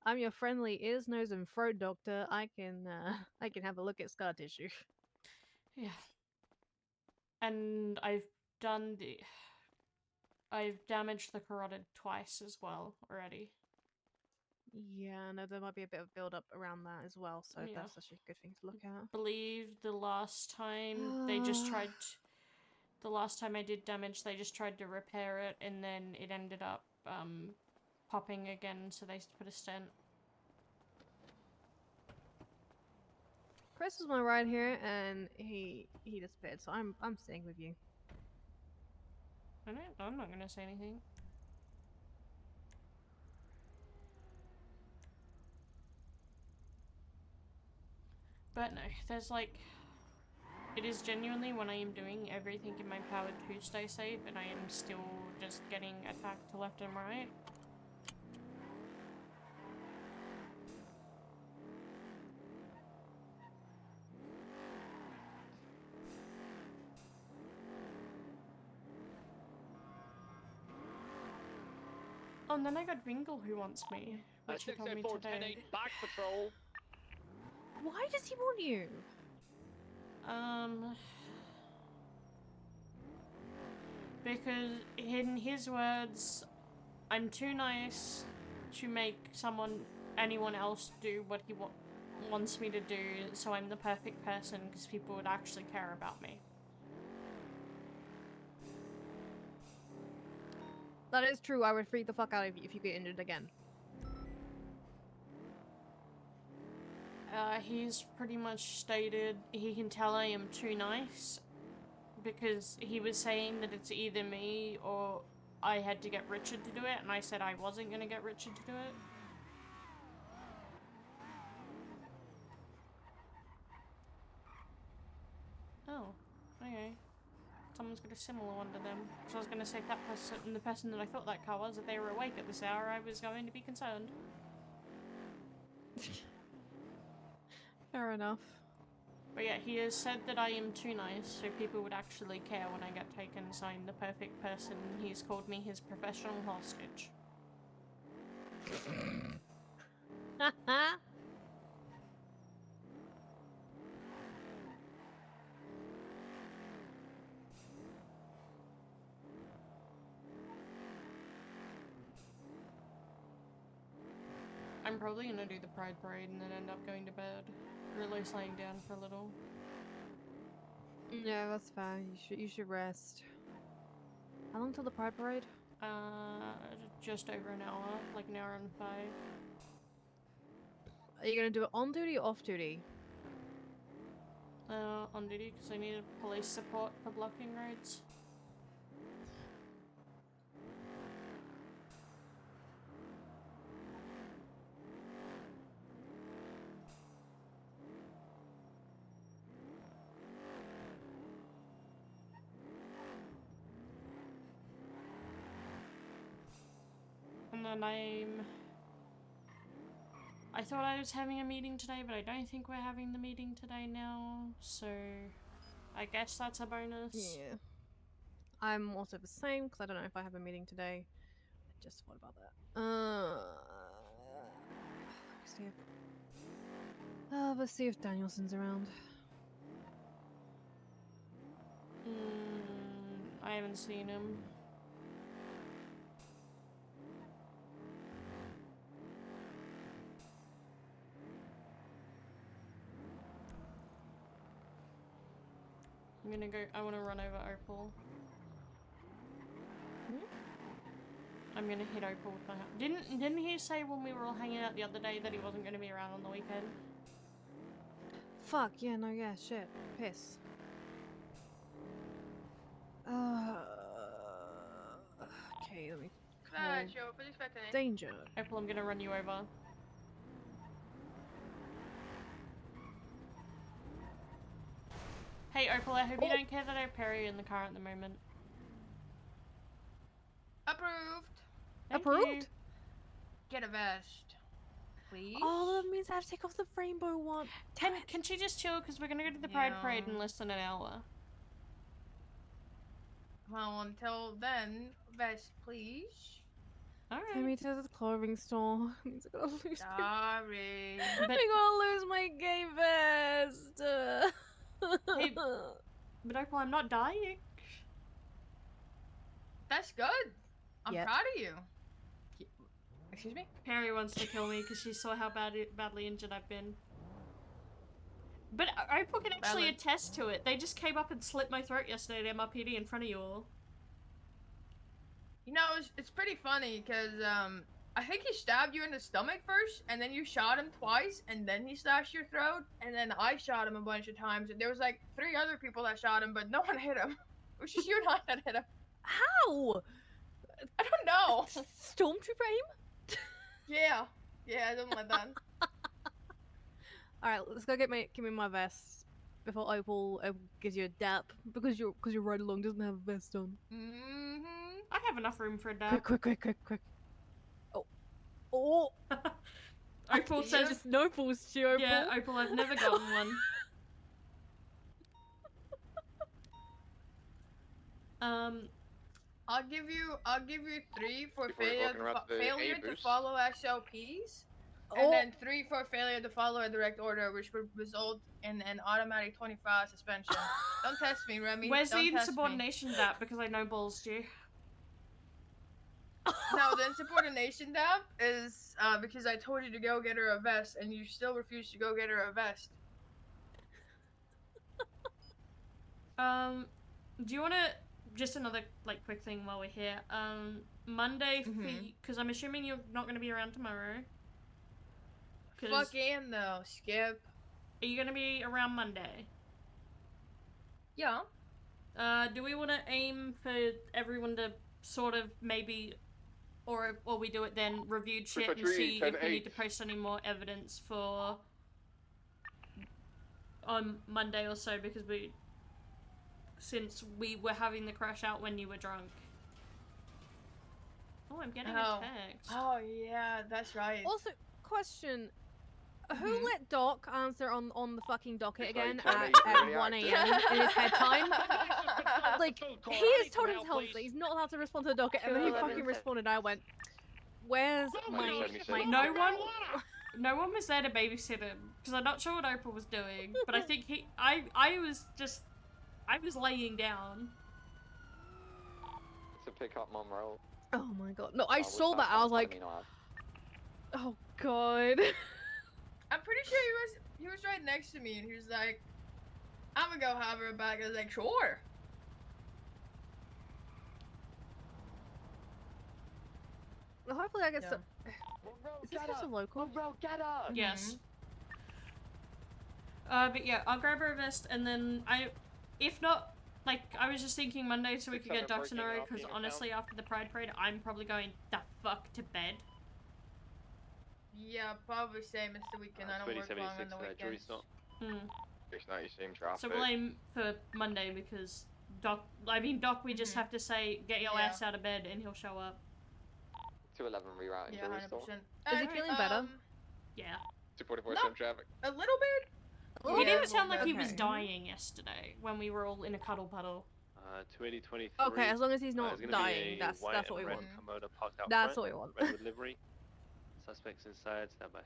I'm your friendly ears, nose, and throat doctor. I can have a look at scar tissue. Yeah. And I've damaged the carotid twice as well already. Yeah, no, there might be a bit of build up around that as well, so Yeah. that's actually a good thing to look at. Believe the last time they just tried the last time I did damage, they just tried to repair it and then it ended up popping again, so they put a stent. Chris was my ride here and he disappeared, so I'm staying with you. I'm not gonna say anything. But no, there's like, it is genuinely when I am doing everything in my power to stay safe and I am still just getting attacked to left and right. Oh, and then I got Ringle who wants me, which he told me today. Back patrol. Why does he want you? Because in his words, I'm too nice to make anyone else do what he wants me to do, so I'm the perfect person because people would actually care about me. That is true. I would freak the fuck out of you if you get injured again. He's pretty much stated he can tell I am too nice because he was saying that it's either me or I had to get Richard to do it, and I said I wasn't gonna get Richard to do it. Oh, okay. Someone's got a similar one to them. So I was gonna say if that person, the person that I thought that car was, if they were awake at this hour, I was going to be concerned. Fair enough. But yeah, he has said that I am too nice, so people would actually care when I get taken, so I'm the perfect person. He's called me his professional hostage. I'm probably gonna do the Pride Parade and then end up going to bed. Or at least laying down for a little. Yeah, that's fair. You should rest. How long till the Pride Parade? Just over an hour, like an hour and 5. Are you gonna do it on duty or off duty? On duty because I needed police support for blocking roads. And then I thought I was having a meeting today, but I don't think we're having the meeting today now, so I guess that's a bonus. Yeah. I'm also the same because I don't know if I have a meeting today. I just thought about that. Let's see if Danielson's around. I haven't seen him. I'm gonna go. I want to run over Opal. I'm gonna hit Opal with my. Didn't he say when we were all hanging out the other day that he wasn't gonna be around on the weekend? Fuck, yeah, no, yeah, shit. Piss. Okay, let me call Joe, please expect it. danger. Opal, I'm gonna run you over. Hey Opal, I hope you don't care that I have Perry in the car at the moment. Approved. Thank Approved? you. Get a vest, please. Oh, that means I have to take off the rainbow one. Can she just chill? Because we're gonna go to the Pride Parade in less than an hour. Well, until then, vest, please. Alright. Take me to the clothing store. Means I gotta lose Sorry. I gotta lose my gay vest. Hey, but Opal, I'm not dying. That's good. I'm Yep. proud of you. Excuse me? Perry wants to kill me because she saw how badly injured I've been. But Opal can actually Valid. attest to it. They just came up and slit my throat yesterday at MRPD in front of you all. You know, it's pretty funny because I think he stabbed you in the stomach first, and then you shot him twice, and then he slashed your throat, and then I shot him a bunch of times, and there was like 3 other people that shot him, but no one hit him. It was just you and I that hit him. How? I don't know. Stormtrooper aim? Yeah, something like that. Alright, let's go give me my vest before Opal gives you a dap because your ride along doesn't have a vest on. I have enough room for a dab. Quick. Oh. Opal says just no pulls to Opal. Yeah, Opal, I've never gotten one. I'll give you 3 for People are walking around the failure to A-boost. follow SOPs, and then 3 for failure to follow a direct order, which would result in an automatic 24-hour suspension. Don't test me, Remi. Where's Don't the test me. insubordination dab? Because I know balls you. No, the insubordination dab is because I told you to go get her a vest, and you still refuse to go get her a vest. Do you want to just another like quick thing while we're here? Monday, because I'm assuming you're not going to be around tomorrow. Fuck in though, Skip. Are you going to be around Monday? Yeah. Do we want to aim for everyone to sort of maybe, or we do it then, reviewed shit and see if we need to post any more evidence for on Monday or so, because since we were having the crash out when you were drunk. Oh, I'm getting a text. Oh yeah, that's right. Also, question. Who let Doc answer on the fucking docket It's again like at 1 a.m. in his head time? Like, he is told himself that he's not allowed to respond to the docket, and then he fucking responded. I went, where's my... No one was there to babysit him, because I'm not sure what Oprah was doing, but I think I was laying down. To pick up Mum Roll. Oh my god. No, I saw that, I was like... Oh God. I'm pretty sure he was right next to me, and he was like, "I'm gonna go have her back." I was like, "Sure." Well, hopefully I get Yeah. some. Is this person local? Bro, get up! Yes. But yeah, I'll grab her vest, and then if not, like, I was just thinking Monday so we could get ducks in a row, because honestly, after the Pride Parade, I'm probably going the fuck to bed. Yeah, probably same as the weekend. I don't work long on the weekends. It's not you seeing traffic. So we'll aim for Monday, because Doc, we just have to say, get your ass out of bed, and he'll show up. 211 rerouting. Yeah, 100%. Is he feeling better? Yeah. 244 traffic. A little bit. He didn't sound like he was dying yesterday when we were all in a cuddle puddle. 2023. Okay, as long as he's not dying, that's what we want. That's what we want. Redwood livery. Suspects inside. Stand by.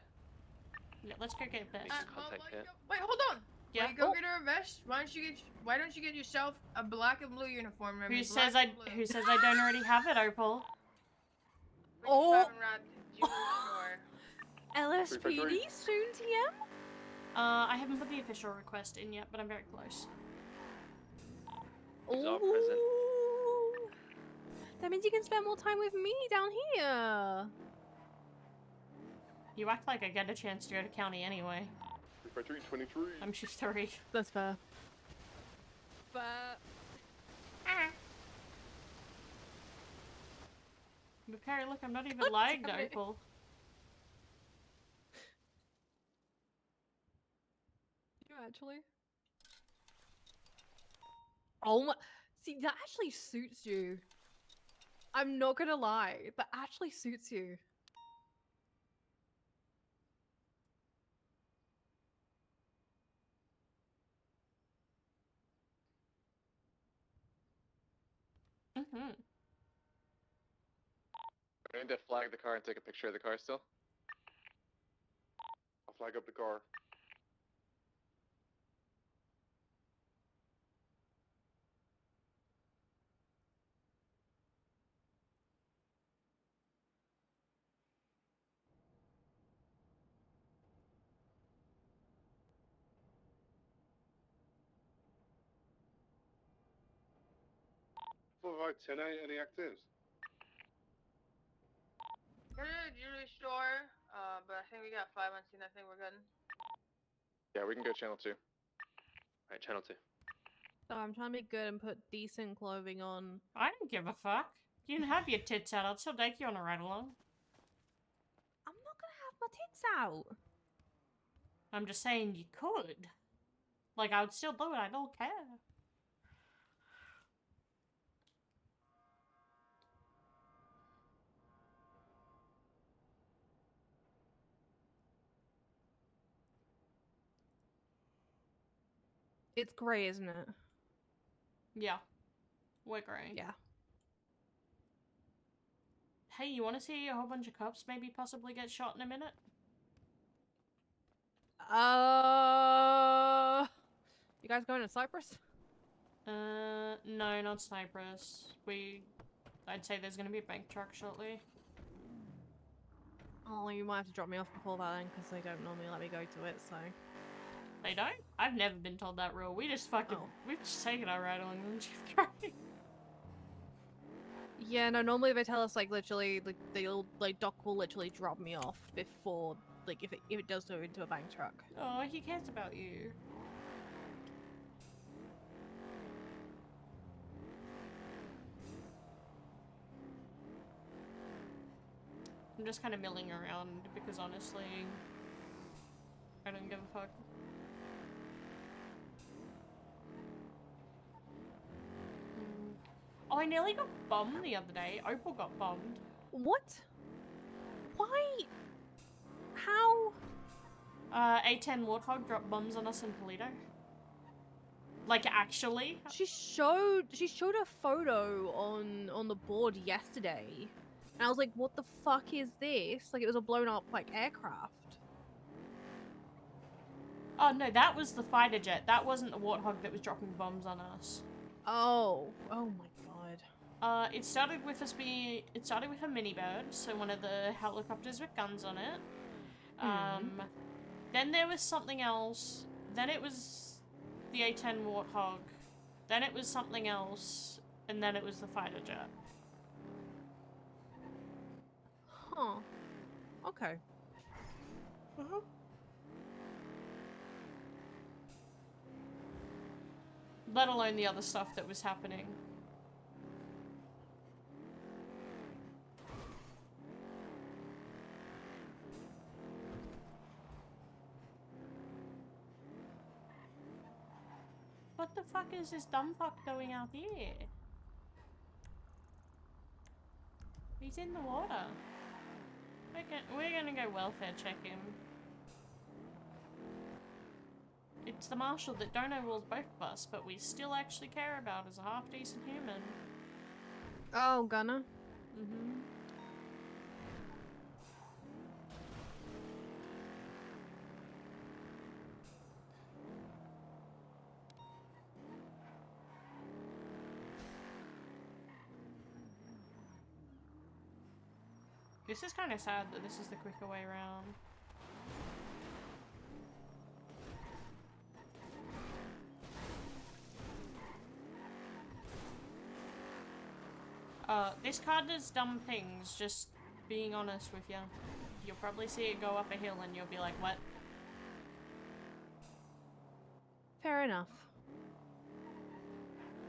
Yeah, let's go get vest. Contact here. Wait, hold on. Yeah. Wait, go get her a vest. Why don't you get yourself a black and blue uniform, Remi? Who says I don't already have it, Opal? Oh. Oh. LSPD soon, TM? I haven't put the official request in yet, but I'm very close. Who's our present? That means you can spend more time with me down here. You act like I get a chance to go to county anyway. 23. I'm just 3. That's fair. Fair. But Perry, look, I'm not even lagged, Opal. You actually? Oh my. See, that actually suits you. I'm not gonna lie. That actually suits you. Mm-hmm. I need to flag the car and take a picture of the car still. I'll flag up the car. Right, 10 any actives? Go to the jewelry store, but I think we got 5 on scene. I think we're good. Yeah, we can go channel 2. Alright, channel 2. So I'm trying to be good and put decent clothing on. I don't give a fuck. You can have your tits out. I'll still take you on a ride along. I'm not gonna have my tits out. I'm just saying you could. Like, I would still do it. I don't care. It's grey, isn't it? Yeah. We're grey. Yeah. Hey, you want to see a whole bunch of cops maybe possibly get shot in a minute? You guys going to Cyprus? No, not Cyprus. I'd say there's gonna be a bank truck shortly. Oh, you might have to drop me off before that then, because they don't normally let me go to it, so... They don't? I've never been told that rule. We just fucking, we've just taken our ride along and shift right. Yeah, no, normally they tell us, like, literally, like, Doc will literally drop me off before, like, if it does go into a bank truck. Oh, he cares about you. I'm just kind of milling around because honestly, I don't give a fuck. Oh, I nearly got bombed the other day. Opal got bombed. What? Why? How? A10 Warthog dropped bombs on us in Toledo. Like, actually? She showed a photo on the board yesterday. And I was like, what the fuck is this? Like, it was a blown up, like, aircraft. Oh, no, that was the fighter jet. That wasn't the Warthog that was dropping bombs on us. Oh my god. It started with a mini bird, so one of the helicopters with guns on it. Then there was something else. Then it was the A-10 Warthog. Then it was something else. And then it was the fighter jet. Huh. Okay. Let alone the other stuff that was happening. What the fuck is this dumb fuck doing out here? He's in the water. We're gonna go welfare check him. It's the marshal that dono rules both of us, but we still actually care about as a half-decent human. Oh, Gunner. This is kind of sad that this is the quicker way around. This card does dumb things, just being honest with you. You'll probably see it go up a hill and you'll be like, what? Fair enough.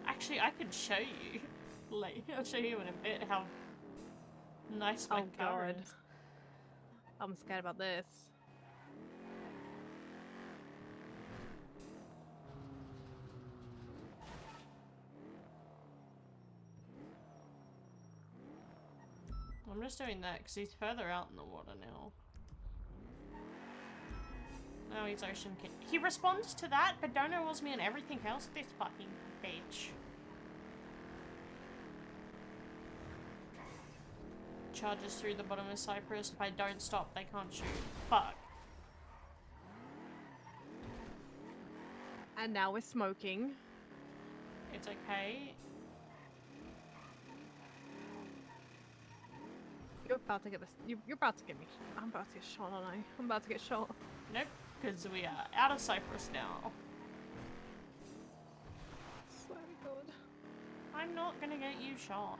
Actually, I could show you. Like, I'll show you in a bit how nice my car is. I'm scared about this. I'm just doing that because he's further out in the water now. Now he's ocean king. He responds to that, but don't know me and everything else. This fucking bitch. Charges through the bottom of Cyprus. If I don't stop, they can't shoot. Fuck. And now we're smoking. It's okay. You're about to get this. You're about to get me. I'm about to get shot, aren't I? I'm about to get shot. Nope, because we are out of Cyprus now. Swear to God. I'm not gonna get you shot.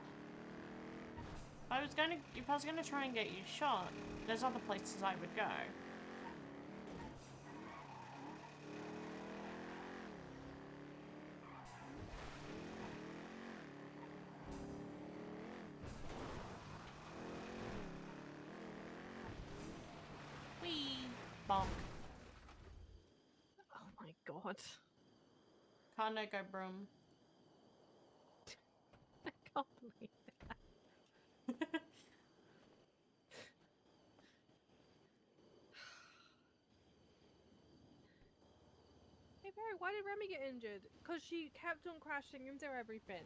If I was gonna try and get you shot, there's other places I would go. Whee! Bonk. Oh my God. Can't no go broom. I can't believe that. Hey Barry, why did Remi get injured? Because she kept on crashing into everything.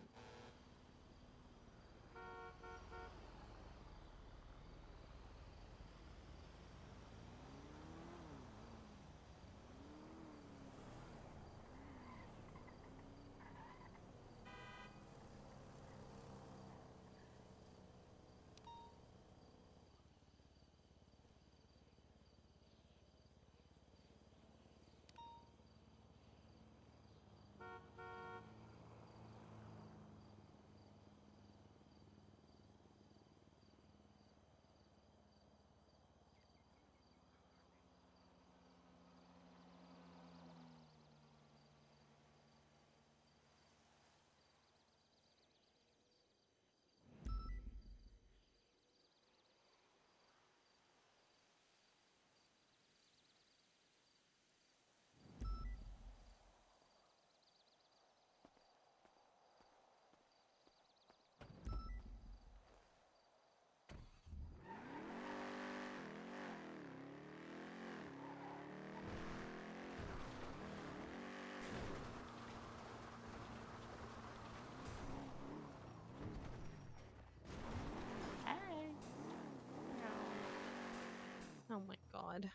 Oh my God.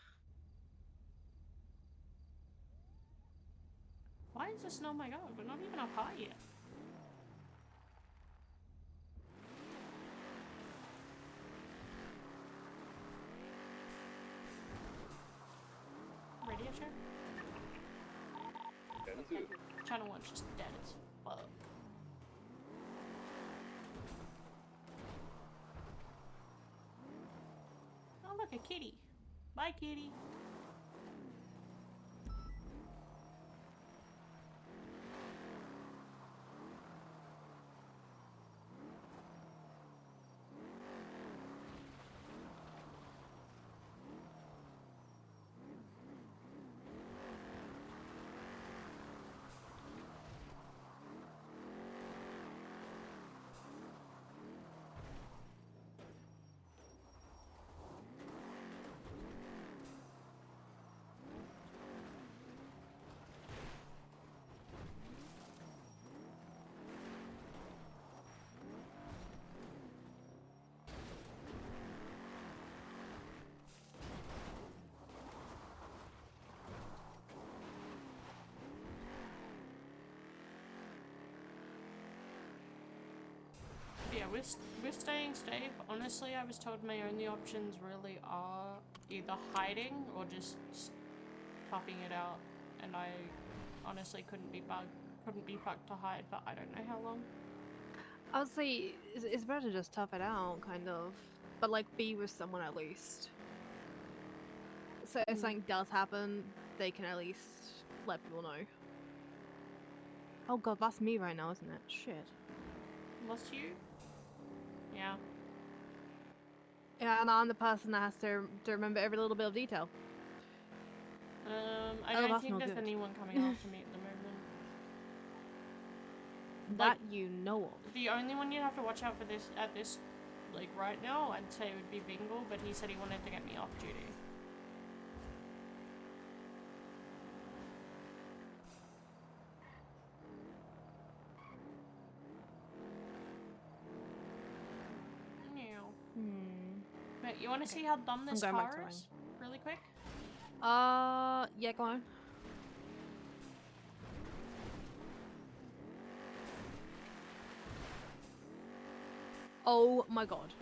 Why is this? Oh my God, we're not even up high yet. 2. Channel 1's just dead as fuck. Oh, look, a kitty. Bye, kitty. Yeah, we're staying safe. Honestly, I was told my only options really are either hiding or just toughing it out, and I honestly couldn't be fucked to hide for I don't know how long. I would say it's better to just tough it out, kind of, but like be with someone at least. So if something does happen, they can at least let people know. Oh god, that's me right now, isn't it? Shit. Was you? Yeah. Yeah, and I'm the person that has to remember every little bit of detail. I Oh, don't that's think not there's good. anyone coming after me at the moment. That Like, you know of. the only one you'd have to watch out for this at this, like right now, I'd say would be Bingle, but he said he wanted to get me off duty. But you want to see how dumb this I'm going back car to is? Really quick? Yeah, go on. Oh my god.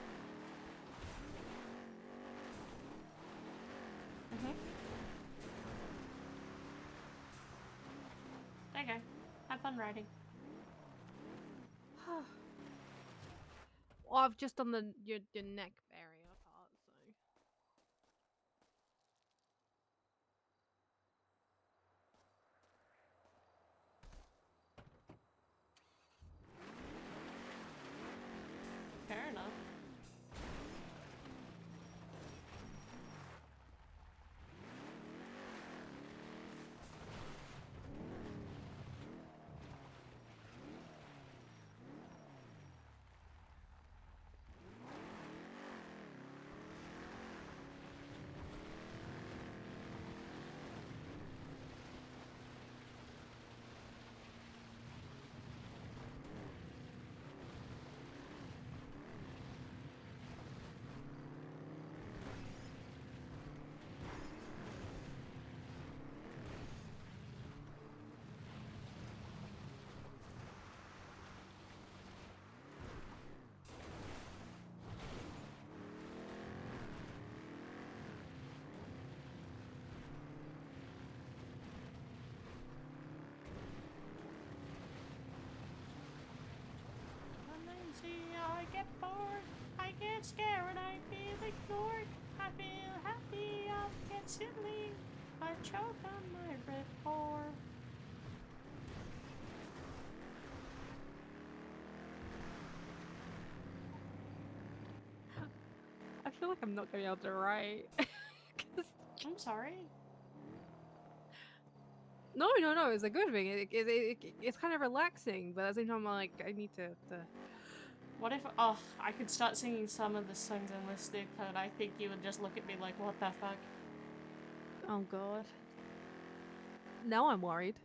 Okay. Have fun riding. Well, I've just done your neck area part, so. Fair enough. I get bored, I get scared, I feel ignored, I feel happy, I get silly, I choke on my red core. I feel like I'm not going to be able to write. I'm sorry. No, it's a good thing. It's kind of relaxing, but at the same time, I'm like, I need to. What if, I could start singing some of the songs in this stick, and I think you would just look at me like, what the fuck? Oh god. Now I'm worried.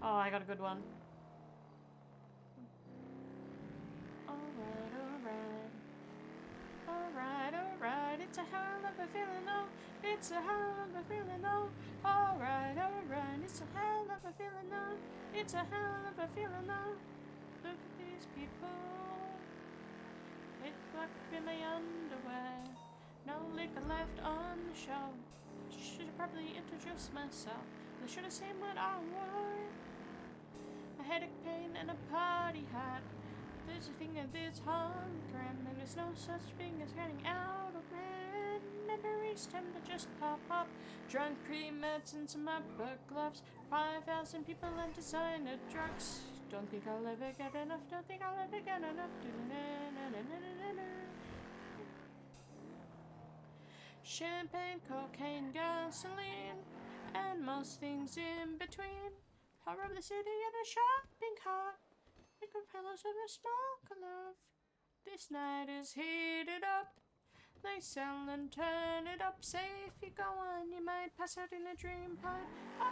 Oh, I got a good one. Alright. Alright, it's a hell of a feeling, oh, it's a hell of a feeling, oh. Alright, it's a hell of a feeling, oh, it's a hell of a feeling, oh. Look at these people, it's like in my underwear, no liquor left on the show. Should have probably introduced myself. They should have seen what I wore. A headache pain and a party hat. There's a thing that is hologram, and there's no such thing as getting out of red. Memories tend to just pop up. Drunk pre-meds and some rubber gloves. 5,000 people and designer drugs. Don't think I'll ever get enough. Don't think I'll ever get enough. Champagne, cocaine, gasoline, and most things in between. Power of the city in a shopping cart. Think of fellows with a smoke love. This night is heated up. They sell and turn it up. Say if you go on, you might pass out in a dream pod. Oh,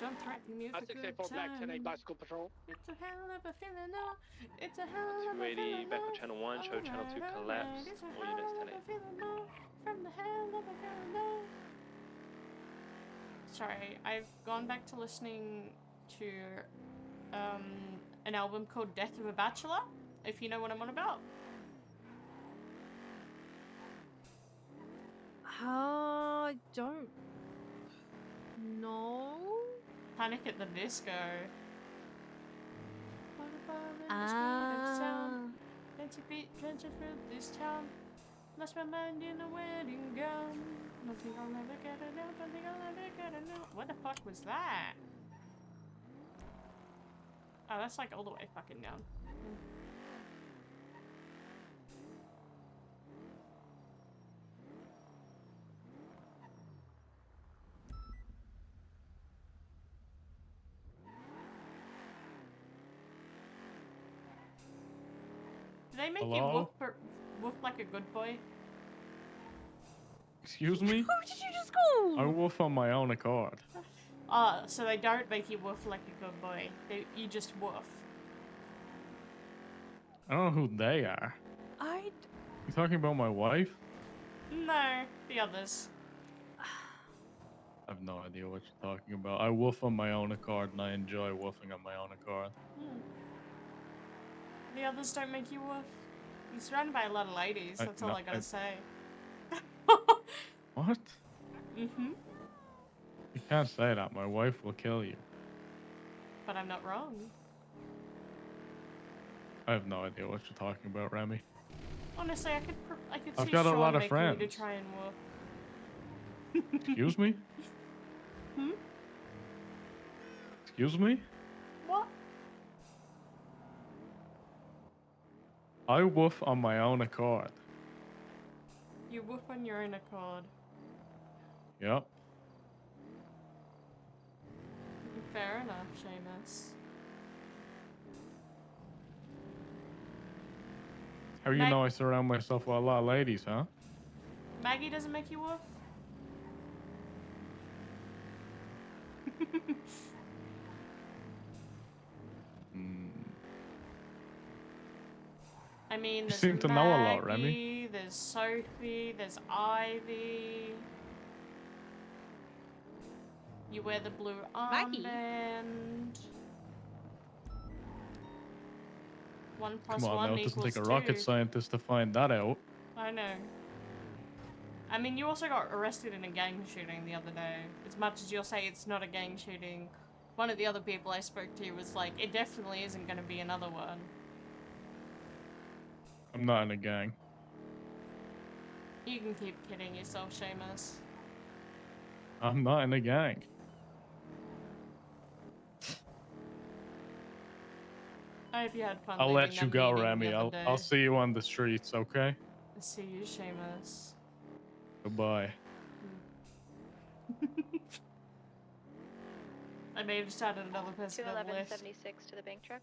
don't threaten me with a good time. bicycle patrol. It's a hell of a feeling, no. It's a hell of a 280 feeling, back no. on channel 1, show channel 2 collapse. It's a All hell units of 10 a feeling, no. From the hell of a feeling, no. Sorry, I've gone back to listening to an album called Death of a Bachelor, if you know what I'm on about. I don't know. Panic at the Disco. Fancy feet trenching through this town. Lost my mind in a wedding gown. Don't think I'll ever get it out. Don't think I'll ever get it out. What the fuck was that? Oh, that's like all the way fucking down. Do they make you Hello? woof like a good boy? Excuse me? Who did you just call? I woof on my own accord. So they don't make you woof like a good boy. You just woof. I don't know who they are. You talking about my wife? No, the others. I have no idea what you're talking about. I woof on my own accord and I enjoy woofing on my own accord. The others don't make you woof. You're surrounded by a lot of ladies, that's all I gotta say. What? Mm-hmm. You can't say that. My wife will kill you. But I'm not wrong. I have no idea what you're talking about, Remi. Honestly, I could I've see got a Sean lot of making you to friends. try and woof. Excuse me? Hmm? Excuse me? What? I woof on my own accord. You woof on your own accord. Yep. Fair enough, Seamus. How you know I surround myself with a lot of ladies, huh? Maggie doesn't make you woof? I mean, You there's seem to know a lot, Remi. Maggie, there's Sophie, there's Ivy. You wear the blue armband. 1 plus Come on 1 now, it doesn't equals take a 2. rocket scientist to find that out. I know. I mean, you also got arrested in a gang shooting the other day. As much as you'll say it's not a gang shooting, one of the other people I spoke to was like, it definitely isn't going to be another one. I'm not in a gang. You can keep kidding yourself, Seamus. I'm not in a gang. I hope you had fun. I'll leaving let you that go, meeting the Remi. other day. I'll see you on the streets, okay? See you, Seamus. Goodbye. I may have just added another person on the list. 21176 to the bank truck.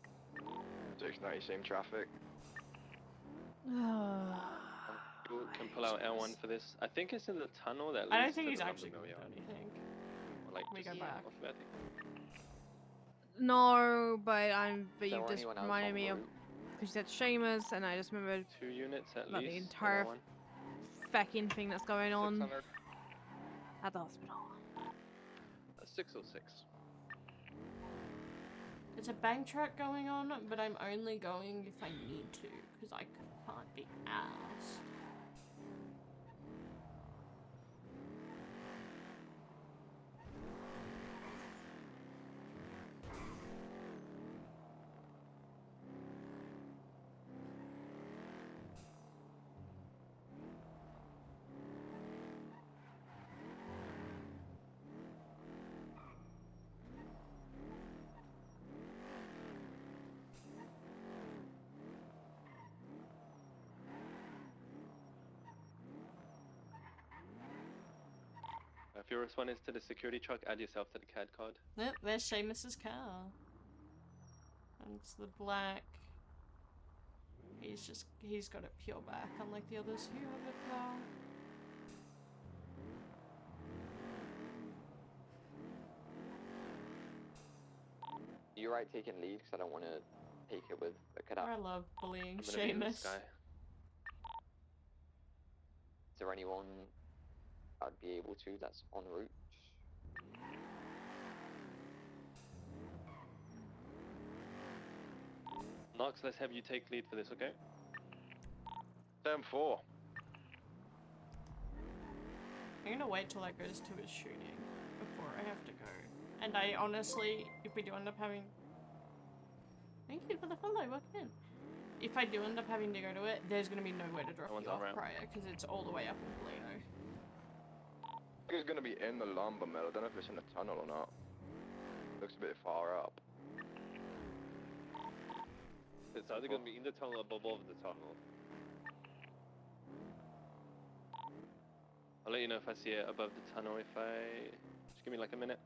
690, same traffic. Can pull out L1 for this. I think it's in the tunnel that leads I don't think to he's the actually London going to do Railway. anything. Or like We just go back. off Vertic. No, but Is you there just anyone else reminded on me the of route? because you said Seamus, and I just remembered 2 units at about the least. entire L1. fucking thing that's going on 600. at the hospital. 606. There's a bank truck going on, but I'm only going if I need to, because I can't be asked. If your response is to the security truck, add yourself to the CAD card. Yep, there's Seamus's car. And it's the black. He's got it pure back, unlike the others who have it now. You're right taking lead because I don't want to take it with a cadet. I love bullying I'm gonna be in the Seamus. sky. Is there anyone I'd be able to that's en route? Nox, let's have you take lead for this, okay? 10-4. I'm gonna wait till that goes to his shooting before I have to go. And I honestly, if we do end up having... Thank you for the follow, welcome in. If I do end up having to go to it, there's gonna be nowhere to drop you off prior, because it's all the way up in Polino. I think it's gonna be in the lumber mill. I don't know if it's in the tunnel or not. Looks a bit far up. It's either gonna be in the tunnel or above the tunnel. I'll let you know if I see it above the tunnel. If I... Just give me like a minute.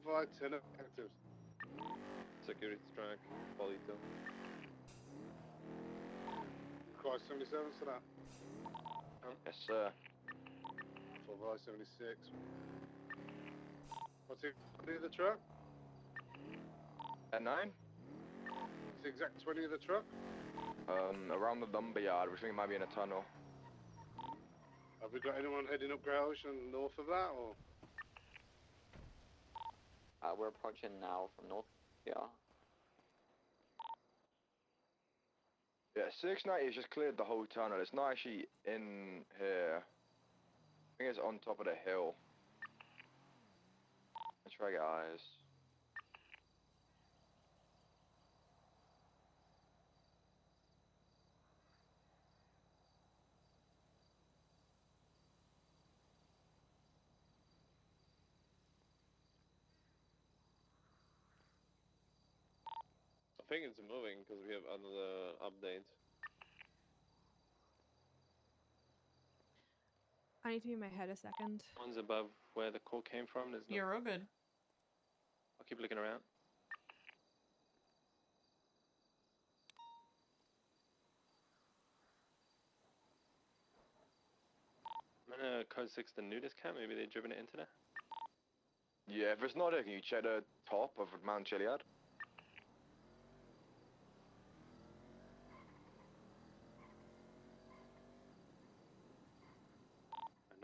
Provide 10 active. Security track, Polito. Require 77 for that. Yes, sir. Provide 76. What's the quantity of the truck? At 9? What's the exact 20 of the truck? Around the lumber yard. We think it might be in a tunnel. Have we got anyone heading up Grey Ocean north of that, or? We're approaching now from north. Yeah. Yeah, 690 has just cleared the whole tunnel. It's not actually in here. I think it's on top of the hill. Let's try to get eyes. I think it's moving because we have another update. I need to be in my head a second. One's above where the call came from. There's no... You're all good. I'll keep looking around. I'm gonna code 6 the nudist camp. Maybe they've driven it into there. Yeah, if it's not there, can you check the top of Mount Chiliad?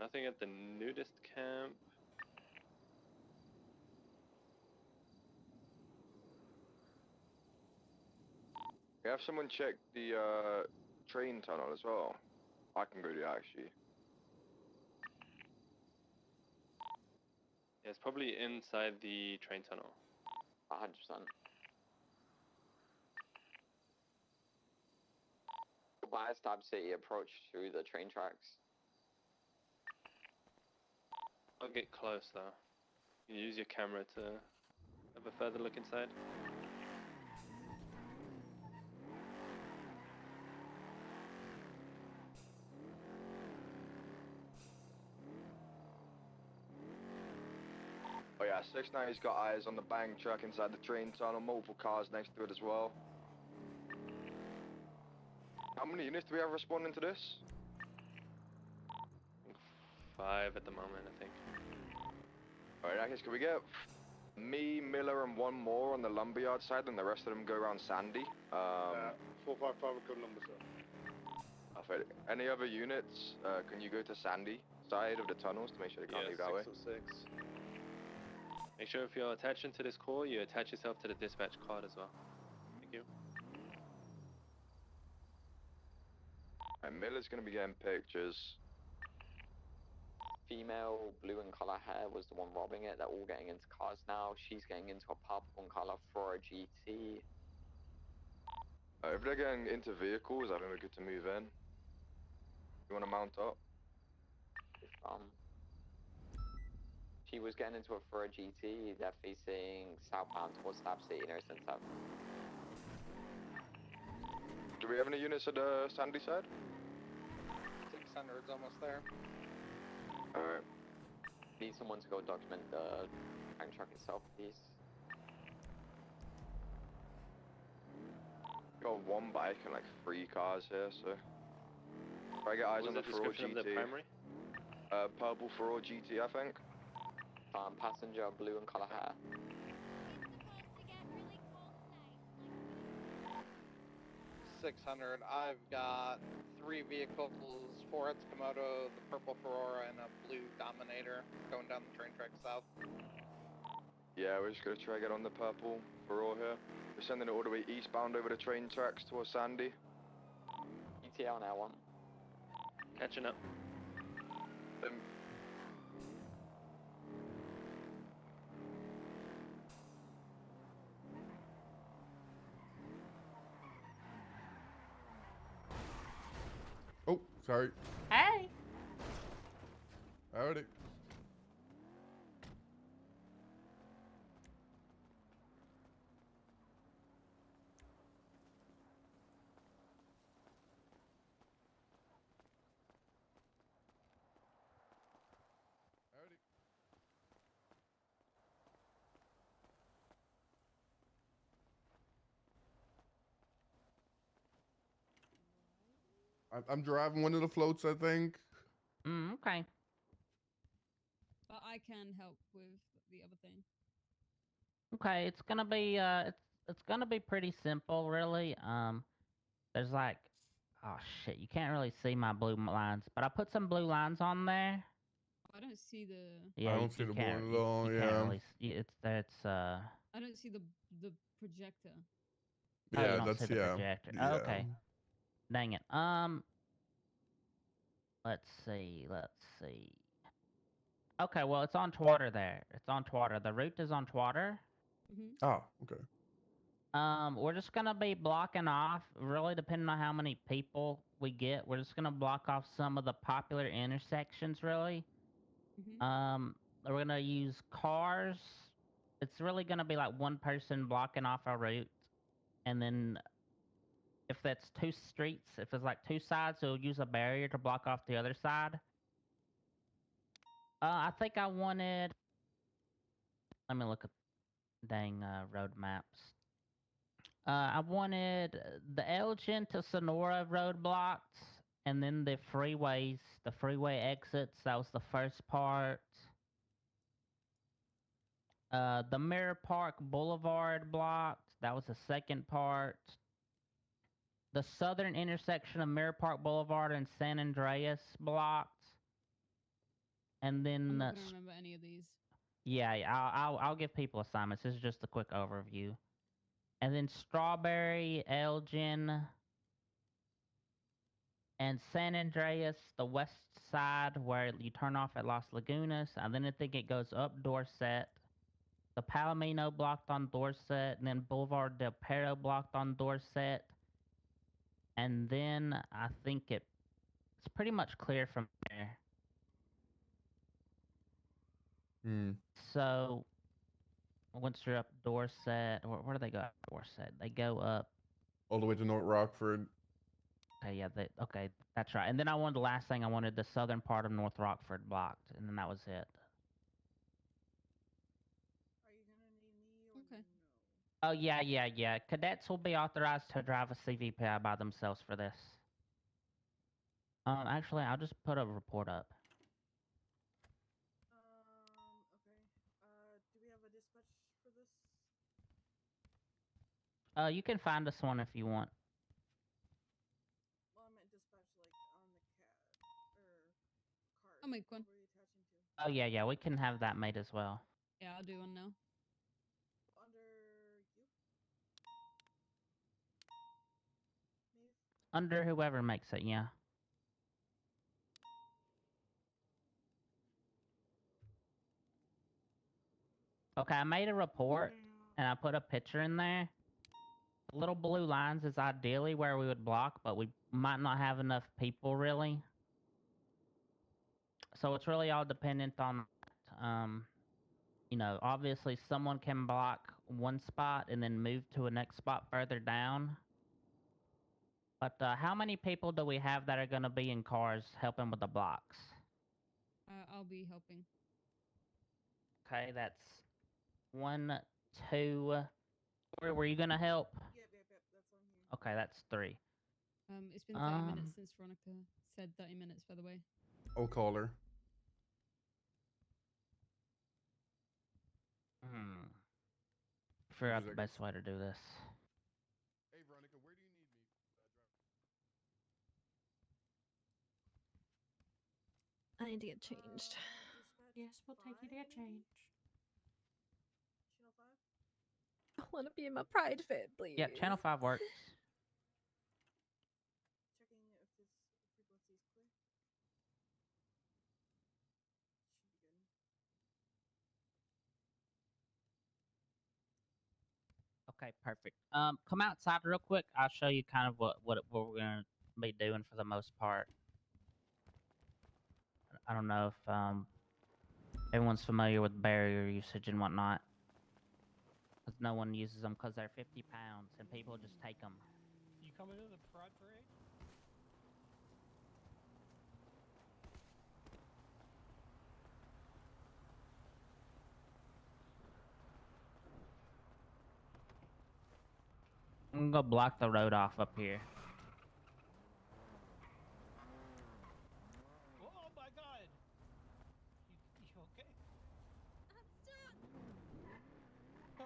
Nothing at the nudist camp. We have someone check the train tunnel as well. I can go do that actually. Yeah, it's probably inside the train tunnel. 100%. By Stab City approach through the train tracks. I'll get close though. You use your camera to have a further look inside. Oh yeah, 690's got eyes on the bang truck inside the train tunnel, multiple cars next to it as well. How many units do we have responding to this? 5 at the moment, I think. Alright, in that case, can we get me, Miller, and one more on the lumberyard side, and the rest of them go around Sandy? 455 will come number, sir. Perfect. Any other units, can you go to Sandy side of the tunnels to make sure they can't leave that way? 606. Make sure if you're attaching to this call, you attach yourself to the dispatch card as well. Thank you. And Miller's gonna be getting pictures. Female, blue and color hair was the one robbing it. They're all getting into cars now. She's getting into a purple and color for a GT. If they're getting into vehicles, I think we're good to move in. You wanna mount up? If, She was getting into a for a GT. They're facing southbound towards Stab City, nearest and south. Do we have any units at the Sandy side? 600's almost there. Alright. Need someone to go document the tank truck itself, please. Got one bike and like 3 cars here, so. If I get eyes What on was the the Furore description of the GT. primary? Purple Furore GT, I think. Passenger, blue and color hair. 600. I've got 3 vehicles, 4 Komodo, the purple Ferrara, and a blue Dominator going down the train track south. Yeah, we're just gonna try to get on the purple Furore here. We're sending it all the way eastbound over the train tracks towards Sandy. ETA on L1. Catching up. Oh, sorry. Hey. Howdy. I'm driving one of the floats, I think. Okay. But I can help with the other thing. Okay, it's gonna be it's gonna be pretty simple, really. There's like, oh shit, you can't really see my blue lines, but I put some blue lines on there. I don't see the. Yeah, I you, don't see you the can't. blue at all. You can't Yeah. really. It's I don't see the projector. Oh, you Yeah, don't that's see the projector. Yeah. Okay. Dang it. Let's see. Okay, well, it's on Twatter there. It's on Twatter. The route is on Twatter. Oh, okay. We're just gonna be blocking off, really depending on how many people we get. We're just gonna block off some of the popular intersections, really. We're gonna use cars. It's really gonna be like one person blocking off our route, and then if that's 2 streets, if it's like 2 sides, we'll use a barrier to block off the other side. I think I wanted. Let me look at dang road maps. I wanted the Elgin to Sonora road blocked, and then the freeways, the freeway exits. That was the first part. The Mirror Park Boulevard blocked. That was the second part. The southern intersection of Mirror Park Boulevard and San Andreas blocked. And then I'm not gonna remember any of these. yeah, I'll give people assignments. This is just a quick overview. And then Strawberry, Elgin, and San Andreas, the west side where you turn off at Las Lagunas. And then I think it goes up Dorset. The Palomino blocked on Dorset, and then Boulevard del Perro blocked on Dorset. And then I think it's pretty much clear from there. So once you're up Dorset, where do they go up Dorset? They go up all the way to North Rockford. Okay, yeah, okay, that's right. And then I wanted the last thing. I wanted the southern part of North Rockford blocked, and then that was it. Okay. Oh yeah. Cadets will be authorized to drive a CVPI by themselves for this. Actually, I'll just put a report up. Okay. Do we have a dispatch for this? You can find us one if you want. Well, I meant dispatch like on the card. I'll make one. What are you attaching to? Oh yeah, we can have that made as well. Yeah, I'll do one now. Under you? Under whoever makes it, yeah. Okay, I made a report, and I put a picture in there. The little blue lines is ideally where we would block, but we might not have enough people, really. So it's really all dependent on that. you know, obviously someone can block one spot and then move to a next spot further down. But how many people do we have that are going to be in cars helping with the blocks? I'll be helping. Okay, that's 1, 2. Were you going to help? Yep, that's on here. Okay, that's 3. It's been 30 minutes since Veronica said 30 minutes, by the way. I'll call her. Figure out the best way to do this. Hey, Veronica, where do you need me? I need to get changed. Yes, we'll take you to get changed. Channel 5? I want to be in my pride fit, please. Yeah, Channel 5 works. Checking if this frequency is clear. Should be good. Okay, perfect. Come outside real quick. I'll show you kind of what we're gonna be doing for the most part. I don't know if everyone's familiar with barrier usage and whatnot. Because no one uses them because they're 50 pounds and people just take them. You coming to the Pride Parade? I'm gonna go block the road off up here. Oh my god! You okay? I'm stuck! Oh.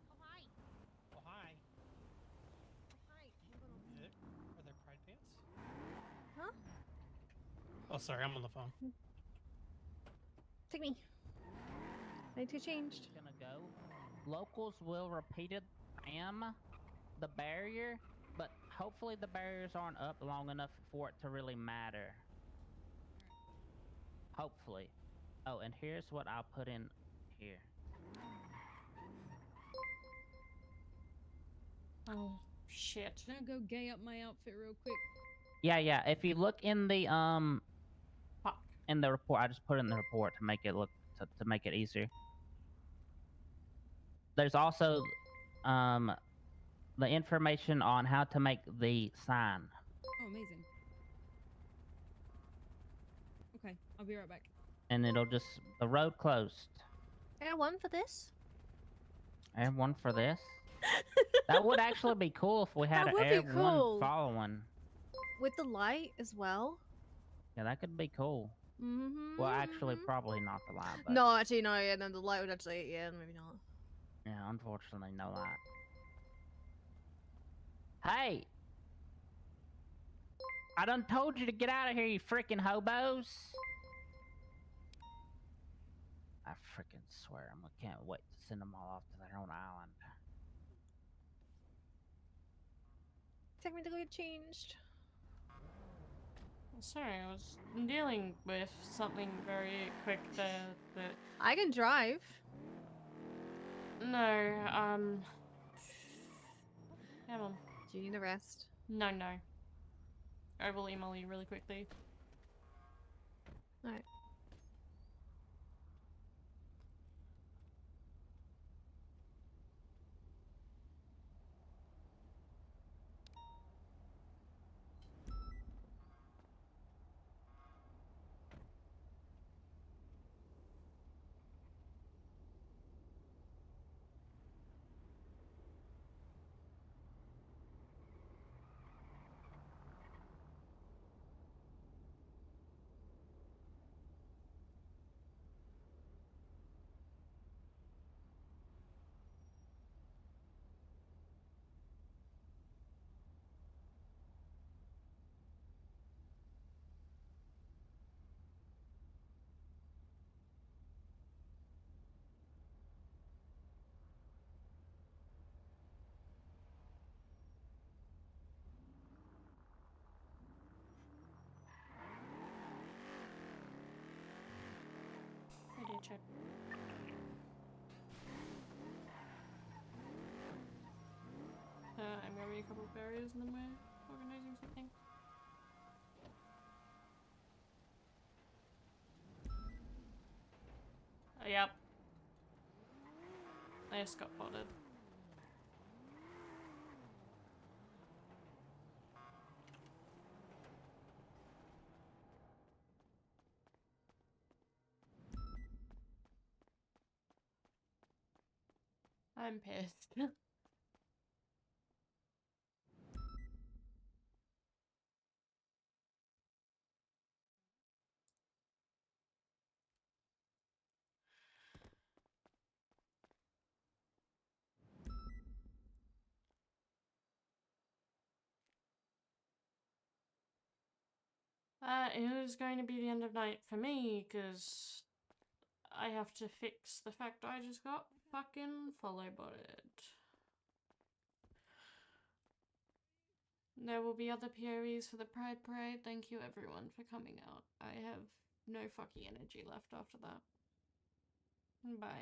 Oh, hi. Oh, hi. Oh, hi. Are there pride pants? Huh? Oh, sorry, I'm on the phone. Take me. I need to change. Gonna go. Locals will repeated spam the barrier, but hopefully the barriers aren't up long enough for it to really matter. Hopefully. Oh, and here's what I'll put in here. Oh, shit. Can I go gay up my outfit real quick? Yeah. If you look in the report, I just put it in the report to make it look to make it easier. There's also the information on how to make the sign. Oh, amazing. Okay, I'll be right back. And it'll just the road closed. Air 1 for this? Air 1 for this? That would actually be cool if we had That an would Air be cool. 1 following. With the light as well? Yeah, that could be cool. Mm-hmm. Well, actually, probably not the light, but... No, actually, no, yeah, no, the light would actually, yeah, maybe not. Yeah, unfortunately, no light. Hey! I done told you to get out of here, you freaking hobos! I freaking swear, I can't wait to send them all off to their own island. Take me to go get changed. Sorry, I was dealing with something very quick there that... I can drive. No, come on. Do you need a rest? No. I will email you really quickly. Alright. I did check. I'm grabbing a couple of barriers and then we're organizing something. Yep. They just got potted. I'm pissed. It is going to be the end of night for me, because I have to fix the fact I just got fucking follow-botted. There will be other POEs for the Pride Parade. Thank you everyone for coming out. I have no fucking energy left after that. Bye.